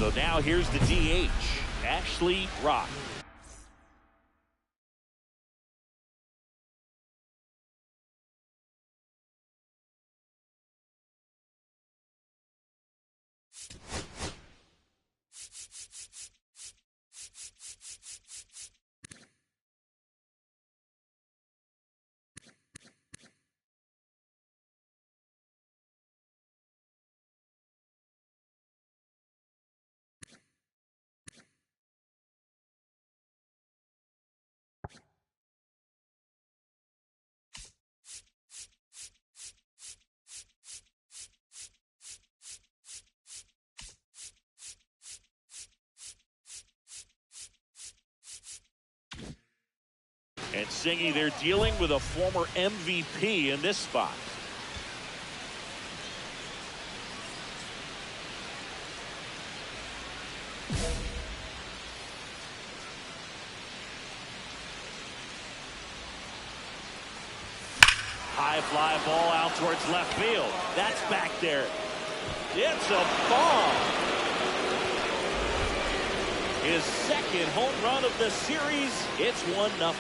So now here's the DH, Ashley Rock. And Singy, they're dealing with a former MVP in this spot. High fly ball out towards left field. That's back there. It's a ball. His second home run of the series. It's 1-0.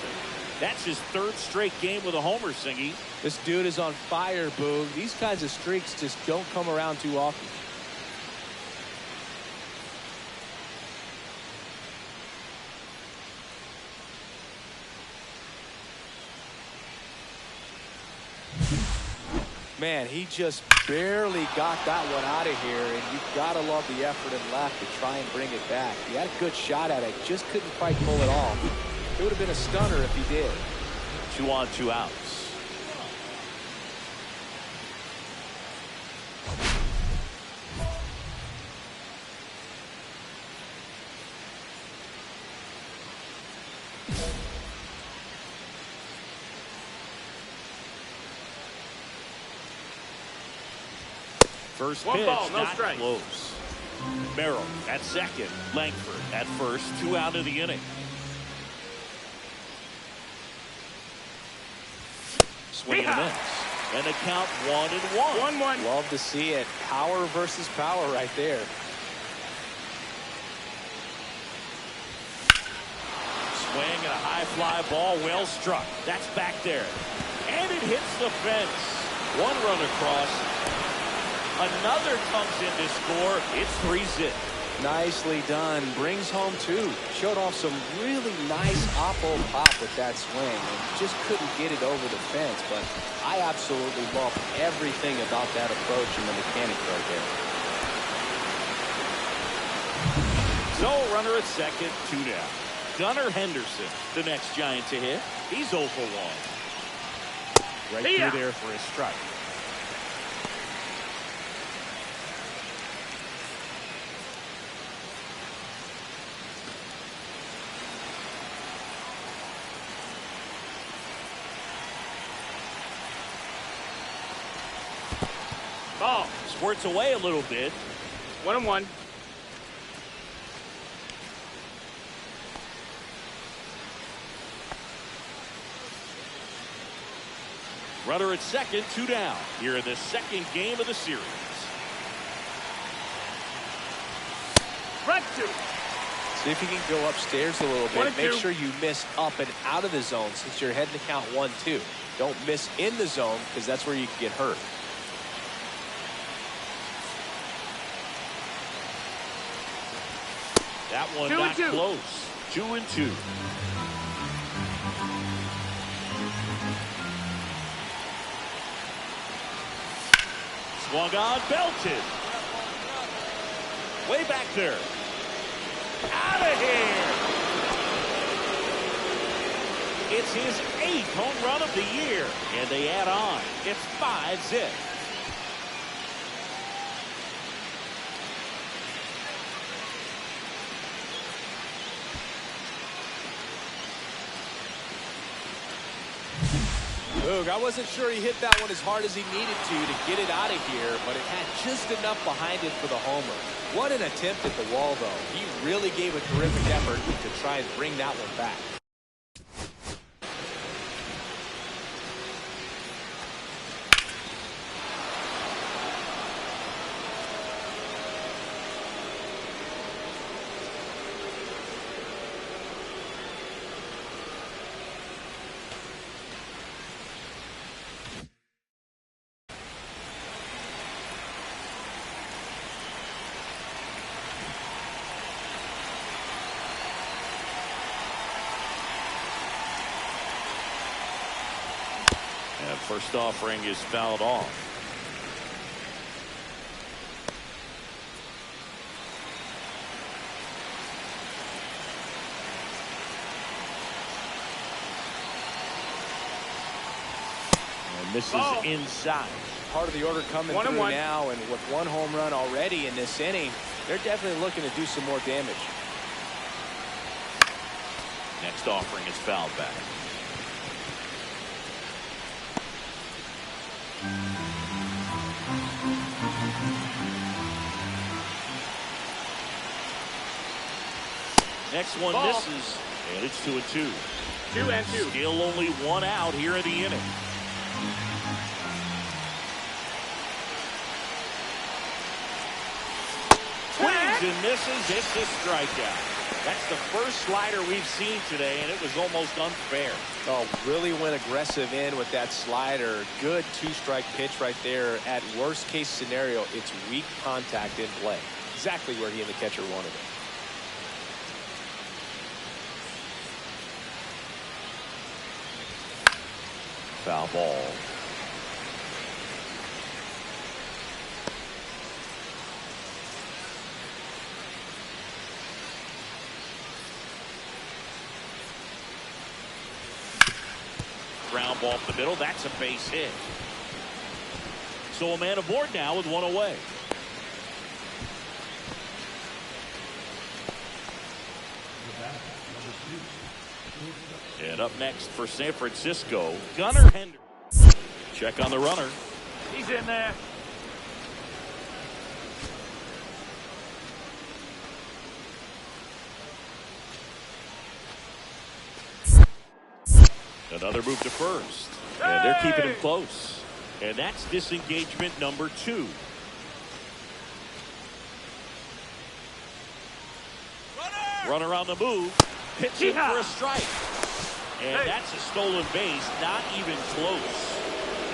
That's his third straight game with a homer, Singy. This dude is on fire, Boog. These kinds of streaks just don't come around too often. Man, he just barely got that one out of here, and you've got to love the effort and left to try and bring it back. He had a good shot at it, just couldn't quite pull it off. It would have been a stunner if he did. 2 on, 2 outs. First pitch, not close. Merrill at second. Langford at first. 2 out of the inning. Swing and a miss. And the count 1-1. 1-1. Love to see it. Power versus power right there. Swing and a high fly ball, well struck. That's back there. And it hits the fence. 1 run across. Another comes in to score. It's 3-0. Nicely done. Brings home 2. Showed off some really nice oppo pop with that swing and just couldn't get it over the fence. But I absolutely love everything about that approach and the mechanics right there. So runner at second, 2 down. Gunnar Henderson, the next Giant to hit. He's 0 for 1. Right through there for his strike. Ball squirts away a little bit. 1-1. Runner at second, 2 down. Here in the second game of the series. Right 2. See if you can go upstairs a little bit. Make sure you miss up and out of the zone since you're heading to count 1-2. Don't miss in the zone because that's where you can get hurt. That one not close. 2-2. Swung on, belted. Way back there. Out of here. It's his 8th home run of the year. And they add on. It's 5-0. I wasn't sure he hit that one as hard as he needed to get it out of here, but it had just enough behind it for the homer. What an attempt at the wall, though. He really gave a terrific effort to try and bring that one back. First offering is fouled off. And this is inside. Part of the order coming through now, and with one home run already in this inning, they're definitely looking to do some more damage. Next offering is fouled back. Next one misses, and it's 2-2. 2-2. Still only one out here in the inning. Swings and misses. It's a strikeout. That's the first slider we've seen today, and it was almost unfair. Oh, really went aggressive in with that slider. Good two-strike pitch right there. At worst-case scenario, it's weak contact in play. Exactly where he and the catcher wanted it. Foul ball. Ground ball up the middle. That's a base hit. So a man aboard now with one away. And up next for San Francisco, Gunnar Henderson. Check on the runner. He's in there. Another move to first. And they're keeping him close. And that's disengagement number 2. Runner on the move. Pitching for a strike. And that's a stolen base. Not even close.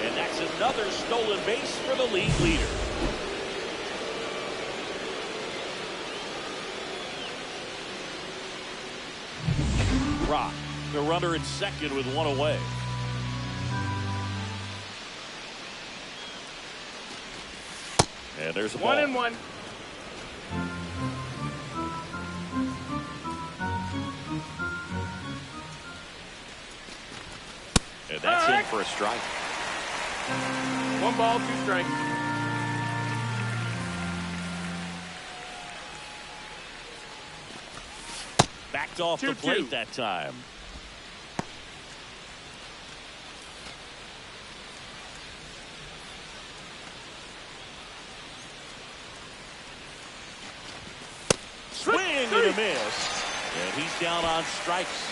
And that's another stolen base for the league leader. Rock, the runner at second with one away. And there's a ball. 1-1. And that's in for a strike. 1 ball, 2 strikes. Backed off the plate that time. Swing and a miss. And he's down on strikes.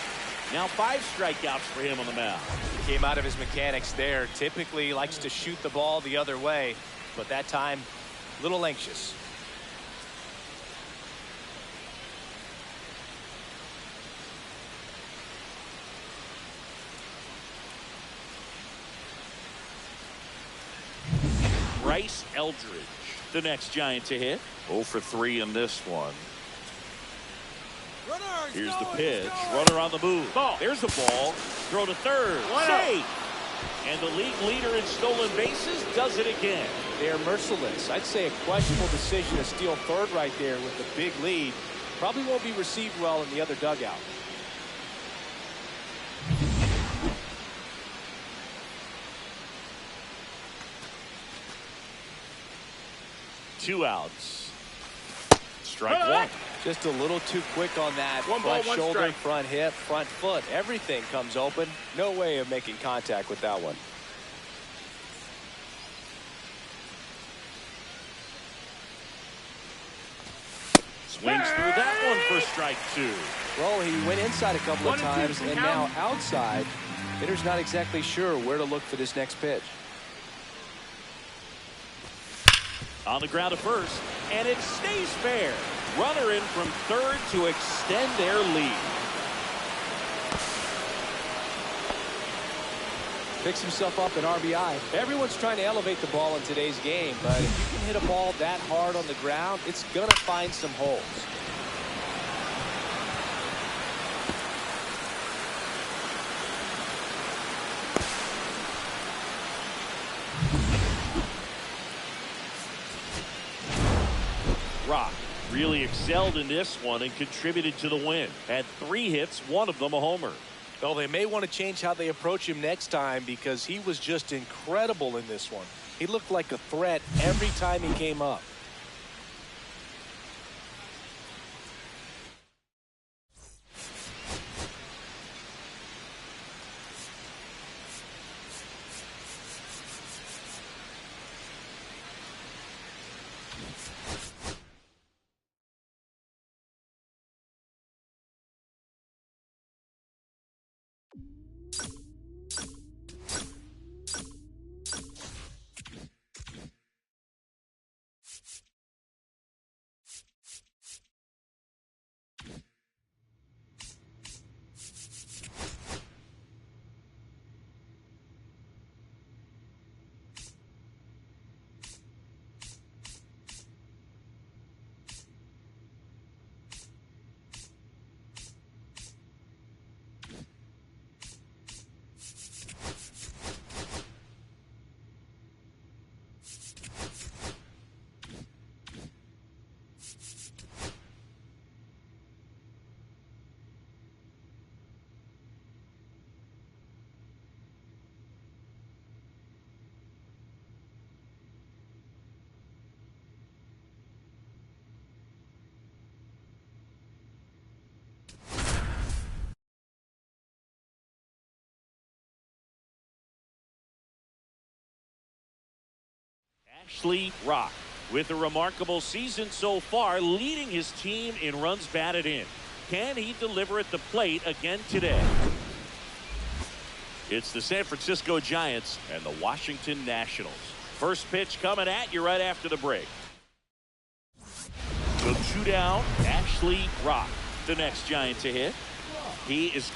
Now 5 strikeouts for him on the mound. Came out of his mechanics there. Typically likes to shoot the ball the other way, but that time, a little anxious. Bryce Eldridge, the next Giant to hit. 0 for 3 in this one. Here's the pitch. Runner on the move. There's the ball. Throw to third. Safe. And the league leader in stolen bases does it again. They're merciless. I'd say a questionable decision to steal third right there with the big lead. Probably won't be received well in the other dugout. Two outs. Strike one. Just a little too quick on that. Front shoulder, front hip, front foot. Everything comes open. No way of making contact with that one. Swings through that one for strike 2. Well, he went inside a couple of times and now outside. Hitter's not exactly sure where to look for this next pitch. On the ground to first, and it stays fair. Runner in from third to extend their lead. Picks himself up an RBI. Everyone's trying to elevate the ball in today's game, but if you can hit a ball that hard on the ground, it's going to find some holes. Rock really excelled in this one and contributed to the win. Had 3 hits, one of them a homer. Well, they may want to change how they approach him next time because he was just incredible in this one. He looked like a threat every time he came up. Ashley Rock with a remarkable season so far, leading his team in runs batted in. Can he deliver at the plate again today? It's the San Francisco Giants and the Washington Nationals. First pitch coming at you right after the break. So 2 down, Ashley Rock, the next Giant to hit. He is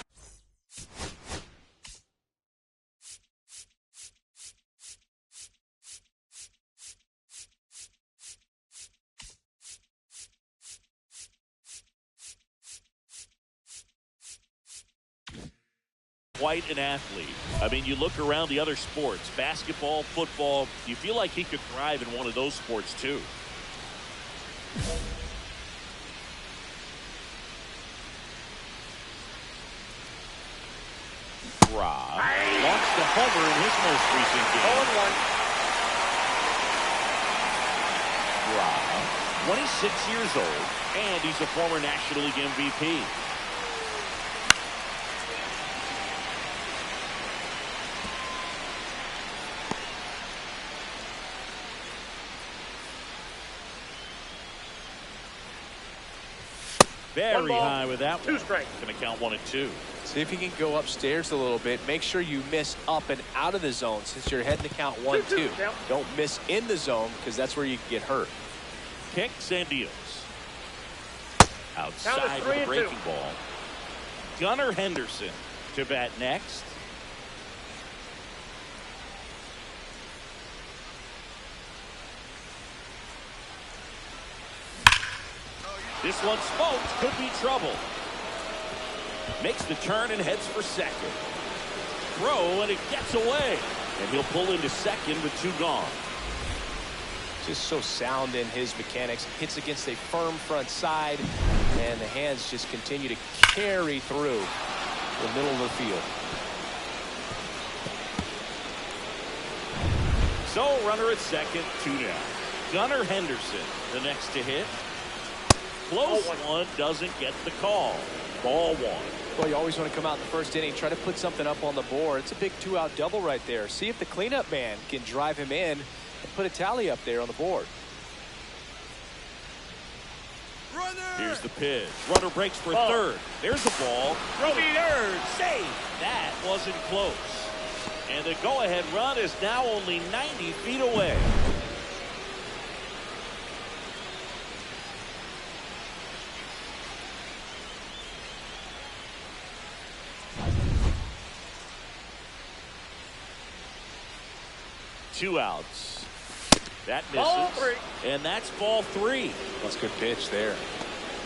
quite an athlete. I mean, you look around the other sports, basketball, football, you feel like he could thrive in one of those sports too. Rob launched the homer in his most recent game. 0-1. Rob, 26 years old, and he's a former National League MVP. Very high with that 2 one. strikes. Going to count 1 and 2. See if you can go upstairs a little bit. Make sure you miss up and out of the zone since you're heading to count 1-2. Don't miss in the zone because that's where you can get hurt. Kicks and deals. Outside with a breaking ball. Gunnar Henderson to bat next. This one smoked, could be trouble. Makes the turn and heads for second. Throw, and it gets away. And he'll pull into second with 2 gone. Just so sound in his mechanics. Hits against a firm front side, and the hands just continue to carry through the middle of the field. So runner at second, 2 down. Gunnar Henderson, the next to hit. Close one, doesn't get the call. Ball 1. Well, you always want to come out in the first inning, try to put something up on the board. It's a big 2-out double right there. See if the cleanup man can drive him in and put a tally up there on the board. Runner! Here's the pitch. Runner breaks for third. There's the ball. Throw to third. Save. That wasn't close. And the go-ahead run is now only 90 feet away. Two outs. That misses. Ball 3. And that's ball 3. That's a good pitch there.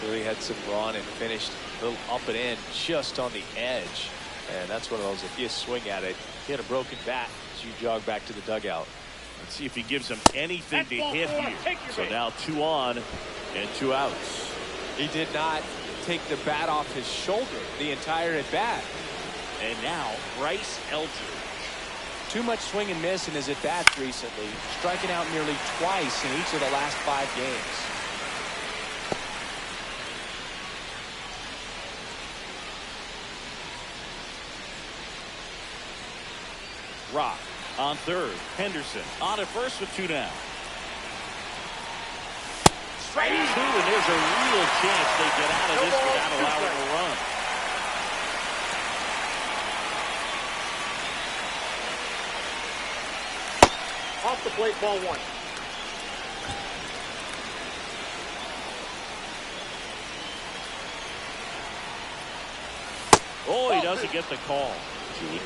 Really had some run and finished a little up and in just on the edge. And that's one of those, if you swing at it, hit a broken bat as you jog back to the dugout. Let's see if he gives him anything to hit here. So now 2 on and 2 outs. He did not take the bat off his shoulder the entire at bat. And now Bryce Elder. Too much swing and miss in his at bats recently, striking out nearly twice in each of the last 5 games. Rock on third. Henderson on at first with 2 down. Straight 2, and there's a real chance they get out of this without allowing a run. Off the plate, ball 1. Oh, he doesn't get the call.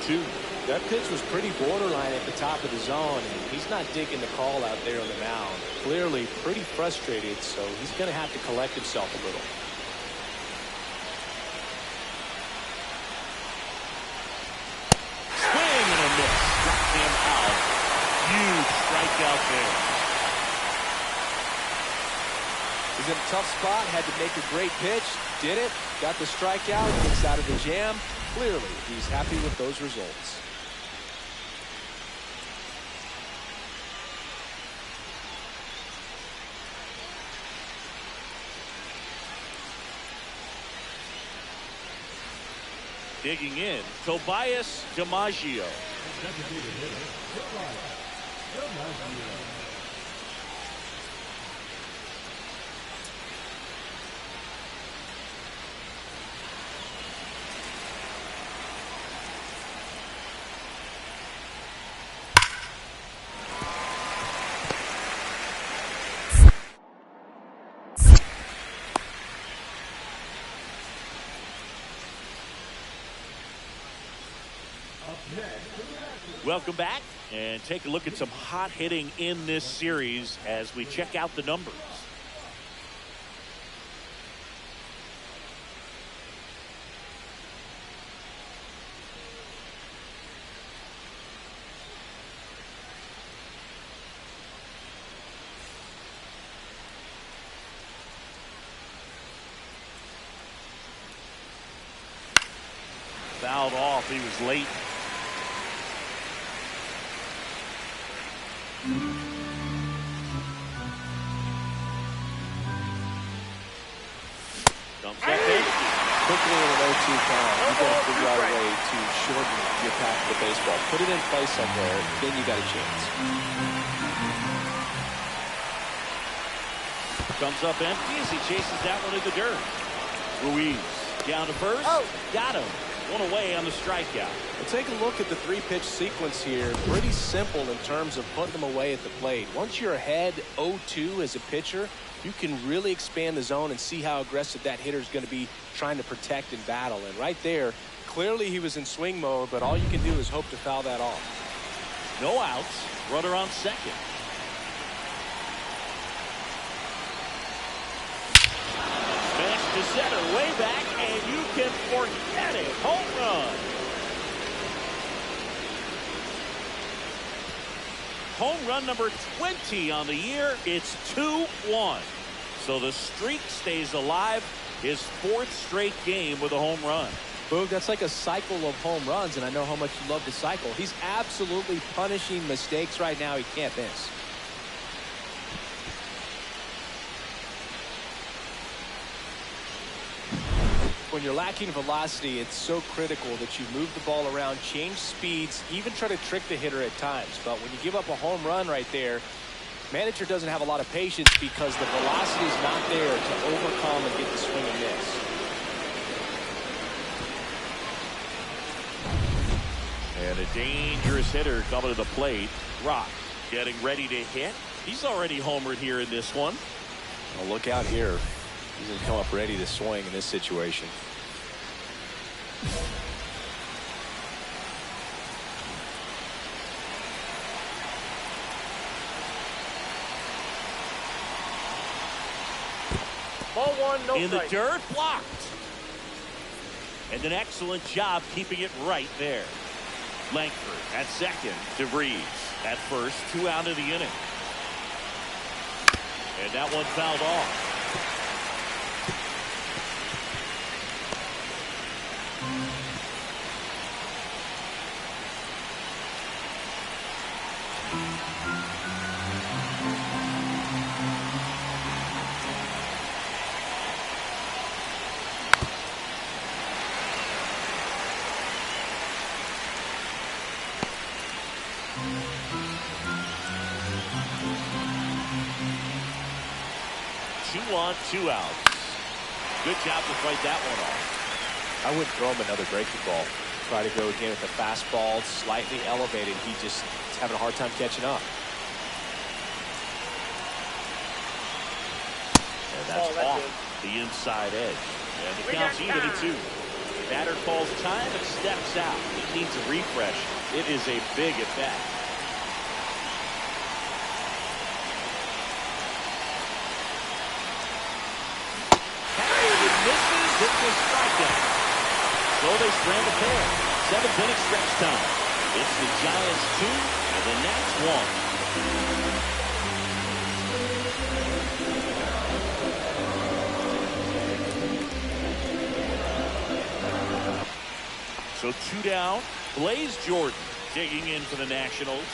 2-2. That pitch was pretty borderline at the top of the zone, and he's not digging the call out there on the mound. Clearly pretty frustrated, so he's going to have to collect himself a little. Swing and a miss. Struck him out. Huge strikeout there. He's in a tough spot, had to make a great pitch, did it, got the strikeout, gets out of the jam. Clearly, he's happy with those results. Digging in, Tobias DiMaggio. Welcome back, and take a look at some hot hitting in this series as we check out the numbers. Fouled off, he was late. Quickly in an 0-2 count, you got to figure out a way to shorten your path to the baseball. Put it in play somewhere, then you got a chance. Comes up empty as he chases that one in the dirt. Ruiz down to first. Got him. 1 away on the strikeout. Well, take a look at the 3-pitch sequence here. Pretty simple in terms of putting them away at the plate. Once you're ahead 0-2 as a pitcher, you can really expand the zone and see how aggressive that hitter is going to be trying to protect and battle. And right there, clearly he was in swing mode, but all you can do is hope to foul that off. No outs. Runner on second. Smash to center, way back, and you can forget it. Home run. Home run number 20 on the year. It's 2-1. So the streak stays alive. His 4th straight game with a home run. Boog, that's like a cycle of home runs, and I know how much you love the cycle. He's absolutely punishing mistakes right now he can't miss. When you're lacking velocity, it's so critical that you move the ball around, change speeds, even try to trick the hitter at times. But when you give up a home run right there, manager doesn't have a lot of patience because the velocity is not there to overcome and get the swing and miss. And a dangerous hitter coming to the plate. Rock getting ready to hit. He's already homered here in this one. Well, look out here. He's going to come up ready to swing in this situation. Ball 1, no in the strike. dirt, blocked. And an excellent job keeping it right there. Langford at second to Breeze. At first, 2 out of the inning. And that one fouled off. On 2 outs. Good job to fight that one off. I wouldn't throw him another breaking ball. Try to go again with the fastball, slightly elevated. He just is having a hard time catching up. And that's off the inside edge. And the count's even at 2. Batter calls time and steps out. He needs a refresh. It is a big at bat. Hit the strikeout. So they strand a pair. 7th-inning stretch time. It's the Giants 2 and the Nats 1. So 2 down. Blaze Jordan digging in for the Nationals.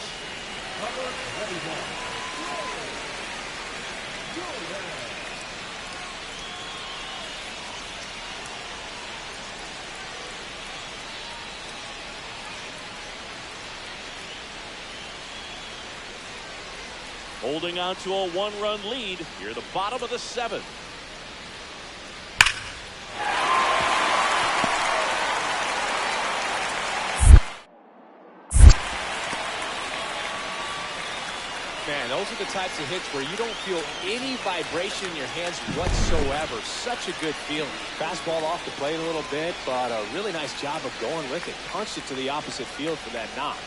Holding on to a 1-run lead. Here, the bottom of the 7th. Man, those are the types of hits where you don't feel any vibration in your hands whatsoever. Such a good feeling. Fastball off the plate a little bit, but a really nice job of going with it. Punched it to the opposite field for that knock.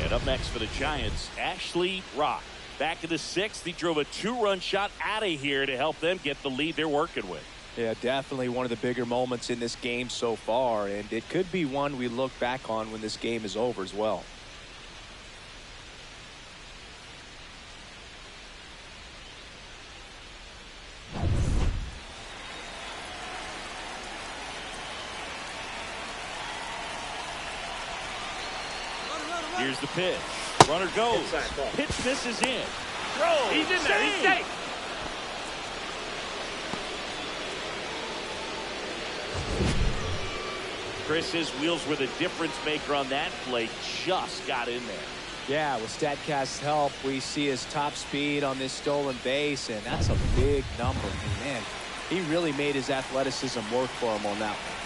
And up next for the Giants, Ashley Rock. Back in the 6th, he drove a 2-run shot out of here to help them get the lead they're working with. Yeah, definitely one of the bigger moments in this game so far, and it could be one we look back on when this game is over as well. Here's the pitch. Runner goes. Pitch misses in. Throw. He's in there. He's safe. Chris, his wheels were the difference maker on that play. Just got in there. Yeah, with StatCast's help, we see his top speed on this stolen base, and that's a big number. And man, he really made his athleticism work for him on that one.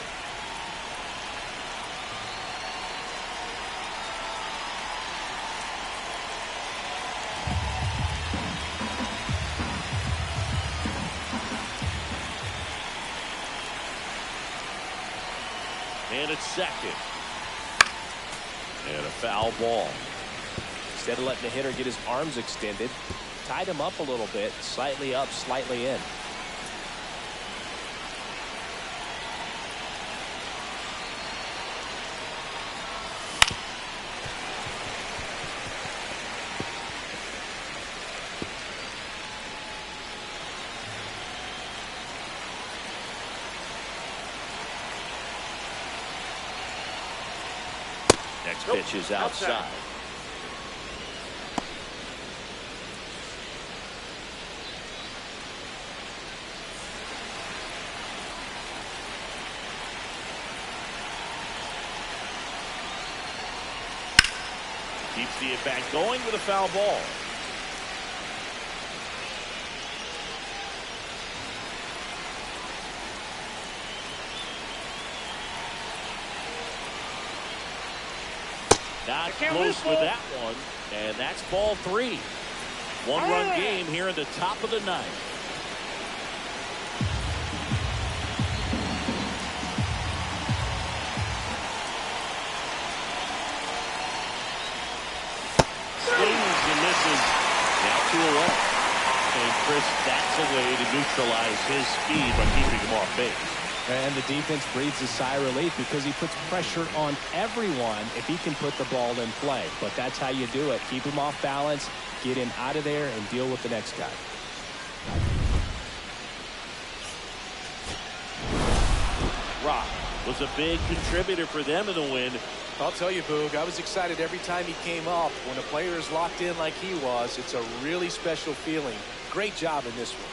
And it's second. And a foul ball. Instead of letting the hitter get his arms extended, tied him up a little bit, slightly up, slightly in. Next pitch is outside. Keeps the at-bat going with a foul ball. Not close with that one, and that's ball 3. One-run game here in the top of the 9th. Swings and misses. Now 2 away. And Chris, that's a way to neutralize his speed by keeping him off base. And the defense breathes a sigh of relief because he puts pressure on everyone if he can put the ball in play. But that's how you do it. Keep him off balance, get him out of there, and deal with the next guy. Rock was a big contributor for them in the win. I'll tell you, Boog, I was excited every time he came up. When a player is locked in like he was, it's a really special feeling. Great job in this one.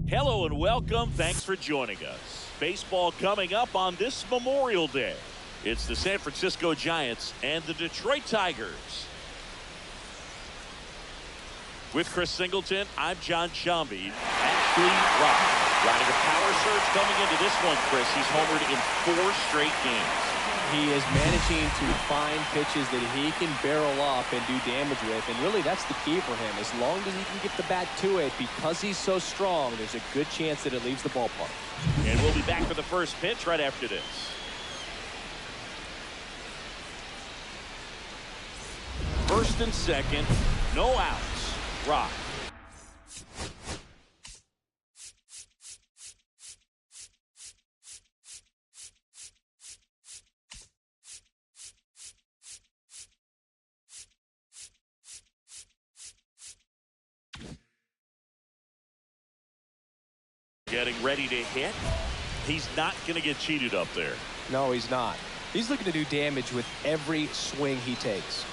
Hello and welcome. Thanks for joining us. Baseball coming up on this Memorial Day. It's the San Francisco Giants and the Detroit Tigers. With Chris Singleton, I'm John Shambi. Ashley riding a power surge coming into this one, Chris. He's homered in 4 straight games. He is managing to find pitches that he can barrel up and do damage with, and really that's the key for him. As long as he can get the bat to it, because he's so strong, there's a good chance that it leaves the ballpark. And we'll be back for the first pitch right after this. First and second, no outs. Rock. Getting ready to hit. He's not going to get cheated up there. No, he's not. He's looking to do damage with every swing he takes.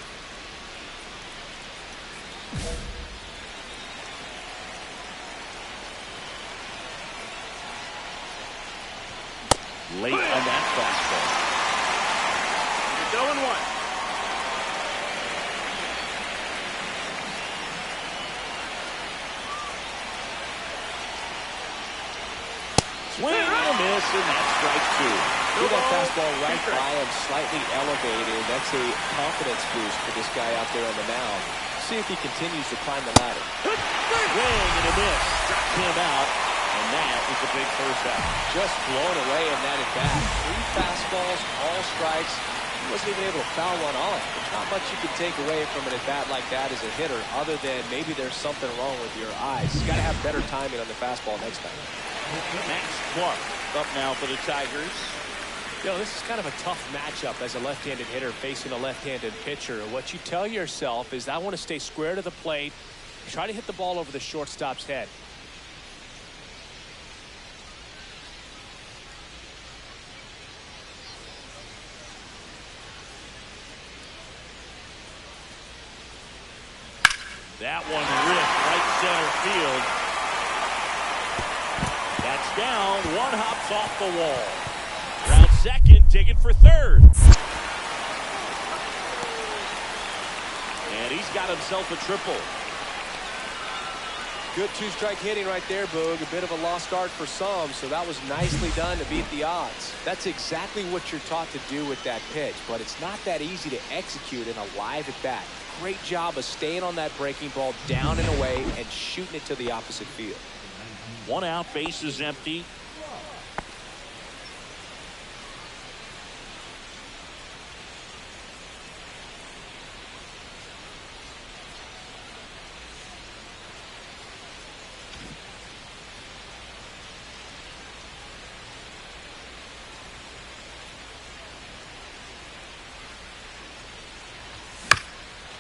Late on that fastball. You're 0-1. Swing and a miss, and that's strike 2. See that fastball right by him, slightly elevated. That's a confidence boost for this guy out there on the mound. See if he continues to climb the ladder. Swing and a miss. Struck him out, and that is a big first out. Just blown away in that at-bat. 3 fastballs, all strikes. He wasn't even able to foul one off. There's not much you can take away from an at-bat like that as a hitter, other than maybe there's something wrong with your eyes. He's got to have better timing on the fastball next time. Max Clark up now for the Tigers. You know, this is kind of a tough matchup as a left-handed hitter facing a left-handed pitcher. What you tell yourself is, I want to stay square to the plate, try to hit the ball over the shortstop's head. That one ripped right center field. That's down. One hops off the wall. Round second, digging for third. And he's got himself a triple. Good two-strike hitting right there, Boog. A bit of a lost art for some, so that was nicely done to beat the odds. That's exactly what you're taught to do with that pitch, but it's not that easy to execute in a live at-bat. Great job of staying on that breaking ball down and away and shooting it to the opposite field. 1 out, bases empty.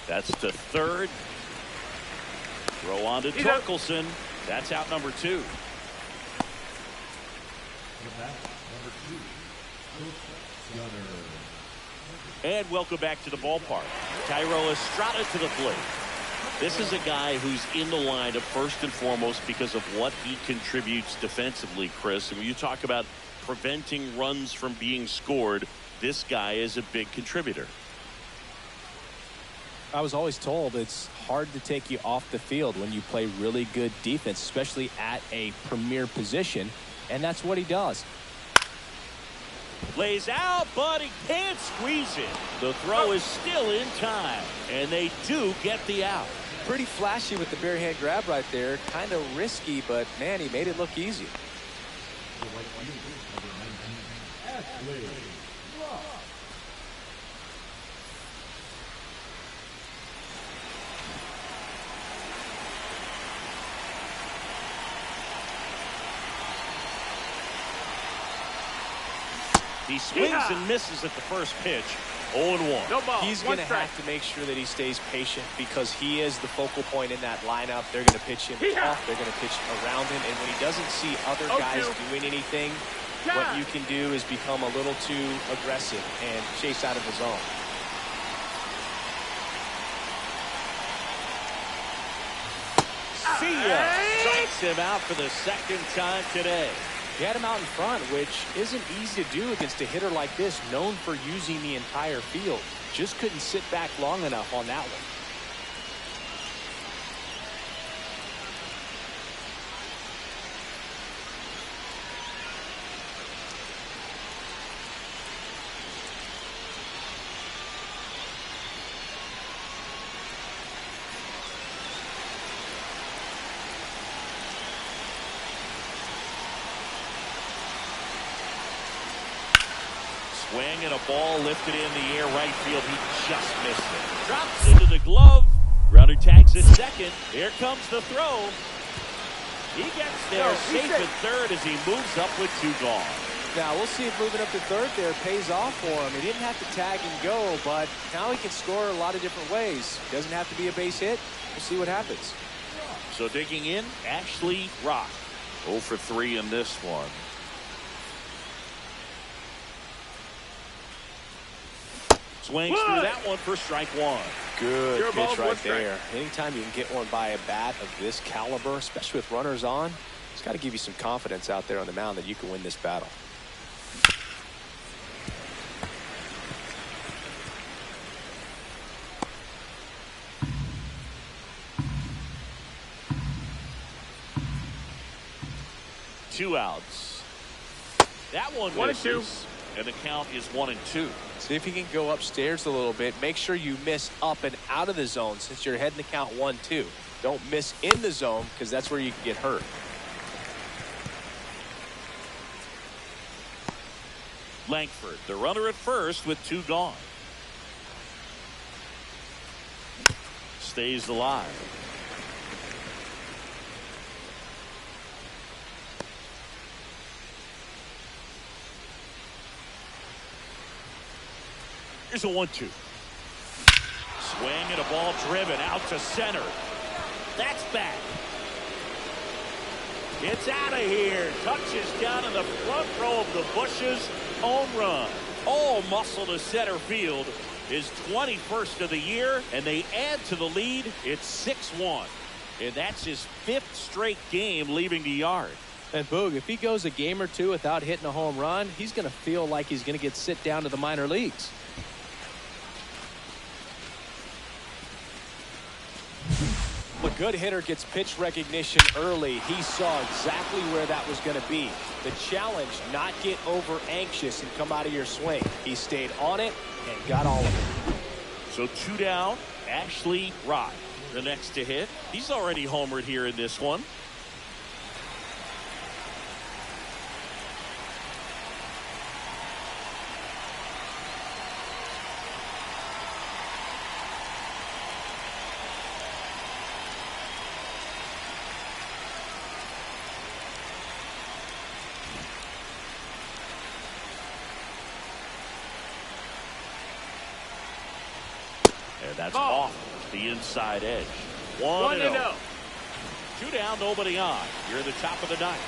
That's to third. Throw on to Torkelson. That's out number 2. And welcome back to the ballpark. Thairo Estrada to the plate. This is a guy who's in the lineup first and foremost because of what he contributes defensively, Chris. And when you talk about preventing runs from being scored, this guy is a big contributor. I was always told it's hard to take you off the field when you play really good defense, especially at a premier position, and that's what he does. Lays out, but he can't squeeze it. The throw is still in time, and they do get the out. Pretty flashy with the bare hand grab right there. Kind of risky, but man, he made it look easy. He swings and misses at the first pitch. 0-1. No ball. He's going to have to make sure that he stays patient because he is the focal point in that lineup. They're going to pitch him off. They're going to pitch around him. And when he doesn't see other guys doing anything, what you can do is become a little too aggressive and chase out of the zone. See ya. Strikes him out for the second time today. He had him out in front, which isn't easy to do against a hitter like this, known for using the entire field. Just couldn't sit back long enough on that one. Swing and a ball lifted in the air right field. He just missed it. Drops into the glove. Runner tags at second. Here comes the throw. He gets there safe at third as he moves up with 2 gone. Now, we'll see if moving up to third there pays off for him. He didn't have to tag and go, but now he can score a lot of different ways. Doesn't have to be a base hit. We'll see what happens. So digging in, Ashley Rock. 0 for 3 in this one. Swings through that one for strike 1. Good pitch right there. Anytime you can get one by a bat of this caliber, especially with runners on, it's got to give you some confidence out there on the mound that you can win this battle. Two outs. That one misses. And the count is 1-2. See if you can go upstairs a little bit. Make sure you miss up and out of the zone since you're heading to count 1-2. Don't miss in the zone because that's where you can get hurt. Langford, the runner at first with 2 gone. Stays alive. Here's a 1-2. Swing and a ball driven out to center. That's back. It's out of here. Touches down in the front row of the bushes. Home run. All muscle to center field. his 21st of the year, and they add to the lead. It's 6-1, and that's his 5th straight game leaving the yard. And Boog, if he goes a game or two without hitting a home run, he's going to feel like he's going to get sent down to the minor leagues. A good hitter gets pitch recognition early. He saw exactly where that was going to be. The challenge, not get over anxious and come out of your swing. He stayed on it and got all of it. So 2 down, Ashley the next to hit. He's already homered here in this one. And that's off the inside edge. 1-0. 2 down, nobody on. You're in the top of the 9th.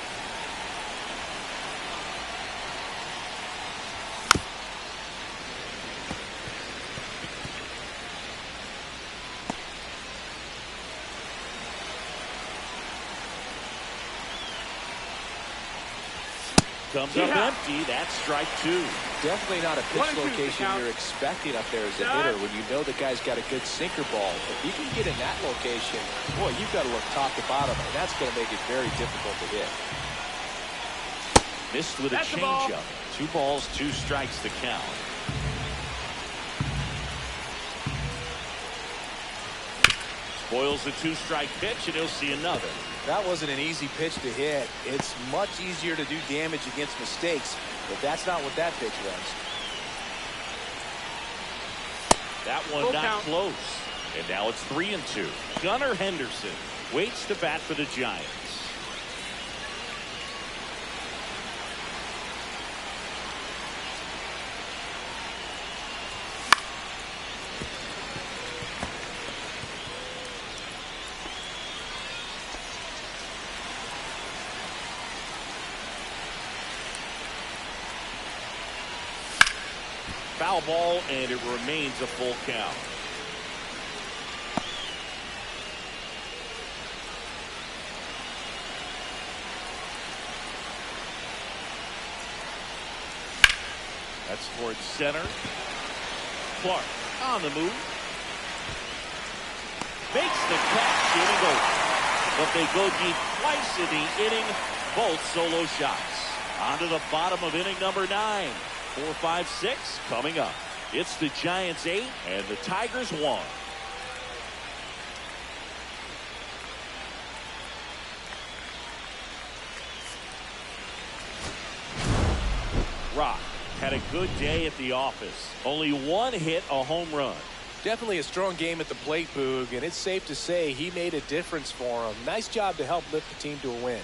Comes up empty. That's strike 2. Definitely not a pitch location you're expecting up there as a hitter when you know the guy's got a good sinker ball. If you can get in that location, boy, you've got to look top to bottom, and that's going to make it very difficult to hit. Missed with a changeup. 2 balls, 2 strikes to count. Spoils the 2-strike pitch, and he'll see another. That wasn't an easy pitch to hit. It's much easier to do damage against mistakes, but that's not what that pitch was. That one not close. And now it's 3-2. Gunnar Henderson waits to bat for the Giants. Foul ball, and it remains a full count. That's towards center. Clark on the move. Makes the catch, inning over. But they go deep twice in the inning, both solo shots. On to the bottom of inning number 9. 4, 5, 6 coming up. It's the Giants 8 and the Tigers 1. Rock had a good day at the office. Only 1 hit, a home run. Definitely a strong game at the plate, Boog, and it's safe to say he made a difference for him. Nice job to help lift the team to a win.